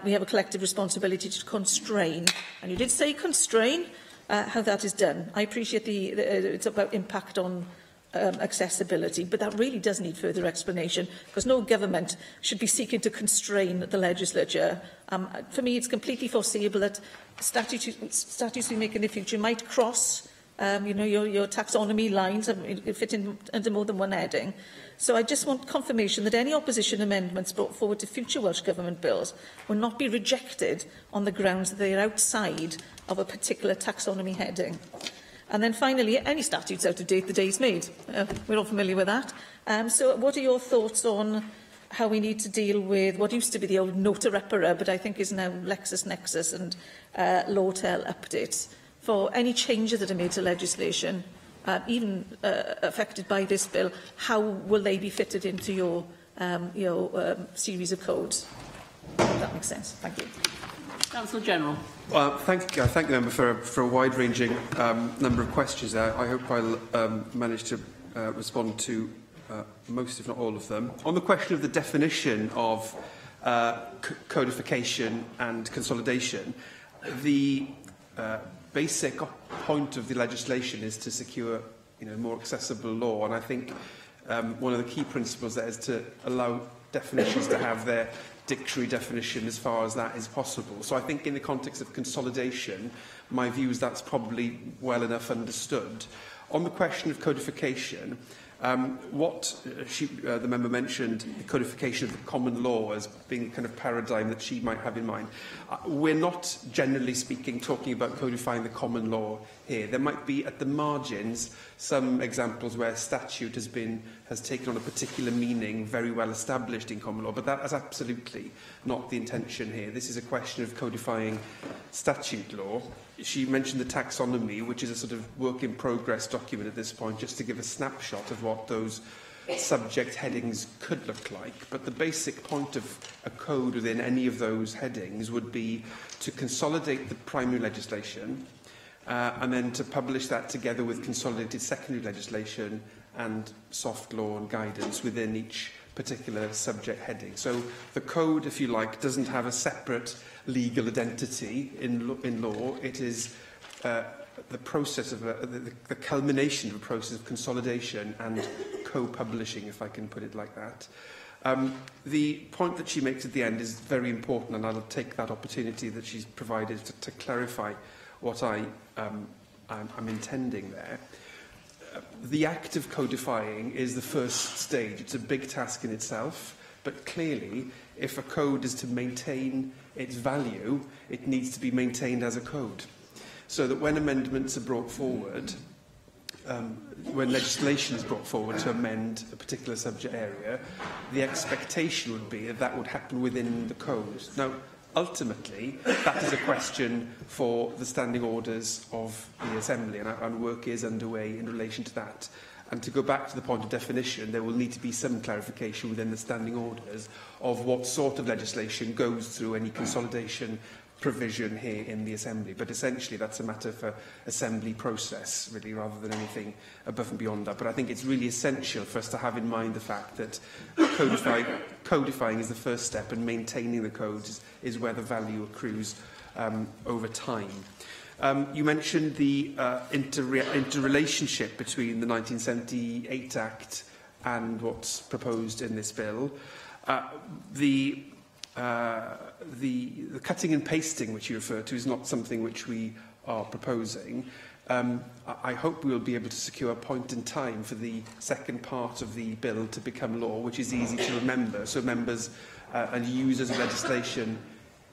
We have a collective responsibility to constrain. And you did say constrain, how that is done. I appreciate it's about impact on accessibility, but that really does need further explanation, because no government should be seeking to constrain the legislature. For me, it's completely foreseeable that statutes we make in the future might cross your taxonomy lines, fit in under more than one heading. So I just want confirmation that any opposition amendments brought forward to future Welsh Government bills will not be rejected on the grounds that they are outside of a particular taxonomy heading. And then finally, any statute's out of date the day it's made. We're all familiar with that. So what are your thoughts on how we need to deal with what used to be the old Nota Repara, but I think is now LexisNexis and Lawtel updates, for any changes that are made to legislation, even affected by this bill? How will they be fitted into your series of codes? If that makes sense. Thank you. Counsel-General. Thank the member for a wide-ranging number of questions there. I hope I'll manage to respond to most, if not all, of them. On the question of the definition of codification and consolidation, the basic point of the legislation is to secure more accessible law, and I think one of the key principles there is to allow definitions to have their dictionary definition as far as that is possible. So I think in the context of consolidation, my view is that's probably well enough understood. On the question of codification, the member mentioned the codification of the common law as being a kind of paradigm that she might have in mind. We're not, generally speaking, talking about codifying the common law here. There might be, at the margins, some examples where statute has taken on a particular meaning very well established in common law, but that is absolutely not the intention here. This is a question of codifying statute law. She mentioned the taxonomy, which is a sort of work-in-progress document at this point, just to give a snapshot of what those subject headings could look like. But the basic point of a code within any of those headings would be to consolidate the primary legislation and then to publish that together with consolidated secondary legislation and soft law and guidance within each particular subject heading. So the code, if you like, doesn't have a separate legal identity in law. It is the process of the culmination of a process of consolidation and co-publishing, if I can put it like that. The point that she makes at the end is very important, and I'll take that opportunity that she's provided to clarify what I'm intending there. The act of codifying is the first stage. It's a big task in itself, but clearly, if a code is to maintain its value, it needs to be maintained as a code. so that when amendments are brought forward, when legislation is brought forward to amend a particular subject area, the expectation would be that that would happen within the code. Now, ultimately, that is a question for the standing orders of the Assembly, and work is underway in relation to that. And to go back to the point of definition, there will need to be some clarification within the standing orders of what sort of legislation goes through any consolidation provision here in the Assembly. But essentially, that's a matter for Assembly process, really, rather than anything above and beyond that. But I think it's really essential for us to have in mind the fact that codifying is the first step, and maintaining the codes is where the value accrues over time. You mentioned the interrelationship between the 1978 Act and what's proposed in this bill. The cutting and pasting which you refer to is not something which we are proposing. I hope we will be able to secure a point in time for the second part of the bill to become law, which is easy to remember, so members and users of legislation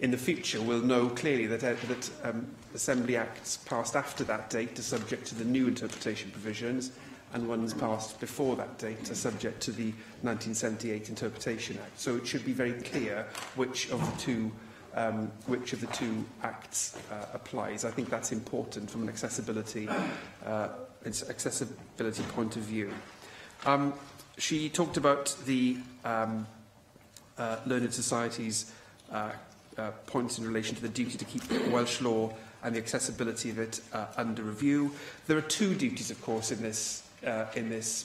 in the future will know clearly that Assembly Acts passed after that date are subject to the new interpretation provisions, and ones passed before that date are subject to the 1978 Interpretation Act. So it should be very clear which of the two acts applies. I think that's important from an accessibility point of view. She talked about the Learned Society's points in relation to the duty to keep Welsh law and the accessibility of it under review. There are two duties, of course, in this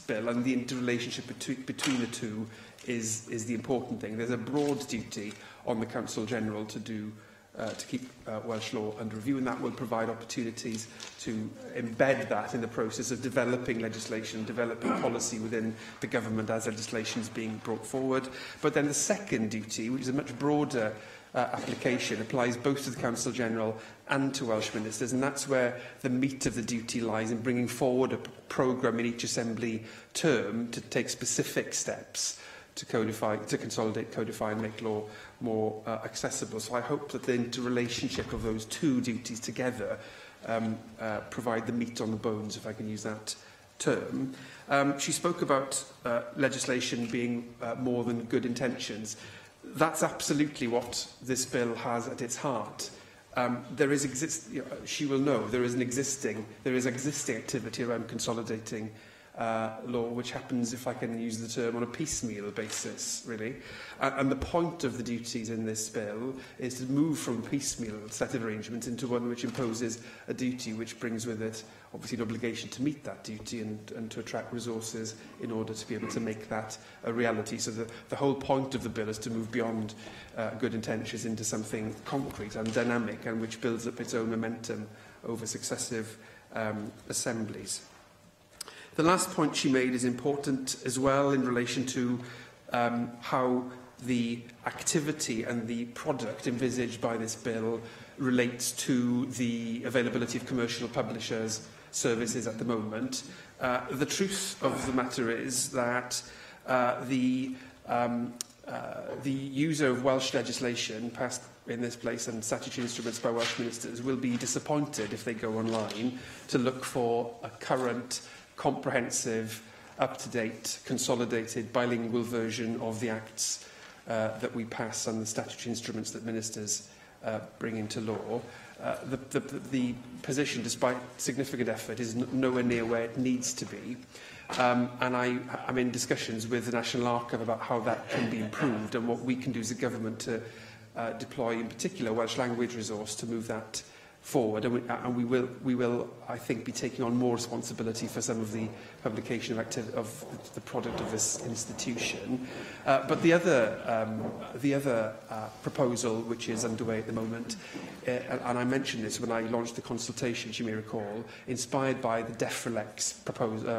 bill, and the interrelationship between the two is the important thing. There's a broad duty on the Council General to keep Welsh law under review, and that will provide opportunities to embed that in the process of developing legislation, developing policy within the government as legislation is being brought forward. But then the second duty, which is a much broader application, applies both to the Council General and to Welsh Ministers, and that's where the meat of the duty lies, in bringing forward a programme in each Assembly term to take specific steps to consolidate, codify and make law more accessible. So I hope that the interrelationship of those two duties together provide the meat on the bones, if I can use that term. She spoke about legislation being more than good intentions. That's absolutely what this bill has at its heart. She will know there is existing activity around consolidating law, which happens, if I can use the term, on a piecemeal basis, really. And the point of the duties in this bill is to move from a piecemeal set of arrangements into one which imposes a duty which brings with it, obviously, an obligation to meet that duty and to attract resources in order to be able to make that a reality. So the whole point of the bill is to move beyond good intentions into something concrete and dynamic, and which builds up its own momentum over successive assemblies. The last point she made is important as well in relation to how the activity and the product envisaged by this bill relates to the availability of commercial publishers' services at the moment. The truth of the matter is that the user of Welsh legislation passed in this place and statutory instruments by Welsh ministers will be disappointed if they go online to look for a current, comprehensive, up-to-date, consolidated, bilingual version of the acts that we pass and the statutory instruments that ministers bring into law. The position, despite significant effort, is nowhere near where it needs to be. And I'm in discussions with the National Archive about how that can be improved and what we can do as a government to deploy, in particular, Welsh language resource to move that forward, and we will, I think, be taking on more responsibility for some of the publication of the product of this institution. But the other proposal, which is underway at the moment, and I mentioned this when I launched the consultations, you may recall, inspired by the DEFRELEX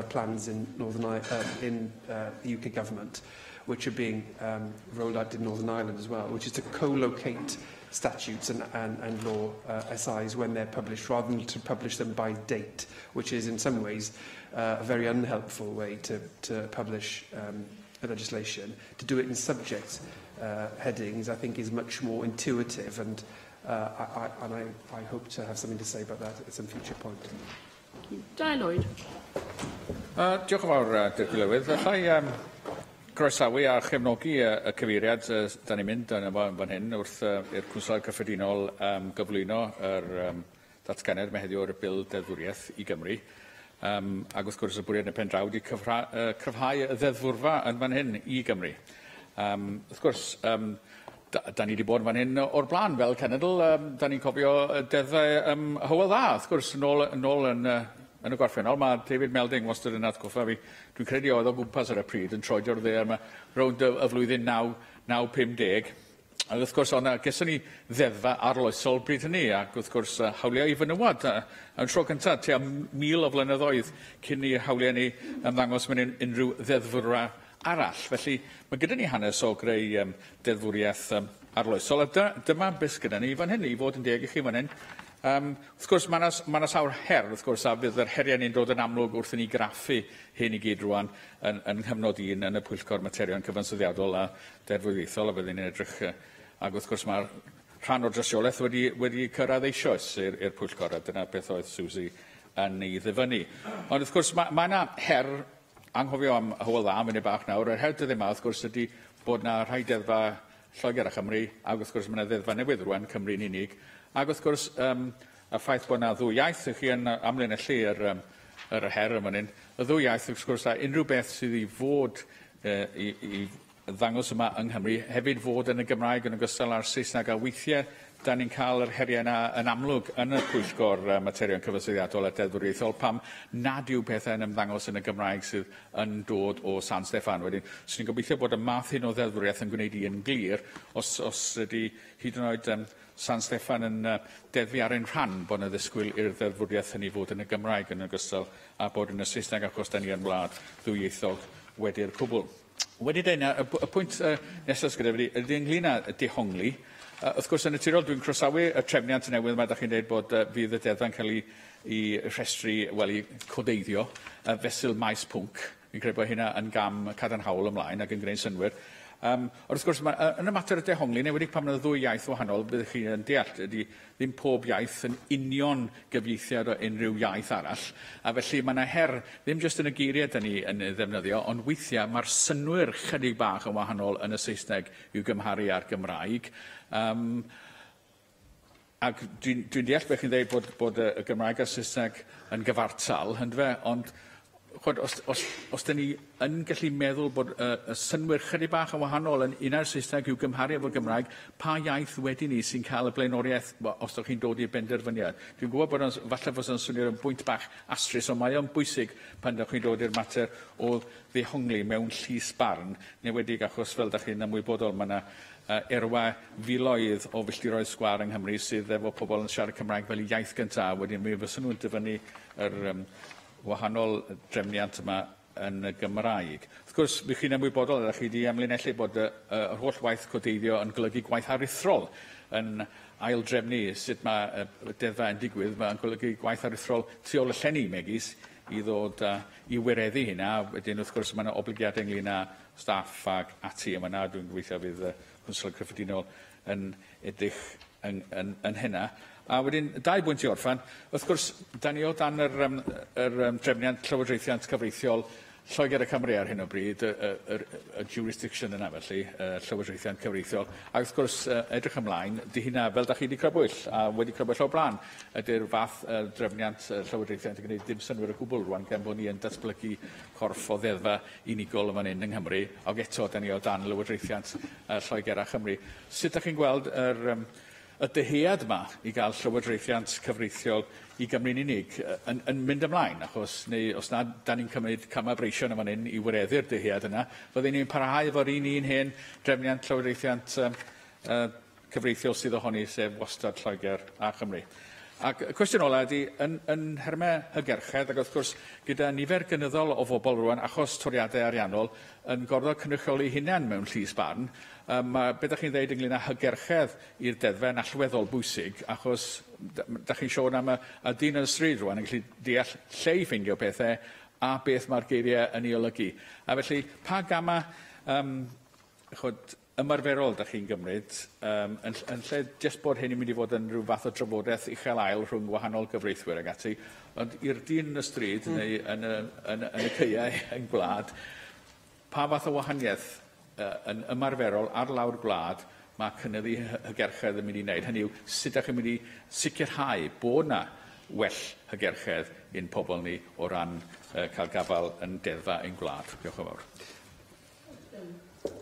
plans in the UK government, which are being rolled out in Northern Ireland as well, which is to co-locate statutes and law SIs when they're published, rather than to publish them by date, which is in some ways a very unhelpful way to publish legislation, to do it in subject headings, I think is much more intuitive, and I hope to have something to say about that at some future point. Dai Lloyd. Diolch yn fawr, Dirk Lywydd. Allai groesawu a chefnogi y cyfeiriad da ni'n mynd yn fan hyn wrth i'r Cwnsel Cyffredinol gyflwyno yr datganiad mae heddiw o'r bil deddfwriaeth i Gymru. Ac wrth gwrs y bwriad yn pen draw wedi cryfhau y ddeddfwrfa yn fan hyn i Gymru. Wrth gwrs, da ni wedi bod yn fan hyn o'r blaen fel cenedl, da ni'n cofio deddfau Hywel Dda, wrth gwrs, nôl yn y gorffennol. Mae David Melding wastad yn atgoffa fi. Dwi'n credu oedd o gwmpas ar y pryd yn troed o'r dde yma rownd y flwyddyn 950. A wrth gwrs, gyson ni ddeddfa arloesol bryd hynny, ac wrth gwrs hawliau i fynywad. Yn tro cyntaf, tua 1000 o flynyddoedd cyn i hawliau ni ymddangos mewn unrhyw ddeddfwra arall. Felly, mae gyda ni hanes o greu deddfwriaeth arloesol, a dyma beth gyda ni fan hyn, i fod yn deg i chi fan hyn. Wrth gwrs, mae sawl her, wrth gwrs, a bydd yr heriau ni'n dod yn amlwg wrth i ni graffu hyn i gyd rwan yn nghyfnod un yn y Pwyllgor Materion Cyfansoddiadol a Deddfwriaethol, a byddwn ni'n edrych, ac wrth gwrs mae'r rhan o'r drasiolaeth wedi cyrraedd eisoes i'r Pwyllgor, a dyna beth oedd Susie yn ei ddyfynnu. Ond wrth gwrs, mae yna her, anghofio am Hywel Dda, munud bach nawr, yr her dydd yma, wrth gwrs, ydy bod yna rhai deddfa Lloegr a Chymru, ac wrth gwrs mae yna ddeddfa newydd rwan, Cymru'n unig. Ac wrth gwrs, y ffaith bod yna ddwy iaith, ych chi yn amlinellu yr her yma hyn, y ddwy iaith, wrth gwrs, a unrhyw beth sydd i fod i ddangos yma yng Nghymru, hefyd fod yn y Gymraeg yn ogystal â'r Saesneg, a weithiau da ni'n cael yr heriau yna yn amlwg yn y Pwyllgor Materion Cyfansoddiadol a Deddfwriaethol, pam nad yw pethau yn ymddangos yn y Gymraeg sydd yn dod o San Steffan. Wedyn, so ni'n gobeithio bod y math hyn o ddeddfwriaeth yn gwneud i yn glir, os ydy hyd yn oed San Steffan yn deddfu ar ein rhan bod yna ddisgwyl i'r ddeddfwriaeth hynny fod yn y Gymraeg yn ogystal a bod yn y Saesneg, achos da ni yn wlad ddwyieithog wedi'r cwbl. Wedi dweud, y pwynt nesaf gyda fi ydy ynglyn â dehongli. Wrth gwrs, yn naturiol, dwi'n croesawu y trefniant newydd yma, da chi'n dweud bod fydd y deddfa'n cael ei rhestru, wel, i codeiddio, fesul maes pwnc. Fi'n credu bod hynna yn gam cadarnhaol ymlaen ac yn gwneud synwyr. Wrth gwrs, yn y mater y dehongli, newedig pam yna ddwy iaith wahanol, byddwch chi yn deall, ydy ddim pob iaith yn union gyfieithiad o unrhyw iaith arall. A felly mae yna her, ddim jyst yn y geiriau da ni yn ddefnyddio, ond weithiau mae'r synwyr chydig bach yn wahanol yn y Saesneg i'w gymharu â'r Gymraeg. Ac dwi'n deall beth chi'n dweud bod y Gymraeg a'r Saesneg yn gyfartal, ond os da ni yn gallu meddwl bod y synwyr chydig bach yn wahanol yn un ar Saesneg i'w gymharu efo'r Gymraeg, pa iaith wedi ni sy'n cael y blaenoriaeth os ydych chi'n dod i'r benderfyniad? Dwi'n gwybod bod falle fos yn swnio'r bwynt bach astrus, ond mae o'n bwysig pan ydych chi'n dod i'r mater o ddehongli mewn llys barn, newedig achos fel ydych chi'n ymwybodol, mae yna erwa filoedd o filltiroedd sgwar yng Nghymru sydd efo pobl yn siarad Cymraeg fel i iaith gyntaf, wedyn mi fysyn nhw'n dyfynnu yr wahanol drefniant yma yn y Gymraeg. Wrth gwrs, bych chi'n ymwybodol ydych chi wedi amlinellu bod yr holl waith codeiddio yn golygu gwaith aruthrol yn aildrefnu sut mae deddfa yn digwydd. Mae'n golygu gwaith aruthrol tu ôl y llenni megis i ddod i wireddu hynna. Wedyn, wrth gwrs, mae yna obligiadau ynglyn â staff ag ati yma yna. Dwi'n gobeithio fydd y Cwnsel Cyffredinol yn edrych yn hynna. A wedyn, dau bwynt i orffan. Wrth gwrs, da ni o dan yr drefniant llywodraethiant cyfreithiol Lloegr y Cymru ar hyn o bryd, y jurisdiction yna felly, llywodraethiant cyfreithiol. A wrth gwrs, edrych ymlaen, di hynna fel da chi wedi crybwyll, a wedi crybwyll o blaen, ydy'r fath drefniant llywodraethiant yn gwneud dim synwyr o gwbl rwan, gan bod ni yn datblygu corff o ddeddfa unigol yma hyn yng Nghymru, ac eto da ni o dan llywodraethiant Lloegr a Chymru. Sut ydych chi'n gweld y dyhead yma i gael llywodraethiant cyfreithiol i Gymru'n unig yn mynd ymlaen, achos os na da ni'n cymryd camau breision yma hyn i wireddu'r dyhead yna, fyddwn ni'n parhau efo'r un hen drefniant llywodraethiant cyfreithiol sydd ohoni, sef wastad Lloegr a Chymru. Ac y cwestiwn ola ydy, yn hermau hygerchedd, ac wrth gwrs gyda nifer gynyddol o bobl rwan, achos toriadau ariannol, yn gorfod cynrychioli hunain mewn llys barn, beth ydych chi'n dweud ynglyn â hygerchedd i'r deddfa yn allweddol bwysig, achos ydych chi'n sôn am y dyn yn y stryd rwan yn gallu deall lle i ffeindio pethau a beth mae'r geiriau yn ei olygu. A felly, pa gama ymarferol ydych chi'n gymryd, yn lle jyst bod hyn yn mynd i fod yn rhyw fath o drafodaeth uchel ail rhwng wahanol gyfreithwyr ag ati, ond i'r dyn yn y stryd neu yn y caeau yn gwlad, pa fath o wahaniaeth yn ymarferol ar lawr gwlad mae cynyddu hygerchedd yn mynd i wneud. Hynny yw, sut ydych chi'n mynd i sicrhau bod yna well hygerchedd i'n pobl ni o ran cael gafal yn deddfa ein gwlad. Diolch yn fawr.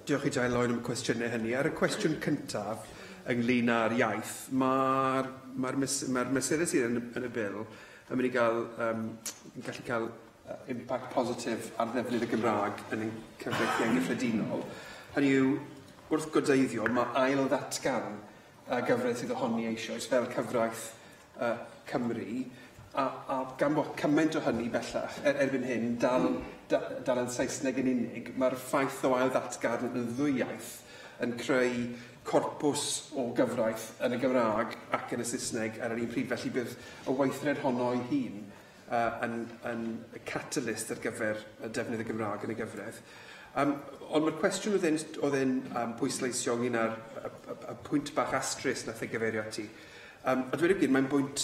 Diolch i Dael Lloyd am y cwestiynau hynny. Ar y cwestiwn cyntaf ynglyn â'r iaith, mae'r mesurau sydd yn y bil yn mynd i gallu cael impact positif ar ddefnydd y Gymraeg yn ein cyfreithiau gyffredinol. Hynny yw, wrth godeiddio, mae ail ddatgan gyfraith sydd ohoni eisoes fel cyfraith Cymru, a gan bod cymaint o hynny bellach, erbyn hyn, dal yn Saesneg yn unig, mae'r ffaith o ail ddatgan yn ddwyieith yn creu corpws o gyfraith yn y Gymraeg ac yn y Saesneg ar yr un pryd. Felly bydd y weithred honno ei hun yn catalyst ar gyfer y defnydd y Gymraeg yn y gyfraith. Ond mae'r cwestiwn oedd e'n pwysleisio ynglyn â'r pwynt bach astrus nath ei gyfeirio ati. A dweud y gwir, mae'n bwynt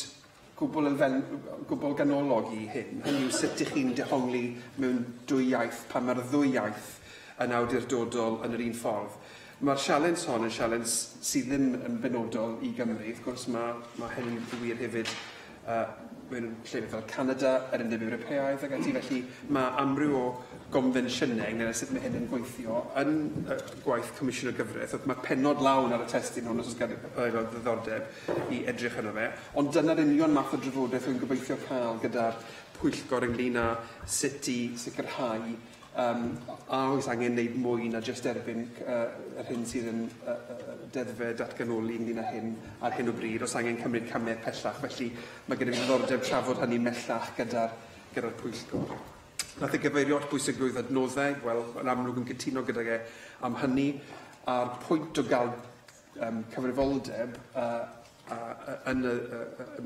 gwbl ganolog i hyn. Hynny yw sut ych chi'n dehongli mewn dwy iaith pan mae'r ddwy iaith yn awdurdodol yn yr un ffordd. Mae'r sialens hon yn sialens sydd ddim yn benodol i Gymru. Wrth gwrs mae hynny'n wir hefyd mewn llefydd fel Canada, yr Undeb Ewropeaidd ac ati. Felly mae amryw o gomfensiynau neu sut mae hyn yn gweithio yn gwaith Comisiwn y Gyfraith. Mae penod lawn ar y testyn hwn os oes gyda ddiddordeb i edrych yno fe. Ond dyna'r union math o drafodaeth yn gobeithio cael gyda'r pwyllgor ynglyn â sut i sicrhau a oes angen wneud mwy na jyst erbyn yr hyn sydd yn deddfe datganoli ynglyn â hyn ar hyn o bryd, os angen cymryd camau pellach. Felly mae gyda fi ddiddordeb trafod hynny mellach gyda'r pwyllgor. Nath ei gyfeirio at bwysigrwydd adnoddau, wel, yn amlwg yn cytuno gyda'i am hynny, a'r pwynt o gael cyfrifoldeb yn y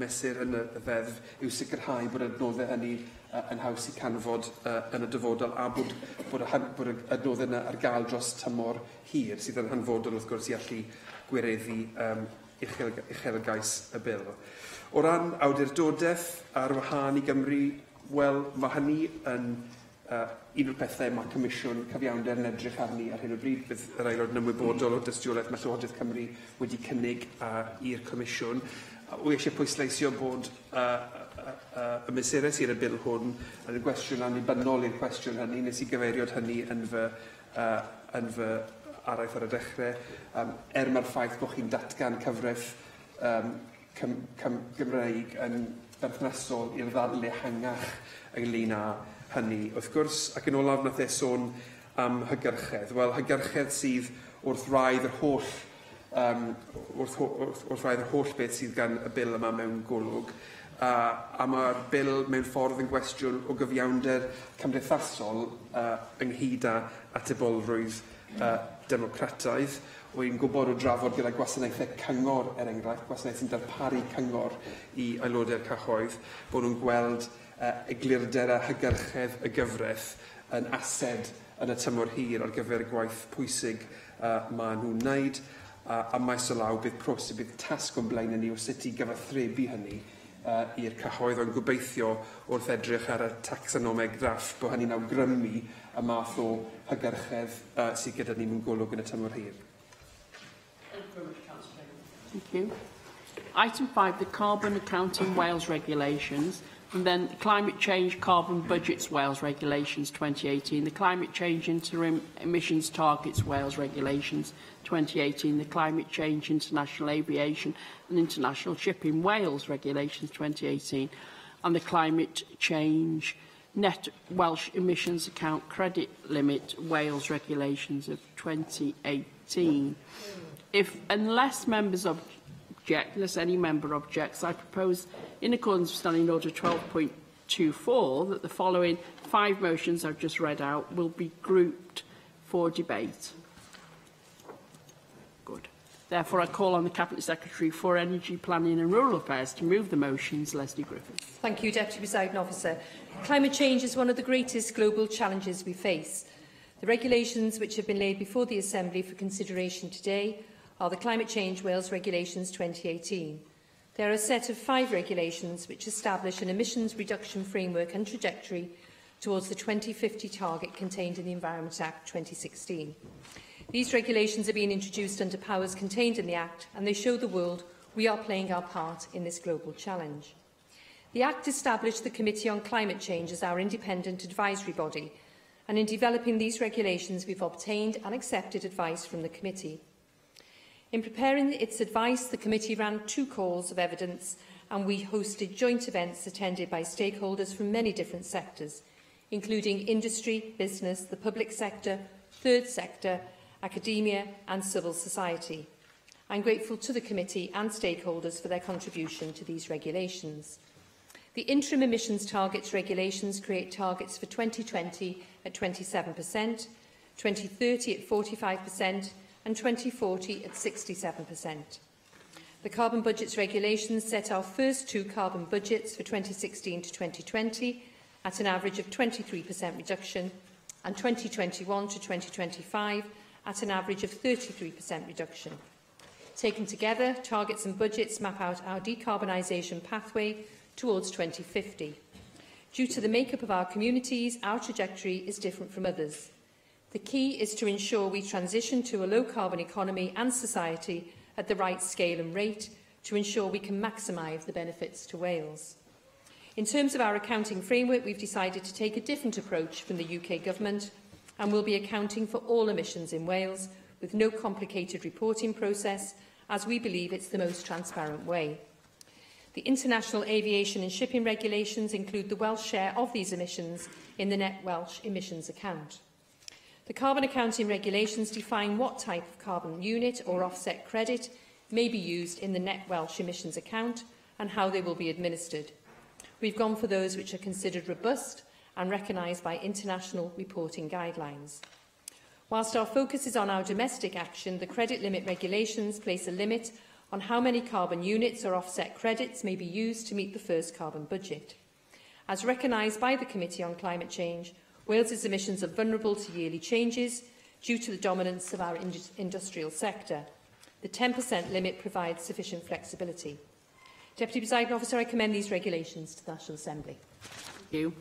mesur, yn y ddeddf, yw sicrhau bod adnoddau hynny yn haws i canfod yn y dyfodol a bod y adnoddau yna ar gael dros tymor hir sydd yn hanfodol wrth gwrs i allu gwireddu uchelgais y bil. O ran awdurdodaeth ar wahân i Gymru, wel, mae hynny yn un o'r pethau mae Comisiwn Cyfiawnder yn edrych arni ar hyn o bryd. Bydd yr aelod yn ymwybodol o dystiolaeth mae Llywodraeth Cymru wedi cynnig i'r Comisiwn. Wy eisiau pwysleisio bod y mesurau sydd y bil hwn yn y gwestiwn annibynnol i'r cwestiwn hynny. Nes i gyfeiriod hynny yn fy araith ar y dechrau. Mae'r ffaith bod chi'n datgan cyfraith Gymreig yn berthnasol i'r ddadl ehangach ynglyn â hynny. Wrth gwrs, ac yn olaf nath e sôn am hygyrchedd. Wel, hygyrchedd sydd wrth raidd yr holl beth sydd gan y bil yma mewn golwg. A mae'r bil mewn ffordd yn gwestiwn o gyfiawnder cymdeithasol ynghyd â atebolrwydd democrataidd. Wy'n gwybod o drafod gyda gwasanaethau cyngor, enghraifft, gwasanaeth sy'n darparu cyngor i aelodau'r cyhoedd, bod nhw'n gweld eglurder a hygyrchedd y gyfraith yn ased yn y tymor hir ar gyfer y gwaith pwysig maen nhw'n wneud. A maes o law bydd bydd tasg o'n blaen ni o sut i gyfathrebu hynny i'r cyhoedd, ond gobeithio wrth edrych ar y taxonomeg draff bod hynny'n awgrymu y math o hygyrchedd sydd gyda ni mewn golwg yn y tymor hir. Thank you. Item 5, the Carbon Accounting Wales Regulations, and then Climate Change Carbon Budgets Wales Regulations 2018, the Climate Change Interim Emissions Targets Wales Regulations 2018, the Climate Change International Aviation and International Shipping Wales Regulations 2018, and the Climate Change Net Welsh Emissions Account Credit Limit Wales Regulations of 2018. Unless any member objects, I propose, in accordance with Standing Order 12.24, that the following 5 motions I've just read out will be grouped for debate. Good. Therefore, I call on the Cabinet Secretary for Energy, Planning and Rural Affairs to move the motions. Leslie Griffiths. Thank you, Deputy Presiding Officer. Climate change is one of the greatest global challenges we face. The regulations which have been laid before the Assembly for consideration today are the Climate Change Wales Regulations 2018. They are a set of 5 regulations which establish an emissions reduction framework and trajectory towards the 2050 target contained in the Environment Act 2016. These regulations are being introduced under powers contained in the Act, and they show the world we are playing our part in this global challenge. The Act established the Committee on Climate Change as our independent advisory body, and in developing these regulations we've obtained and accepted advice from the Committee. In preparing its advice, the Committee ran 2 calls of evidence, and we hosted joint events attended by stakeholders from many different sectors, including industry, business, the public sector, third sector, academia and civil society. I'm grateful to the Committee and stakeholders for their contribution to these regulations. The Interim Emissions Targets regulations create targets for 2020 at 27%, 2030 at 45%, and 2040 at 67%. The Carbon Budgets regulations set our first 2 carbon budgets for 2016 to 2020 at an average of 23% reduction, and 2021 to 2025 at an average of 33% reduction. Taken together, targets and budgets map out our decarbonisation pathway towards 2050. Due to the makeup of our communities, our trajectory is different from others. The key is to ensure we transition to a low-carbon economy and society at the right scale and rate to ensure we can maximise the benefits to Wales. In terms of our accounting framework, we've decided to take a different approach from the UK Government and will be accounting for all emissions in Wales with no complicated reporting process, as we believe it's the most transparent way. The International Aviation and Shipping regulations include the Welsh share of these emissions in the Net Welsh Emissions Account. The carbon accounting regulations define what type of carbon unit or offset credit may be used in the Net Welsh Emissions Account and how they will be administered. We've gone for those which are considered robust and recognised by international reporting guidelines. Whilst our focus is on our domestic action, the credit limit regulations place a limit on how many carbon units or offset credits may be used to meet the first carbon budget. As recognised by the Committee on Climate Change, Wales's emissions are vulnerable to yearly changes due to the dominance of our industrial sector. The 10% limit provides sufficient flexibility. Deputy Presiding Officer, I commend these regulations to the National Assembly. Thank you.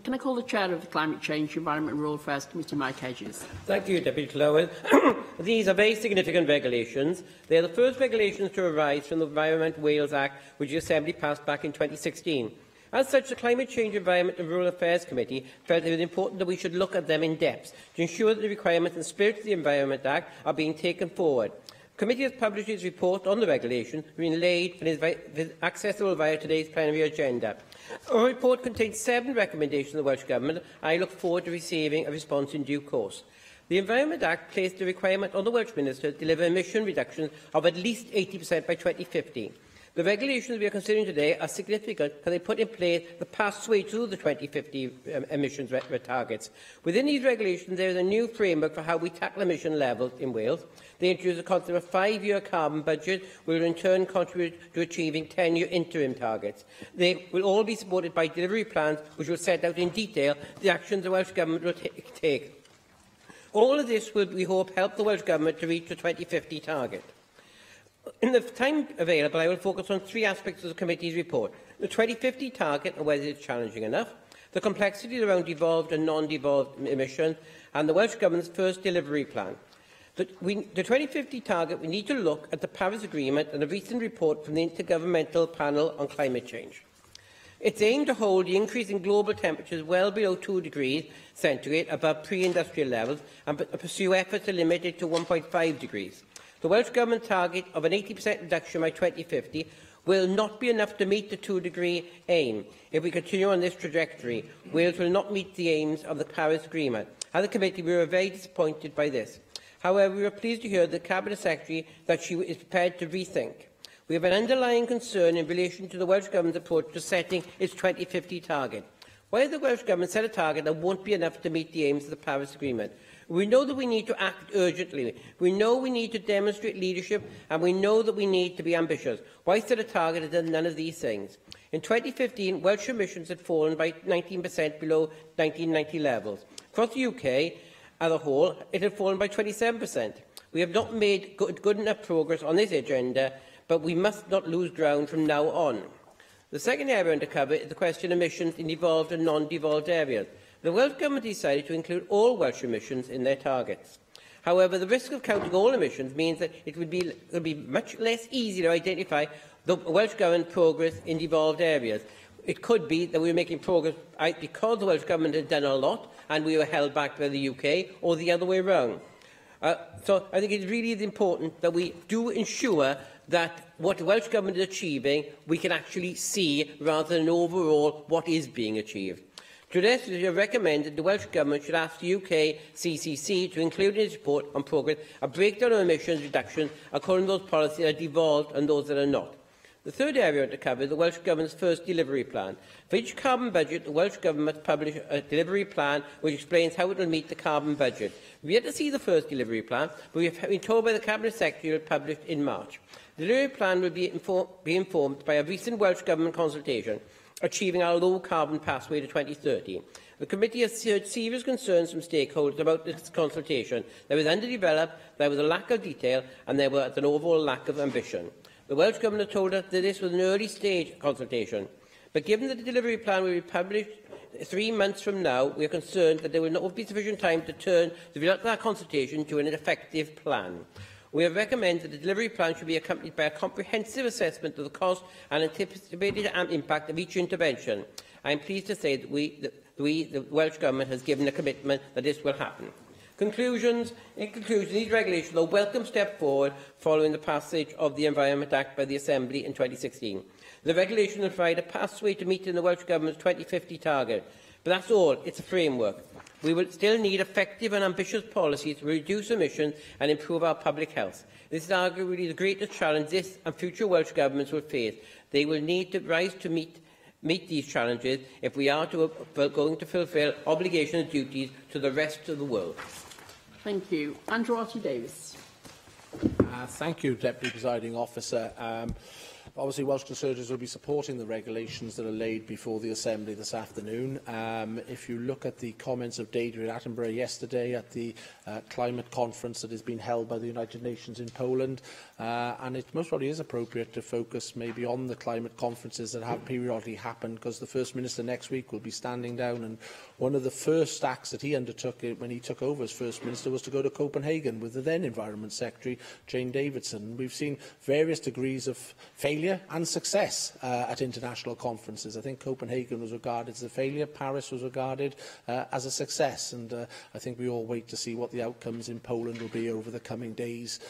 Can I call the Chair of the Climate Change, Environment and Rural Affairs Committee, Mike Hedges? Thank you, Deputy Lowell. These are very significant regulations. They are the first regulations to arise from the Environment Wales Act, which the Assembly passed back in 2016. As such, the Climate Change, Environment and Rural Affairs Committee felt it was important that we should look at them in depth to ensure that the requirements and spirit of the Environment Act are being taken forward. The Committee has published its report on the regulation, being laid and is accessible via today's plenary agenda. Our report contains 7 recommendations of the Welsh Government, and I look forward to receiving a response in due course. The Environment Act placed a requirement on the Welsh Minister to deliver emission reductions of at least 80% by 2050. The regulations we are considering today are significant because they put in place the pathway to the 2050 emissions targets. Within these regulations, there is a new framework for how we tackle emission levels in Wales. They introduce a concept of a 5-year carbon budget, which will in turn contribute to achieving 10-year interim targets. They will all be supported by delivery plans, which will set out in detail the actions the Welsh Government will take. All of this will, we hope, help the Welsh Government to reach the 2050 target. In the time available, I will focus on 3 aspects of the Committee's report: the 2050 target and whether it is challenging enough, the complexities around devolved and non-devolved emissions, and the Welsh Government's first delivery plan. The 2050 target, we need to look at the Paris Agreement and a recent report from the Intergovernmental Panel on Climate Change. It's aimed to hold the increase in global temperatures well below 2 degrees centigrade above pre-industrial levels and pursue efforts to limit it to 1.5 degrees. The Welsh Government target of an 80% reduction by 2050 will not be enough to meet the 2-degree aim. If we continue on this trajectory, Wales will not meet the aims of the Paris Agreement. As a committee, we were very disappointed by this. However, we were pleased to hear the Cabinet Secretary that she is prepared to rethink. We have an underlying concern in relation to the Welsh Government's approach to setting its 2050 target. Why has the Welsh Government set a target that won't be enough to meet the aims of the Paris Agreement? We know that we need to act urgently. We know we need to demonstrate leadership, and we know that we need to be ambitious. Why set a target that does none of these things? In 2015, Welsh emissions had fallen by 19% below 1990 levels. Across the UK as a whole, it had fallen by 27%. We have not made good enough progress on this agenda, but we must not lose ground from now on. The second area under cover is the question of emissions in devolved and non-devolved areas. The Welsh Government decided to include all Welsh emissions in their targets. However, the risk of counting all emissions means that it would be much less easy to identify the Welsh Government progress in devolved areas. It could be that we were making progress because the Welsh Government had done a lot and we were held back by the UK, or the other way around. So I think it really is important that we do ensure that what the Welsh Government is achieving, we can actually see, rather than overall what is being achieved. To this, it is recommended the Welsh Government should ask the UK CCC to include in its report on progress a breakdown of emissions reduction according to those policies that are devolved and those that are not. The third area to cover is the Welsh Government's first delivery plan. For each carbon budget, the Welsh Government must publish a delivery plan which explains how it will meet the carbon budget. We have yet to see the first delivery plan, but we have been told by the Cabinet Secretary it will be published in March. The delivery plan will be informed by a recent Welsh Government consultation, achieving our low-carbon pathway to 2030. The committee has heard serious concerns from stakeholders about this consultation. There was underdeveloped, there was a lack of detail, and there was an overall lack of ambition. The Welsh Government told us that this was an early-stage consultation. But given that the delivery plan will be published 3 months from now, we are concerned that there will not be sufficient time to turn the result of that consultation into an effective plan. We have recommended that the delivery plan should be accompanied by a comprehensive assessment of the cost and anticipated impact of each intervention. I am pleased to say that the Welsh Government, has given a commitment that this will happen. In conclusion, these regulations are a welcome step forward following the passage of the Environment Act by the Assembly in 2016. The regulations will provide a pathway to meeting the Welsh Government's 2050 target. But that's all. It's a framework. We will still need effective and ambitious policies to reduce emissions and improve our public health. This is arguably the greatest challenge this and future Welsh Governments will face. They will need to rise to meet these challenges if we are going to fulfil obligations and duties to the rest of the world. Thank you. Andrew Archie-Davis. Thank you, Deputy Presiding Officer. Obviously, Welsh Conservatives will be supporting the regulations that are laid before the Assembly this afternoon. If you look at the comments of Deirdre Attenborough yesterday at the climate conference that has been held by the United Nations in Poland, and it most probably is appropriate to focus maybe on the climate conferences that have periodically happened, because the First Minister next week will be standing down, and one of the first acts that he undertook when he took over as First Minister was to go to Copenhagen with the then Environment Secretary, Jane Davidson. We've seen various degrees of failure and success at international conferences. I think Copenhagen was regarded as a failure, Paris was regarded as a success, and I think we all wait to see what the outcomes in Poland will be over the coming days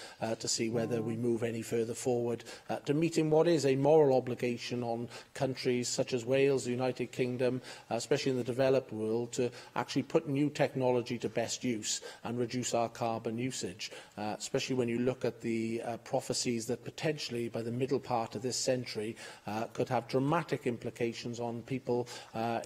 to see whether we move any further forward to meeting what is a moral obligation on countries such as Wales, the United Kingdom, especially in the developed world, to actually put new technology to best use and reduce our carbon usage, especially when you look at the prophecies that potentially by the middle part of this century could have dramatic implications on people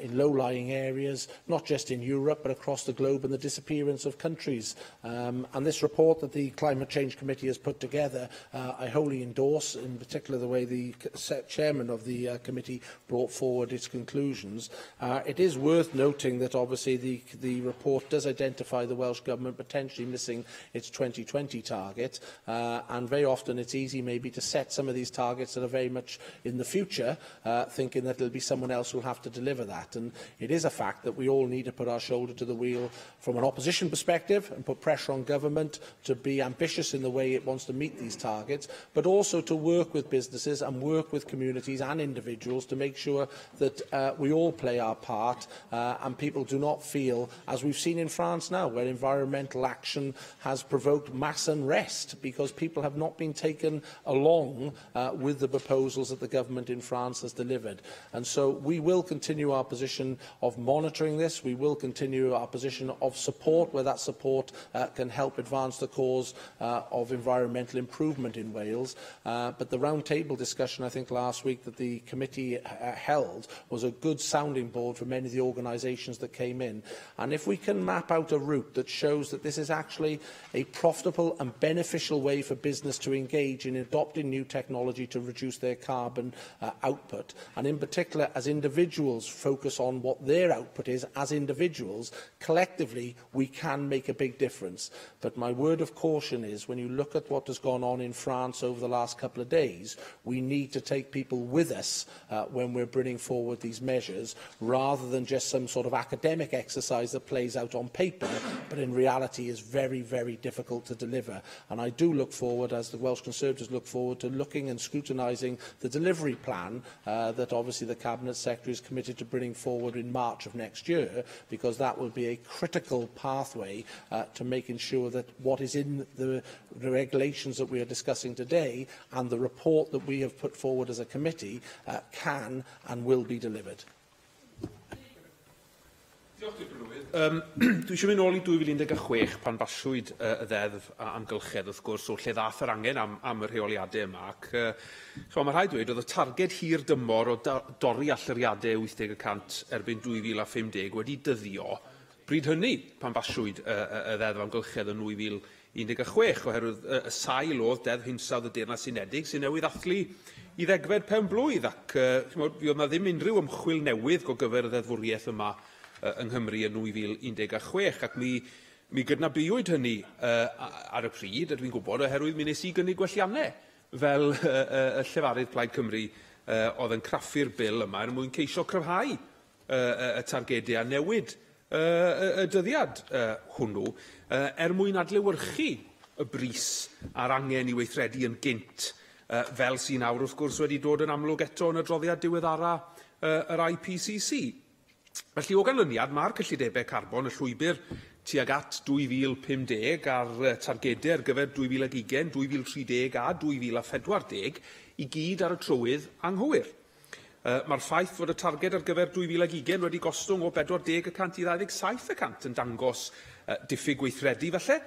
in low-lying areas, not just in Europe but across the globe, and the disappearance of countries. And this report that the Climate Change Committee has put together, I wholly endorse, in particular the way the chairman of the committee brought forward its conclusions. It is worth noting that obviously the report does identify the Welsh Government potentially missing its 2020 target, and very often it's easy maybe to set some of these targets that are very much in the future, thinking that it'll be someone else who will have to deliver that. And it is a fact that we all need to put our shoulder to the wheel from an opposition perspective and put pressure on government to be ambitious in the way it wants to meet these targets, but also to work with businesses and work with communities and individuals to make sure that we all play our part and people do not feel, as we've seen in France now, where environmental action has provoked mass unrest because people have not been taken along with the proposals that the government in France has delivered. And so we will continue our position of monitoring this. We will continue our position of support where that support can help advance the cause of environmental improvement in Wales. But the round-table discussion, I think, last week that the committee held was a good sounding board for many of the organisations that came in. And if we can map out a route that shows that this is actually a profitable and beneficial way for business to engage in adopting new technology to reduce reduce their carbon output, and in particular as individuals focus on what their output is as individuals, collectively we can make a big difference. But my word of caution is, when you look at what has gone on in France over the last couple of days, we need to take people with us when we're bringing forward these measures, rather than just some sort of academic exercise that plays out on paper, but in reality is very, very difficult to deliver. And I do look forward, as the Welsh Conservatives look forward, to looking and scrutinising the delivery plan that obviously the Cabinet Secretary is committed to bringing forward in March of next year, because that will be a critical pathway to making sure that what is in the regulations that we are discussing today and the report that we have put forward as a committee can and will be delivered. Dwi eisiau mynd nôl i 2016 pan basiwyd y ddeddf amgylchedd, wrth gwrs, o lle ddath yr angen am y rheoliadau yma. Ac mae rhaid dweud, oedd y targed hir dymor o dorri allyriadau 80% erbyn 2050 wedi dyddio bryd hynny pan basiwyd y ddeddf amgylchedd yn 2016, oherwydd y sail oedd Deddf Hinsawdd y Deyrnas Unedig sy'n newydd athlu i ddegfed pen blwydd, ac fi oedd na ddim unrhyw ymchwil newydd go gyfer y ddeddfwriaeth yma yng Nghymru yn 2016, ac mi gydnabuwyd hynny ar y pryd, a dwi'n gwybod, oherwydd mi nes I gynnig gwelliannau fel y Llefarydd Plaid Cymru oedd yn craffu'r bil yma er mwyn ceisio cryfhau y targedau a newid y dyddiad hwnnw er mwyn adlewyrchu y bris a'r angen I weithredu yn gynt fel sy'n nawr wrth gwrs wedi dod yn amlwg eto yn y droddiad diweddara yr IPCC. Felly o ganlyniad mae'r cyllidebau carbon, y llwybr tuag at 2050 a'r targedau ar gyfer 2020, 2030 a 2040 I gyd ar y trywydd anghywir. Mae'r ffaith fod y targed ar gyfer 2020 wedi gostwng o 40% I 27% yn dangos diffyg gweithredu felly,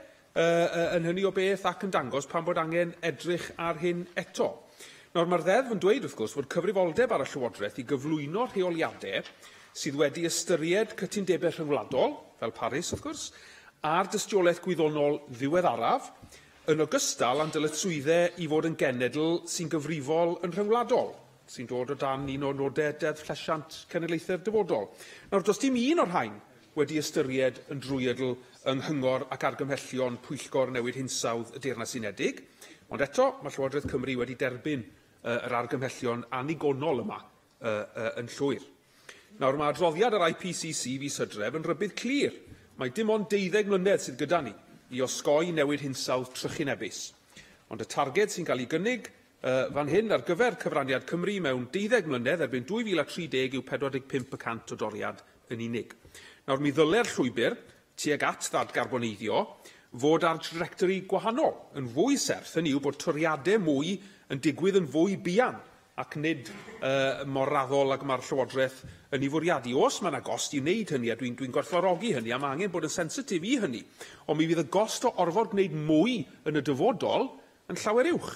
yn hynny o beth ac yn dangos pan bod angen edrych ar hyn eto. Nawr mae'r ddeddf yn dweud wrth gwrs fod cyfrifoldeb ar y Llywodraeth I gyflwyno rheoliadau sydd wedi ystyried cytundebau rhyngwladol, fel Paris wrth gwrs, a'r dystiolaeth gwyddonol ddiweddaraf, yn ogystal â'n dyletswyddau I fod yn genedl sy'n gyfrifol yn rhyngwladol, sy'n dod o dan un o nodau deddf llesiant cenedlaethau'r dyfodol. Nawr, does dim un o'r rhain wedi ystyried yn drwyadl yng Nghyngor ac argymhellion Pwyllgor Newid Hinsawdd y Deyrnas Unedig, ond eto mae Llywodraeth Cymru wedi derbyn yr argymhellion anigonol yma yn llwyr. Nawr, mae adroddiad yr IPCC fis Hydref yn rybydd clir. Mae dim ond 12 mlynedd sydd gyda ni I osgoi newid hinsawdd trychinebus. Ond y targed sy'n cael ei gynnig fan hyn ar gyfer cyfraniad Cymru mewn 12 mlynedd erbyn 2030 yw 45% o doriad yn unig. Nawr, mi ddyle'r llwybr tuag at ddadgarboneiddio fod ar trajectori gwahanol yn fwy serth, hynny yw bod toriadau mwy yn digwydd yn fwy buan ac nid mor raddol ac mae'r Llywodraeth yn ei fwriadu. Os mae yna gost I wneud hynny, a dwi'n gwerthfawrogi hynny, a mae angen bod yn sensitif I hynny, ond mi fydd y gost o orfod gwneud mwy yn y dyfodol yn llawer uwch.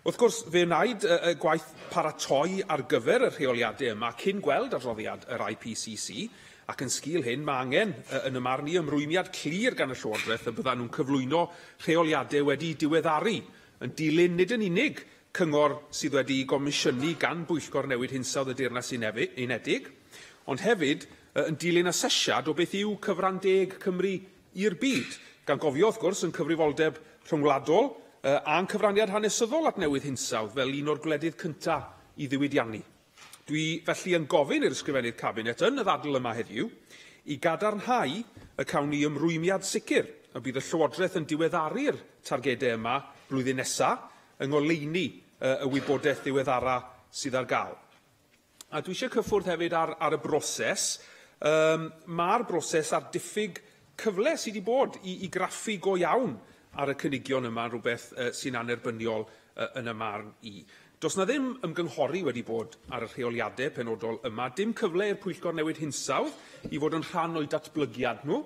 Wrth gwrs, fe wnaed y gwaith paratoi ar gyfer y rheoliadau yma cyn gweld adroddiad yr IPCC, ac yn sgil hyn mae angen yn y marn I ymrwymiad clir gan y Llywodraeth y byddan nhw'n cyflwyno rheoliadau wedi diweddaru yn dilyn nid yn unig cyngor sydd wedi gomisiynu gan Bwyllgor Newid Hinsawdd y Deyrnas Unedig, ond hefyd yn dilyn asesiad o beth yw cyfran deg Cymru i'r byd, gan gofio wrth gwrs yn cyfrifoldeb rhyngwladol a'n cyfraniad hanesyddol at newid hinsawdd fel un o'r gwledydd cyntaf I ddiwydiannu. Dwi felly yn gofyn i'r ysgrifennydd Cabinet yn y ddadl yma heddiw I gadarnhau y cawn ni ymrwymiad sicr y bydd y Llywodraeth yn diweddaru'r targedau yma blwyddyn nesaf yng ngoleuni y wybodaeth ddiweddara sydd ar gael. A dwi eisiau cyffwrdd hefyd ar y broses. Mae'r broses ar diffyg cyfle sydd wedi bod I graffu go iawn ar y cynigion yma rhywbeth sy'n anerbyniol yn y marn I. Does na ddim ymgynghori wedi bod ar y rheoliadau penodol yma, dim cyfle i'r Pwyllgor Newid Hinsawdd I fod yn rhan o'i datblygiad nhw.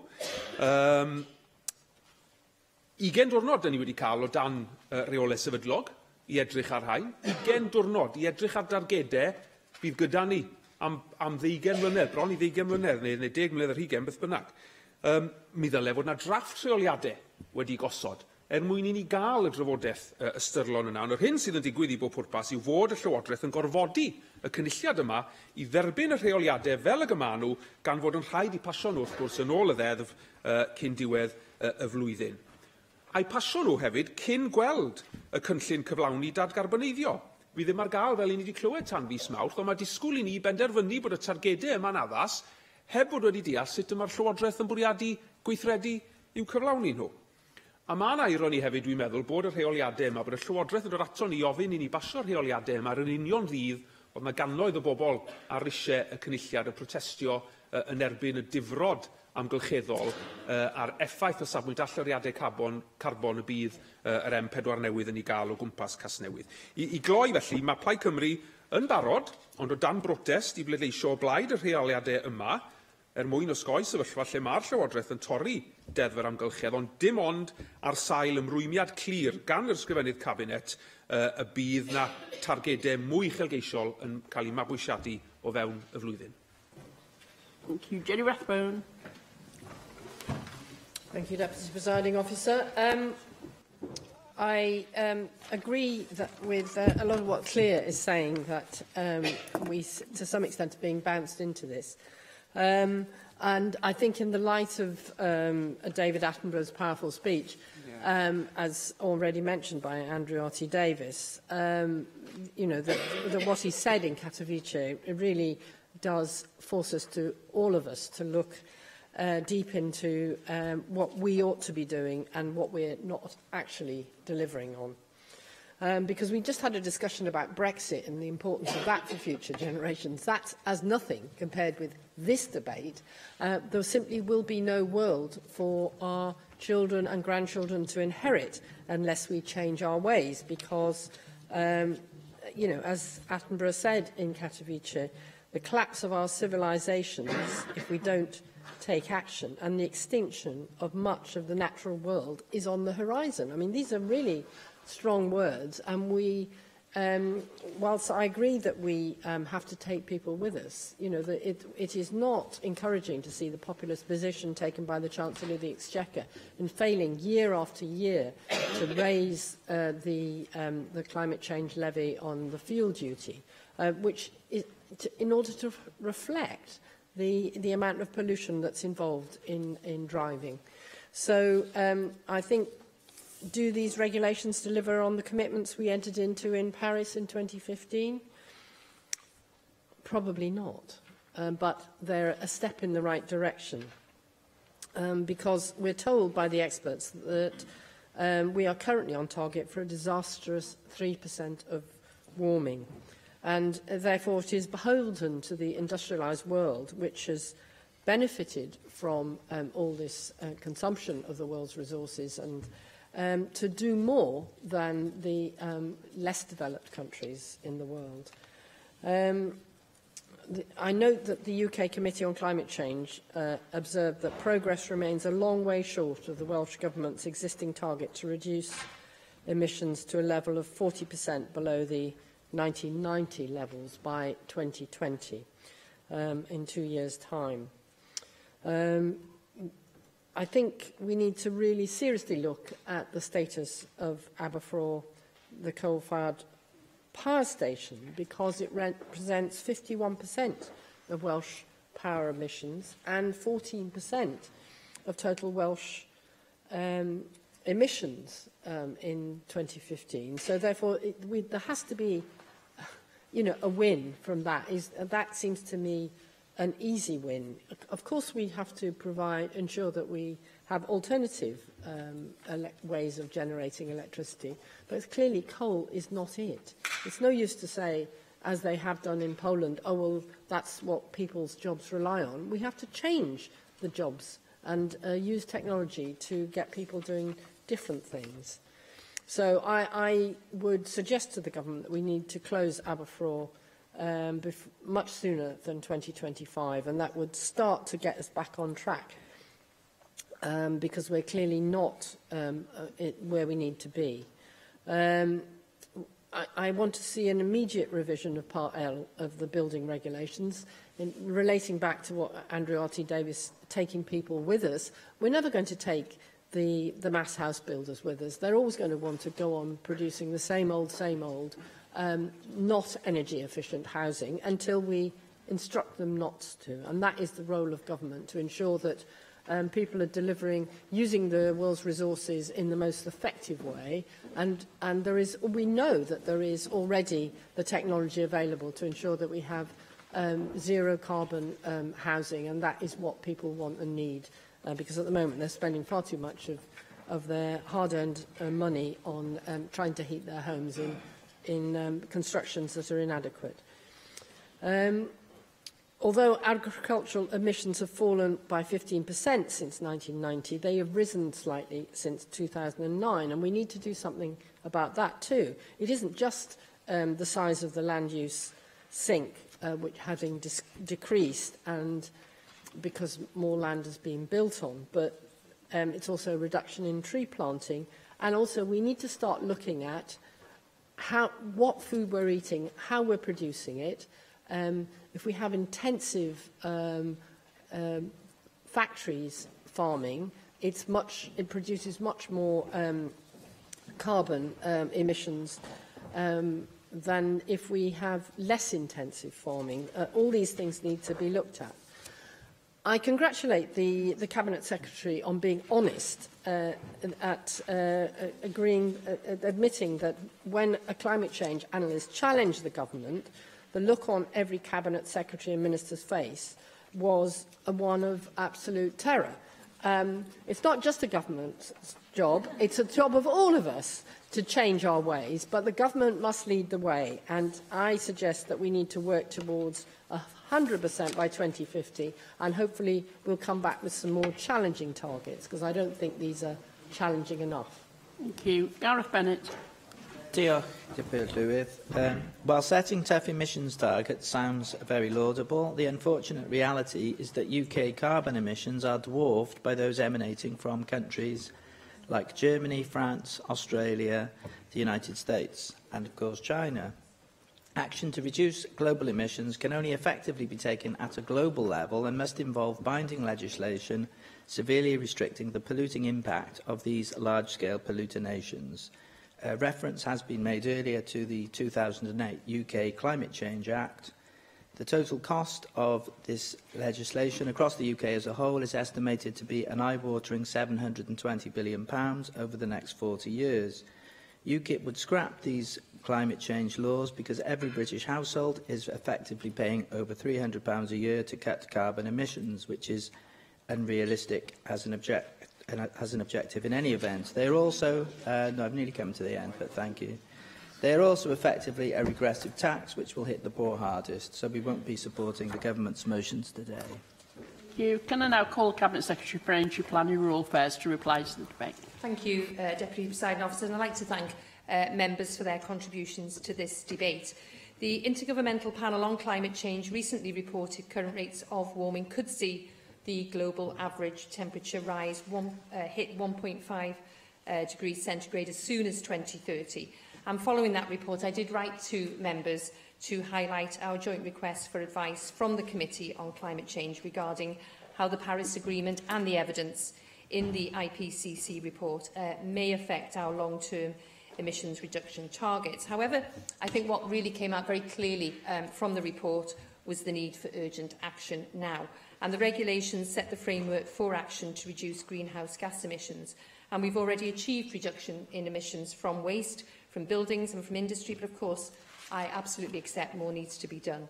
20 diwrnod ni wedi cael o dan reolau sefydlog I edrych ar rhain. 20 diwrnod I edrych ar dargedau bydd gyda ni am 20 mlynedd, bron I 20 mlynedd, neu 10 mlynedd ar 20, beth bynnag. Mi ddyle fod yna drafft rheoliadau wedi gosod mwyn i ni gael y drafodaeth ystyrlon yna. Ond yr hyn sydd yn digwydd i bob pwrpas yw fod y Llywodraeth yn gorfodi y cynulliad yma i dderbyn y rheoliadau fel y gyma nhw gan fod yn rhaid i pasio nhw wrth gwrs yn ôl y ddeddf cyn diwedd y flwyddyn. A'i pasio nhw hefyd cyn gweld y cynllun cyflawni dadgarboneiddio. Fi ddim ar gael fel i ni wedi clywed tan fis Mawrth, ond mae disgwyl i ni benderfynu bod y targedau yma'n addas heb bod wedi deall sut yma'r Llywodraeth yn bwriadu gweithredu i'w cyflawni nhw. A mae'n ironi hefyd, dwi'n meddwl, bod y rheoliadau yma, bod y Llywodraeth yn dod ato ni ofyn i ni basio'r rheoliadau yma ar yn union ddydd oedd mae gannoedd o bobl ar eisiau y cynulliad y protestio yn erbyn y difrod amgylcheddol a'r effaith o safbwynt alluriadau carbon y bydd yr M4 newydd yn ei gael o gwmpas Casnewydd. I gloi felly, mae Plaid Cymru yn barod, ond o dan brotest i bleidleisio o blaid y rheoliadau yma, mwyn osgoi sefyllfa lle mae'r Llywodraeth yn torri deddf'r amgylchedd, ond dim ond ar sail ymrwymiad clir gan yr ysgrifennydd Cabinet y bydd na targedau mwy uchelgeisiol yn cael eu mabwysiadu o fewn y flwyddyn. Thank you. Jenny Rathbone. Thank you, Deputy Presiding Officer. I agree with a lot of what Claire is saying, that we, to some extent, are being bounced into this. And I think in the light of David Attenborough's powerful speech, as already mentioned by Andrew Ottey-Davies, you know, that what he said in Katowice, it really does force us to, all of us, to look deep into what we ought to be doing and what we're not actually delivering on. Because we just had a discussion about Brexit and the importance of that for future generations. That's as nothing compared with this debate. There simply will be no world for our children and grandchildren to inherit unless we change our ways, because, you know, as Attenborough said in Katowice, the collapse of our civilisations, if we don't take action, and the extinction of much of the natural world is on the horizon. I mean, these are really strong words, and we, whilst I agree that we have to take people with us, you know, that it is not encouraging to see the populist position taken by the Chancellor of the Exchequer in failing year after year to raise the climate change levy on the fuel duty, which is in order to reflect the amount of pollution that's involved in driving. So I think, do these regulations deliver on the commitments we entered into in Paris in 2015? Probably not, but they're a step in the right direction, because we're told by the experts that we are currently on target for a disastrous 3% of warming. And therefore it is beholden to the industrialised world, which has benefited from all this consumption of the world's resources, and to do more than the less developed countries in the world. I note that the UK Committee on Climate Change observed that progress remains a long way short of the Welsh Government's existing target to reduce emissions to a level of 40% below the 1990 levels by 2020, in 2 years' time. I think we need to really seriously look at the status of Aberfraw, the coal-fired power station, because it represents 51% of Welsh power emissions and 14% of total Welsh emissions in 2015. So therefore, there has to be, you know, a win from that. That seems to me an easy win. Of course, we have to ensure that we have alternative ways of generating electricity, but clearly coal is not it. It's no use to say, as they have done in Poland, oh, well, that's what people's jobs rely on. We have to change the jobs and use technology to get people doing different things. So I would suggest to the government that we need to close Aberfraw much sooner than 2025, and that would start to get us back on track, because we're clearly not where we need to be. I want to see an immediate revision of Part L of the building regulations, relating back to what Andrew Ottey-Davies, taking people with us. We're never going to take the mass house builders with us. They're always going to want to go on producing the same old, not energy efficient housing until we instruct them not to. And that is the role of government, to ensure that people are delivering, using the world's resources in the most effective way. And we know that there is already the technology available to ensure that we have zero carbon housing, and that is what people want and need, because at the moment they're spending far too much of their hard-earned money on trying to heat their homes in constructions that are inadequate. Although agricultural emissions have fallen by 15% since 1990, they have risen slightly since 2009, and we need to do something about that too. It isn't just the size of the land use sink, which having decreased, and because more land has been built on, but it's also a reduction in tree planting, and also we need to start looking at what food we're eating, how we're producing it. If we have intensive factories farming, it produces much more carbon emissions than if we have less intensive farming. All these things need to be looked at. I congratulate the Cabinet Secretary on being honest at admitting that when a climate change analyst challenged the government, the look on every Cabinet Secretary and Minister's face was one of absolute terror. It's not just a government's job, it's a job of all of us to change our ways, but the government must lead the way, and I suggest that we need to work towards 100% by 2050, and hopefully we'll come back with some more challenging targets, because I don't think these are challenging enough. Thank you. Gareth Bennett. Diolch, Deputy Llywydd. While setting tough emissions targets sounds very laudable, the unfortunate reality is that UK carbon emissions are dwarfed by those emanating from countries like Germany, France, Australia, the United States, and of course China. Action to reduce global emissions can only effectively be taken at a global level and must involve binding legislation severely restricting the polluting impact of these large-scale polluter nations. Reference has been made earlier to the 2008 UK Climate Change Act. The total cost of this legislation across the UK as a whole is estimated to be an eye-watering £720 billion over the next 40 years. UKIP would scrap these climate change laws because every British household is effectively paying over £300 a year to cut carbon emissions, which is unrealistic as an objective in any event. They are also, no, I've nearly come to the end, but thank you. They are also effectively a regressive tax, which will hit the poor hardest, so we won't be supporting the government's motions today. Thank you. Can I now call Cabinet Secretary for Energy, Planning and Rural Affairs to reply to the debate? Thank you, Deputy Presiding Officer, and I'd like to thank members for their contributions to this debate. The Intergovernmental Panel on Climate Change recently reported current rates of warming could see the global average temperature rise hit 1.5 degrees centigrade as soon as 2030. And following that report, I did write to members to highlight our joint request for advice from the Committee on Climate Change regarding how the Paris Agreement and the evidence in the IPCC report may affect our long-term emissions reduction targets. However, I think what really came out very clearly from the report was the need for urgent action now. And the regulations set the framework for action to reduce greenhouse gas emissions. And we've already achieved reduction in emissions from waste, from buildings and from industry, but of course, I absolutely accept more needs to be done.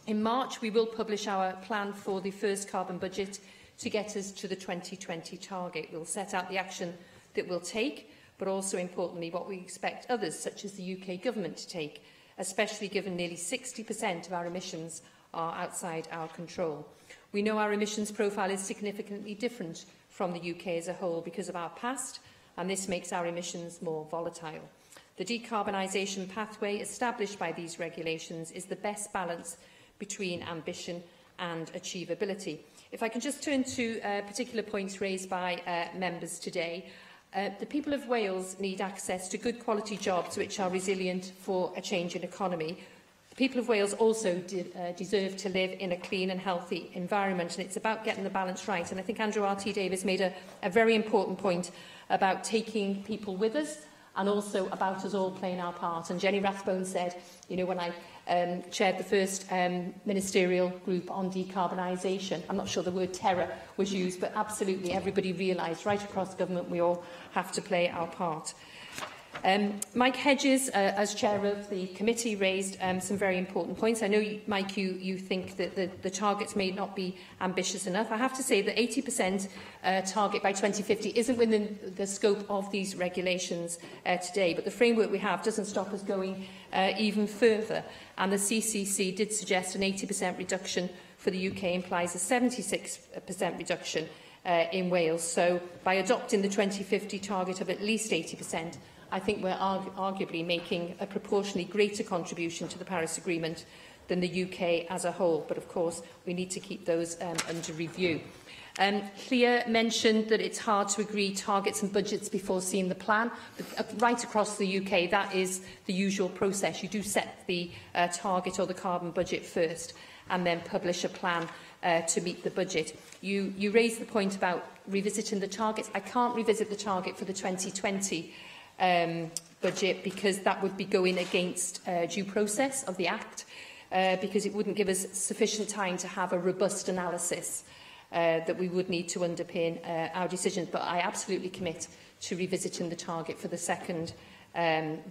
In March, we will publish our plan for the first carbon budget to get us to the 2020 target. We'll set out the action that we'll take, but also, importantly, what we expect others, such as the UK Government, to take, especially given nearly 60% of our emissions are outside our control. We know our emissions profile is significantly different from the UK as a whole because of our past, and this makes our emissions more volatile. The decarbonisation pathway established by these regulations is the best balance between ambition and achievability. If I can just turn to particular points raised by members today. The people of Wales need access to good quality jobs which are resilient for a changing economy. people of Wales also deserve to live in a clean and healthy environment, and it's about getting the balance right. And I think Andrew R.T. Davies made a very important point about taking people with us, and also about us all playing our part. And Jenny Rathbone said, you know, when I chaired the first ministerial group on decarbonisation, I'm not sure the word terror was used, but absolutely everybody realised right across government we all have to play our part. Mike Hedges, as chair of the committee, raised some very important points. I know, Mike, you think that the targets may not be ambitious enough. I have to say that 80% target by 2050 isn't within the scope of these regulations today, but the framework we have doesn't stop us going even further. And the CCC did suggest an 80% reduction for the UK implies a 76% reduction in Wales. So by adopting the 2050 target of at least 80%, I think we're arguably making a proportionally greater contribution to the Paris Agreement than the UK as a whole. But of course, we need to keep those under review. Clea mentioned that it's hard to agree targets and budgets before seeing the plan. But right across the UK, that is the usual process. You do set the target or the carbon budget first and then publish a plan to meet the budget. You raised the point about revisiting the targets. I can't revisit the target for the 2020 budget because that would be going against due process of the Act, because it wouldn't give us sufficient time to have a robust analysis that we would need to underpin our decisions. But I absolutely commit to revisiting the target for the second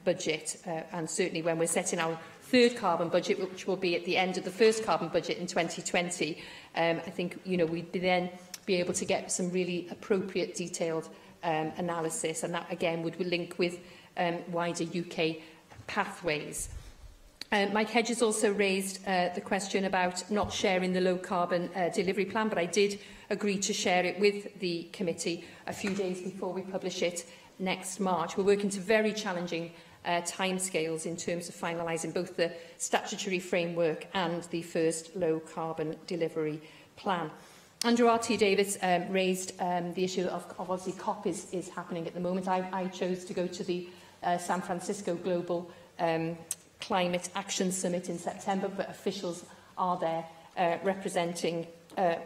budget, and certainly when we're setting our third carbon budget, which will be at the end of the first carbon budget in 2020, I think we'd then be able to get some really appropriate, detailed analysis, and that again would link with wider UK pathways. Mike Hedges also raised the question about not sharing the low carbon delivery plan, but I did agree to share it with the committee a few days before we publish it next March. We're working to very challenging timescales in terms of finalising both the statutory framework and the first low carbon delivery plan. Andrew R.T. Davies raised the issue of obviously COP is happening at the moment. I chose to go to the San Francisco Global Climate Action Summit in September, but officials are there representing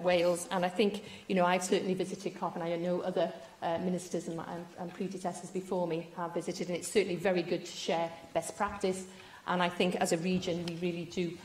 Wales. And I think, I've certainly visited COP, and I know other ministers and predecessors before me have visited, and it's certainly very good to share best practice. And I think as a region, we really do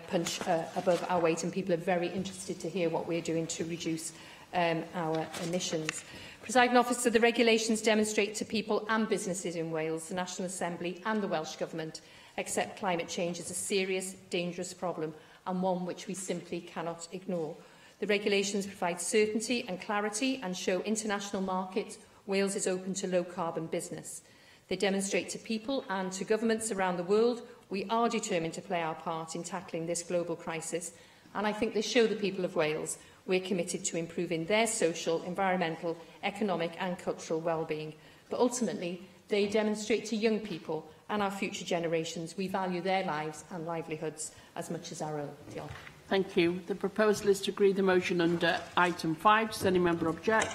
punch above our weight, and people are very interested to hear what we're doing to reduce our emissions. Presiding Officer, the regulations demonstrate to people and businesses in Wales, the National Assembly and the Welsh Government accept climate change as a serious, dangerous problem, and one which we simply cannot ignore. The regulations provide certainty and clarity and show international markets Wales is open to low-carbon business. They demonstrate to people and to governments around the world we are determined to play our part in tackling this global crisis, and I think they show the people of Wales we're committed to improving their social, environmental, economic and cultural well-being. But ultimately, they demonstrate to young people and our future generations we value their lives and livelihoods as much as our own. Diolch. Thank you. The proposal is to agree the motion under item 5. Does any member object?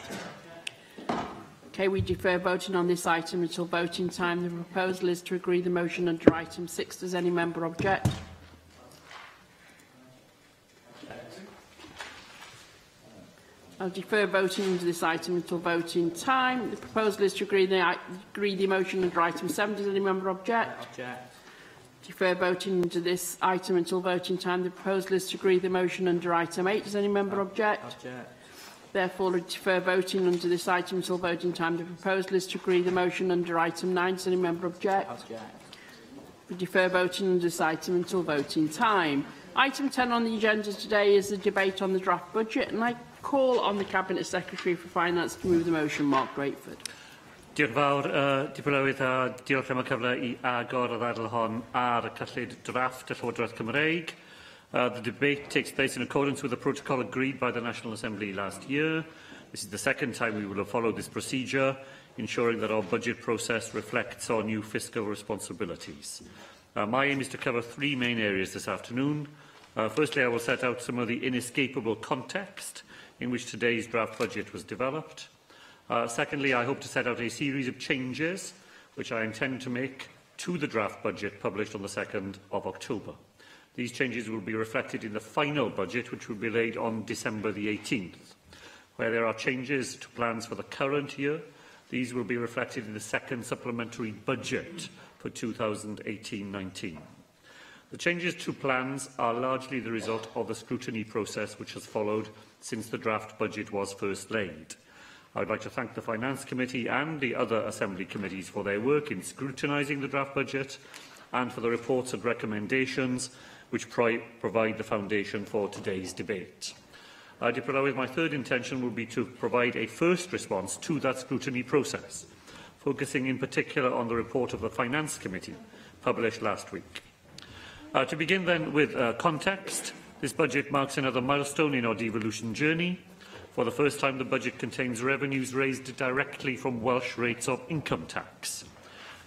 Okay, we defer voting on this item until voting time. The proposal is to agree the motion under item 6. Does any member object? I'll defer voting under this item until voting time. The proposal is to agree the motion under item 7. Does any member object? Object. Defer voting under this item until voting time. The proposal is to agree the motion under item 8. Does any member object? Object. Therefore, I defer voting under this item until voting time. The proposal is to agree the motion under item 9. Does any member object? Object. We defer voting under this item until voting time. Item 10 on the agenda today is the debate on the draft budget, and I call on the Cabinet Secretary for Finance to move the motion. Mark Drakeford. Diolch yn fawr, Dipolwylydd, a diolch am y cyfle I agor y ddadl hon ar y cyllid drafft y Llywodraeth Cymreig. The debate takes place in accordance with the protocol agreed by the National Assembly last year. This is the second time we will have followed this procedure, ensuring that our budget process reflects our new fiscal responsibilities. My aim is to cover three main areas this afternoon. Firstly, I will set out some of the inescapable context in which today's draft budget was developed. Secondly, I hope to set out a series of changes which I intend to make to the draft budget published on the 2nd of October. These changes will be reflected in the final budget, which will be laid on December the 18th. Where there are changes to plans for the current year, these will be reflected in the second supplementary budget for 2018-19. The changes to plans are largely the result of the scrutiny process which has followed since the draft budget was first laid. I would like to thank the Finance Committee and the other Assembly committees for their work in scrutinising the draft budget and for the reports and recommendations which provide the foundation for today's debate. My third intention will be to provide a first response to that scrutiny process, focusing in particular on the report of the Finance Committee published last week. To begin then with context, this budget marks another milestone in our devolution journey. For the first time, the budget contains revenues raised directly from Welsh rates of income tax.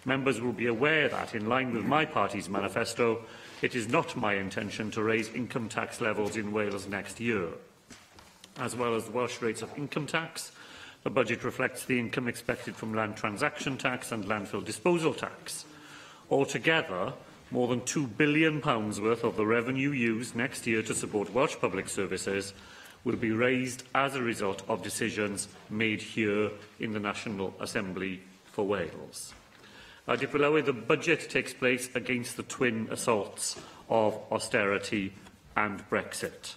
Members will be aware that, in line with my party's manifesto, it is not my intention to raise income tax levels in Wales next year. As well as the Welsh rates of income tax, the budget reflects the income expected from land transaction tax and landfill disposal tax. Altogether, more than £2 billion worth of the revenue used next year to support Welsh public services will be raised as a result of decisions made here in the National Assembly for Wales. The budget takes place against the twin assaults of austerity and Brexit.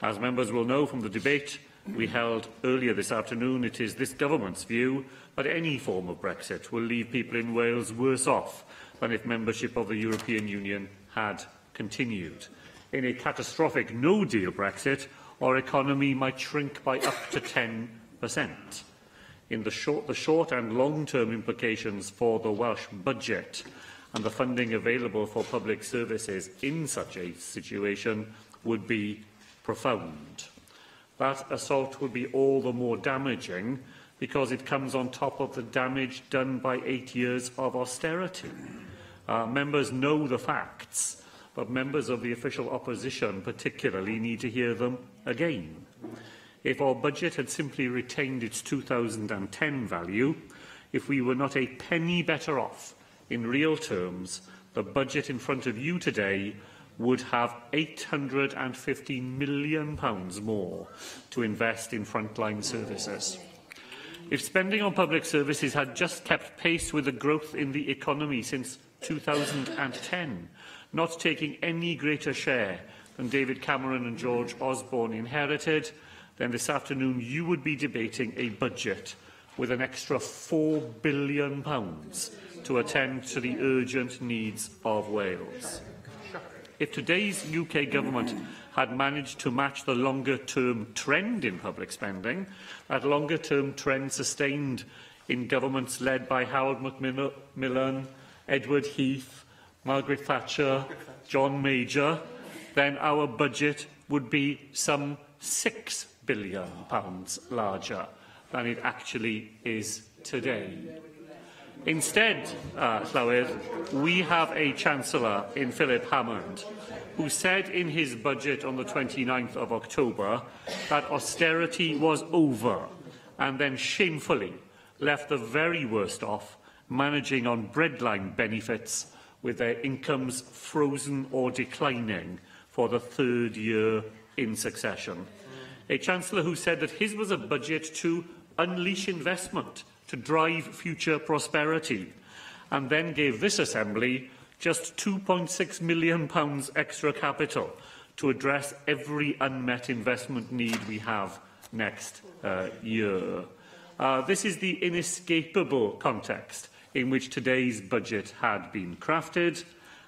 As members will know from the debate we held earlier this afternoon, it is this government's view that any form of Brexit will leave people in Wales worse off than if membership of the European Union had continued. In a catastrophic no-deal Brexit, our economy might shrink by up to 10%. In the short and long-term implications for the Welsh budget and the funding available for public services in such a situation would be profound. That assault would be all the more damaging because it comes on top of the damage done by 8 years of austerity. Members know the facts, but members of the official opposition particularly need to hear them again. If our budget had simply retained its 2010 value, if we were not a penny better off in real terms, the budget in front of you today would have £850 million more to invest in frontline services. If spending on public services had just kept pace with the growth in the economy since 2010, not taking any greater share than David Cameron and George Osborne inherited, then this afternoon you would be debating a budget with an extra £4 billion to attend to the urgent needs of Wales. If today's UK government had managed to match the longer-term trend in public spending, that longer-term trend sustained in governments led by Harold Macmillan, Edward Heath, Margaret Thatcher, John Major, then our budget would be some £6 billion larger than it actually is today. Instead, we have a Chancellor in Philip Hammond who said in his budget on the 29th of October that austerity was over and then shamefully left the very worst off managing on breadline benefits with their incomes frozen or declining for the third year in succession. A Chancellor who said that his was a budget to unleash investment, to drive future prosperity, and then gave this Assembly just £2.6 million extra capital to address every unmet investment need we have next year. This is the inescapable context in which today's budget had been crafted,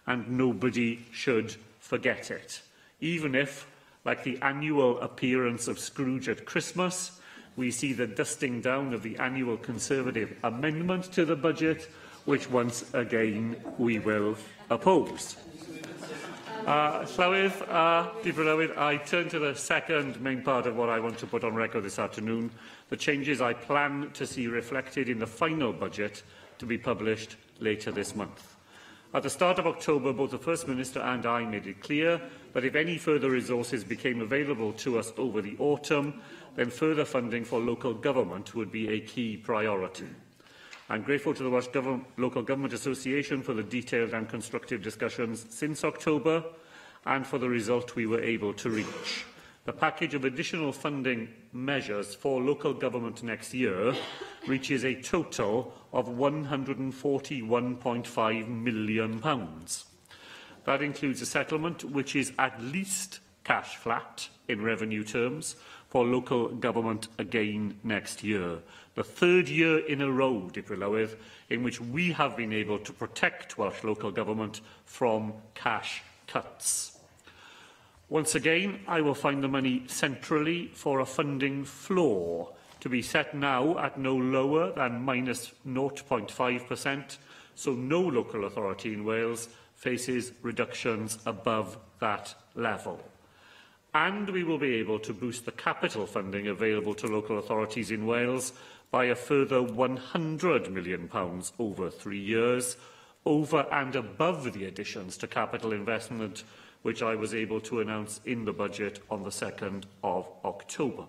and nobody should forget it, even if, like the annual appearance of Scrooge at Christmas, we see the dusting down of the annual Conservative amendment to the budget, which once again we will oppose. I turn to the second main part of what I want to put on record this afternoon, the changes I plan to see reflected in the final budget to be published later this month. At the start of October, both the First Minister and I made it clear that if any further resources became available to us over the autumn, then further funding for local government would be a key priority. I am grateful to the Welsh Local Government Association for the detailed and constructive discussions since October, and for the result we were able to reach. The package of additional funding measures for local government next year reaches a total of £141.5 million. That includes a settlement which is at least cash flat in revenue terms for local government again next year. The third year in a row, Dipolwydd, in which we have been able to protect Welsh local government from cash cuts. Once again, I will find the money centrally for a funding floor to be set now at no lower than minus 0.5%, so no local authority in Wales faces reductions above that level. And we will be able to boost the capital funding available to local authorities in Wales by a further £100 million over 3 years, over and above the additions to capital investment which I was able to announce in the budget on the 2nd of October.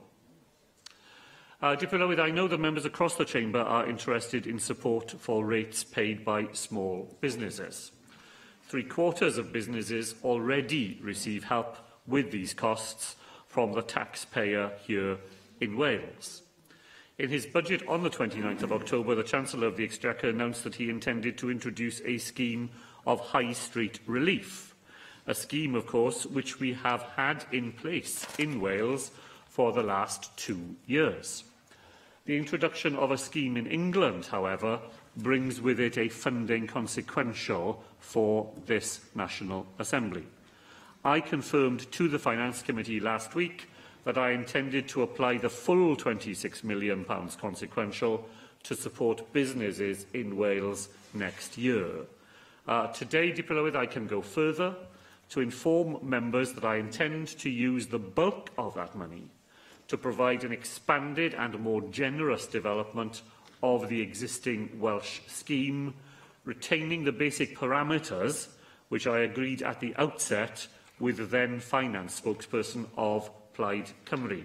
Dipolwydd, I know that members across the Chamber are interested in support for rates paid by small businesses. 3/4 of businesses already receive help with these costs from the taxpayer here in Wales. In his budget on the 29th of October, the Chancellor of the Exchequer announced that he intended to introduce a scheme of high street relief. A scheme, of course, which we have had in place in Wales for the last 2 years. The introduction of a scheme in England, however, brings with it a funding consequential for this National Assembly. I confirmed to the Finance Committee last week that I intended to apply the full £26 million consequential to support businesses in Wales next year. Today, Dipolwydd, I can go further to inform members that I intend to use the bulk of that money to provide an expanded and more generous development of the existing Welsh scheme, retaining the basic parameters which I agreed at the outset with the then finance spokesperson of Plaid Cymru.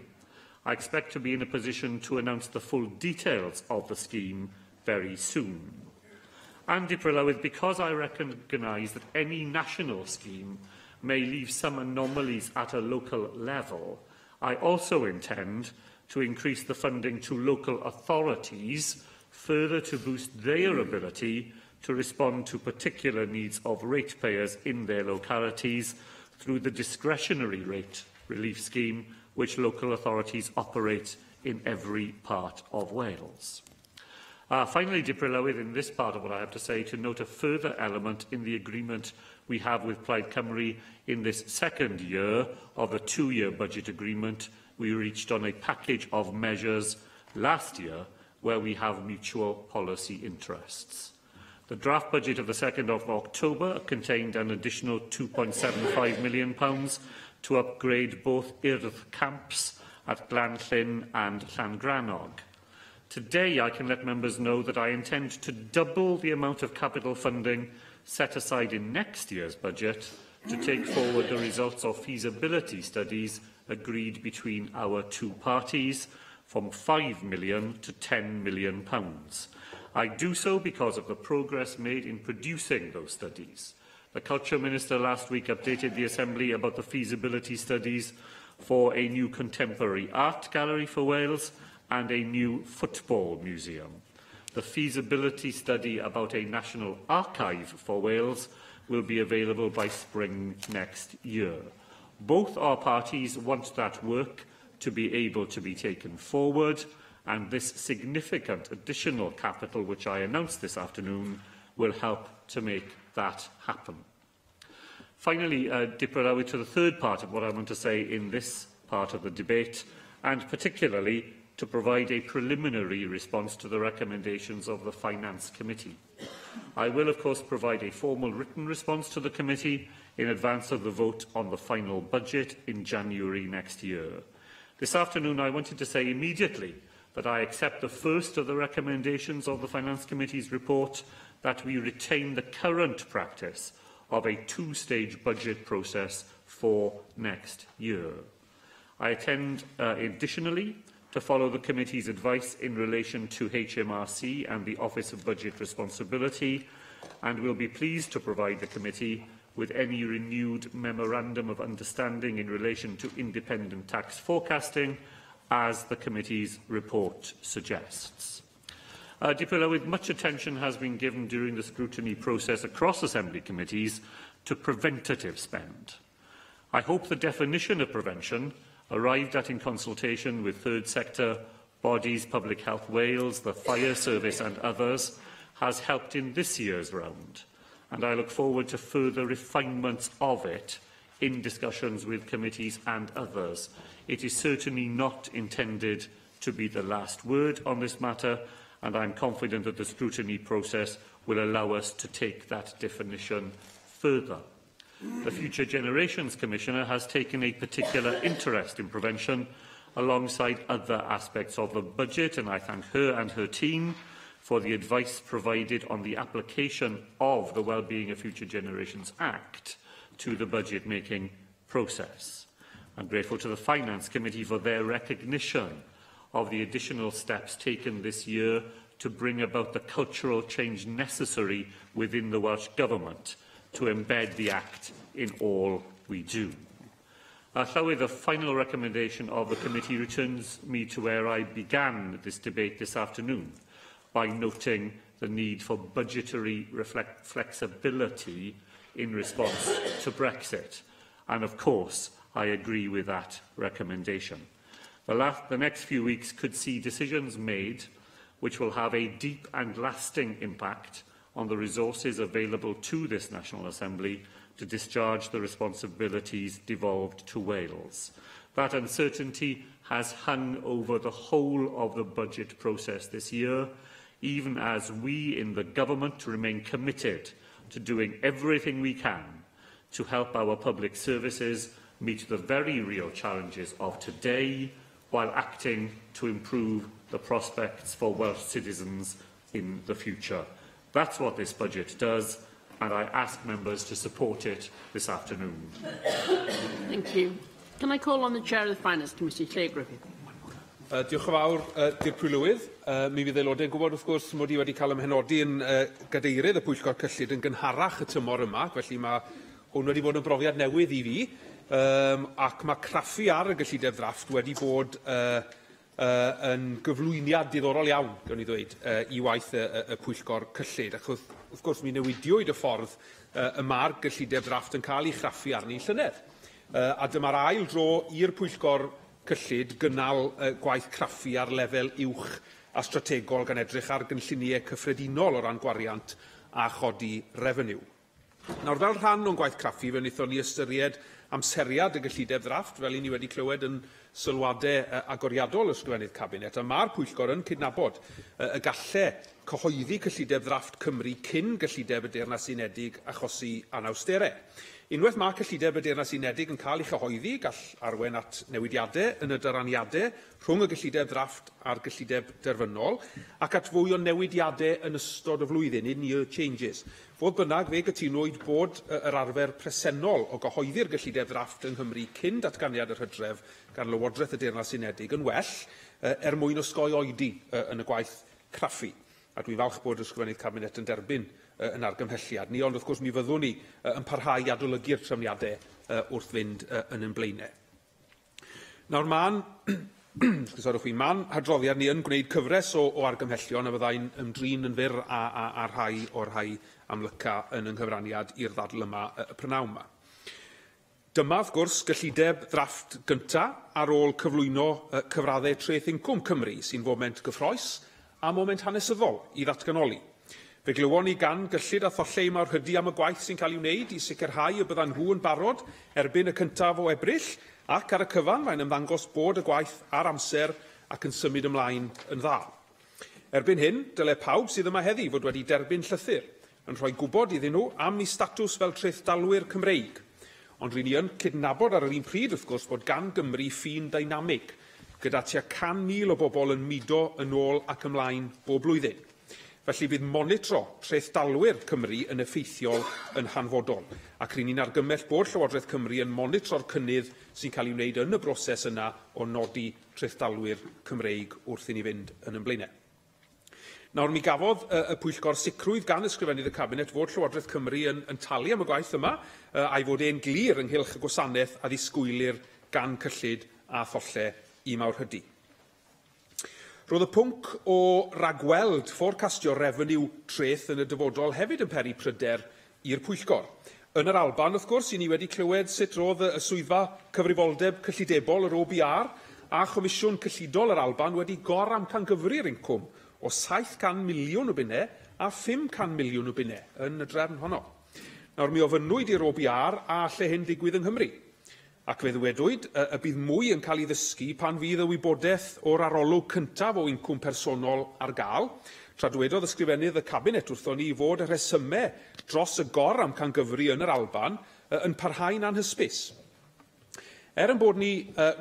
I expect to be in a position to announce the full details of the scheme very soon. And Dipolwydd, because I recognise that any national scheme may leave some anomalies at a local level, I also intend to increase the funding to local authorities further to boost their ability to respond to particular needs of ratepayers in their localities through the discretionary rate relief scheme which local authorities operate in every part of Wales. Finally, Dipolwydd, in this part of what I have to say, to note a further element in the agreement we have with Plaid Cymru in this second year of the 2-year budget agreement we reached on a package of measures last year where we have mutual policy interests. The draft budget of the 2nd of October contained an additional £2.75 million to upgrade both Urdd camps at Glanllyn and Llangrannog. Today, I can let members know that I intend to double the amount of capital funding set aside in next year's budget to take forward the results of feasibility studies agreed between our two parties from £5 million to £10 million. I do so because of the progress made in producing those studies. The Culture Minister last week updated the Assembly about the feasibility studies for a new contemporary art gallery for Wales and a new football museum. The feasibility study about a national archive for Wales will be available by spring next year. Both our parties want that work to be able to be taken forward, and this significant additional capital which I announced this afternoon will help to make that happen. Finally, Dipolwydd, to the third part of what I want to say in this part of the debate, and particularly to provide a preliminary response to the recommendations of the Finance Committee. I will, of course, provide a formal written response to the committee in advance of the vote on the final budget in January next year. This afternoon, I wanted to say immediately that I accept the first of the recommendations of the Finance Committee's report, that we retain the current practice of a two-stage budget process for next year. I intend, additionally, to follow the committee's advice in relation to HMRC and the Office of Budget Responsibility, and will be pleased to provide the committee with any renewed memorandum of understanding in relation to independent tax forecasting, as the committee's report suggests. With much attention has been given during the scrutiny process across Assembly committees to preventative spend. I hope the definition of prevention, arrived at in consultation with third sector bodies, Public Health Wales, the Fire Service and others, has helped in this year's round, and I look forward to further refinements of it in discussions with committees and others. It is certainly not intended to be the last word on this matter, and I am confident that the scrutiny process will allow us to take that definition further. The Future Generations Commissioner has taken a particular interest in prevention alongside other aspects of the budget, and I thank her and her team for the advice provided on the application of the Wellbeing of Future Generations Act to the budget-making process. I'm grateful to the Finance Committee for their recognition of the additional steps taken this year to bring about the cultural change necessary within the Welsh Government to embed the Act in all we do. The final recommendation of the committee returns me to where I began this debate this afternoon, by noting the need for budgetary flexibility in response to Brexit. And of course, I agree with that recommendation. The next few weeks could see decisions made which will have a deep and lasting impact on the resources available to this National Assembly to discharge the responsibilities devolved to Wales. That uncertainty has hung over the whole of the budget process this year, even as we in the Government remain committed to doing everything we can to help our public services meet the very real challenges of today, while acting to improve the prospects for Welsh citizens in the future. That's what this budget does, and I ask members to support it this afternoon. Thank you. Can I call on the Chair of the Finance Committee, Lle Griffith? Diolch yn fawr, Dir Prylywydd. Mi fydd aelodau'n gwybod, wrth gwrs, mod i wedi cael ymhenodi yn gadeirydd y Pwyllgor Cyllid yn gynharach y tymor yma, felly mae hwn wedi bod yn brofiad newydd i fi, ac mae craffu ar y gyllideb ddrafft wedi bod yn gyflwyniad diddorol iawn, gawn ni ddweud, i waith y Pwyllgor Cyllid. Ac wrth gwrs, mi newidiwyd y ffordd y mae'r gyllideb ddrafft yn cael ei chraffu arni llynedd. A dyma'r ail dro i'r Pwyllgor Cyllid gynnal gwaith craffu ar lefel uwch a strategol gan edrych ar gynlluniau cyffredinol o ran gwariant a chodi refeniw. Nawr, fel rhan o'n gwaith craffu, fe wnaethon ni ystyried amseriad y gyllideb ddrafft, fel i ni wedi clywed yn sylwadau agoriadol ysgrifennydd Cabinet, a mae'r Pwyllgor yn cydnabod y gallai cyhoeddi cyllideb ddrafft Cymru cyn gyllideb y Deyrnas Unedig achosi anawsterau. Unwaith mae cyllideb y Deyrnas Unedig yn cael ei chyhoeddi, gall arwain at newidiadau yn y dyraniadau rhwng y gyllideb ddrafft a'r gyllideb derfynol, ac at fwy o newidiadau yn ystod y flwyddyn, in-year changes. Fodd bynnag, fe gytunwyd bod yr arfer presennol o gyhoeddi'r gyllideb ddrafft yng Nghymru cyn datganiad yr Hydref gan Lywodraeth y Deyrnas Unedig yn well mwyn osgoi oedi yn y gwaith craffu. A dwi'n falch bod ysgrifennydd Cabinet yn derbyn yn argymhelliad ni, ond wrth gwrs mi fyddwn ni yn parhau i adolygu'r trefniadau wrth fynd yn ein blaenau. Nawr, ma'n hadroddiad ni yn gwneud cyfres o argymhellion a fyddai'n ymdrin yn fyr a rhai o'r rhai amlyca yn yng nghyfraniad i'r ddadl yma y prynawn yma. Dyma, wrth gwrs, gyllideb ddrafft gyntaf ar ôl cyflwyno cyfraddau treth incwm Cymru sy'n foment gyffroes a moment hanesyddol i ddatganoli. Fe glywon ni gan gyllid a tholleu mawr hydy am y gwaith sy'n cael ei wneud i sicrhau y bydda'n nhw yn barod erbyn y cyntaf o Ebrill, ac ar y cyfan mae'n ymddangos bod y gwaith ar amser ac yn symud ymlaen yn dda. Erbyn hyn, dylai pawb sydd yma heddi fod wedi derbyn llythyr yn rhoi gwybod iddyn nhw am eu statws fel treithdalwyr Cymreig. Ond rydyn ni yn cydnabod ar yr un pryd, wrth gwrs, bod gan Gymru ffin dynamig, gyda tua 100,000 o bobl yn mudo yn ôl ac ymlaen bob blwyddyn. Felly bydd monitro treithdalwyr Cymru yn effeithiol yn hanfodol, ac rydyn ni'n argymell bod Llywodraeth Cymru yn monitro'r cynnydd sy'n cael ei wneud yn y broses yna o nodi treithdalwyr Cymreig wrth i ni fynd yn ymlaenau. Nawr, mi gafodd y pwyllgor sicrwydd gan ysgrifennydd y Cabinet fod Llywodraeth Cymru yn talu am y gwaith yma, a'i fod e'n glir ynghylch y gwasanaeth a ddisgwylir gan cyllid a tholle i Mawrhydi. Roedd y pwnc o ragweld fforcastio refeniw treth yn y dyfodol hefyd yn peri pryder i'r pwyllgor. Yn yr Alban, wrth gwrs, i ni wedi clywed sut roedd y swyddfa cyfrifoldeb cyllidebol yr OBR a Chomisiwn Cyllidol yr Alban wedi goramcangyfri'r incwm o 700 miliwn o bunne a 500 miliwn o bunne yn y drefn honno. Nawr, mi ofynnwyd i'r OBR a lle hyn digwydd yng Nghymru. Ac fe ddwedwyd y bydd mwy yn cael ei ddysgu pan fydd y wybodaeth o'r arolwg cyntaf o incwm personol ar gael, tra dwedodd ysgrifennydd y Cabinet wrthon ni fod y rhesymau dros y goramcangyfri yn yr Alban yn parhau'n anhysbys. Yn bod ni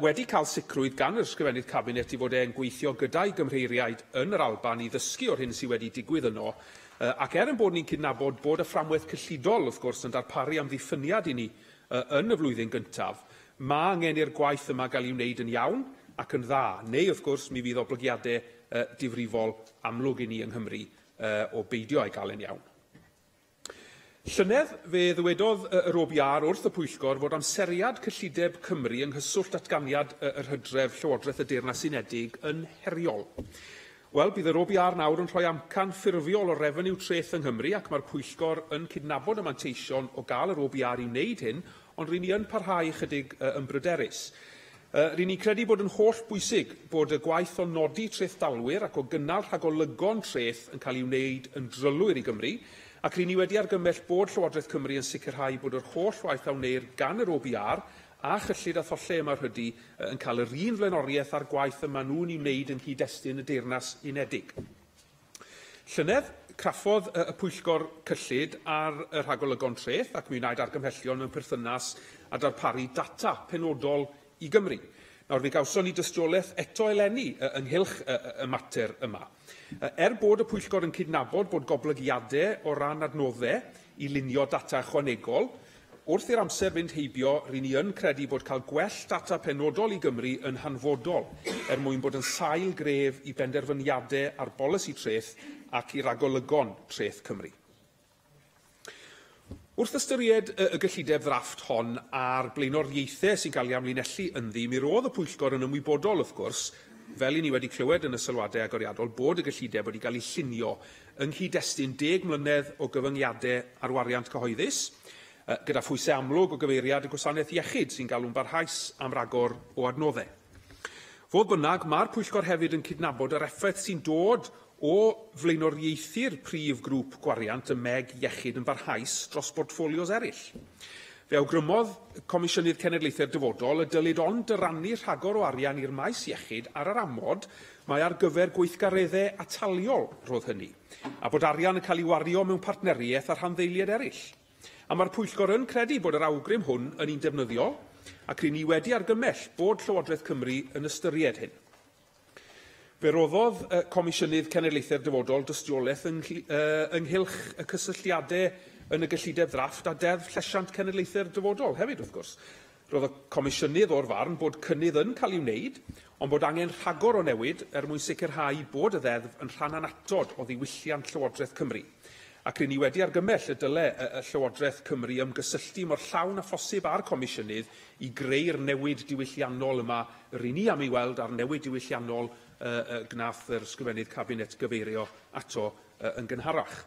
wedi cael sicrwydd gan yr ysgrifennydd Cabinet i fod e'n gweithio gyda'i gymrheiriaid yn yr Alban i ddysgu o'r hyn sydd wedi digwydd yno, ac yn bod ni'n cydnabod bod y fframwaith cyllidol, wrth gwrs, yn darparu am ddiffyniad i ni yn y flwyddyn gyntaf, mae angen i'r gwaith yma gael ei wneud yn iawn ac yn dda, neu, wrth gwrs, mi fydd oblygiadau difrifol amlwg i ni yng Nghymru o beidio a'i gael yn iawn. Llynedd fe ddywedodd yr OBR wrth y pwyllgor fod amseriad cyllideb Cymru yng nghyswllt datganiad yr Hydref Llywodraeth y Deyrnas Unedig yn heriol. Wel, bydd yr OBR nawr yn rhoi amcan ffurfiol o refeniw treth yng Nghymru ac mae'r pwyllgor yn cydnabod y manteision o gael yr OBR i wneud hyn, ond rydyn ni yn parhau chydig yn bryderus. Rydyn ni'n credu bod yn holl bwysig bod y gwaith o nodi treth dalwyr ac o gynnal rhagolygon treth yn cael ei wneud yn drylwyr i Gymru, ac rydyn ni wedi argymell bod Llywodraeth Cymru yn sicrhau bod yr holl waith a wneir gan yr OBR a chyllid a tholle yma Mawrhydi yn cael yr un flaenoriaeth ar gwaith yma nhw'n ei wneud yn hyd-destun y Deyrnas Unedig. Llynedd, craffodd y pwyllgor cyllid ar y rhagolygon treth ac mi wnaed argymhellion mewn perthynas a darparu data penodol i Gymru. Nawr, fe gawson ni dystiolaeth eto eleni ynghylch y mater yma. Bod y pwyllgor yn cydnabod bod goblygiadau o ran adnoddau i lunio data ychwanegol, wrth i'r amser fynd heibio, rydyn ni yn credu bod cael gwell data penodol i Gymru yn hanfodol mwyn bod yn sail gref i benderfyniadau ar bolisi treth ac i ragolygon treth Cymru. Wrth ystyried y gyllideb ddrafft hon a'r blaenoriaethau sy'n cael ei amlinellu ynddi, mi roedd y pwyllgor yn ymwybodol, wrth gwrs, fel i ni wedi clywed yn y sylwadau agoriadol, bod y gyllideb wedi cael ei llunio yng nghyd-destun 10 mlynedd o gyfyngiadau ar wariant cyhoeddus, gyda phwysau amlwg o gyfeiriad y gwasanaeth iechyd sy'n galw'n barhaus am ragor o adnoddau. Fodd bynnag, mae'r pwyllgor hefyd yn cydnabod yr effaith sy'n dod o flaenoriaethu'r prif grŵp gwariant y meg iechyd yn barhaus dros bortfolios eraill. Fe awgrymodd Comisiynydd Cenedlaethau'r Dyfodol y dylid ond dyrannu rhagor o arian i'r maes iechyd ar yr amod mae ar gyfer gweithgareddau ataliol roedd hynny, a bod arian yn cael ei wario mewn partneriaeth ar rhanddeiliad eraill. A mae'r pwyllgor yn credu bod yr awgrym hwn yn un defnyddiol, ac rydyn ni wedi argymell bod Llywodraeth Cymru yn ystyried hyn. Fe roddodd Comisiynydd Cenedlaethau'r Dyfodol dystiolaeth ynghylch y cysylltiadau yn y gyllideb ddrafft a deddf llesiant Cenedlaethau'r Dyfodol hefyd, wrth gwrs. Roedd y Comisiynydd o'r farn bod cynnydd yn cael ei wneud, ond bod angen rhagor o newid mwyn sicrhau bod y ddeddf yn rhan anatod o ddiwylliant Llywodraeth Cymru. Ac rydyn ni wedi argymell y dyle y Llywodraeth Cymru ymgysylltu mor llawn a phosib â'r Comisiynydd i greu'r newid diwylliannol yma, rydyn ni am ei weld ar newid diwylliannol gnaeth yr ysgrifennydd Cabinet gyfeirio ato yn gynharach.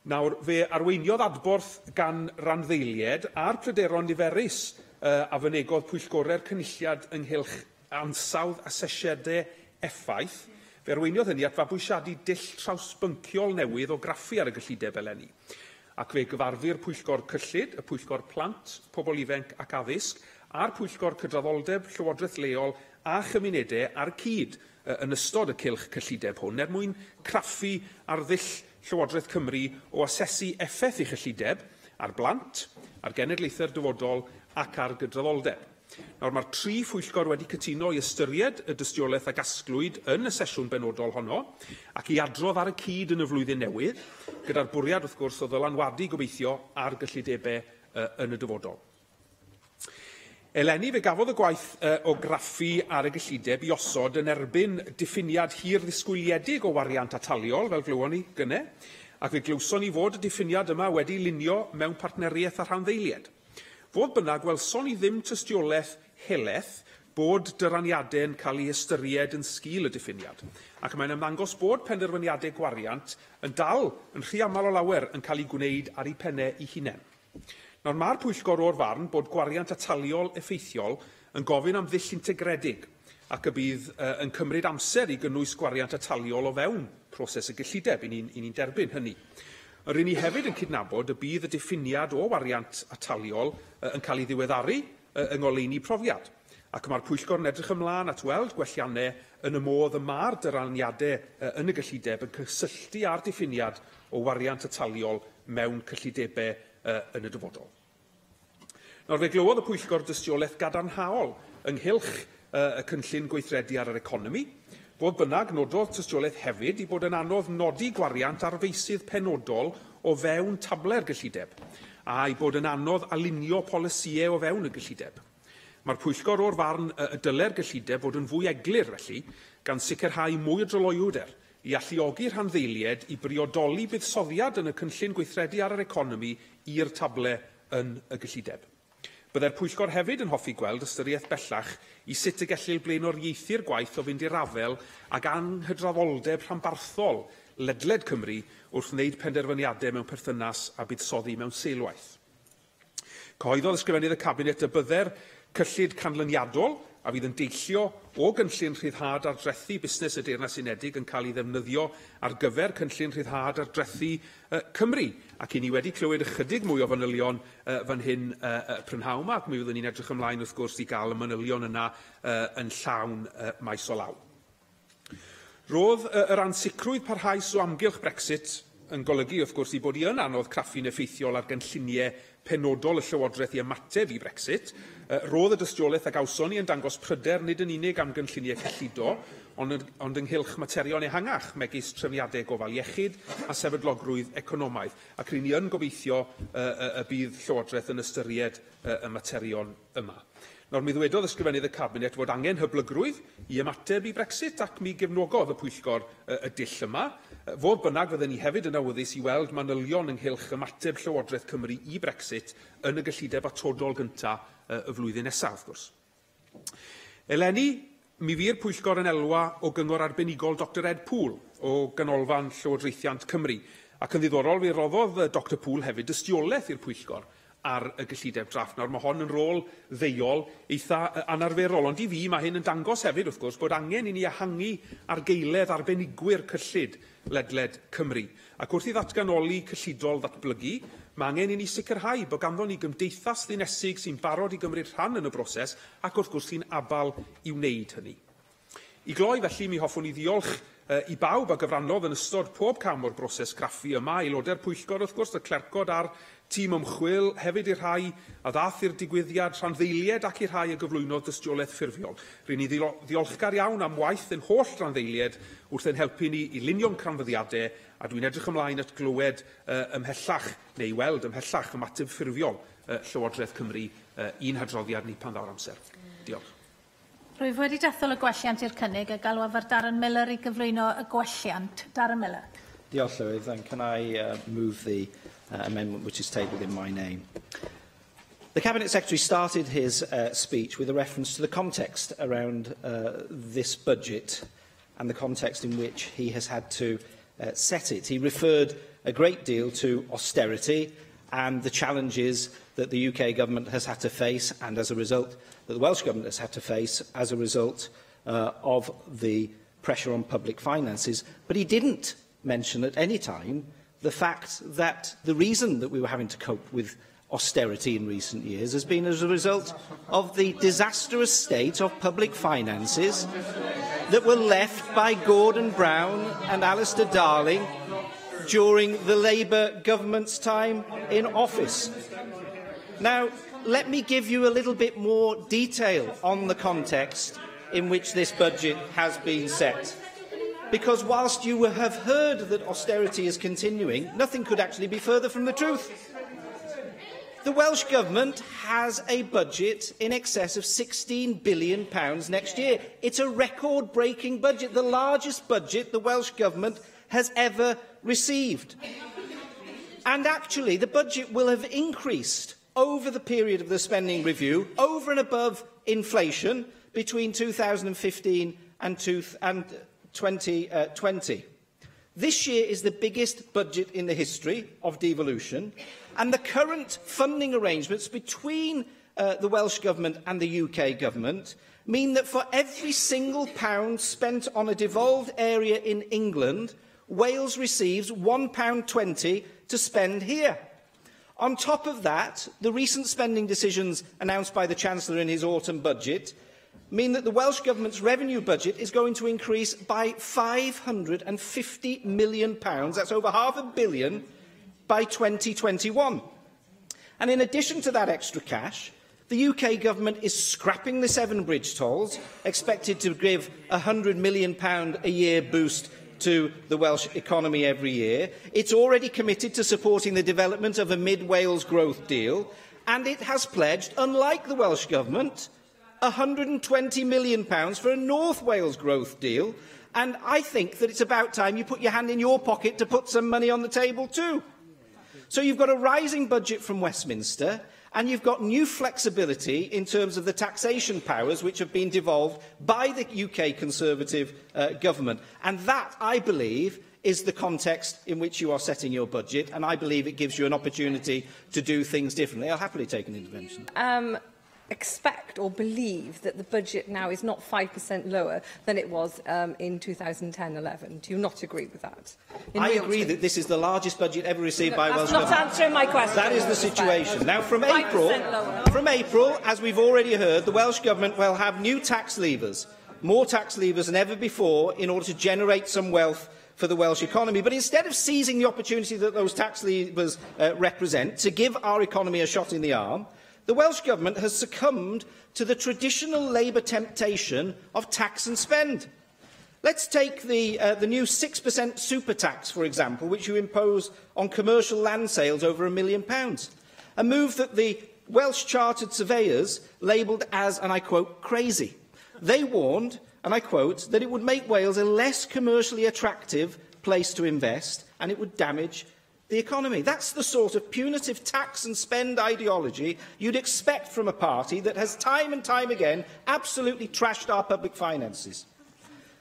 Nawr, fe arweiniodd adborth gan randdeilied a'r pryderon niferus a fynegodd pwyllgorau'r cynulliad ynghylch ansawdd asesiadau effaith, fe arweiniodd hynny at fabwysiadu dull trawsbynciol newydd o graffu ar y gyllideb eleni. Ac fe gyfarfu'r pwyllgor cyllid, y pwyllgor plant, pobl ifanc ac addysg, a'r pwyllgor cydraddoldeb Llywodraeth leol a chymunedau ar cyd yn ystod y cylch cyllideb hwn mwyn craffu ar ddull Llywodraeth Cymru o asesu effaith ei chyllideb ar blant, ar genedlaethau'r dyfodol ac ar gydraddoldeb. Nawr, mae'r 3 phwyllgor wedi cytuno i ystyried y dystiolaeth a gasglwyd yn y sesiwn benodol honno ac i adrodd ar y cyd yn y flwyddyn newydd, gyda'r bwriad, wrth gwrs, o ddylanwadu gobeithio ar gyllidebau yn y dyfodol. Eleni fe gafodd y gwaith o graffu ar y gyllideb I osod yn erbyn diffiniad hir ddisgwyliedig o wariant ataliol, fel glywon ni gynne, ac fe glywson ni fod y diffiniad yma wedi lunio mewn partneriaeth a rhanddeiliad. Fodd bynnag, welson ni ddim tystiolaeth heleth bod dyraniadau yn cael eu ystyried yn sgil y diffiniad, ac mae'n ymddangos bod penderfyniadau gwariant yn dal yn rhy aml o lawer yn cael ei gwneud ar eu pennau eu hunain. Nawr mae'r pwyllgor o'r farn bod gwariant ataliol effeithiol yn gofyn am ddull integredig ac y bydd yn cymryd amser I gynnwys gwariant ataliol o fewn proses y gyllideb I ni'n derbyn hynny. Yr un ni hefyd yn cydnabod y bydd y diffiniad o wariant ataliol yn cael ei ddiweddaru yng ngoleuni profiad, ac mae'r pwyllgor yn edrych ymlaen at weld gwelliannau yn y modd y mae'r dyraniadau yn y gyllideb yn cysylltu â'r diffiniad o wariant ataliol mewn cyllidebau yn y dyfodol. Nawr fe glywodd y pwyllgor dystiolaeth gadarnhaol ynghylch y cynllun gweithredu ar yr economi, bod bynnag nododd tystiolaeth hefyd I bod yn anodd nodi gwariant ar feisydd penodol o fewn tabler gyllideb, a I bod yn anodd alunio polisïau o fewn y gyllideb. Mae'r pwyllgor o'r farn y dyle'r gyllideb fod yn fwy eglur felly, gan sicrhau mwy o dryloiwder I alluogi rhanddeiliad I briodoli buddsoddiad yn y cynllun gweithredu ar yr economi i'r table yn y gyllideb. Byddai'r pwyllgor hefyd yn hoffi gweld ystyriaeth bellach I sut y gellir blaenoriaethu'r gwaith o fynd i'r afel ac anghydraddoldeb rhanbarthol ledled Cymru wrth wneud penderfyniadau mewn perthynas a buddsoddi mewn seilwaith. Cyhoeddodd ysgrifennydd y Cabinet y bydde'r cyllid canlyniadol a fydd yn deillio o gynllun rhyddhad ar drethu busnes y Deyrnas Unedig yn cael ei ddefnyddio ar gyfer cynllun rhyddhad ar drethu Cymru. Ac I ni wedi clywed ychydig mwy o fanylion fan hyn prynhawn yma, ac mi fyddwn ni'n edrych ymlaen wrth gwrs I gael y manylion yna yn llawn maes o law. Roedd yr ansicrwydd parhaus o amgylch Brexit yn golygu wrth gwrs I bod I yn anodd craffu'n effeithiol ar gynlluniau penodol y Llywodraeth I ymateb I Brexit. Roedd y dystiolaeth a gawson ni yn dangos pryder nid yn unig am gynlluniau cyllido, ond ynghylch materion ehangach megis trefniadau gofal iechyd a sefydlogrwydd economaidd. Ac rydyn ni yn gobeithio y bydd Llywodraeth yn ystyried y materion yma. Nawr, mi ddwedodd ysgrifennydd y Cabinet fod angen hyblygrwydd I ymateb I Brexit ac mi gefnogodd y pwyllgor y dull yma. Fodd bynnag fydden ni hefyd yn awyddus I weld manylion ynghylch ymateb Llywodraeth Cymru I Brexit yn y gyllideb atodol gyntaf y flwyddyn nesaf, wrth gwrs. Eleni, mi fy'r pwyllgor yn elwa o gyngor arbenigol Dr Ed Poole o ganolfan Llywodraethiant Cymru, ac yn ddiddorol fe roddodd Dr Poole hefyd dystiolaeth i'r pwyllgor ar y gyllideb drafft. Nawr, mae hon yn rôl ddeiol eitha anarferol, ond I fi mae hyn yn dangos hefyd, wrth gwrs, bod angen I ni ehangu ar geiledd arbenigwyr cyllid ledled Cymru. Ac wrth I ddatganoli cyllidol ddatblygu, mae angen I ni sicrhau bod ganddo ni gymdeithas ddinesig sy'n barod I gymryd rhan yn y broses ac wrth gwrs sy'n abal I wneud hynny. I gloi felly mi hoffwn I ddiolch I bawb a gyfrannodd yn ystod pob cam o'r broses graffu yma, aelodau'r pwyllgor wrth gwrs, y clercod a'r tîm ymchwil, hefyd i'r rhai a ddath i'r digwyddiad rhanddeiliad ac i'r rhai a gyflwynodd dystiolaeth ffurfiol. Rydyn ni ddiolchgar iawn am waith yn holl rhanddeiliad wrth ein helpu ni I lunio'n canfyddiadau, a dwi'n edrych ymlaen at glywed ymhellach, neu weld ymhellach ymateb ffurfiol Llywodraeth Cymru un hadroddiad ni pan ddaw'r amser. Diolch. Rwyf wedi dethol y gwelliant i'r cynnig a galw ar Darren Miller I gyflwyno y gwelliant. Darren Miller. Diolch, Llywydd, and can I move the amendment which is tabled in my name? The Cabinet Secretary started his speech with a reference to the context around this budget and the context in which he has had to set it. He referred a great deal to austerity and the challenges that the UK government has had to face, and as a result, that the Welsh government has had to face as a result of the pressure on public finances. But he didn't mention at any time the fact that the reason that we were having to cope with austerity in recent years has been as a result of the disastrous state of public finances that were left by Gordon Brown and Alistair Darling during the Labour government's time in office. Now, let me give you a little bit more detail on the context in which this budget has been set. Because whilst you have heard that austerity is continuing, nothing could actually be further from the truth. The Welsh Government has a budget in excess of £16 billion next year. It's a record-breaking budget, the largest budget the Welsh Government has ever received. And actually, the budget will have increased over the period of the spending review, over and above inflation, between 2015 and 2020. This year is the biggest budget in the history of devolution, and the current funding arrangements between the Welsh Government and the UK Government mean that for every single pound spent on a devolved area in England, Wales receives £1.20 to spend here. On top of that, the recent spending decisions announced by the Chancellor in his autumn budget mean that the Welsh Government's revenue budget is going to increase by £550 million, that's over £500 million, by 2021. And in addition to that extra cash, the UK Government is scrapping the 7 bridge tolls, expected to give a £100 million a year boost to the Welsh economy every year. It's already committed to supporting the development of a mid-Wales growth deal, and it has pledged, unlike the Welsh Government, £120 million for a North Wales growth deal, and I think that it's about time you put your hand in your pocket to put some money on the table too. So you've got a rising budget from Westminster, and you've got new flexibility in terms of the taxation powers which have been devolved by the UK Conservative government. And that, I believe, is the context in which you are setting your budget, and I believe it gives you an opportunity to do things differently. I'll happily take an intervention. Expect or believe that the budget now is not 5% lower than it was in 2010-11. Do you not agree with that? I agree that this is the largest budget ever received by Welsh Government. That's not answering my question. That is the situation. Now, from April, as we've already heard, the Welsh Government will have new tax levers, more tax levers than ever before, in order to generate some wealth for the Welsh economy. But instead of seizing the opportunity that those tax levers represent to give our economy a shot in the arm, the Welsh Government has succumbed to the traditional Labour temptation of tax and spend. Let's take the new 6% super tax, for example, which you impose on commercial land sales over £1 million, a move that the Welsh Chartered Surveyors labelled as, and I quote, crazy. They warned, and I quote, that it would make Wales a less commercially attractive place to invest, and it would damage the economy. That's the sort of punitive tax and spend ideology you'd expect from a party that has time and time again absolutely trashed our public finances.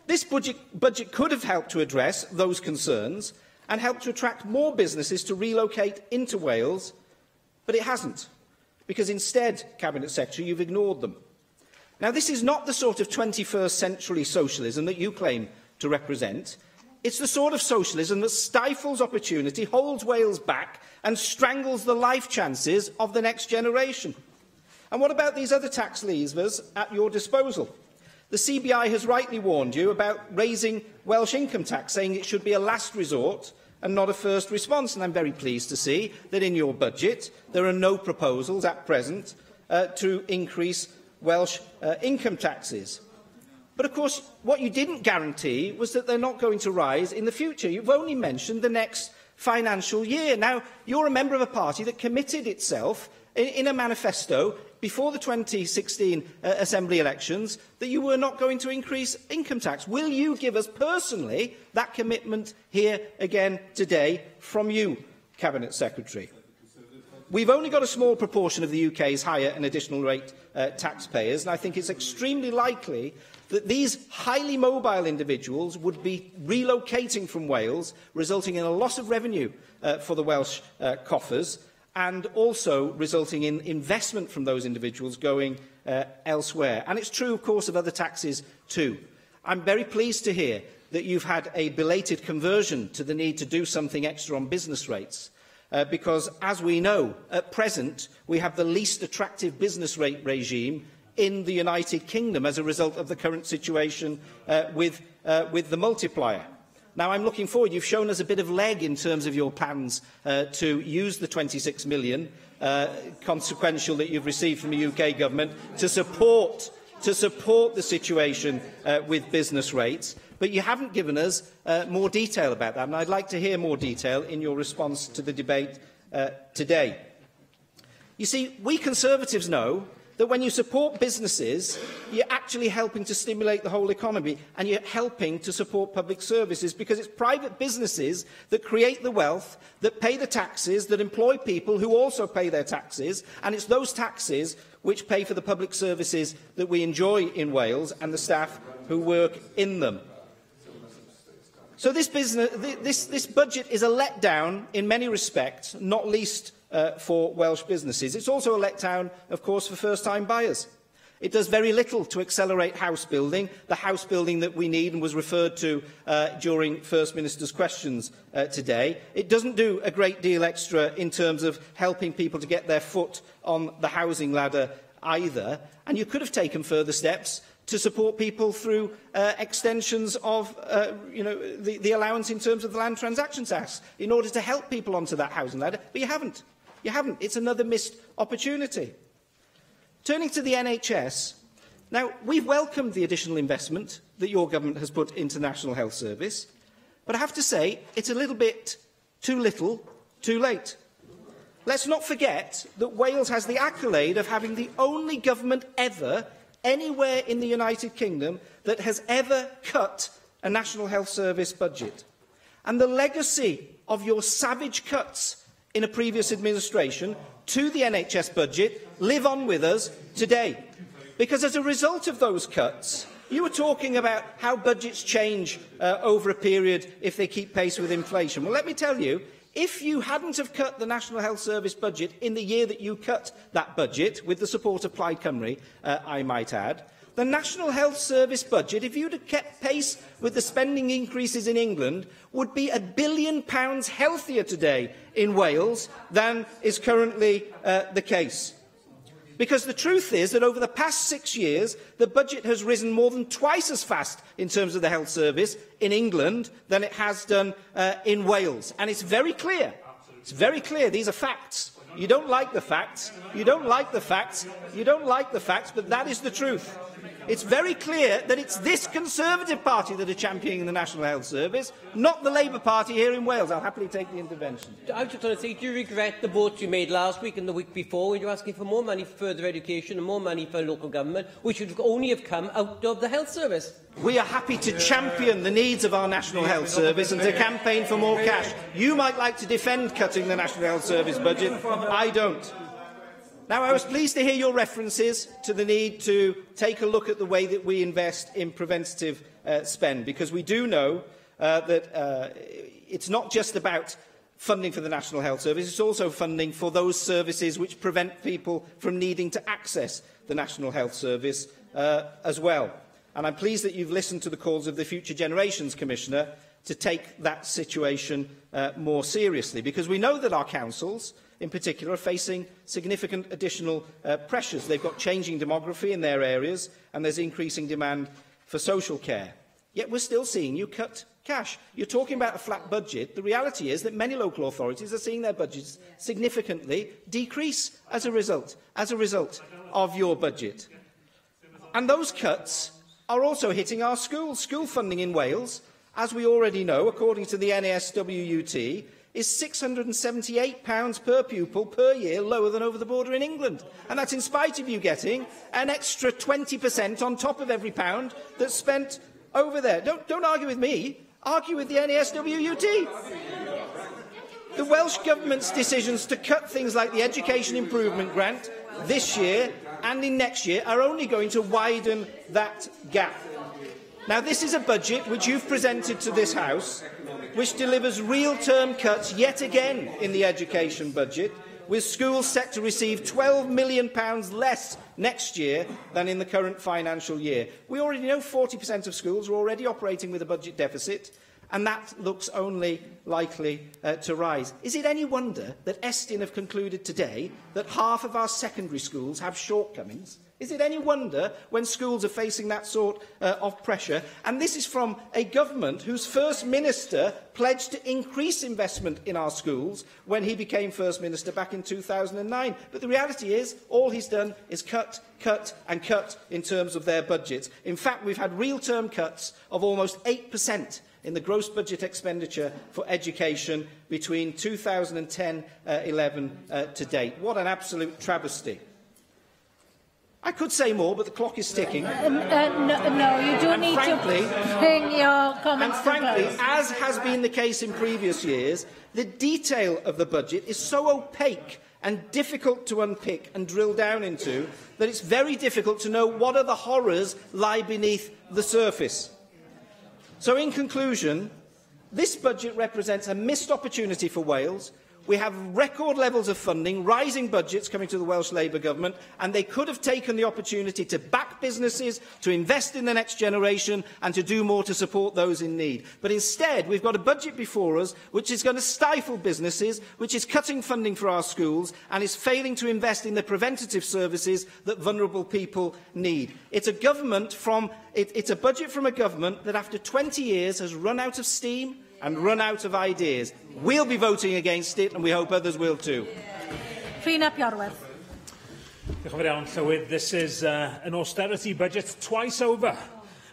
This budget could have helped to address those concerns and helped to attract more businesses to relocate into Wales, but it hasn't, because instead, Cabinet Secretary, you've ignored them. Now, this is not the sort of 21st century socialism that you claim to represent. It's the sort of socialism that stifles opportunity, holds Wales back and strangles the life chances of the next generation. And what about these other tax levers at your disposal? The CBI has rightly warned you about raising Welsh income tax, saying it should be a last resort and not a first response. And I'm very pleased to see that in your budget there are no proposals at present to increase Welsh income taxes. But, of course, what you didn't guarantee was that they're not going to rise in the future. You've only mentioned the next financial year. Now, you're a member of a party that committed itself in a manifesto before the 2016 Assembly elections that you were not going to increase income tax. Will you give us personally that commitment here again today from you, Cabinet Secretary? We've only got a small proportion of the UK's higher and additional rate taxpayers, and I think it's extremely likely that these highly mobile individuals would be relocating from Wales, resulting in a loss of revenue for the Welsh coffers, and also resulting in investment from those individuals going elsewhere. And it's true, of course, of other taxes too. I'm very pleased to hear that you've had a belated conversion to the need to do something extra on business rates. Because, as we know, at present, we have the least attractive business rate regime in the United Kingdom as a result of the current situation with the multiplier. Now, I'm looking forward. You've shown us a bit of leg in terms of your plans to use the 26 million consequential that you've received from the UK government to support the situation with business rates. But you haven't given us more detail about that, and I'd like to hear more detail in your response to the debate today. You see, we Conservatives know that when you support businesses, you're actually helping to stimulate the whole economy and you're helping to support public services, because it's private businesses that create the wealth, that pay the taxes, that employ people who also pay their taxes, and it's those taxes which pay for the public services that we enjoy in Wales and the staff who work in them. So this budget is a letdown in many respects, not least for Welsh businesses. It's also a letdown, of course, for first-time buyers. It does very little to accelerate house building, the house building that we need and was referred to during First Minister's questions today. It doesn't do a great deal extra in terms of helping people to get their foot on the housing ladder either. And you could have taken further steps to support people through extensions of the allowance in terms of the land transaction tax in order to help people onto that housing ladder, but you haven't. You haven't. It's another missed opportunity. Turning to the NHS, now, we've welcomed the additional investment that your government has put into the National Health Service, but I have to say it's a little bit too little, too late. Let's not forget that Wales has the accolade of having the only government ever, anywhere in the United Kingdom, that has ever cut a National Health Service budget. And the legacy of your savage cuts in a previous administration to the NHS budget live on with us today. Because as a result of those cuts, you were talking about how budgets change over a period if they keep pace with inflation. Well, let me tell you, if you hadn't have cut the National Health Service budget in the year that you cut that budget, with the support of Plaid Cymru, I might add, the National Health Service budget, if you'd have kept pace with the spending increases in England, would be £1 billion healthier today in Wales than is currently the case. Because the truth is that over the past 6 years, the budget has risen more than twice as fast in terms of the health service in England than it has done in Wales. And it's very clear. It's very clear. These are facts. You don't like the facts. You don't like the facts. You don't like the facts, but that is the truth. It's very clear that it's this Conservative Party that are championing the National Health Service, not the Labour Party here in Wales. I'll happily take the intervention. I was just going to say, do you regret the votes you made last week and the week before when you were asking for more money for further education and more money for local government, which would only have come out of the health service? We are happy to champion the needs of our National Health Service and to campaign for more cash. You might like to defend cutting the National Health Service budget. I don't. Now, I was pleased to hear your references to the need to take a look at the way that we invest in preventative spend, because we do know that it's not just about funding for the National Health Service, it's also funding for those services which prevent people from needing to access the National Health Service as well. And I'm pleased that you've listened to the calls of the Future Generations Commissioner to take that situation more seriously, because we know that our councils, in particular, are facing significant additional pressures. They've got changing demography in their areas, and there's increasing demand for social care. Yet we're still seeing you cut cash. You're talking about a flat budget. The reality is that many local authorities are seeing their budgets significantly decrease as a result of your budget. And those cuts are also hitting our schools. School funding in Wales, as we already know, according to the NASWUT, is £678 per pupil per year lower than over the border in England. And that's in spite of you getting an extra 20% on top of every pound that's spent over there. Don't argue with me. Argue with the NASWUT. The Welsh Government's decisions to cut things like the Education Improvement Grant this year and in next year are only going to widen that gap. Now, this is a budget which you've presented to this House, which delivers real-term cuts yet again in the education budget, with schools set to receive £12 million less next year than in the current financial year. We already know 40% of schools are already operating with a budget deficit, and that looks only likely to rise. Is it any wonder that Estyn have concluded today that half of our secondary schools have shortcomings? Is it any wonder when schools are facing that sort of pressure? And this is from a government whose First Minister pledged to increase investment in our schools when he became First Minister back in 2009. But the reality is, all he's done is cut and cut in terms of their budgets. In fact, we've had real-term cuts of almost 8% in the gross budget expenditure for education between 2010-11 to date. What an absolute travesty. I could say more, but the clock is ticking. No, you do need to bring your comments And frankly, to close. as has been the case in previous years, the detail of the budget is so opaque and difficult to unpick and drill down into that it's very difficult to know what other horrors lie beneath the surface. So in conclusion, this budget represents a missed opportunity for Wales. We have record levels of funding, rising budgets coming to the Welsh Labour Government, and they could have taken the opportunity to back businesses, to invest in the next generation, and to do more to support those in need. But instead, we've got a budget before us which is going to stifle businesses, which is cutting funding for our schools, and is failing to invest in the preventative services that vulnerable people need. It's a budget from a government that, after 20 years, has run out of steam and run out of ideas. We'll be voting against it, and we hope others will too. Rhys ap Iorwerth. Diolch yn fawr iawn, Llywydd. This is an austerity budget twice over.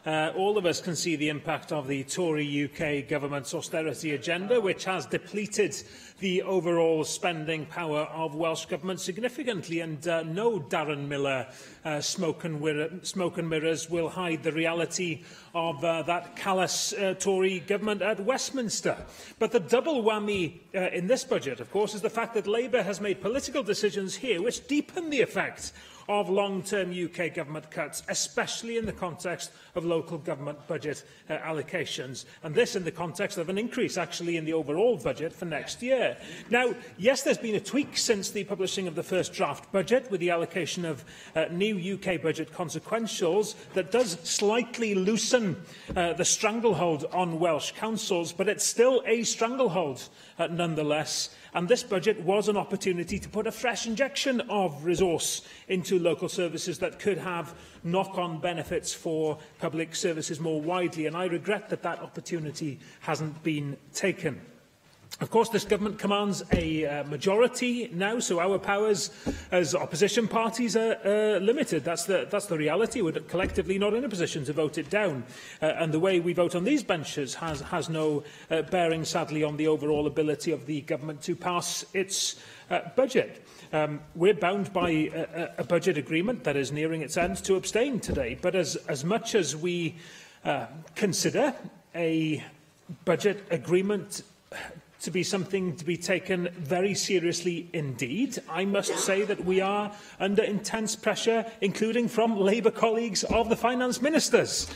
All of us can see the impact of the Tory UK government's austerity agenda, which has depleted the overall spending power of Welsh Government significantly, and no Darren Miller smoke and mirrors will hide the reality of that callous Tory government at Westminster. But the double whammy in this budget, of course, is the fact that Labour has made political decisions here which deepen the effect of long-term UK government cuts, especially in the context of local government budget allocations. And this in the context of an increase, actually, in the overall budget for next year. Now, yes, there's been a tweak since the publishing of the first draft budget, with the allocation of new UK budget consequentials that does slightly loosen the stranglehold on Welsh councils, but it's still a stranglehold nonetheless. And this budget was an opportunity to put a fresh injection of resource into local services that could have knock-on benefits for public services more widely. And I regret that that opportunity hasn't been taken. Of course, this government commands a majority now, so our powers as opposition parties are limited. That's the reality. We're collectively not in a position to vote it down. And the way we vote on these benches has no bearing, sadly, on the overall ability of the government to pass its budget. We're bound by a budget agreement that is nearing its end to abstain today. But as much as we consider a budget agreement to be something to be taken very seriously indeed, I must say that we are under intense pressure, including from Labour colleagues of the finance ministers,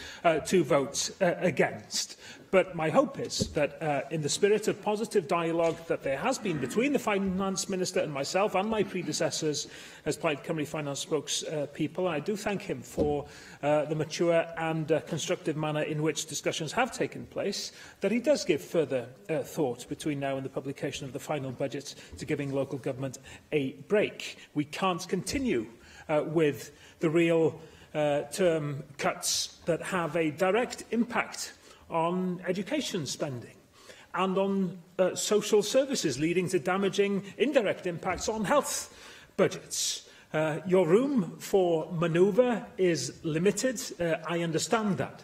to vote against. But my hope is that in the spirit of positive dialogue that there has been between the Finance Minister and myself and my predecessors as Plaid Cymru Finance spokespeople, I do thank him for the mature and constructive manner in which discussions have taken place, that he does give further thought between now and the publication of the final budget to giving local government a break. We can't continue with the real term cuts that have a direct impact on education spending and on social services, leading to damaging indirect impacts on health budgets. Your room for manoeuvre is limited. I understand that.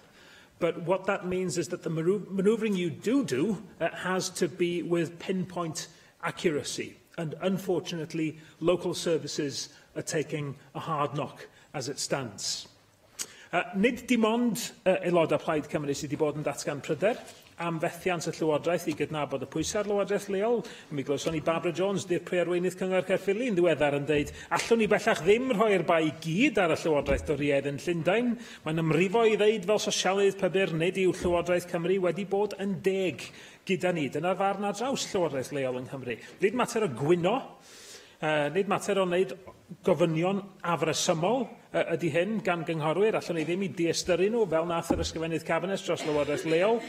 But what that means is that the manoeuvring you do has to be with pinpoint accuracy. And unfortunately, local services are taking a hard knock as it stands. Nid dim ond aelodau Plaid Cymru sydd wedi bod yn datgan pryder am fethiant y Llywodraeth i gydnabod y pwysau'r Llywodraeth leol. Mi glywson ni Barbara Jones, dir arweinydd Cyngor Caerffili, yn ddiweddar yn dweud allwn ni bellach ddim rhoi'r bai gyd ar y Llywodraeth Doriedd yn Llundain. Mae'n ymrifo i ddeud fel sosialydd pybyr nid yw Llywodraeth Cymru wedi bod yn deg gyda ni. Dyna'r farn ar draws Llywodraeth leol yng Nghymru. Nid mater o gwyno, nid mater o wneud gofynion afresymol ydy hyn gan gynghorwyr. Allwn ni ddim i destyru nhw fel nath yr ysgrifennydd cabinet dros Llywodraeth leol.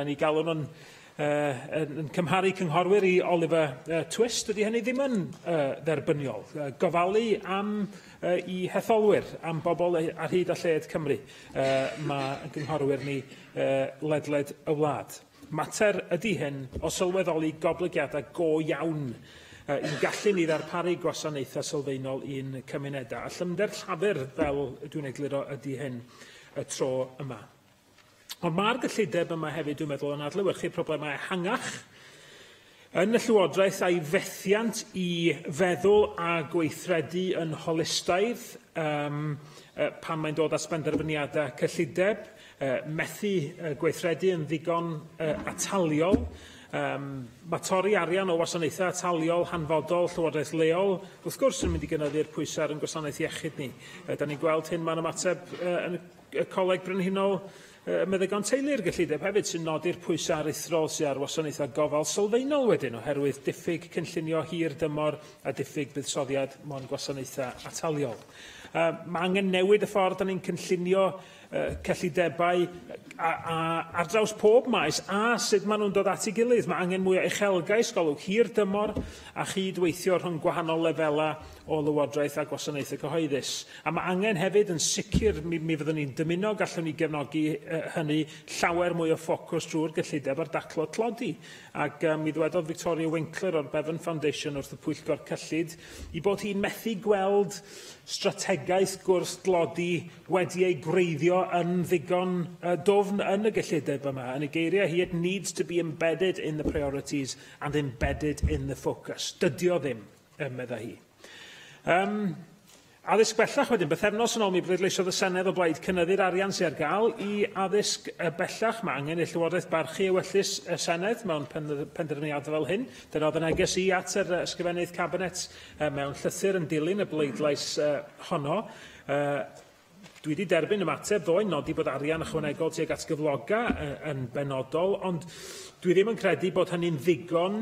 Ni galw nhw'n yn cymharu cynghorwyr i Oliver Twist. Ydy hynny ddim yn dderbyniol. Gofalu am i hetholwyr, am bobl ar hyd a lled Cymru. Mae gynghorwyr ni ledled y wlad. Mater ydy hyn o sylweddoli goblygiadau go iawn i'n gallu ni ddarparu gwasanaethau sylfaenol i'n cymunedau. A llyfnder llafur fel dwi'n egluro ydy hyn y tro yma. Ond mae'r gyllideb yma hefyd, dwi'n meddwl, yn adlewyrchu problemau ehangach yn y Llywodraeth a'i fethiant i feddwl a gweithredu yn holistaidd pan mae'n dod at benderfyniadau cyllideb, methu gweithredu yn ddigon ataliol. Mae torri arian o wasanaethau ataliol hanfodol Llywodraeth leol, wrth gwrs yn mynd i gynyddu'r pwysau ar yn gwasanaeth iechyd ni. Da ni'n gweld hyn mewn ymateb yn y Coleg Brenhinol meddygon teulu'r gyllideb hefyd sy'n nodi'r pwysau aruthrol sydd ar wasanaethau gofal sylfaenol wedyn oherwydd diffyg cynllunio hir dymor a diffyg buddsoddiad mewn gwasanaethau ataliol. Mae angen newid y ffordd da ni'n cynllunio cyllidebau ar draws pob maes a sut maen nhw'n dod at ei gilydd. Mae angen mwy o uchelgais, golwg hir dymor a chydweithio rhwng gwahanol lefelau o lywodraeth a gwasanaethau cyhoeddus. A mae angen hefyd yn sicr mi fyddwn ni'n dymuno gallwn ni gefnogi hynny llawer mwy o ffocws drwy'r gyllideb ar daclo tlodi. Ac mi ddwedodd Victoria Winkler o'r Bevan Foundation wrth y Pwyllgor Cyllid i bod hi'n methu gweld strategaeth gwrth dlodi wedi ei greiddio yn ddigon dofn yn y gyllideb yma. Yn y geiriau hi, it needs to be embedded in the priorities and embedded in the focus. Dydio ddim, medda hi. Addysg bellach wedyn, bythefnos yn ôl mi bleidleisiodd y Senedd o blaid cynyddu'r arian sy'n ar gael i addysg bellach. Mae angen i Llywodraeth barchu ewyllus y Senedd mewn penderfyniadau fel hyn. Dyna oedd yn neges i at yr ysgrifennydd Cabinet mewn llythyr yn dilyn y bleidlais honno. Dwi wedi derbyn ymateb ddoe nodi bod arian ychwanegol tuag at gyfloga yn benodol, ond dwi ddim yn credu bod hynny'n ddigon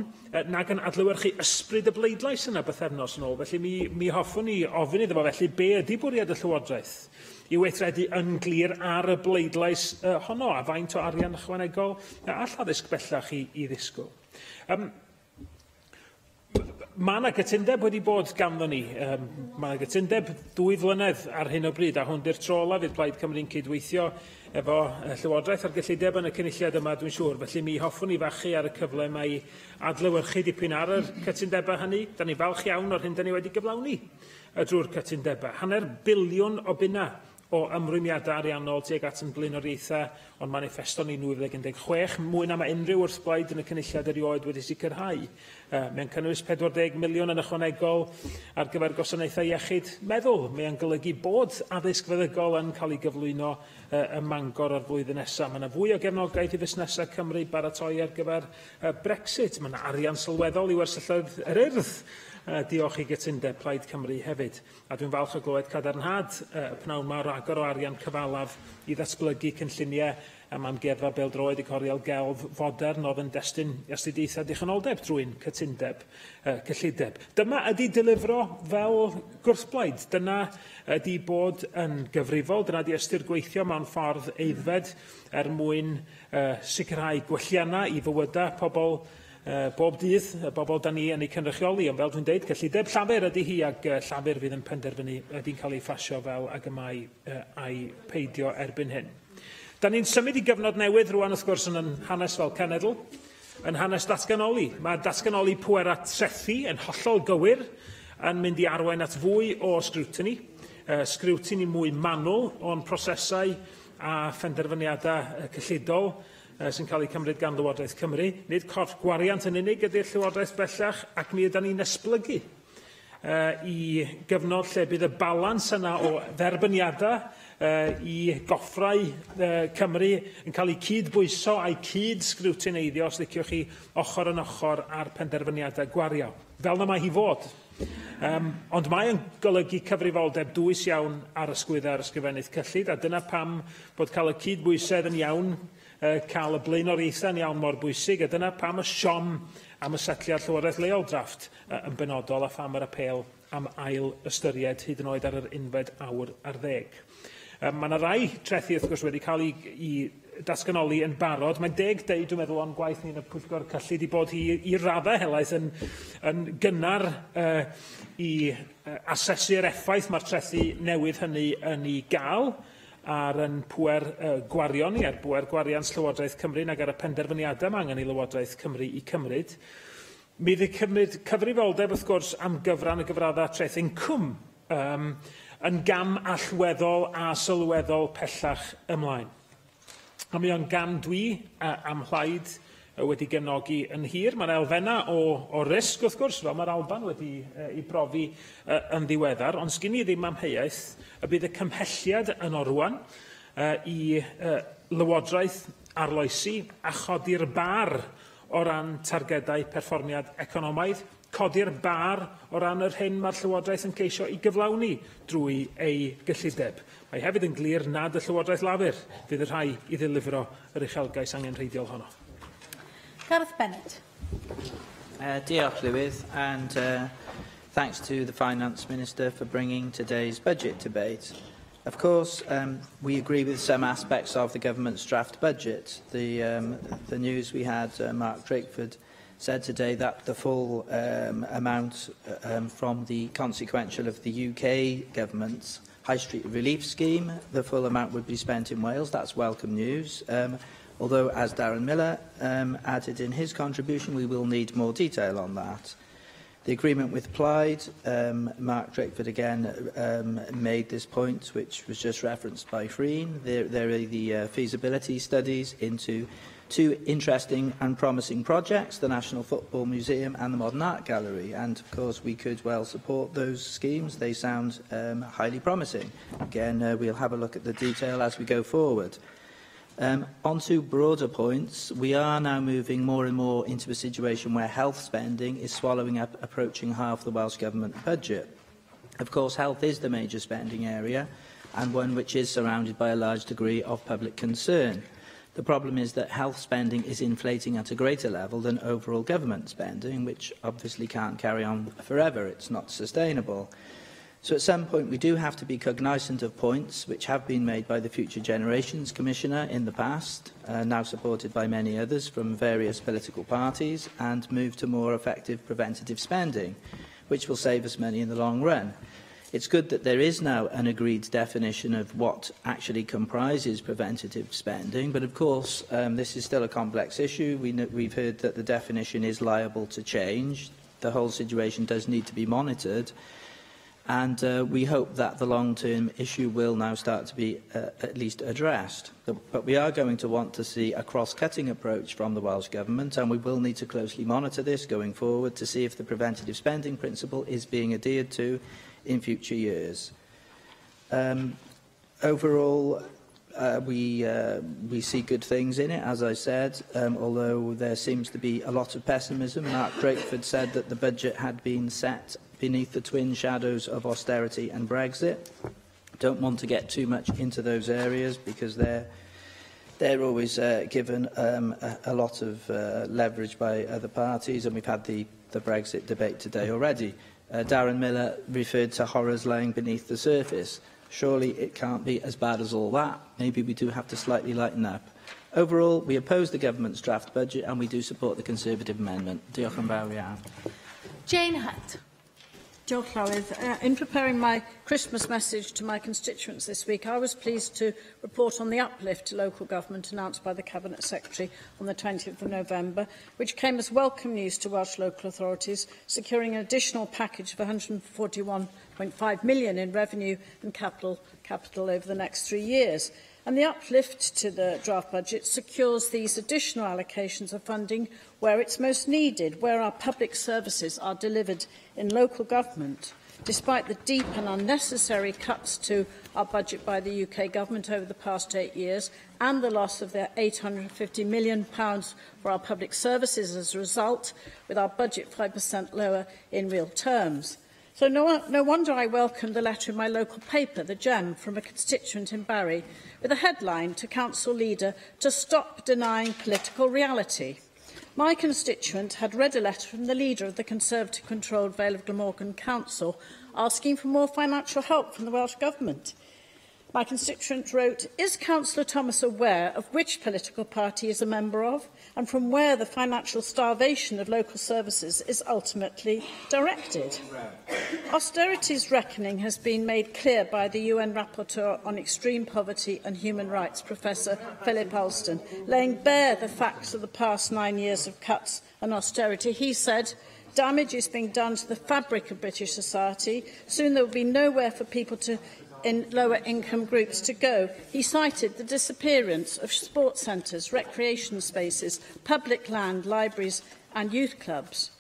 nag yn adlewyrchu ysbryd y bleidlais yna bythefnos yn ôl. Felly mi hoffwn ni ofyn iddo fo felly be ydy bwriad y Llywodraeth i weithredu yn glir ar y bleidlais honno a faint o arian ychwanegol a lladdysg bellach i ddisgwyl. Mae yna gytundeb wedi bod ganddo ni. Mae yna gytundeb 2 flynedd ar hyn o bryd, a hwn di'r tro ola fydd Plaid Cymru'n cydweithio efo Llywodraeth ar gyllideb yn y cynulliad yma, dwi'n siŵr. Felly mi hoffwn ni fachu ar y cyfle mae adlewyrchu dipyn ar y cytundebau hynny. Da ni falch iawn o'r hyn da ni wedi gyflawni drwy'r cytundebau. £1 biliwn o bunna o ymrwymiadau ariannol tuag at yn blaenoriaethau o'n manifesto ni 2016, mwy na mae unrhyw wrth blaid yn y cynulliad erioed wedi sicrhau. Mae'n cynnwys 40 miliwn yn ychwanegol ar gyfer gwasanaethau iechyd meddwl. Mae'n golygu bod addysg feddygol yn cael ei gyflwyno ym Mangor o'r flwyddyn nesaf. Mae yna fwy o gefnogaeth i fusnesau Cymru baratoi ar gyfer Brexit. Mae yna arian sylweddol i wersylledd yr Urdd. Diolch i gytundeb Plaid Cymru hefyd. A dwi'n falch o glywed cadarnhad pnawn mawr agor o arian cyfalaf i ddatblygu cynlluniau am amgueddfa bêl-droed i coriol gelf fodern oedd yn destun astudiaethau dychynoldeb drwy'n cytundeb cyllideb. Dyma ydy dilifro fel gwrthblaid. Dyna ydy bod yn gyfrifol. Dyna ydy ystyr gweithio mewn ffordd eiddfed mwyn sicrhau gwelliannau i fywydau pobl bob dydd, bobl da ni yn ei cynrychioli, ond fel dwi'n dweud, cyllideb llafer ydy hi ac llafer fydd yn penderfynu ydy'n cael ei ffasio fel ac yma a'i peidio erbyn hyn. Da ni'n symud i gyfnod newydd rwan wrth gwrs yn hanes fel cenedl, yn hanes datganoli. Mae datganoli pwera trethu yn hollol gywir yn mynd i arwain at fwy o sgrwtini, sgrwtini mwy manwl o'n prosesau a phenderfyniadau cyllidol sy'n cael ei cymryd gan Llywodraeth Cymru. Nid corff gwariant yn unig ydy'r Llywodraeth bellach, ac mi ydyn ni'n esblygu i gyfnod lle bydd y balans yna o dderbyniadau i goffrau Cymru yn cael ei cydbwyso a'i cyd-sgrwtineiddio, os liciwch chi, ochr yn ochr ar penderfyniadau gwario. Fel na mae hi fod. Ond mae'n golygu cyfrifoldeb dwys iawn ar ysgwyddau'r ysgrifennydd cyllid, a dyna pam bod cael y cydbwysedd yn iawn cael y blaenoriaethau'n iawn mor bwysig, a dyna pam y siom am y setliad Llywodraeth leol drafft yn benodol a pham yr apel am ail ystyried hyd yn oed ar yr 11 awr ar 10. Mae yna rai trethu wrth gwrs wedi cael i datganoli yn barod. Mae'n 10 deud, dwi'n meddwl, o'n gwaith ni yn y Pwyllgor Cyllid i bod hi i raddau helaeth yn gynnar i asesu'r effaith mae'r trethu newydd hynny yn ei gael ar yn pwer gwarion ni, ar bwer gwariant Llywodraeth Cymru nag ar y penderfyniadau mae angen i Lywodraeth Cymru i cymryd. Mi fydd cymryd cyfrifoldeb wrth gwrs am gyfran y gyfraddau treth incwm yn gam allweddol a sylweddol pellach ymlaen. A mi o'n gam dwi am Mhlaid wedi gefnogi yn hir. Mae'r elfennau o risg, wrth gwrs, fel mae'r Alban wedi ei brofi yn ddiweddar, ond sgyn i ddim amheuaeth y bydd y cymhelliad yn orwan i lywodraeth arloesi a chodi'r bar o ran targedau perfformiad economaidd, codi'r bar o ran yr hyn mae'r Llywodraeth yn ceisio i gyflawni drwy ei gyllideb. Mae hefyd yn glir nad y Llywodraeth lafur fydd y rhai i ddilifro yr uchelgais angenrheidiol honno. Gareth Bennett. Diolch, Llywydd, and thanks to the Finance Minister for bringing today's budget debate. Of course, we agree with some aspects of the government's draft budget. The news we had, Mark Drakeford said today that the full amount from the consequential of the UK government's High Street Relief Scheme, the full amount would be spent in Wales. That's welcome news. Although, as Darren Miller added in his contribution, we will need more detail on that. The agreement with Plaid, Mark Drakeford again made this point, which was just referenced by Freen. There are the feasibility studies into two interesting and promising projects, the National Football Museum and the Modern Art Gallery. And, of course, we could well support those schemes. They sound highly promising. Again, we'll have a look at the detail as we go forward. On to broader points, we are now moving more and more into a situation where health spending is swallowing up approaching half the Welsh Government budget. Of course, health is the major spending area and one which is surrounded by a large degree of public concern. The problem is that health spending is inflating at a greater level than overall government spending, which obviously can't carry on forever. It's not sustainable. So at some point we do have to be cognisant of points which have been made by the Future Generations Commissioner in the past, now supported by many others from various political parties, and move to more effective preventative spending, which will save us money in the long run. It's good that there is now an agreed definition of what actually comprises preventative spending, but of course this is still a complex issue. We've heard that the definition is liable to change. The whole situation does need to be monitored. And we hope that the long-term issue will now start to be at least addressed. But we are going to want to see a cross-cutting approach from the Welsh Government, and we will need to closely monitor this going forward to see if the preventative spending principle is being adhered to in future years. Overall, we see good things in it, as I said, although there seems to be a lot of pessimism. Mark Drakeford said that the budget had been set beneath the twin shadows of austerity and Brexit. Don't want to get too much into those areas because they're always given a lot of leverage by other parties, and we've had the Brexit debate today already. Darren Miller referred to horrors lying beneath the surface. Surely it can't be as bad as all that. Maybe we do have to slightly lighten up. Overall, we oppose the government's draft budget and we do support the Conservative amendment. Diolch yn fawr iawn. Jane Hunt. Diolch, Llywydd. In preparing my Christmas message to my constituents this week, I was pleased to report on the uplift to local government announced by the Cabinet Secretary on the 20th of November, which came as welcome news to Welsh local authorities, securing an additional package of £141.5 million in revenue and capital over the next 3 years. And the uplift to the draft budget secures these additional allocations of funding where it's most needed, where our public services are delivered in local government. Despite the deep and unnecessary cuts to our budget by the UK government over the past 8 years and the loss of their £850 million for our public services as a result, with our budget 5% lower in real terms. So no wonder I welcomed the letter in my local paper, The Gem, from a constituent in Barry, with a headline to council leader to stop denying political reality. My constituent had read a letter from the leader of the Conservative-controlled Vale of Glamorgan Council asking for more financial help from the Welsh Government. My constituent wrote, "Is Councillor Thomas aware of which political party he is a member of and from where the financial starvation of local services is ultimately directed?" Austerity's reckoning has been made clear by the UN Rapporteur on Extreme Poverty and Human Rights, Professor Philip Alston, laying bare the facts of the past 9 years of cuts and austerity. He said, "Damage is being done to the fabric of British society. Soon there will be nowhere for people to in lower income groups to go. He cited the disappearance of sports centres, recreation spaces, public land, libraries and youth clubs.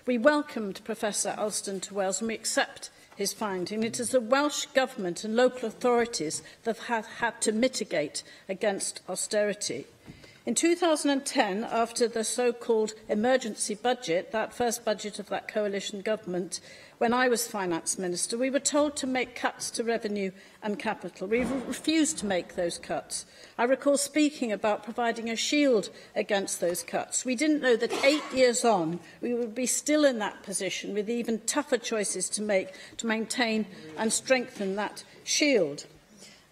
We welcomed Professor Alston to Wales and we accept his finding. It is the Welsh Government and local authorities that have had to mitigate against austerity. In 2010, after the so-called emergency budget, that first budget of that coalition government, when I was Finance Minister, we were told to make cuts to revenue and capital. We refused to make those cuts. I recall speaking about providing a shield against those cuts. We didn't know that 8 years on, we would be still in that position with even tougher choices to make to maintain and strengthen that shield.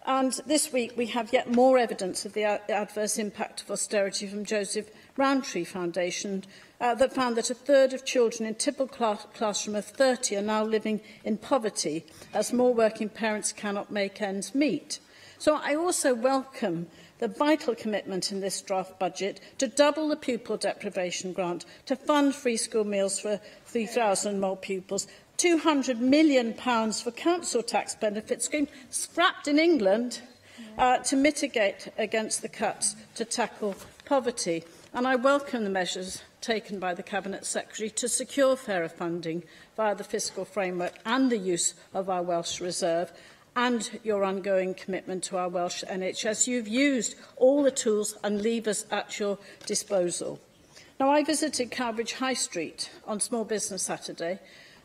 And this week we have yet more evidence of the adverse impact of austerity from Joseph Rowntree Foundation that found that a third of children in a typical classroom of 30 are now living in poverty as more working parents cannot make ends meet. So I also welcome the vital commitment in this draft budget to double the pupil deprivation grant, to fund free school meals for 3,000 more pupils, £200 million for council tax benefits scheme, scrapped in England, to mitigate against the cuts to tackle poverty. And I welcome the measures taken by the Cabinet Secretary to secure fairer funding via the fiscal framework and the use of our Welsh Reserve, and your ongoing commitment to our Welsh NHS. You've used all the tools and levers at your disposal. Now, I visited Cowbridge High Street on Small Business Saturday,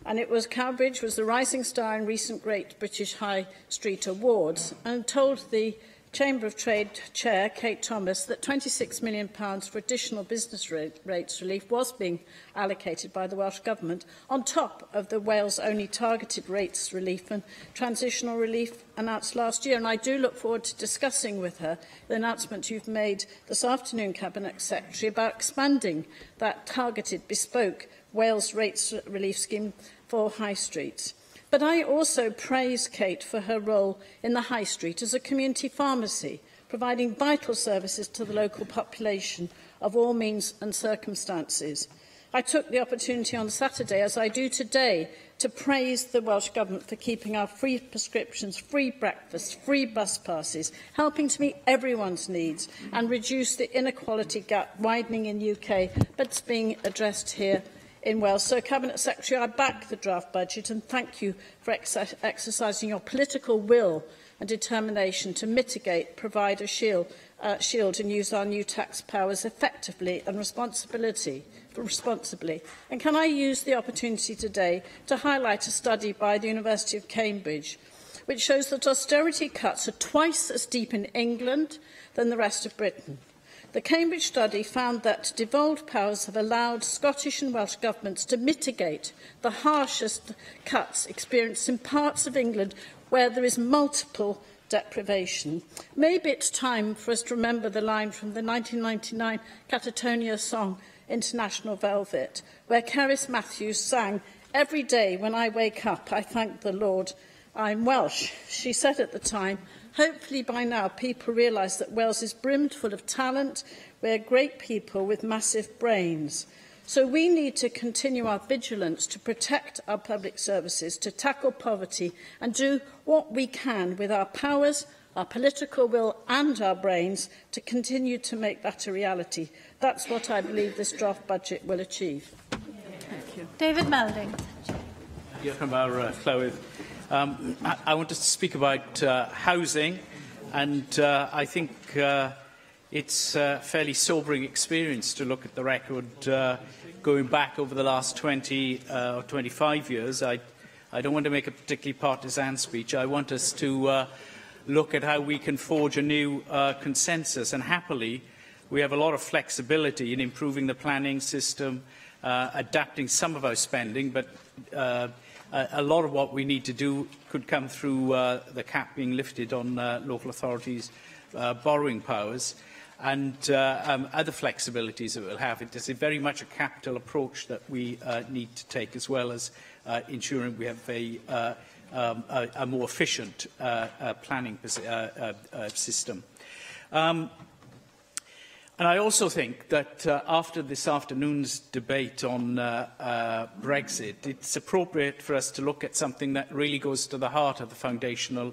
and Cowbridge was the rising star in recent Great British High Street Awards, and told the Chamber of Trade Chair, Kate Thomas, that £26 million for additional business rates relief was being allocated by the Welsh Government, on top of the Wales-only targeted rates relief and transitional relief announced last year. And I do look forward to discussing with her the announcement you've made this afternoon, Cabinet Secretary, about expanding that targeted, bespoke Wales rates relief scheme for high streets. But I also praise Kate for her role in the High Street as a community pharmacy, providing vital services to the local population of all means and circumstances. I took the opportunity on Saturday, as I do today, to praise the Welsh Government for keeping our free prescriptions, free breakfast, free bus passes, helping to meet everyone's needs and reduce the inequality gap widening in the UK, but it's being addressed here in Wales. So, Cabinet Secretary, I back the draft budget and thank you for exercising your political will and determination to mitigate, provide a shield and use our new tax powers effectively and responsibly. And can I use the opportunity today to highlight a study by the University of Cambridge which shows that austerity cuts are twice as deep in England than the rest of Britain. The Cambridge study found that devolved powers have allowed Scottish and Welsh governments to mitigate the harshest cuts experienced in parts of England where there is multiple deprivation. Maybe it's time for us to remember the line from the 1999 Catatonia song International Velvet, where Cerys Matthews sang, "Every day when I wake up, I thank the Lord I'm Welsh." She said at the time, hopefully by now people realise that Wales is brimmed full of talent. We're great people with massive brains. So we need to continue our vigilance to protect our public services, to tackle poverty and do what we can with our powers, our political will and our brains to continue to make that a reality. That's what I believe this draft budget will achieve. Thank you. David Melding. Diolch yn fawr, Llywydd. I want to speak about housing, and I think it's a fairly sobering experience to look at the record going back over the last 20 or 25 years. I don't want to make a particularly partisan speech. I want us to look at how we can forge a new consensus, and happily we have a lot of flexibility in improving the planning system, adapting some of our spending, but a lot of what we need to do could come through the cap being lifted on local authorities' borrowing powers and other flexibilities that we'll have. It is very much a capital approach that we need to take, as well as ensuring we have a more efficient planning system. And I also think that after this afternoon's debate on Brexit, it's appropriate for us to look at something that really goes to the heart of the foundational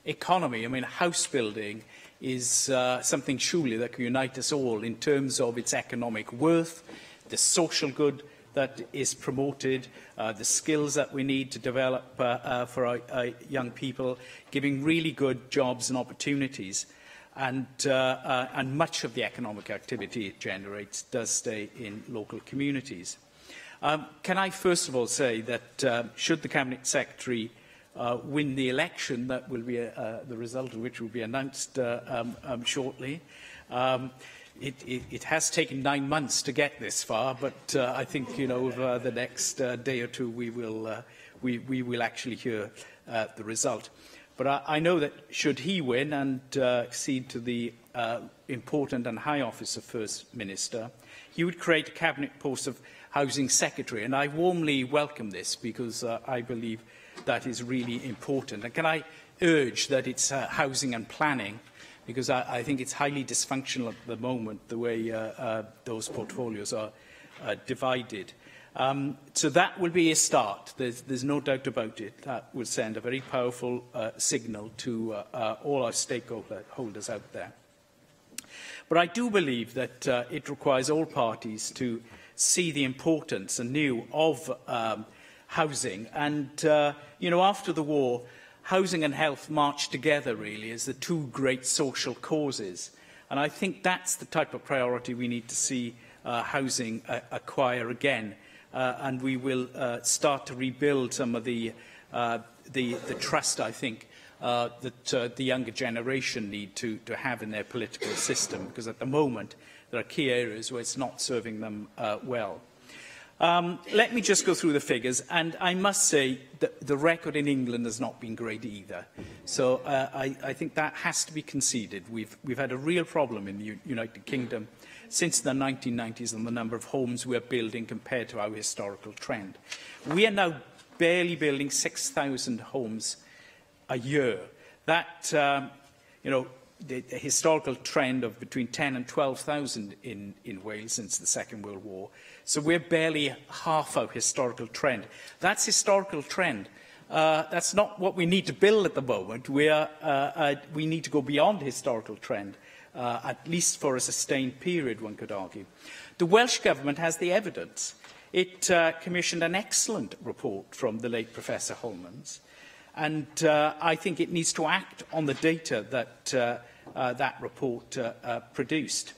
economy. I mean, house building is something surely that can unite us all in terms of its economic worth, the social good that is promoted, the skills that we need to develop for our young people, giving really good jobs and opportunities. And much of the economic activity it generates does stay in local communities. Can I first of all say that should the Cabinet Secretary win the election, that will be the result of which will be announced shortly. It has taken 9 months to get this far, but I think, you know, over the next day or two we will actually hear the result. But I know that should he win and accede to the important and high office of First Minister, he would create a cabinet post of Housing Secretary, and I warmly welcome this because I believe that is really important. And can I urge that it's housing and planning, because I think it's highly dysfunctional at the moment, the way those portfolios are divided. So that will be a start. There's no doubt about it. That will send a very powerful signal to all our stakeholders out there. But I do believe that it requires all parties to see the importance anew of housing. And, you know, after the war, housing and health marched together, really, as the two great social causes. And I think that's the type of priority we need to see housing acquire again. And we will start to rebuild some of the trust, I think, that the younger generation need to have in their political system, because at the moment there are key areas where it's not serving them well. Let me just go through the figures, and I must say that the record in England has not been great either. So I think that has to be conceded. We've had a real problem in the United Kingdom since the 1990s on the number of homes we're building compared to our historical trend. We are now barely building 6,000 homes a year. That, you know, the historical trend of between 10 and 12,000 in Wales since the Second World War. So we're barely half our historical trend. That's historical trend. That's not what we need to build at the moment. We need to go beyond historical trend, at least for a sustained period, one could argue. The Welsh Government has the evidence. It commissioned an excellent report from the late Professor Holmans, and I think it needs to act on the data that that report produced.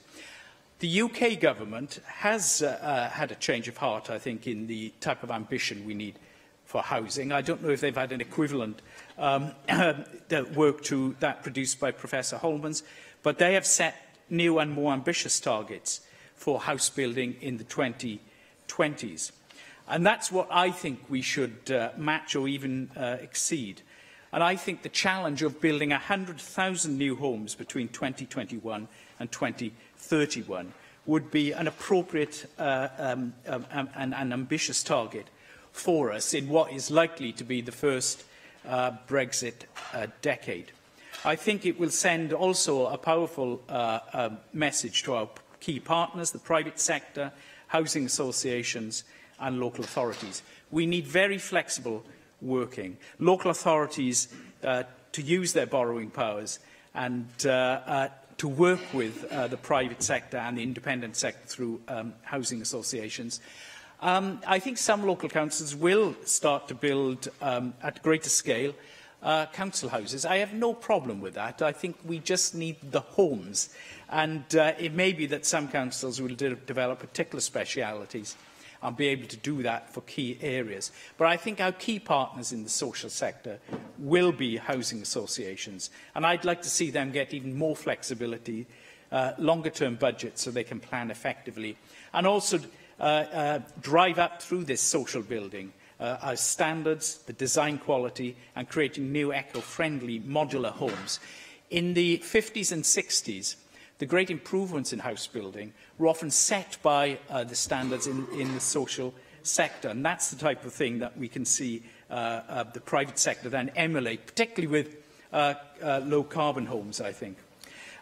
The UK Government has had a change of heart, I think, in the type of ambition we need for housing. I don't know if they've had an equivalent work to that produced by Professor Holmans, but they have set new and more ambitious targets for house building in the 2020s. And that's what I think we should match or even exceed. And I think the challenge of building 100,000 new homes between 2021 and 2031 would be an appropriate and ambitious target for us in what is likely to be the first Brexit decade. I think it will send also a powerful message to our key partners, the private sector, housing associations and local authorities. We need very flexible working. Local authorities to use their borrowing powers and to work with the private sector and the independent sector through housing associations. I think some local councils will start to build at greater scale council houses. I have no problem with that. I think we just need the homes. And it may be that some councils will develop particular specialities and be able to do that for key areas. But I think our key partners in the social sector will be housing associations. And I'd like to see them get even more flexibility, longer-term budgets so they can plan effectively. And also drive up through this social building our standards, the design quality, and creating new eco-friendly modular homes. In the 50s and 60s, the great improvements in house building were often set by the standards in the social sector, and that's the type of thing that we can see the private sector then emulate, particularly with low-carbon homes, I think.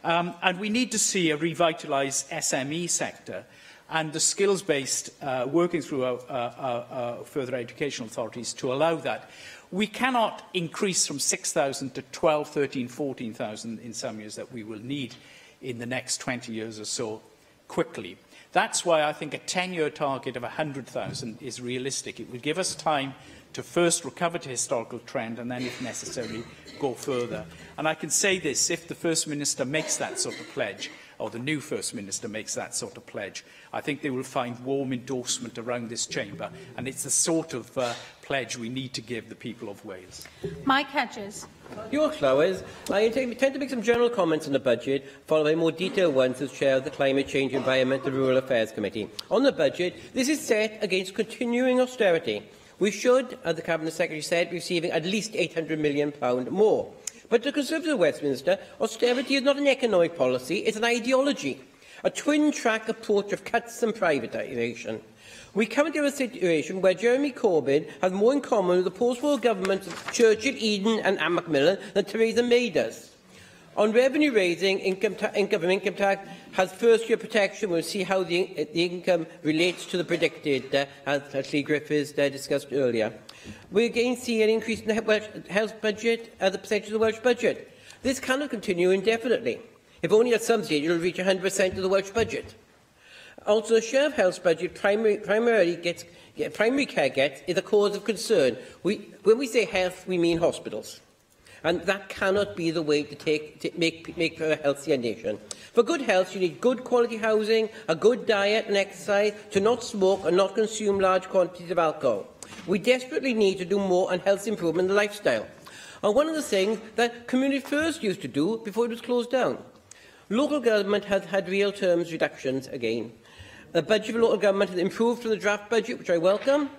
And we need to see a revitalised SME sector and the skills-based working through our further education authorities to allow that. We cannot increase from 6,000 to 12, 13, 14,000 in some years that we will need in the next 20 years or so quickly. That's why I think a 10-year target of 100,000 is realistic. It will give us time to first recover to historical trend and then, if necessary, go further. And I can say this, if the First Minister makes that sort of pledge, or the new First Minister makes that sort of pledge, I think they will find warm endorsement around this chamber, and it's the sort of pledge we need to give the people of Wales. Mike Hedges. Your Clywes. I intend to make some general comments on the budget, followed by more detailed ones as Chair of the Climate Change, Environment and Rural Affairs Committee. On the budget, this is set against continuing austerity. We should, as the Cabinet Secretary said, be receiving at least £800 million more. But to Conservative of Westminster, austerity is not an economic policy, it's an ideology, a twin-track approach of cuts and privatisation. We come into a situation where Jeremy Corbyn has more in common with the post-war governments of Churchill, Eden and Macmillan than Theresa May does. On revenue raising, income tax has first-year protection. We'll see how the income relates to the predicted, as Lee Griffiths discussed earlier. We again see an increase in the health budget as a percentage of the Welsh budget. This cannot continue indefinitely. If only at some stage it will reach 100% of the Welsh budget. Also, the share of health budget primary care gets is a cause of concern. When we say health, we mean hospitals. And that cannot be the way to make for a healthier nation. For good health, you need good quality housing, a good diet and exercise, to not smoke and not consume large quantities of alcohol. We desperately need to do more on health improvement and lifestyle. And one of the things that Community First used to do before it was closed down. Local government has had real terms reductions again. The budget for local government has improved from the draft budget, which I welcome.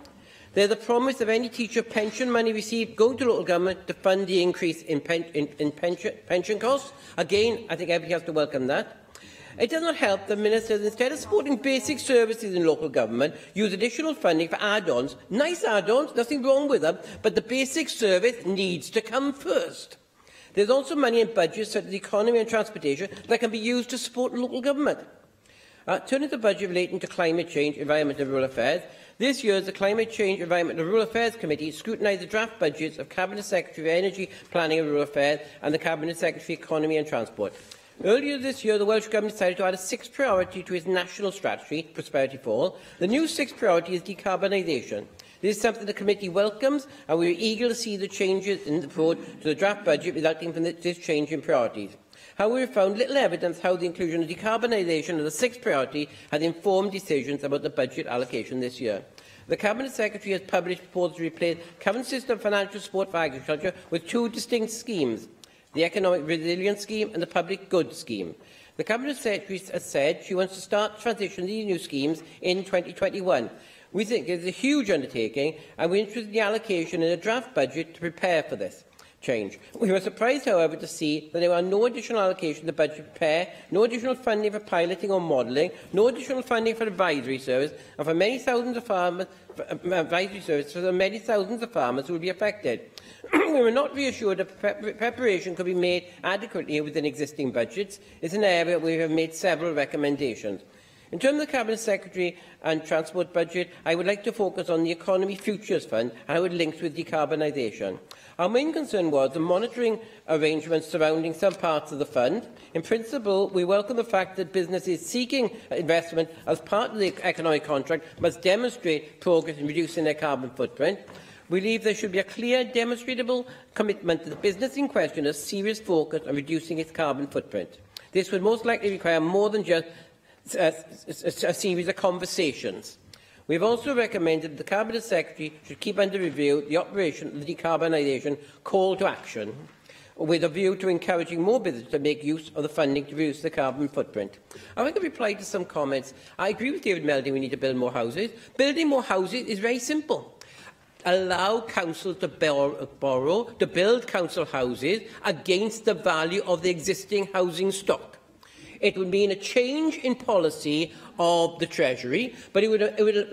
There's a promise of any teacher pension money received going to local government to fund the increase in pension costs. Again, I think everybody has to welcome that. It does not help that ministers, instead of supporting basic services in local government, use additional funding for add-ons. Nice add-ons, nothing wrong with them, but the basic service needs to come first. There's also money in budgets such as economy and transportation that can be used to support local government. Turning to the budget relating to climate change, environment and rural affairs, this year, the Climate Change, Environment and Rural Affairs Committee scrutinised the draft budgets of Cabinet Secretary of Energy, Planning and Rural Affairs and the Cabinet Secretary of Economy and Transport. Earlier this year, the Welsh Government decided to add a sixth priority to its national strategy, Prosperity for All. The new sixth priority is decarbonisation. This is something the committee welcomes, and we are eager to see the changes in the approach to the draft budget resulting from this change in priorities. However, we have found little evidence how the inclusion of decarbonisation as the sixth priority has informed decisions about the budget allocation this year. The Cabinet Secretary has published proposals to replace the current system of financial support for agriculture with two distinct schemes, the Economic Resilience Scheme and the Public Goods Scheme. The Cabinet Secretary has said she wants to start transitioning these new schemes in 2021. We think it is a huge undertaking, and we are interested in the allocation in the draft budget to prepare for this change. We were surprised, however, to see that there are no additional allocations in the budget to prepare, no additional funding for piloting or modelling, no additional funding for advisory service, and for many thousands of farmers, advisory service for the many thousands of farmers who will be affected. We were not reassured that preparation could be made adequately within existing budgets. It's an area where we have made several recommendations. In terms of the Cabinet Secretary and Transport budget, I would like to focus on the Economy Futures Fund and how it links with decarbonisation. Our main concern was the monitoring arrangements surrounding some parts of the fund. In principle, we welcome the fact that businesses seeking investment as part of the economic contract must demonstrate progress in reducing their carbon footprint. We believe there should be a clear, demonstrable commitment that the business in question has serious focus on reducing its carbon footprint. This would most likely require more than just a series of conversations. We have also recommended that the Cabinet Secretary should keep under review the operation of the decarbonisation call to action, with a view to encouraging more businesses to make use of the funding to reduce the carbon footprint. I want to reply to some comments. I agree with David Melding we need to build more houses. Building more houses is very simple. Allow councils to borrow to build council houses against the value of the existing housing stock. It would mean a change in policy of the Treasury, but it would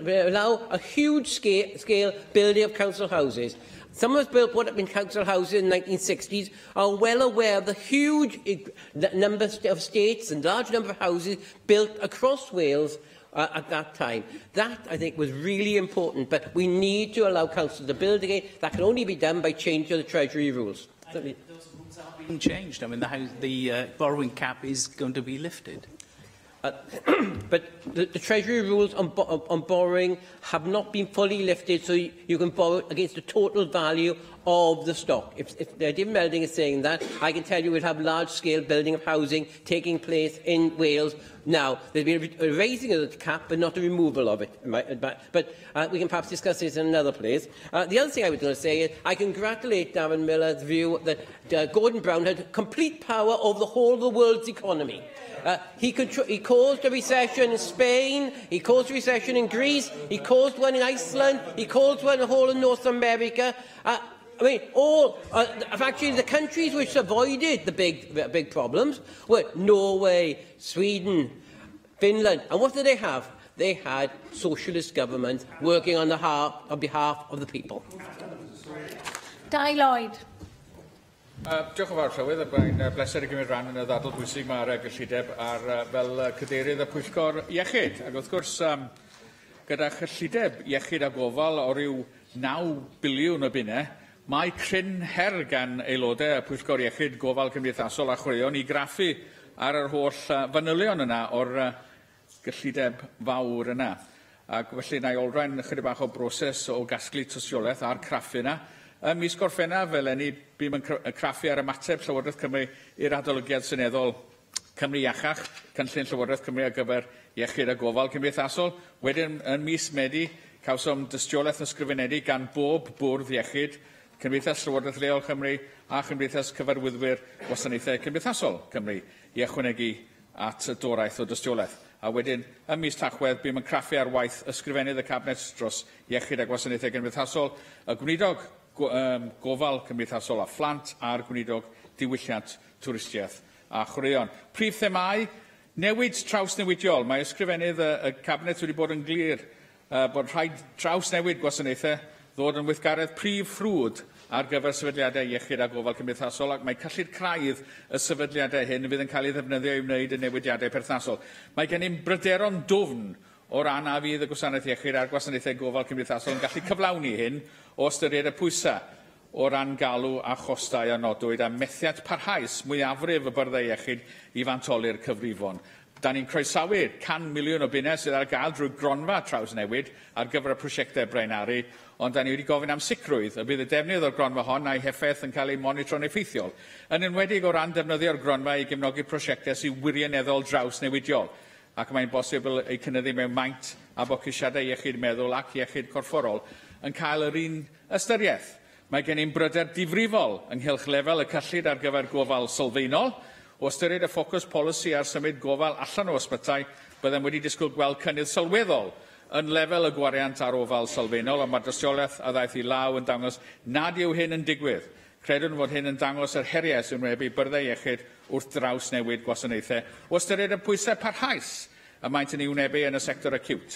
allow a huge scale building of council houses. Some of us put up in council houses in the 1960s are well aware of the huge number of estates and large number of houses built across Wales at that time. That, I think, was really important, but we need to allow council to build again. That can only be done by changing the Treasury rules. Those rules are being changed. I mean, the borrowing cap is going to be lifted. But the Treasury rules on borrowing have not been fully lifted, so you can borrow against the total value of the stock. If David Melding is saying that, I can tell you we'll have large-scale building of housing taking place in Wales now. There's been a raising of the cap, but not a removal of it. But we can perhaps discuss this in another place. The other thing I was going to say is I congratulate Darren Miller's view that Gordon Brown had complete power over the whole of the world's economy. He caused a recession in Spain, he caused a recession in Greece, he caused one in Iceland, he caused one in the whole of North America. Actually, the countries which avoided the big problems were Norway, Sweden, Finland. And what did they have? They had socialist governments working on behalf of the people. Dai Lloyd. Diolch yn fawr, Llywydd, a byddai'n bleser i gymryd rhan yn y ddadl bwysig mae'r gyllideb ar fel cadeirydd y Pwyllgor Iechyd. Ac wrth gwrs, gyda chyllideb iechyd a gofal o ryw 9 biliwn o bunnau, mae cryn her gan aelodau y Pwyllgor Iechyd Gofal Cymdeithasol a Chwaraeon i graffu ar yr holl fanylion yna o'r gyllideb fawr yna. Ac felly na i olrhain chydig bach o broses o gasglu tystiolaeth a'r craffu yna. Mis Gorffennaf, fel enni, bydd yn craffu ar ymateb Llywodraeth Cymru i'r adolygiad seneddol Cymru Iachach, cynllun Llywodraeth Cymru ar gyfer iechyd a gofal cymdeithasol. Wedyn, yn mis Medi, cawsom dystiolaeth ysgrifenedig gan bob bwrdd iechyd, Cymdeithas Llywodraeth Leol Cymru a Chymdeithas Cyfarwyddwyr Gwasanaethau Cymdeithasol Cymru i ychwanegu at y doraeth o dystiolaeth. A wedyn, ym mis Tachwedd, bydd yn craffu ar waith ysgrifennydd y Cabinet dros iechyd a gwasanaethau cymdeithasol, y gweinidog gofal cymdeithasol a phlant a'r gweinidog diwylliant twristiaeth a chwaraeon. Prif themau, newid trawsnewidiol. Mae ysgrifennydd y Cabinet wedi bod yn glir bod rhaid trawsnewid gwasanaethau ddod yn weithgaredd prif ffrwd ar gyfer sefydliadau iechyd a gofal cymdeithasol, ac mae cyllid craidd y sefydliadau hyn fydd yn cael ei ddefnyddio i wneud y newidiadau perthnasol. Mae gen i'n bryderon dwfn o ran a fydd y gwasanaeth iechyd a'r gwasanaethau gofal cymdeithasol yn gallu cyflawni hyn o ystyried y pwysau o ran galw a chostau a nodwyd a methiant parhaus mwyafrif y byrdau iechyd i fantoli'r cyfrifon. Da ni'n croesawu'r 100 miliwn o bunnau sydd ar gael drwy gronfa trawsnewid ar gyfer y prosiectau Brenaru, ond da ni wedi gofyn am sicrwydd y bydd y defnydd o'r gronfa hon a'i heffaith yn cael ei monitro'n effeithiol, yn enwedig o ran defnyddio'r gronfa i gefnogi prosiectau sy'n wirioneddol drawsnewidiol, ac mae'n bosibl eu cynyddu mewn maint a bocysiadau iechyd meddwl ac iechyd corfforol yn cael yr un ystyriaeth. Mae gen i'n bryder difrifol ynghylch lefel y cyllid ar gyfer gofal sylfaenol, o ystyried y ffocws polisi ar symud gofal allan o ysbytai, byddem wedi disgwyl gweld cynnydd sylweddol yn lefel y gwariant ar ofal sylfaenol, ond mae'r dystiolaeth a ddaeth i law yn dangos nad yw hyn yn digwydd. Credwn fod hyn yn dangos yr heriau sy'n wynebu byrdau iechyd wrth draws newid gwasanaethau, o ystyried y pwysau parhaus y maent yn ei wynebu yn y sector acute.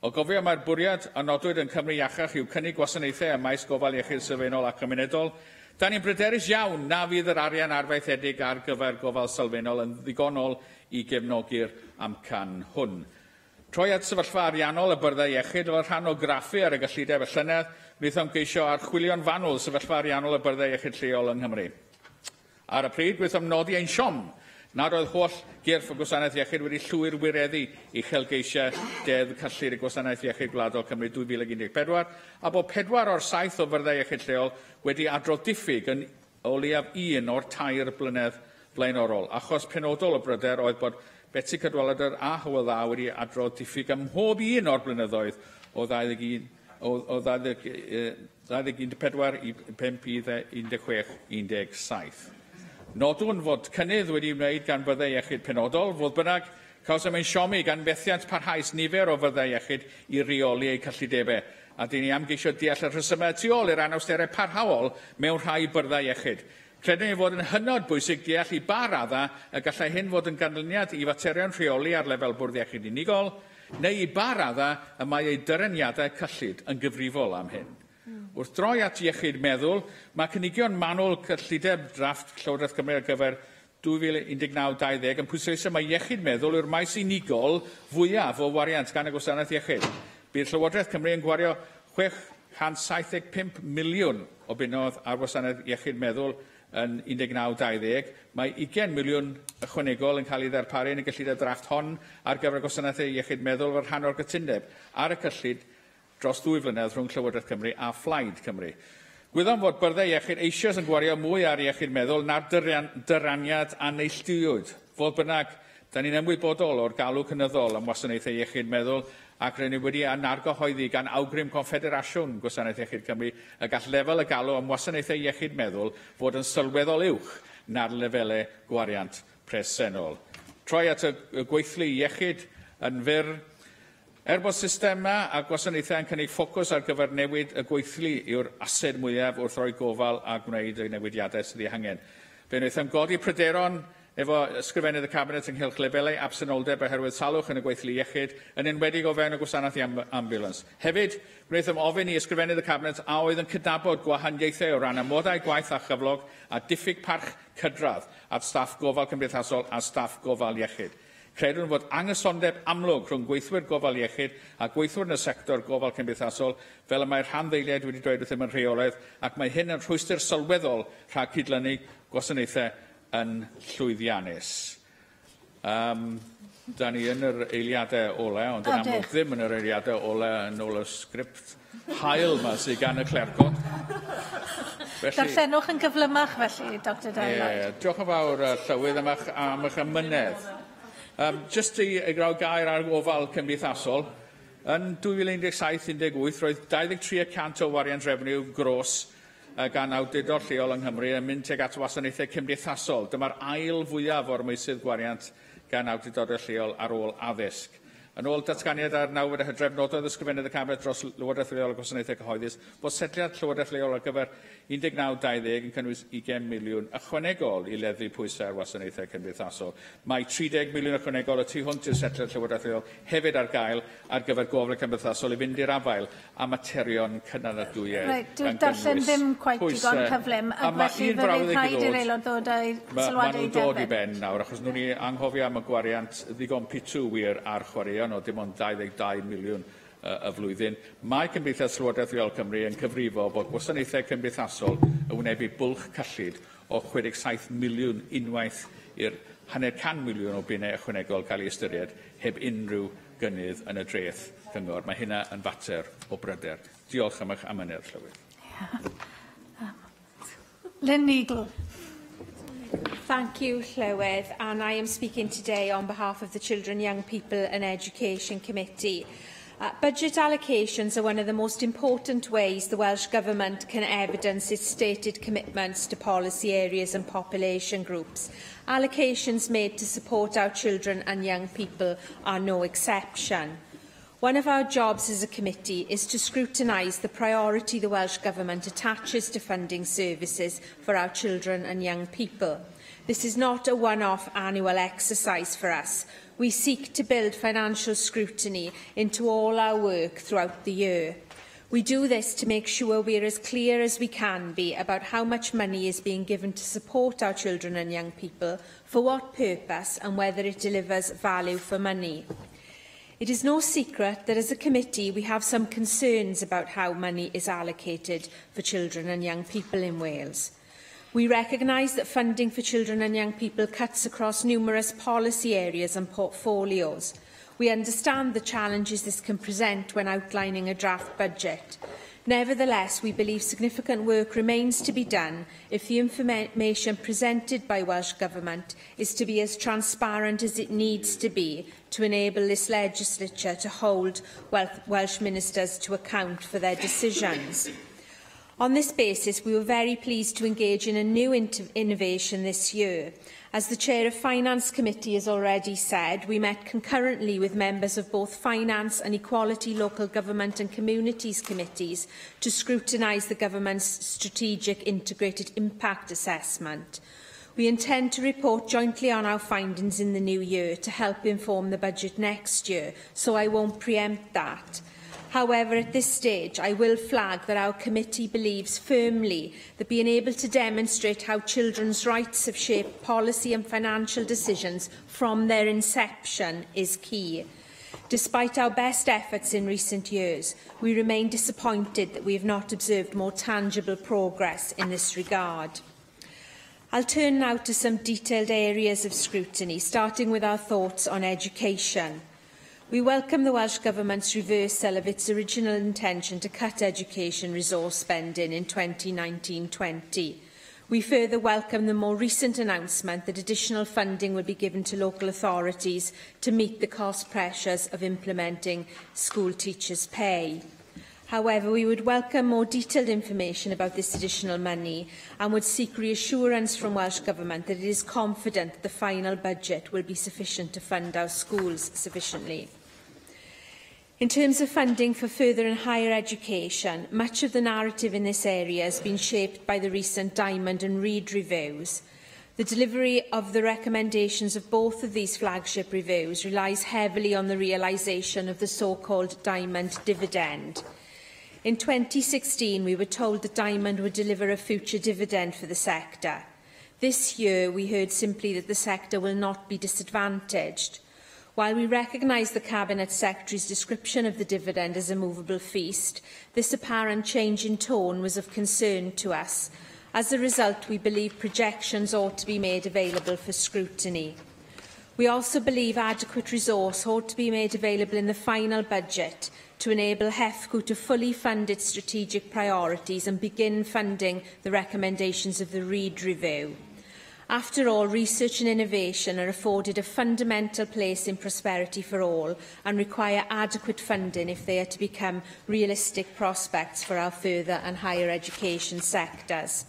O gofio mae'r bwriad a nodwyd yn Cymru Iachach yw cynnig gwasanaethau ym maes gofal iechyd sylfaenol a chymunedol. Da ni'n bryderus iawn na fydd yr arian arfaethedig ar gyfer gofal sylfaenol yn ddigonol i gefnogi'r amcan hwn. Troi at sefyllfa ariannol y byrdau iechyd fel rhan o graffu ar y gyllideb y llynedd, wnaethom geisio archwilio'n fanwl sefyllfa ariannol y byrdau iechyd lleol yng Nghymru. Ar y pryd, wnaethom nodi ein siom nad oedd holl gyrff y gwasanaeth iechyd wedi llwyr wireddu i chaelgeisiau dedd cyllid y gwasanaeth iechyd gwladol Cymru 2014, a bod 4 o'r 7 o fyrdau iechyd lleol wedi adrodd diffyg yn o leiaf 1 o'r 2 blynedd blaenorol. Achos penodol o bryder oedd bod Betsi Cadwaladr a Hywel Dda wedi adrodd diffyg ym mhob un o'r blynyddoedd o 2014 i 2015-16-17. Nodwn fod cynnydd wedi wneud gan fyrdau iechyd penodol, fodd bynnag cawsom ein siomi gan methiant parhaus nifer o fyrdau iechyd i reoli eu cyllidebau, a dyn ni am geisio deall y rhesymau tu ôl i'r anawsterau parhaol mewn rhai byrdau iechyd. Credwn ni fod yn hynod bwysig deall i ba radda y gallai hyn fod yn ganlyniad i faterion rheoli ar lefel bwrdd iechyd unigol, neu i ba radda y mae ei dyryniadau cyllid yn gyfrifol am hyn. Wrth droi at iechyd meddwl, mae cynigion manwl cyllideb drafft Llywodraeth Cymru ar gyfer 2019-20 yn pwysleisio mae iechyd meddwl yw'r maes unigol fwyaf o wariant gan y gwasanaeth iechyd. Bydd Llywodraeth Cymru yn gwario 675 miliwn o bunnoedd ar wasanaeth iechyd meddwl yn 19-20. Mae 20 miliwn ychwanegol yn cael ei ddarparu yn y gyllideb drafft hon ar gyfer gwasanaethau iechyd meddwl fel rhan o'r gytundeb ar y cyllid dros 2 flynedd rhwng Llywodraeth Cymru a Phlaid Cymru. Gwyddom fod byrdau iechyd eisoes yn gwario mwy ar iechyd meddwl na'r dyraniad a neilltuwyd. Fodd bynnag, da ni'n ymwybodol o'r galw cynyddol am wasanaethau iechyd meddwl ac rydyn ni wedi anargyhoeddi gan awgrym Confederasiwn Gwasanaeth Iechyd Cymru y gall lefel y galw am wasanaethau iechyd meddwl fod yn sylweddol uwch na'r lefelau gwariant presennol. Troi at y gweithlu iechyd yn fyr. Bod systema a gwasanaethau yn cynnig ffocws ar gyfer newid y gweithlu yw'r ased mwyaf wrth roi gofal a gwneud y newidiadau sydd ei hangen. Fe wnaethom godi pryderon efo ysgrifennydd y Cabinet ynghylch lefelau absenoldeb oherwydd salwch yn y gweithlu iechyd, yn enwedig o fewn y gwasanaeth ambulans. Hefyd, wnaethom ofyn i ysgrifennydd y Cabinet a oedd yn cydnabod gwahaniaethau o ran amodau gwaith a chyflog a diffyg parch cydradd at staff gofal cymdeithasol a staff gofal iechyd. Credwn fod anghysondeb amlwg rhwng gweithwyr gofal iechyd a gweithwyr yn y sector gofal cymdeithasol fel y mae'r rhanddeiliad wedi dweud wrthym yn rheolaidd ac mae hyn yn rhwystyr sylweddol rhag cydlynu gwasanaethau yn llwyddiannus. Da ni yn yr eiliadau ole, ond yn amlwg ddim yn yr eiliadau ole yn ôl y sgript hael yma sydd gan y clercod. Darllenwch yn gyflymach felly, Dr Dowland. Diolch yn fawr Llywydd am eich ymynedd. Just i graw gair ar gofal cymdeithasol, yn 2017-18 roedd 23% o wariant refniw gros gan awdurdod lleol yng Nghymru yn mynd tuag at wasanaethau cymdeithasol. Dyma'r ail fwyaf o'r meysydd gwariant gan awdurdodau lleol ar ôl addysg. Yn ôl datganiad ar 9 Hydref, nododd ysgrifennydd y Cabinet dros Llywodraeth Leol a gwasanaethau cyhoeddus bod setliad Llywodraeth Leol ar gyfer 19-20 yn cynnwys 20 miliwn ychwanegol i leddu pwysau ar wasanaethau cymdeithasol. Mae 30 miliwn ychwanegol y tu hwnt i'r setliad Llywodraeth Leol hefyd ar gael ar gyfer gofal cymdeithasol i fynd i'r afael a materion cynnadwyedd. Dwi'n darllen ddim quite digon cyflym, ac felly fydd rhaid i'r aelod ddod â'i sylwadau i dod i ben nawr, achos nhw'n ni anghofio am y gwariant ddigon pitw wir ar chwaraeon o dim ond 22 miliwn y flwyddyn. Mae Cymdeithas Llywodraeth Leol Cymru yn cyfrifo bod gwasanaethau cymdeithasol yn wynebu bwlch cyllid o 67 miliwn unwaith i'r 100 miliwn o bunnau ychwanegol cael ei ystyried heb unrhyw gynnydd yn y dreth cyngor. Mae hynna yn fater o bryder. Diolch am eich amynedd, Llywydd. Lynn Neagle. Thank you, Llywydd, and I am speaking today on behalf of the Children, Young People and Education Committee. Budget allocations are one of the most important ways the Welsh Government can evidence its stated commitments to policy areas and population groups. Allocations made to support our children and young people are no exception. One of our jobs as a committee is to scrutinise the priority the Welsh Government attaches to funding services for our children and young people. This is not a one-off annual exercise for us. We seek to build financial scrutiny into all our work throughout the year. We do this to make sure we are as clear as we can be about how much money is being given to support our children and young people, for what purpose, and whether it delivers value for money. It is no secret that as a committee we have some concerns about how money is allocated for children and young people in Wales. We recognise that funding for children and young people cuts across numerous policy areas and portfolios. We understand the challenges this can present when outlining a draft budget. Nevertheless, we believe significant work remains to be done if the information presented by Welsh Government is to be as transparent as it needs to be to enable this legislature to hold Welsh ministers to account for their decisions. On this basis, we were very pleased to engage in a new innovation this year. As the Chair of Finance Committee has already said, we met concurrently with members of both Finance and Equality, Local Government and Communities Committees to scrutinise the Government's Strategic Integrated Impact Assessment. We intend to report jointly on our findings in the new year to help inform the budget next year, so I won't preempt that. However, at this stage, I will flag that our committee believes firmly that being able to demonstrate how children's rights have shaped policy and financial decisions from their inception is key. Despite our best efforts in recent years, we remain disappointed that we have not observed more tangible progress in this regard. I'll turn now to some detailed areas of scrutiny, starting with our thoughts on education. We welcome the Welsh Government's reversal of its original intention to cut education resource spending in 2019-20. We further welcome the more recent announcement that additional funding will be given to local authorities to meet the cost pressures of implementing school teachers' pay. However, we would welcome more detailed information about this additional money and would seek reassurance from Welsh Government that it is confident that the final budget will be sufficient to fund our schools sufficiently. In terms of funding for further and higher education, much of the narrative in this area has been shaped by the recent Diamond and Reid reviews. The delivery of the recommendations of both of these flagship reviews relies heavily on the realisation of the so-called Diamond dividend. In 2016, we were told that Diamond would deliver a future dividend for the sector. This year, we heard simply that the sector will not be disadvantaged. While we recognise the Cabinet Secretary's description of the dividend as a movable feast, this apparent change in tone was of concern to us. As a result, we believe projections ought to be made available for scrutiny. We also believe adequate resource ought to be made available in the final budget to enable HEFCW to fully fund its strategic priorities and begin funding the recommendations of the Reid review. After all, research and innovation are afforded a fundamental place in prosperity for all and require adequate funding if they are to become realistic prospects for our further and higher education sectors.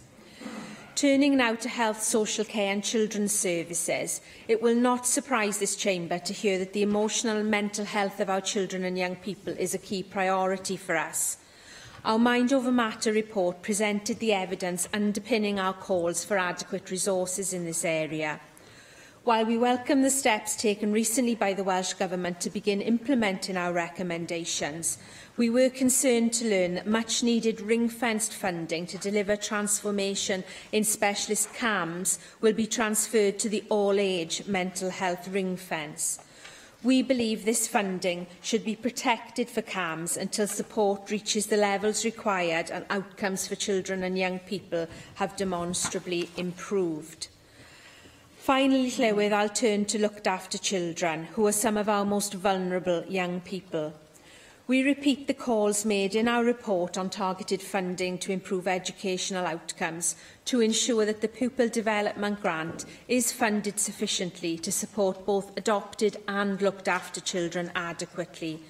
Turning now to health, social care and children's services, it will not surprise this chamber to hear that the emotional and mental health of our children and young people is a key priority for us. Our Mind Over Matter report presented the evidence underpinning our calls for adequate resources in this area. While we welcome the steps taken recently by the Welsh Government to begin implementing our recommendations, we were concerned to learn that much-needed ring-fenced funding to deliver transformation in specialist CAMs will be transferred to the all-age mental health ring-fence. We believe this funding should be protected for CAMs until support reaches the levels required and outcomes for children and young people have demonstrably improved. Finally, Llywydd, I'll turn to looked after children, who are some of our most vulnerable young people. We repeat the calls made in our report on targeted funding to improve educational outcomes to ensure that the Pupil Development Grant is funded sufficiently to support both adopted and looked after children adequately.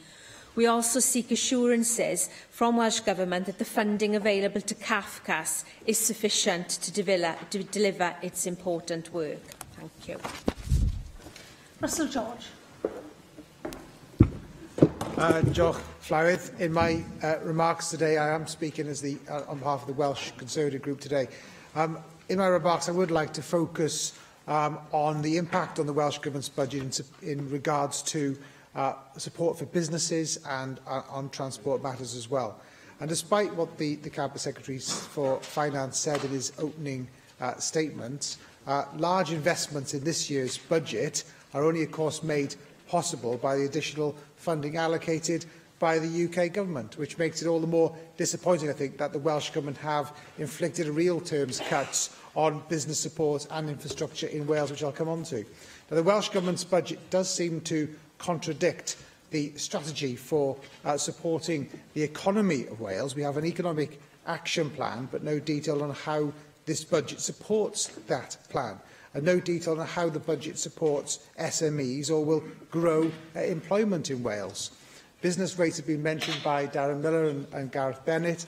We also seek assurances from Welsh Government that the funding available to CAFCAS is sufficient to deliver its important work. Thank you. Russell George. Diolch, Llywydd. In my remarks today, I am speaking as on behalf of the Welsh Conservative Group today. In my remarks, I would like to focus on the impact on the Welsh Government's budget in regards to support for businesses and on transport matters as well. And despite what the Cabinet Secretary for Finance said in his opening statement, large investments in this year's budget are only, of course, made possible by the additional funding allocated by the UK Government, which makes it all the more disappointing, I think, that the Welsh Government have inflicted real terms cuts on business support and infrastructure in Wales, which I'll come on to. Now, the Welsh Government's budget does seem to contradict the strategy for supporting the economy of Wales. We have an economic action plan, but no detail on how this budget supports that plan, and no detail on how the budget supports SMEs or will grow employment in Wales. Business rates have been mentioned by Darren Miller and Gareth Bennett.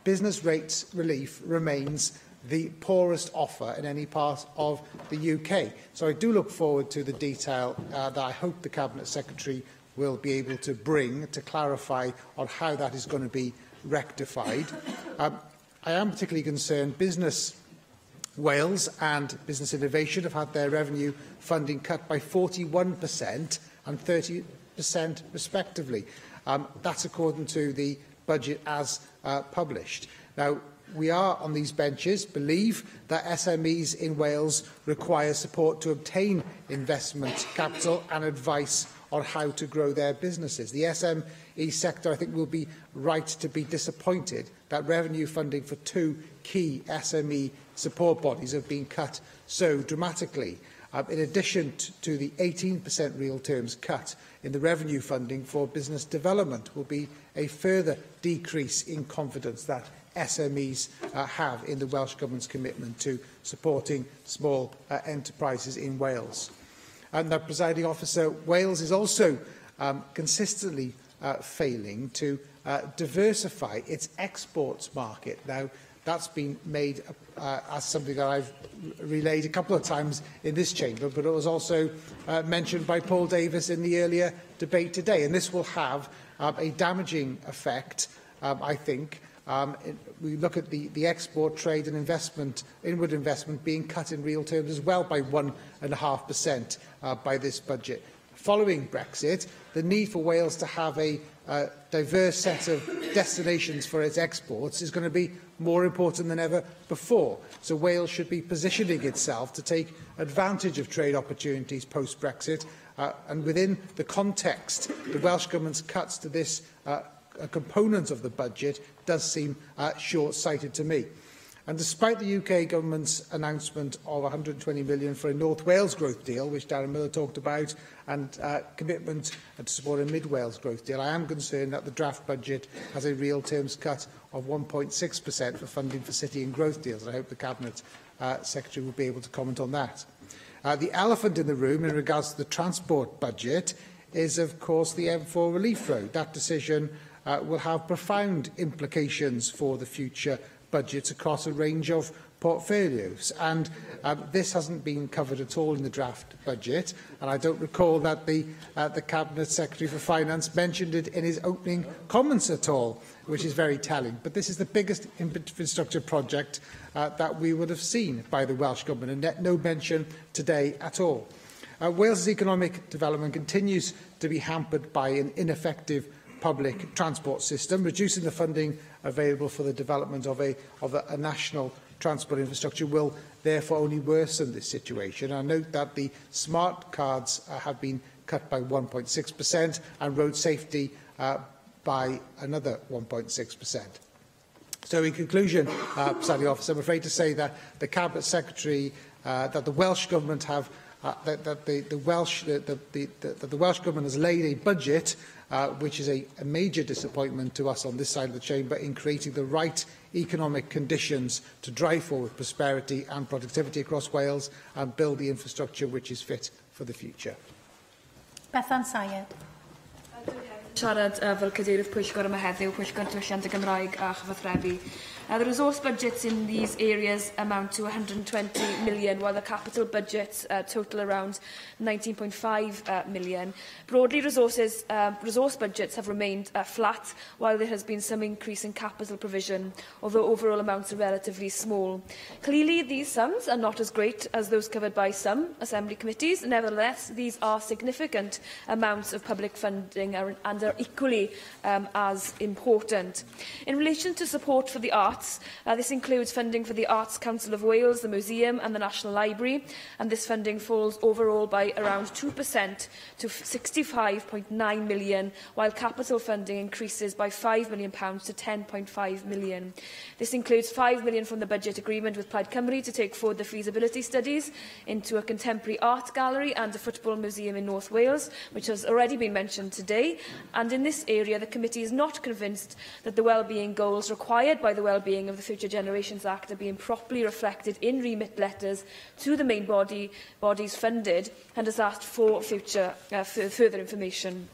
Business rates relief remains the poorest offer in any part of the UK. So I do look forward to the detail that I hope the Cabinet Secretary will be able to bring to clarify on how that is going to be rectified. I am particularly concerned Business Wales and Business Innovation have had their revenue funding cut by 41% and 30% respectively. That's according to the budget as published. Now, we are, on these benches, believe that SMEs in Wales require support to obtain investment capital and advice on how to grow their businesses. The SME sector, I think, will be right to be disappointed that revenue funding for two key SME support bodies have been cut so dramatically. In addition to the 18% real terms cut in the revenue funding for business development, will be a further decrease in confidence that SMEs have in the Welsh Government's commitment to supporting small enterprises in Wales. And that, Presiding Officer, Wales is also consistently failing to diversify its exports market. Now, that's been made as something that I've relayed a couple of times in this chamber, but it was also mentioned by Paul Davis in the earlier debate today. And this will have a damaging effect, I think. We look at the export trade and investment, inward investment being cut in real terms as well by 1.5% by this budget. Following Brexit, the need for Wales to have a diverse set of destinations for its exports is going to be more important than ever before. So Wales should be positioning itself to take advantage of trade opportunities post-Brexit. And within the context, the Welsh Government's cuts to this a component of the budget does seem short-sighted to me. And despite the UK Government's announcement of £120 million for a North Wales growth deal, which Darren Miller talked about, and commitment to support a Mid Wales growth deal, I am concerned that the draft budget has a real terms cut of 1.6% for funding for city and growth deals. And I hope the Cabinet Secretary will be able to comment on that. The elephant in the room in regards to the transport budget is, of course, the M4 relief road. That decision will have profound implications for the future budgets across a range of portfolios. And this hasn't been covered at all in the draft budget. And I don't recall that the Cabinet Secretary for Finance mentioned it in his opening comments at all, which is very telling. But this is the biggest infrastructure project that we would have seen by the Welsh Government, and yet no mention today at all. Wales's economic development continues to be hampered by an ineffective public transport system. Reducing the funding available for the development of a national transport infrastructure will therefore only worsen this situation. I note that the smart cards have been cut by 1.6% and road safety by another 1.6%. So in conclusion, Presiding Officer, I'm afraid to say that the Cabinet Secretary, that the Welsh Government have the Welsh Government has laid a budget which is a major disappointment to us on this side of the chamber in creating the right economic conditions to drive forward prosperity and productivity across Wales and build the infrastructure which is fit for the future. Bethan Sayed. Siarad fel Cadeirydd Pwyllgor yma heddiw, Pwyllgor Diwylliant y Gymraeg a Chyfathrebu. The resource budgets in these areas amount to 120 million, while the capital budgets total around 19.5 million. Broadly, resource budgets have remained flat, while there has been some increase in capital provision, although overall amounts are relatively small. Clearly, these sums are not as great as those covered by some Assembly committees. Nevertheless, these are significant amounts of public funding and are equally as important. In relation to support for the arts, this includes funding for the Arts Council of Wales, the Museum and the National Library, and this funding falls overall by around 2% to £65.9 million, while capital funding increases by £5 million to £10.5 million. This includes £5 million from the budget agreement with Plaid Cymru to take forward the feasibility studies into a contemporary art gallery and a football museum in North Wales, which has already been mentioned today. And in this area, the committee is not convinced that the wellbeing goals required by the Wellbeing of the Future Generations Act are being properly reflected in remit letters to the main bodies funded, and has asked for further information.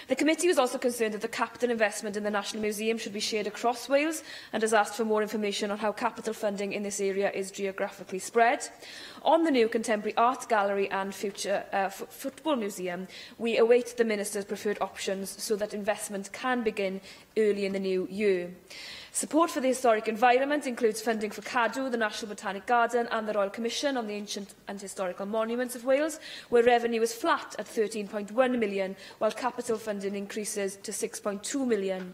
The committee was also concerned that the capital investment in the National Museum should be shared across Wales, and has asked for more information on how capital funding in this area is geographically spread. On the new Contemporary Art Gallery and Future Football Museum, we await the Minister's preferred options so that investment can begin early in the new year. Support for the historic environment includes funding for Cadw, the National Botanic Garden and the Royal Commission on the Ancient and Historical Monuments of Wales, where revenue is flat at £13.1 million, while capital funding increases to £6.2 million.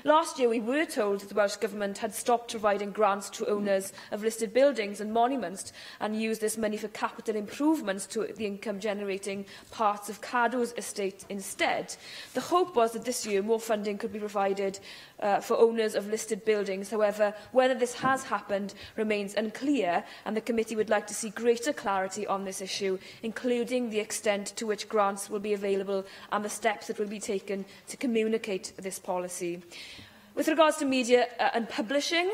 Last year, we were told that the Welsh Government had stopped providing grants to owners of listed buildings and monuments and used this money for capital improvements to the income-generating parts of Cadw's estate instead. The hope was that this year more funding could be provided for owners of listed buildings. However, whether this has happened remains unclear, and the committee would like to see greater clarity on this issue, including the extent to which grants will be available and the steps that will be taken to communicate this policy. With regards to media and publishing,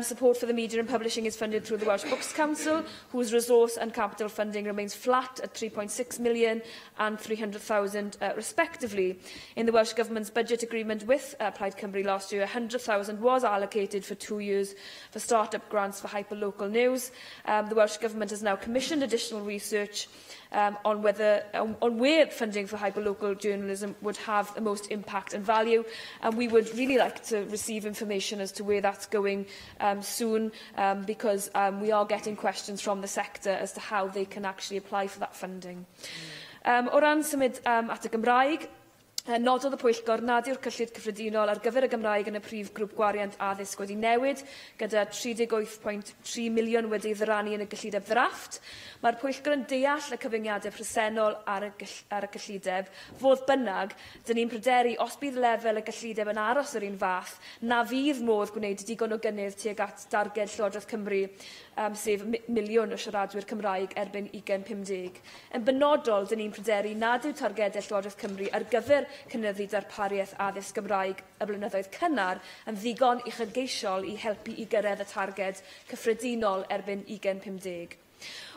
support for the media and publishing is funded through the Welsh Books Council, whose resource and capital funding remains flat at £3.6 million and £300,000 respectively. In the Welsh Government's budget agreement with Plaid Cymru last year, £100,000 was allocated for 2 years for start-up grants for hyperlocal news. The Welsh Government has now commissioned additional research on where funding for hyperlocal journalism would have the most impact and value, and we would really like to receive information as to where that's going soon, because we are getting questions from the sector as to how they can actually apply for that funding. O ran symud at y Gymraeg, nododd y Pwyllgor nad yw'r cyllid cyffredinol ar gyfer y Gymraeg yn y prif grŵp gwariant addysg wedi newid, gyda 38.3 miliwn wedi ddyranu yn y gyllideb ddrafft. Mae'r Pwyllgor yn deall y cyfyngiadau presennol ar y gyllideb. Fodd bynnag, dyn ni'n pryderu os bydd lefel y gyllideb yn aros yr un fath, na fydd modd gwneud digon o gynnydd tuag at darged Llywodraeth Cymru, sef miliwn o siaradwyr Cymraeg erbyn 2050. Yn benodol, dyn ni'n pryderu nad yw targedau Llywodraeth Cymru ar gyfer cynyddu darpariaeth addysg Gymraeg y blynyddoedd cynnar yn ddigon uchelgeisiol i helpu i gyrraedd y targed cyffredinol erbyn 2050.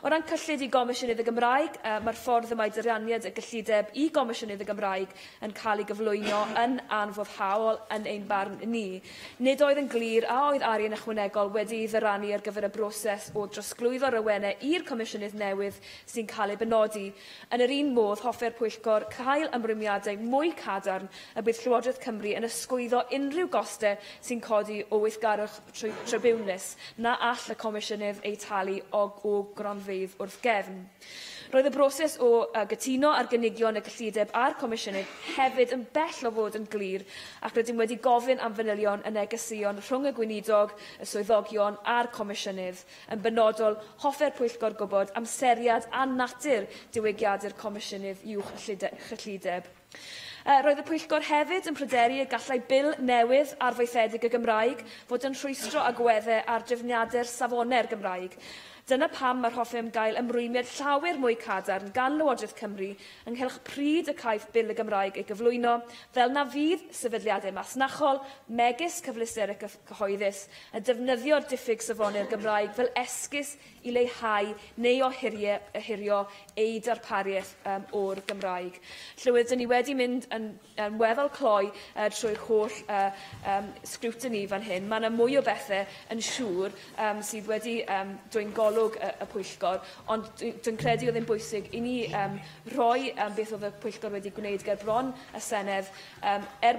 O ran cyllid i Gomisiynydd y Gymraeg, mae'r ffordd y mae dyraniad y gyllideb i Gomisiynydd y Gymraeg yn cael ei gyflwyno yn anfoddhaol yn ein barn ni. Nid oedd yn glir a oedd arian ychwanegol wedi ei ddyranu ar gyfer y broses o drosglwyddo'r awenau i'r Comisiynydd newydd sy'n cael ei benodi. Yn yr un modd, hoffer Pwyllgor cael ymrwymiadau mwy cadarn y bydd Llywodraeth Cymru yn ysgwyddo unrhyw gostau sy'n codi o weithgarwch tribiwnus na all y Comisiynydd ei talu o gronfeydd wrth gefn. Roedd y broses o gytuno ar gynigion y gyllideb a'r Comisiynydd hefyd yn bell o fod yn glir, ac rydym wedi gofyn am fanylion y negeseuon rhwng y gweinidog, y swyddogion a'r Comisiynydd. Yn benodol, hoffer Pwyllgor gwybod amseriad a natur diwygiadu'r Comisiynydd i'w chyllideb. Roedd y Pwyllgor hefyd yn pryderu y gallai bil newydd arfaethedig y Gymraeg fod yn rhwystro agweddau ar drefniadau'r safonau'r Gymraeg. Dyna pam mae'r hoffem gael ymrwymiad llawer mwy cadarn gan Lywodraeth Cymru ynghylch pryd y caiff bil y Gymraeg ei gyflwyno, fel na fydd sefydliadau masnachol, megis cyfleusterau cyhoeddus, a defnyddio'r diffyg safonau'r Gymraeg fel esgus i leihau neu ohirio ei darpariaeth o'r Gymraeg. Llywydd, dyn ni wedi mynd yn weddol cloi trwy'r holl scrutiny fan hyn. Mae yna mwy o bethau yn siŵr sydd wedi dwy'n golwg y Pwyllgor, ond dwi'n credu oedd yn bwysig i ni rhoi beth oedd y Pwyllgor wedi gwneud ger bron y Senedd.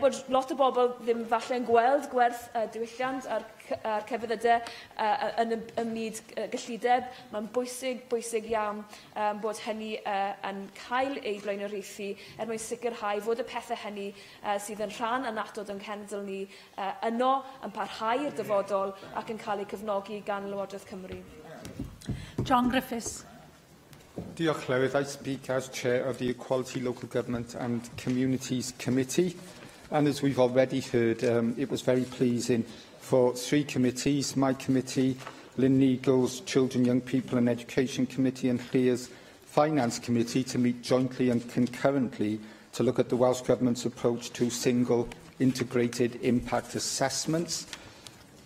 Bod lot o bobl ddim falle yn gweld gwerth diwylliant ar cefnydau yn y myd gyllideb, mae'n bwysig iawn bod hynny yn cael ei blaenoriaethu mwyn sicrhau fod y pethau hynny sydd yn rhan anatod yng nghenedl ni yno yn parhau i'r dyfodol ac yn cael ei cyfnogi gan Lywodraeth Cymru. John Griffiths. Diolch, Llywydd. I speak as Chair of the Equality, Local Government and Communities Committee. And as we've already heard, it was very pleasing for 3 committees, my committee, Lynn Neagle's Children, Young People and Education Committee and Llyr's Finance Committee to meet jointly and concurrently to look at the Welsh Government's approach to single integrated impact assessments.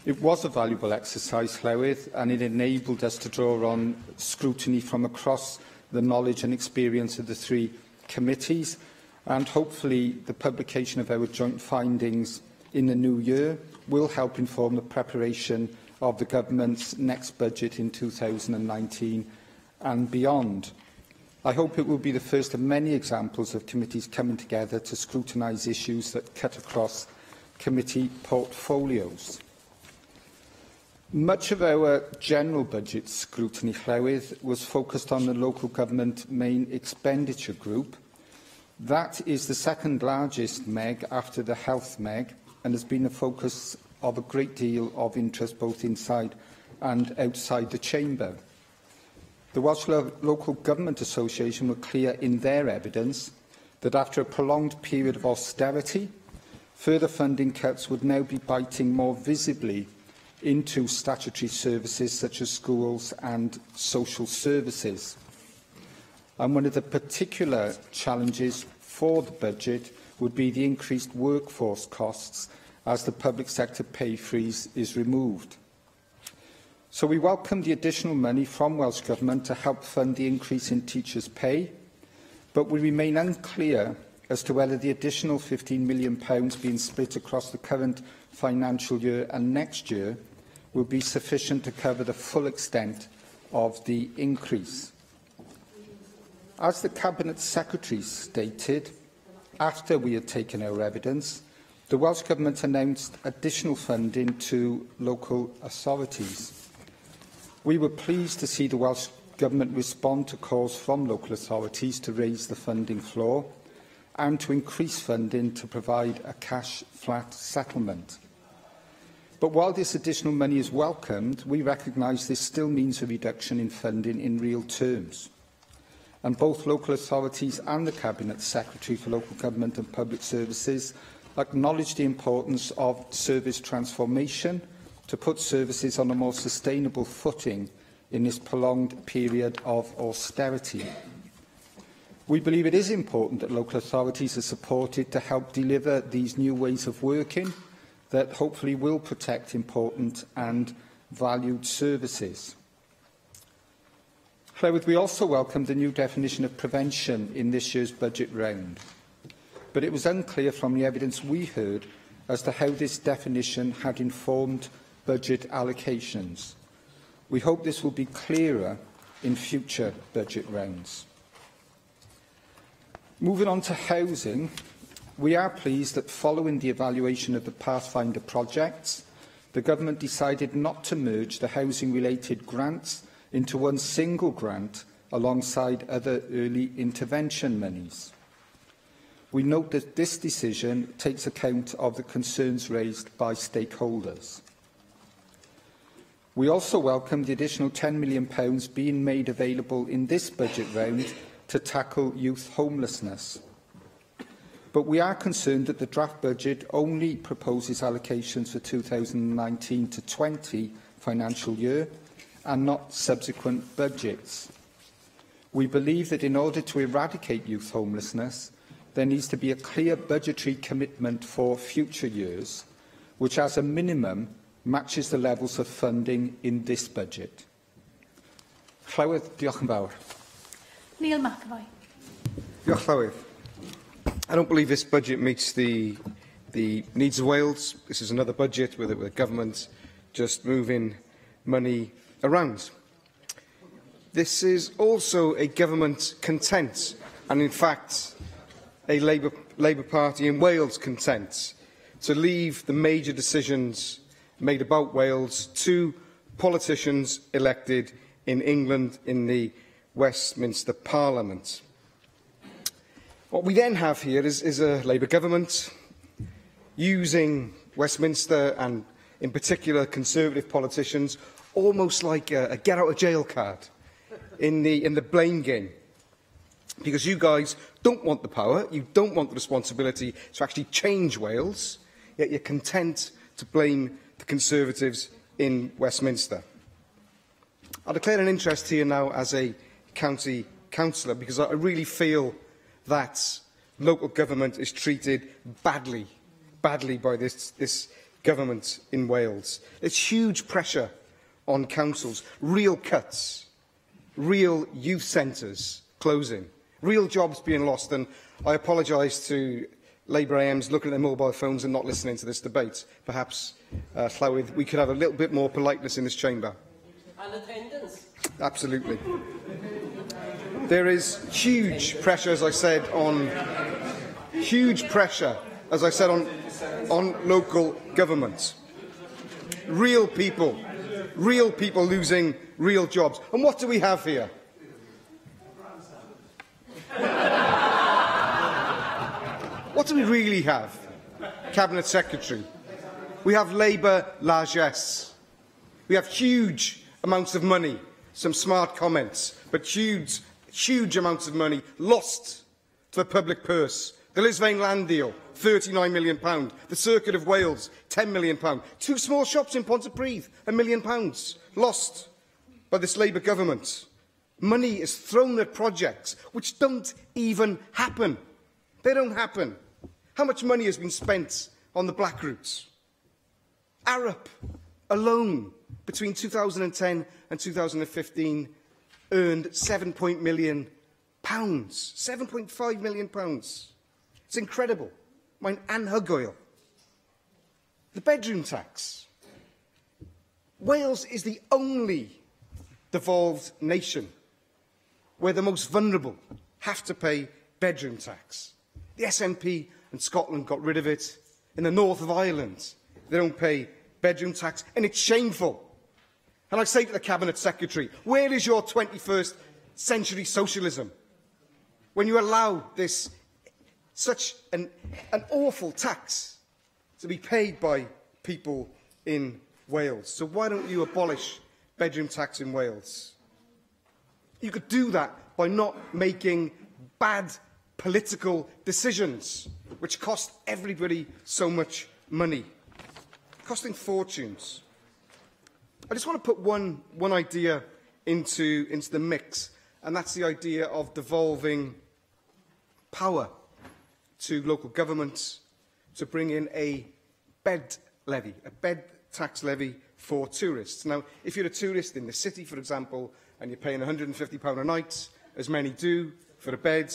It was a valuable exercise, Llywydd, and it enabled us to draw on scrutiny from across the knowledge and experience of the 3 committees, and hopefully the publication of our joint findings in the new year will help inform the preparation of the Government's next budget in 2019 and beyond. I hope it will be the first of many examples of committees coming together to scrutinise issues that cut across committee portfolios. Much of our general budget scrutiny, Llywydd, was focused on the local government main expenditure group. That is the second largest MEG after the health MEG and has been a focus of a great deal of interest both inside and outside the chamber. The Welsh Local Government Association were clear in their evidence that after a prolonged period of austerity, further funding cuts would now be biting more visibly into statutory services such as schools and social services. And one of the particular challenges for the budget would be the increased workforce costs as the public sector pay freeze is removed. So we welcome the additional money from Welsh Government to help fund the increase in teachers' pay, but we remain unclear as to whether the additional £15 million being split across the current financial year and next year will be sufficient to cover the full extent of the increase. As the Cabinet Secretary stated, after we had taken our evidence, the Welsh Government announced additional funding to local authorities. We were pleased to see the Welsh Government respond to calls from local authorities to raise the funding floor and to increase funding to provide a cash flat settlement. But while this additional money is welcomed, we recognise this still means a reduction in funding in real terms. And both local authorities and the Cabinet Secretary for Local Government and Public Services acknowledge the importance of service transformation to put services on a more sustainable footing in this prolonged period of austerity. We believe it is important that local authorities are supported to help deliver these new ways of working that hopefully will protect important and valued services. Llywydd, we also welcome the new definition of prevention in this year's budget round, but it was unclear from the evidence we heard as to how this definition had informed budget allocations. We hope this will be clearer in future budget rounds. Moving on to housing, we are pleased that following the evaluation of the Pathfinder projects, the Government decided not to merge the housing-related grants into one single grant alongside other early intervention monies. We note that this decision takes account of the concerns raised by stakeholders. We also welcome the additional £10 million being made available in this budget round to tackle youth homelessness. But we are concerned that the draft budget only proposes allocations for 2019-20 financial year and not subsequent budgets. We believe that in order to eradicate youth homelessness, there needs to be a clear budgetary commitment for future years, which as a minimum matches the levels of funding in this budget. Llywydd, diolch yn fawr. Neil McAvoy. Diolch, Llywydd. I don't believe this budget meets the needs of Wales. This is another budget with the government just moving money around. This is also a government content, and in fact, a Labour Party in Wales content, to leave the major decisions made about Wales to politicians elected in England in the Westminster Parliament. What we then have here is a Labour government using Westminster and, in particular, Conservative politicians almost like a get-out-of-jail card in the blame game. Because you guys don't want the power, you don't want the responsibility to actually change Wales, yet you're content to blame the Conservatives in Westminster. I declare an interest here now as a county councillor because I really feel that local government is treated badly by this government in Wales. There's huge pressure on councils, real cuts, real youth centres closing, real jobs being lost, and I apologise to Labour AMs looking at their mobile phones and not listening to this debate. Perhaps, Llywydd, we could have a little bit more politeness in this chamber. And attendance. Absolutely. There is huge pressure, as I said, huge pressure as I said, on local government. Real people losing real jobs. And what do we have here? What do we really have? Cabinet Secretary. We have Labour largesse. We have huge amounts of money, some smart comments, but huge amounts of money lost to the public purse. The Lisvane land deal, £39 million. The Circuit of Wales, £10 million. 2 small shops in Pontypridd, £1 million lost by this Labour government. Money is thrown at projects which don't even happen. They don't happen. How much money has been spent on the black routes? Arup alone, between 2010 and 2015, earned £7.5 million. £7.5 million. It's incredible. Mae'n anhygoel. The bedroom tax. Wales is the only devolved nation where the most vulnerable have to pay bedroom tax. The SNP and Scotland got rid of it. In the north of Ireland, they don't pay bedroom tax, and it's shameful. And I say to the Cabinet Secretary, where is your 21st century socialism when you allow this such an awful tax to be paid by people in Wales? So why don't you abolish bedroom tax in Wales? You could do that by not making bad political decisions which cost everybody so much money, costing fortunes. I just want to put one idea into the mix, and that's the idea of devolving power to local governments to bring in a bed levy, a bed tax levy for tourists. Now, if you're a tourist in the city, for example, and you're paying £150 a night, as many do, for a bed,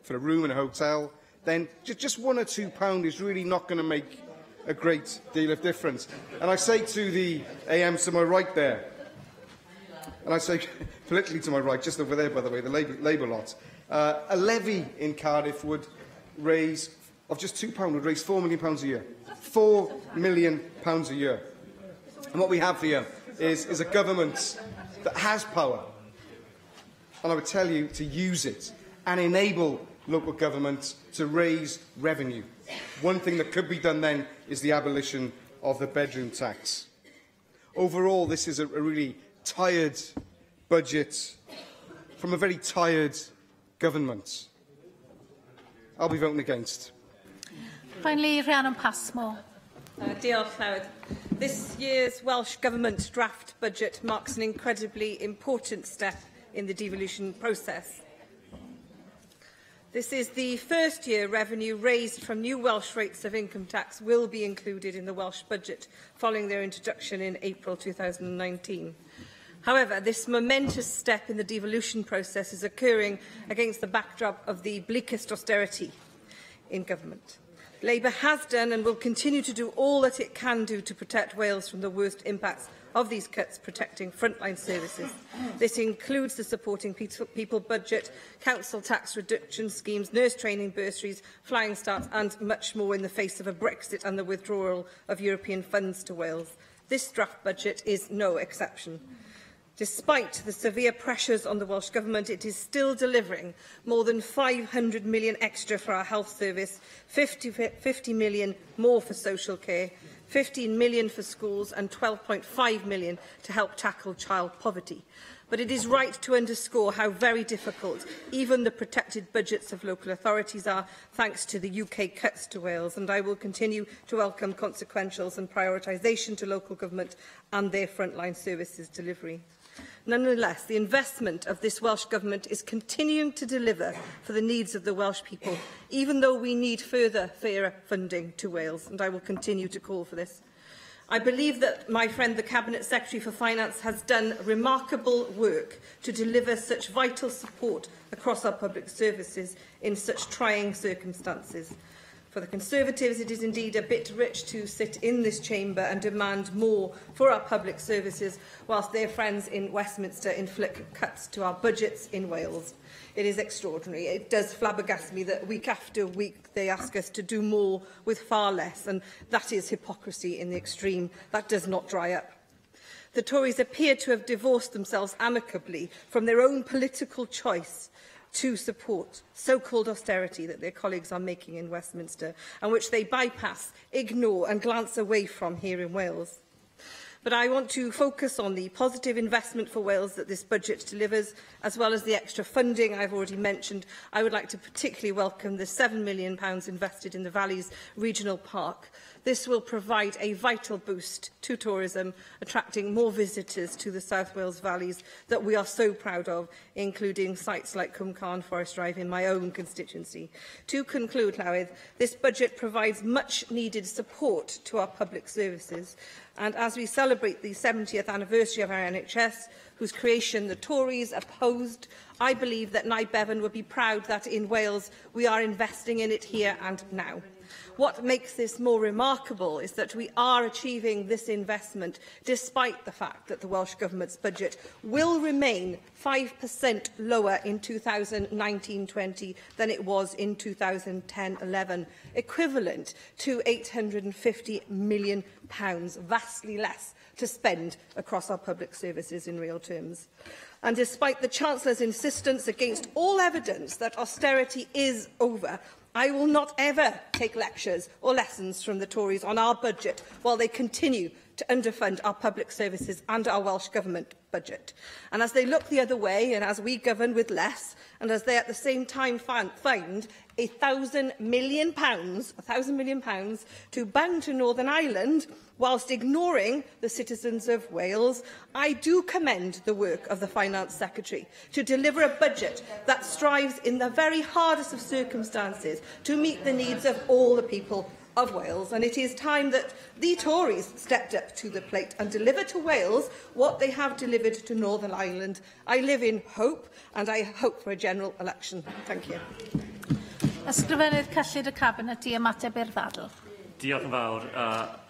for a room in a hotel, then just £1 or £2 is really not going to make a great deal of difference. And I say to the AMs to my right there, and I say politically to my right, just over there, by the way, the Labour lot, a levy in Cardiff would raise, of just £2, would raise £4 million a year. £4 million a year. And what we have here is a government that has power, and I would tell you to use it and enable local government to raise revenue. One thing that could be done then is the abolition of the bedroom tax. Overall, this is a really tired budget from a very tired government. I'll be voting against. Finally, Rhiannon Passmore. Diolch, Llywyd. This year's Welsh Government draft budget marks an incredibly important step in the devolution process. This is the first year revenue raised from new Welsh rates of income tax will be included in the Welsh budget, following their introduction in April 2019. However, this momentous step in the devolution process is occurring against the backdrop of the bleakest austerity in government. Labour has done and will continue to do all that it can do to protect Wales from the worst impacts of these cuts, protecting frontline services. This includes the Supporting People budget, council tax reduction schemes, nurse training bursaries, flying starts and much more in the face of a Brexit and the withdrawal of European funds to Wales. This draft budget is no exception. Despite the severe pressures on the Welsh Government, it is still delivering more than £500 million extra for our health service, 50 million more for social care, 15 million for schools and 12.5 million to help tackle child poverty. But it is right to underscore how very difficult even the protected budgets of local authorities are, thanks to the UK cuts to Wales, and I will continue to welcome consequentials and prioritisation to local government and their frontline services delivery. Nonetheless, the investment of this Welsh Government is continuing to deliver for the needs of the Welsh people, even though we need further fairer funding to Wales, and I will continue to call for this. I believe that my friend, the Cabinet Secretary for Finance, has done remarkable work to deliver such vital support across our public services in such trying circumstances. For the Conservatives, it is indeed a bit rich to sit in this chamber and demand more for our public services, whilst their friends in Westminster inflict cuts to our budgets in Wales. It is extraordinary. It does flabbergast me that week after week they ask us to do more with far less, and that is hypocrisy in the extreme. That does not dry up. The Tories appear to have divorced themselves amicably from their own political choice to support so-called austerity that their colleagues are making in Westminster, and which they bypass, ignore and glance away from here in Wales. But I want to focus on the positive investment for Wales that this budget delivers, as well as the extra funding I've already mentioned. I would like to particularly welcome the £7 million invested in the Valleys Regional Park. This will provide a vital boost to tourism, attracting more visitors to the South Wales valleys that we are so proud of, including sites like Cwm Carn Forest Drive in my own constituency. To conclude, Llywydd, this budget provides much-needed support to our public services. And as we celebrate the 70th anniversary of our NHS, whose creation the Tories opposed, I believe that Nye Bevan would be proud that in Wales we are investing in it here and now. What makes this more remarkable is that we are achieving this investment despite the fact that the Welsh Government's budget will remain 5% lower in 2019-20 than it was in 2010-11, equivalent to £850 million, vastly less to spend across our public services in real terms. And despite the Chancellor's insistence against all evidence that austerity is over, I will not ever take lectures or lessons from the Tories on our budget while they continue to underfund our public services and our Welsh Government budget. And as they look the other way, and as we govern with less, and as they at the same time find £1,000 million to bang to Northern Ireland, whilst ignoring the citizens of Wales, I do commend the work of the Finance Secretary to deliver a budget that strives in the very hardest of circumstances to meet the needs of all the people of Wales. And it is time that the Tories stepped up to the plate and delivered to Wales what they have delivered to Northern Ireland. I live in hope, and I hope for a general election. Thank you. Ysgrifennydd cyllid y Cabinet I ymateb i'r ddadl. Diolch yn fawr,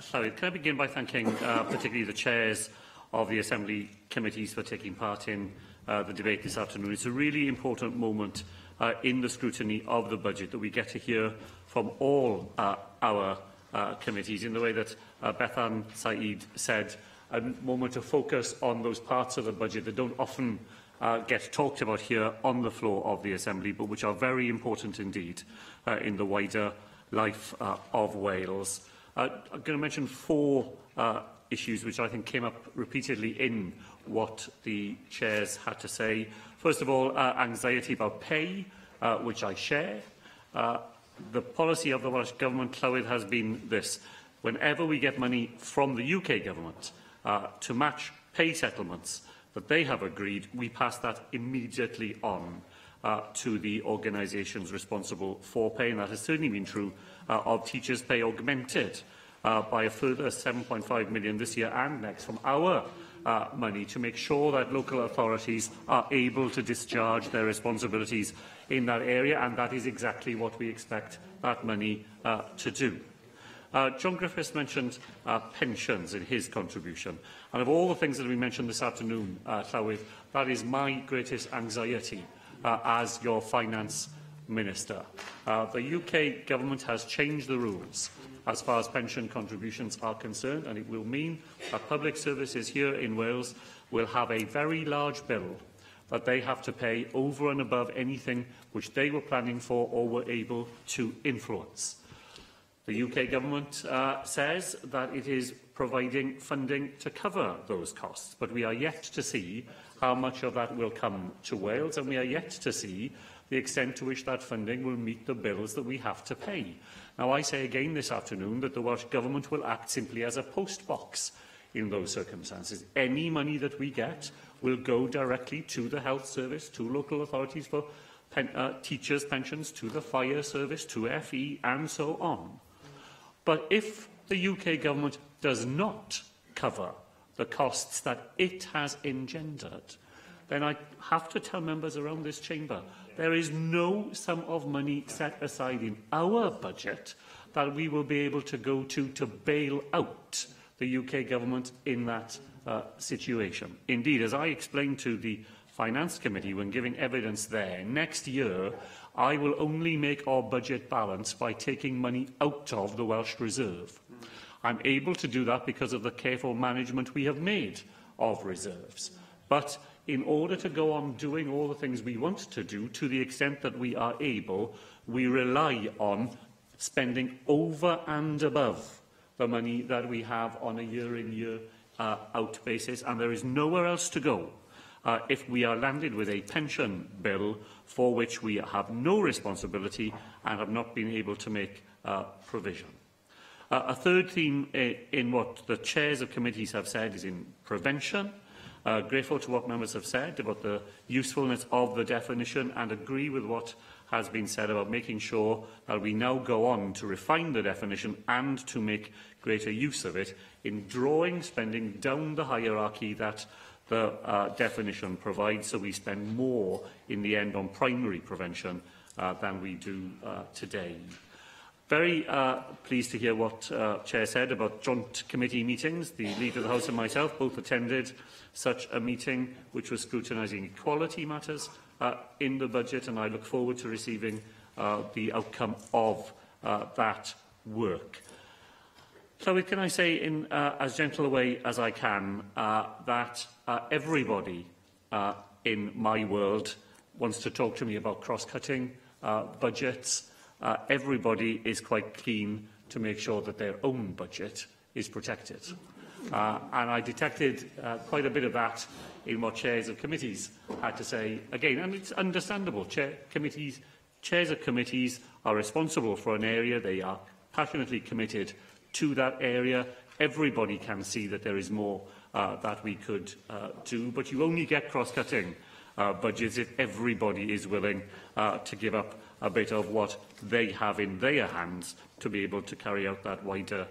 Llywyd. Can I begin by thanking particularly the chairs of the Assembly committees for taking part in the debate this afternoon. It's a really important moment in the scrutiny of the budget that we get to hear from all our committees in the way that Bethan Said said, a moment to focus on those parts of the budget that don't often get talked about here on the floor of the Assembly, but which are very important indeed in the wider life of Wales. I'm going to mention four issues which I think came up repeatedly in what the chairs had to say. First of all, anxiety about pay, which I share. The policy of the Welsh Government, Llywydd, has been this. Whenever we get money from the UK Government to match pay settlements that they have agreed, we pass that immediately on to the organisations responsible for pay, and that has certainly been true of teachers' pay augmented by a further £7.5 million this year and next from our money to make sure that local authorities are able to discharge their responsibilities in that area, and that is exactly what we expect that money to do. John Griffiths mentioned pensions in his contribution, and of all the things that we mentioned this afternoon, Llywydd, that is my greatest anxiety as your Finance Minister. The UK Government has changed the rules as far as pension contributions are concerned, and it will mean that public services here in Wales will have a very large bill that they have to pay over and above anything which they were planning for or were able to influence. The UK Government says that it is providing funding to cover those costs, but we are yet to see how much of that will come to Wales, and we are yet to see the extent to which that funding will meet the bills that we have to pay. Now, I say again this afternoon that the Welsh Government will act simply as a post box in those circumstances. Any money that we get will go directly to the health service, to local authorities for teachers' pensions, to the fire service, to FE, and so on. But if the UK Government does not cover the costs that it has engendered, then I have to tell members around this chamber there is no sum of money set aside in our budget that we will be able to go to bail out the UK government in that situation. Indeed, as I explained to the Finance Committee when giving evidence there, next year I will only make our budget balance by taking money out of the Welsh Reserve. I'm able to do that because of the careful management we have made of reserves. But in order to go on doing all the things we want to do, to the extent that we are able, we rely on spending over and above the money that we have on a year-in, year-out basis, and there is nowhere else to go if we are landed with a pension bill for which we have no responsibility and have not been able to make provision. A third theme in what the chairs of committees have said is in prevention. Grateful to what members have said about the usefulness of the definition, and agree with what has been said about making sure that we now go on to refine the definition and to make greater use of it in drawing spending down the hierarchy that the definition provides, so we spend more in the end on primary prevention than we do today. Very pleased to hear what Chair said about joint committee meetings. The Leader of the House and myself both attended such a meeting, which was scrutinising equality matters in the budget, and I look forward to receiving the outcome of that work. So can I say in as gentle a way as I can that everybody in my world wants to talk to me about cross-cutting budgets. Everybody is quite keen to make sure that their own budget is protected. And I detected quite a bit of that in what chairs of committees had to say again, and it's understandable. Chairs of committees are responsible for an area. They are passionately committed to that area. Everybody can see that there is more that we could do, but you only get cross-cutting budgets if everybody is willing to give up a bit of what they have in their hands to be able to carry out that wider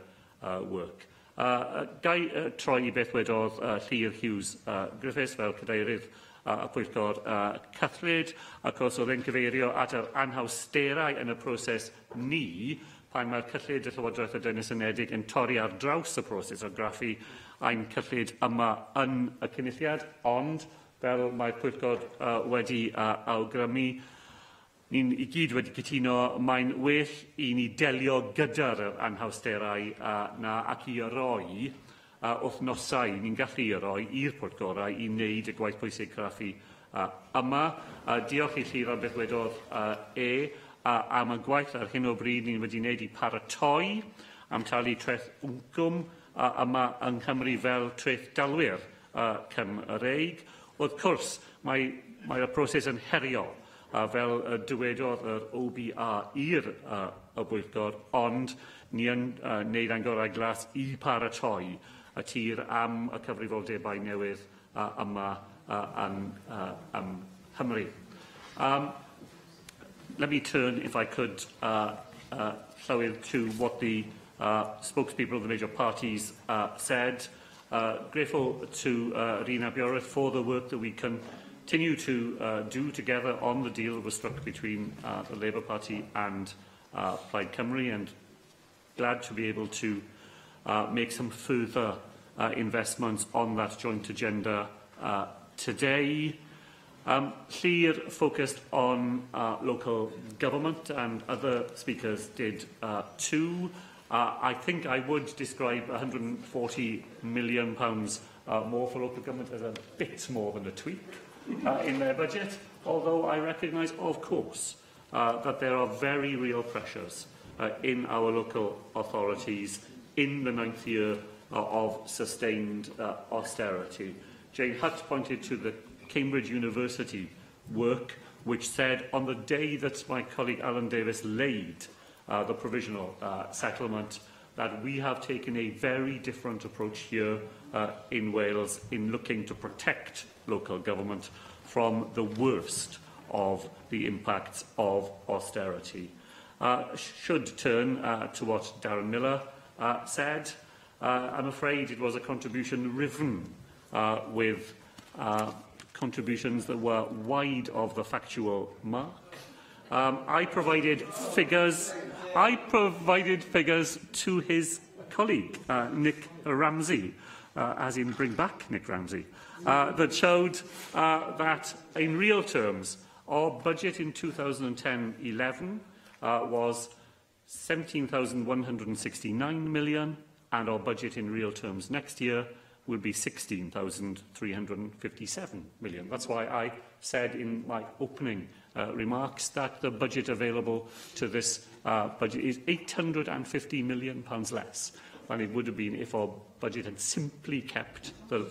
work. Gai troi beth wedodd Llyr Hughes Griffiths fel cadeirydd y Pwyllgor Cyllid, ac os oedd e'n cyfeirio at yr anhawsterau yn y proses ni, pan mae'r cyllid y Llywodraeth y Deyrnas Unedig yn torri ar draws y proses o graffu ein cyllid yma yn y cynulliad, ond fel mae'r Pwyllgor wedi awgrymu, ni'n i gyd wedi cytuno, mae'n well i ni delio gyda'r anhawsterau na ac i roi wythnosau ni'n gallu roi i'r Pwyllgorau i wneud y gwaith pwysig craffu yma. Diolch i Llyr am beth wedodd am y gwaith ar hyn o bryd ni'n wedi wneud i paratoi am talu treth wncwm yma yng Nghymru fel treth dalwyr Cymreig. Wrth gwrs, mae'r proses yn heriol fel dywedodd yr OBR i'r y Bwyllgor, ond ni yn wneud angorau glas i paratoi y tir am y cyfrifoldebau newydd yma yn Nghymru. Let me turn, if I could, Llywydd, to what the spokespeople of the major parties said. Grateful to Rina Bioreth for the work that we continue to do together on the deal that was struck between the Labour Party and Plaid Cymru, and glad to be able to make some further investments on that joint agenda today. Llyr focused on local government, and other speakers did too. I think I would describe £140 million more for local government as a bit more than a tweak in their budget, although I recognise, of course, that there are very real pressures in our local authorities in the 9th year of sustained austerity. Jane Hutt pointed to the Cambridge University work, which said on the day that my colleague Alan Davis laid the provisional settlement, that we have taken a very different approach here in Wales in looking to protect local government from the worst of the impacts of austerity. Should turn to what Darren Miller said. I'm afraid it was a contribution riven with contributions that were wide of the factual mark. I provided figures to his colleague, Nick Ramsey, as in bring back Nick Ramsey, that showed that in real terms, our budget in 2010-11 was 17,169 million, and our budget in real terms next year will be 16,357 million. That's why I said in my opening remarks that the budget available to this budget is £850 million less than it would have been if our budget had simply kept the...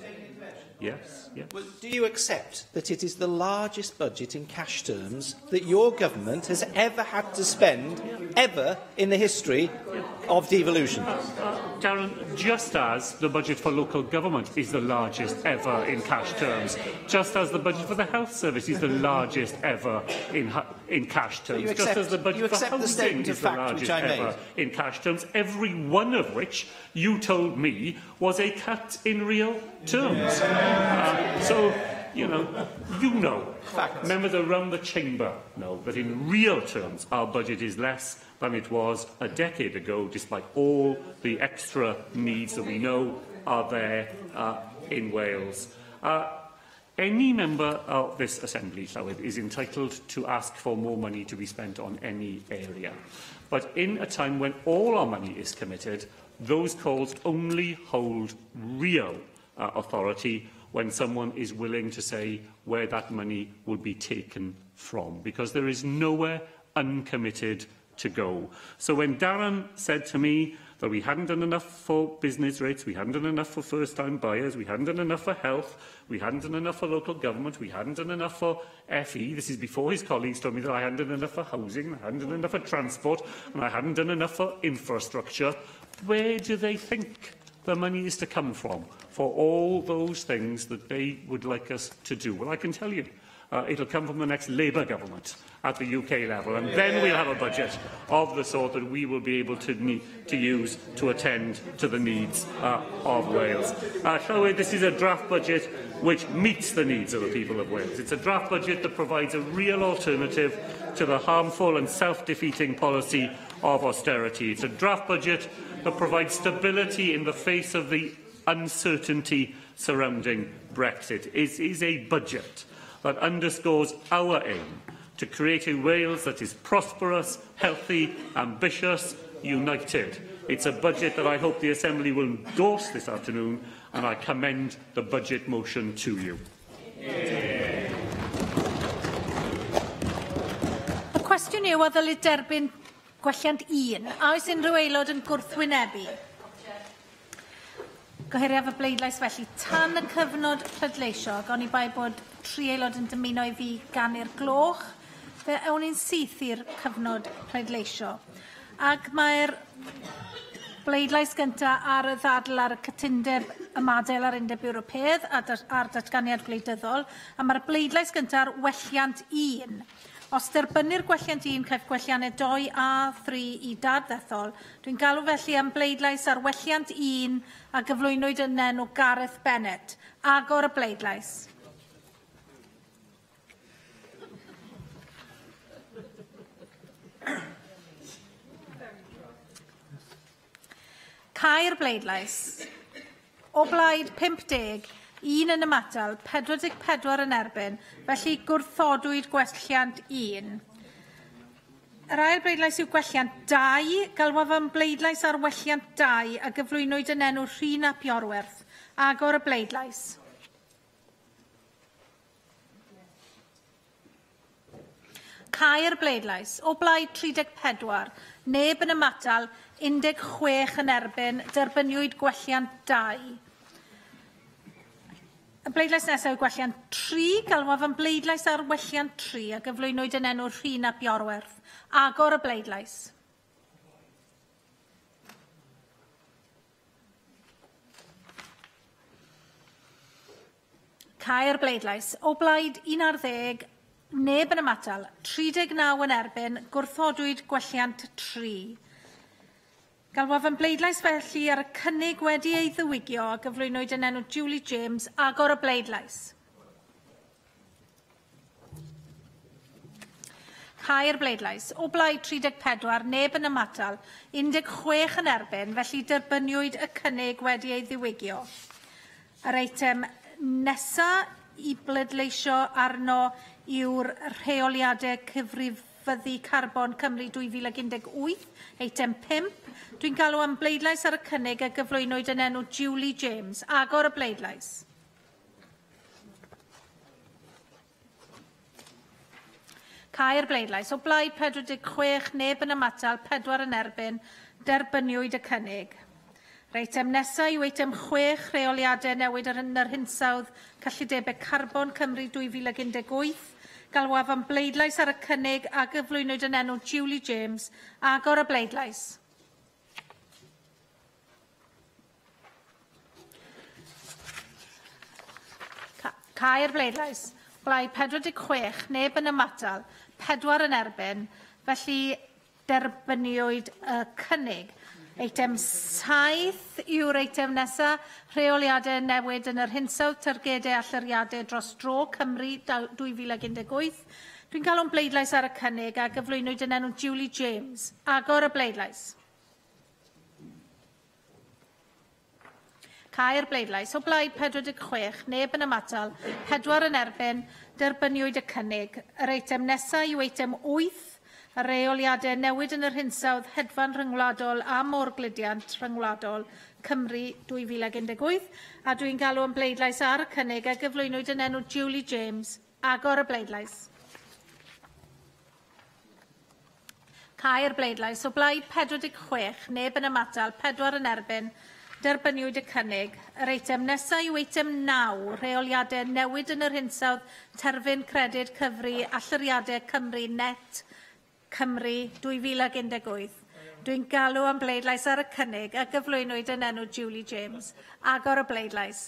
Yes, yes. Well, do you accept that it is the largest budget in cash terms that your government has ever had to spend, ever in the history of devolution? Darren, just as the budget for local government is the largest ever in cash terms, just as the budget for the health service is the largest ever in cash terms, just as the budget for housing is the largest ever in cash terms, every one of which you told me was a cut in real terms. So, members around the chamber know that in real terms our budget is less than it was a decade ago, despite all the extra needs that we know are there in Wales. Any member of this Assembly, Llywyd, is entitled to ask for more money to be spent on any area. But in a time when all our money is committed, those calls only hold real authority when someone is willing to say where that money will be taken from, because there is nowhere uncommitted to go. So when Darren said to me that we hadn't done enough for business rates, we hadn't done enough for first-time buyers, we hadn't done enough for health, we hadn't done enough for local government, we hadn't done enough for FE, this is before his colleagues told me that I hadn't done enough for housing, I hadn't done enough for transport, and I hadn't done enough for infrastructure, where do they think the money is to come from for all those things that they would like us to do? Well, I can tell you, it'll come from the next Labour government at the UK level, and then we'll have a budget of the sort that we will be able to use to attend to the needs of Wales. Llywyd, this is a draft budget which meets the needs of the people of Wales. It's a draft budget that provides a real alternative to the harmful and self-defeating policy of austerity. It's a draft budget that provides stability in the face of the uncertainty surrounding Brexit. It is a budget that underscores our aim to create a Wales that is prosperous, healthy, ambitious, united. It's a budget that I hope the Assembly will endorse this afternoon, and I commend the budget motion to you. Y cwestiwn yw a ddylid derbyn gwelliant 1. A oes unrhyw aelod yn gwrthwynebu? Goheriaf y bleidlais felly tan y cyfnod pleidleisio, oni bai bod 3 aelod yn dymuno I fi ganu'r gloch, fe awn ni'n syth i'r cyfnod pleidleisio. Ac mae'r bleidlais gyntaf ar y ddadl ar y cytundeb ymadel ar Undeb Ewropeaidd a'r datganiad gwleidyddol, a mae'r bleidlais gyntaf ar welliant 1. Os derbynnu'r gwelliant 1 caiff gwelliannau 2 a 3 I dadddethol, dwi'n galw felly am bleidlais ar welliant 1 a gyflwynwyd yn enw Gareth Bennett. Agor y bleidlais. Cau'r bleidlais. O blaid 50, 1 yn ymatal, 44 yn erbyn, felly gwrthodwyd gwelliant 1. Yr ail bleidlais yw gwelliant 2, galwaf am bleidlais ar welliant 2 a gyflwynwyd yn enw Rhun ap Iorwerth. Agor y bleidlais. Cau'r bleidlais. O blaid 34, neb yn ymatal, 16 yn erbyn, derbyniwyd gwelliant 2. Y bleidlais nesaf yw gwelliant 3, galwaf am bleidlais ar welliant 3 a gyflwynwyd yn enw Rhun ap Iorwerth. Agor y bleidlais. Cau'r bleidlais. O blaid 11, neb yn ymatal, 39 yn erbyn, gwrthodwyd gwelliant 3. Galwaf am bleidlais felly ar y cynnig wedi ei ddiwygio a gyflwynwyd yn enw Julie James. Agor y bleidlais. Cau'r bleidlais. O blaid 34, neb yn ymatal. 16 yn erbyn, felly derbyniwyd y cynnig wedi ei ddiwygio. Yr eitem nesaf i bleidleisio arno yw'r rheoliadau cyfrifyddu carbon Cymru 2018, eitem 5. Dwi'n galw am bleidlais ar y cynnig a gyflwynwyd yn enw Julie James. Agor y bleidlais. Cau'r bleidlais. O blaid 46, neb yn ymatal, 4 yn erbyn, derbyniwyd y cynnig. Yr eitem nesaf yw eitem 6, rheoliadau newid yn yr hinsawdd cyllidebau carbon Cymru 2018. Galwaf am bleidlais ar y cynnig a gyflwynwyd yn enw Julie James. Agor y bleidlais. Cau'r bleidlais. Blaid 46, neb yn ymatal, 4 yn erbyn, felly derbyniwyd y cynnig. Eitem 7 yw'r eitem nesaf, rheoliadau newid yn yr hinsawdd targedau allyriadau dros dro Cymru 2018. Dwi'n galw am bleidlais ar y cynnig a gyflwynwyd yn enw Julie James. Agor y bleidlais. Cau'r bleidlais. O blaid 46, neb yn ymatal, 4 yn erbyn, derbyniwyd y cynnig. Yr eitem nesaf yw eitem 8, y reoliadau newid yn yr hinsawdd hedfan rhyngwladol a morgludiant rhyngwladol Cymru 2018. A dwi'n galw am bleidlais ar y cynnig a gyflwynwyd yn enw Julie James. Agor y bleidlais. Cau'r bleidlais. O blaid 46, neb yn ymatal, 4 yn erbyn, derbyniwyd y cynnig. Yr eitem nesaf yw eitem 9, rheoliadau newid yn yr hinsawdd terfyn credyd cyfri allyriadau Cymru net Cymru 2018. Dwi'n galw am bleidlais ar y cynnig a gyflwynwyd yn enw Julie James. Agor y bleidlais.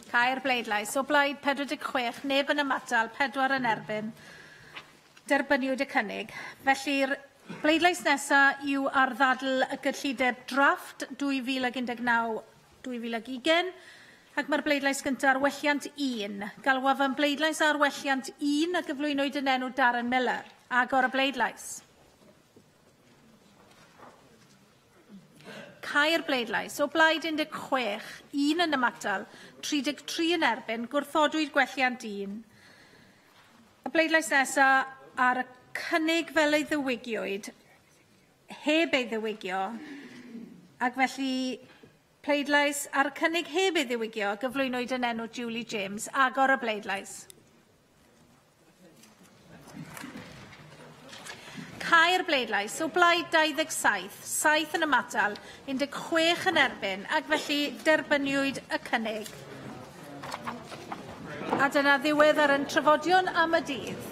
Cau'r bleidlais. O blaid 46, neb yn ymatal, 4 yn erbyn, derbyniwyd y cynnig. Felly'r bleidlais nesaf yw ar ddadl y gyllideb drafft 2019-2020, ac mae'r bleidlais gyntaf ar welliant 1. Galwaf am bleidlais ar welliant 1 a gyflwynwyd yn enw Darren Miller. Agor y bleidlais. Cau'r bleidlais. O blaid 16, 1 yn ymatal, 33 yn erbyn, gwrthodwyd gwelliant 1. Y bleidlais nesaf ar y cynnig fel ei ddiwygiwyd, heb ei ddiwygio, ac felly pleidlais ar y cynnig heb ei ddiwygio, gyflwynwyd yn enw Julie James. Agor y bleidlais. Cau'r bleidlais. O blaid 27, 7 yn ymatal, 16 yn erbyn, ac felly derbyniwyd y cynnig. A dyna ddiwedd ar ein trafodion am y dydd.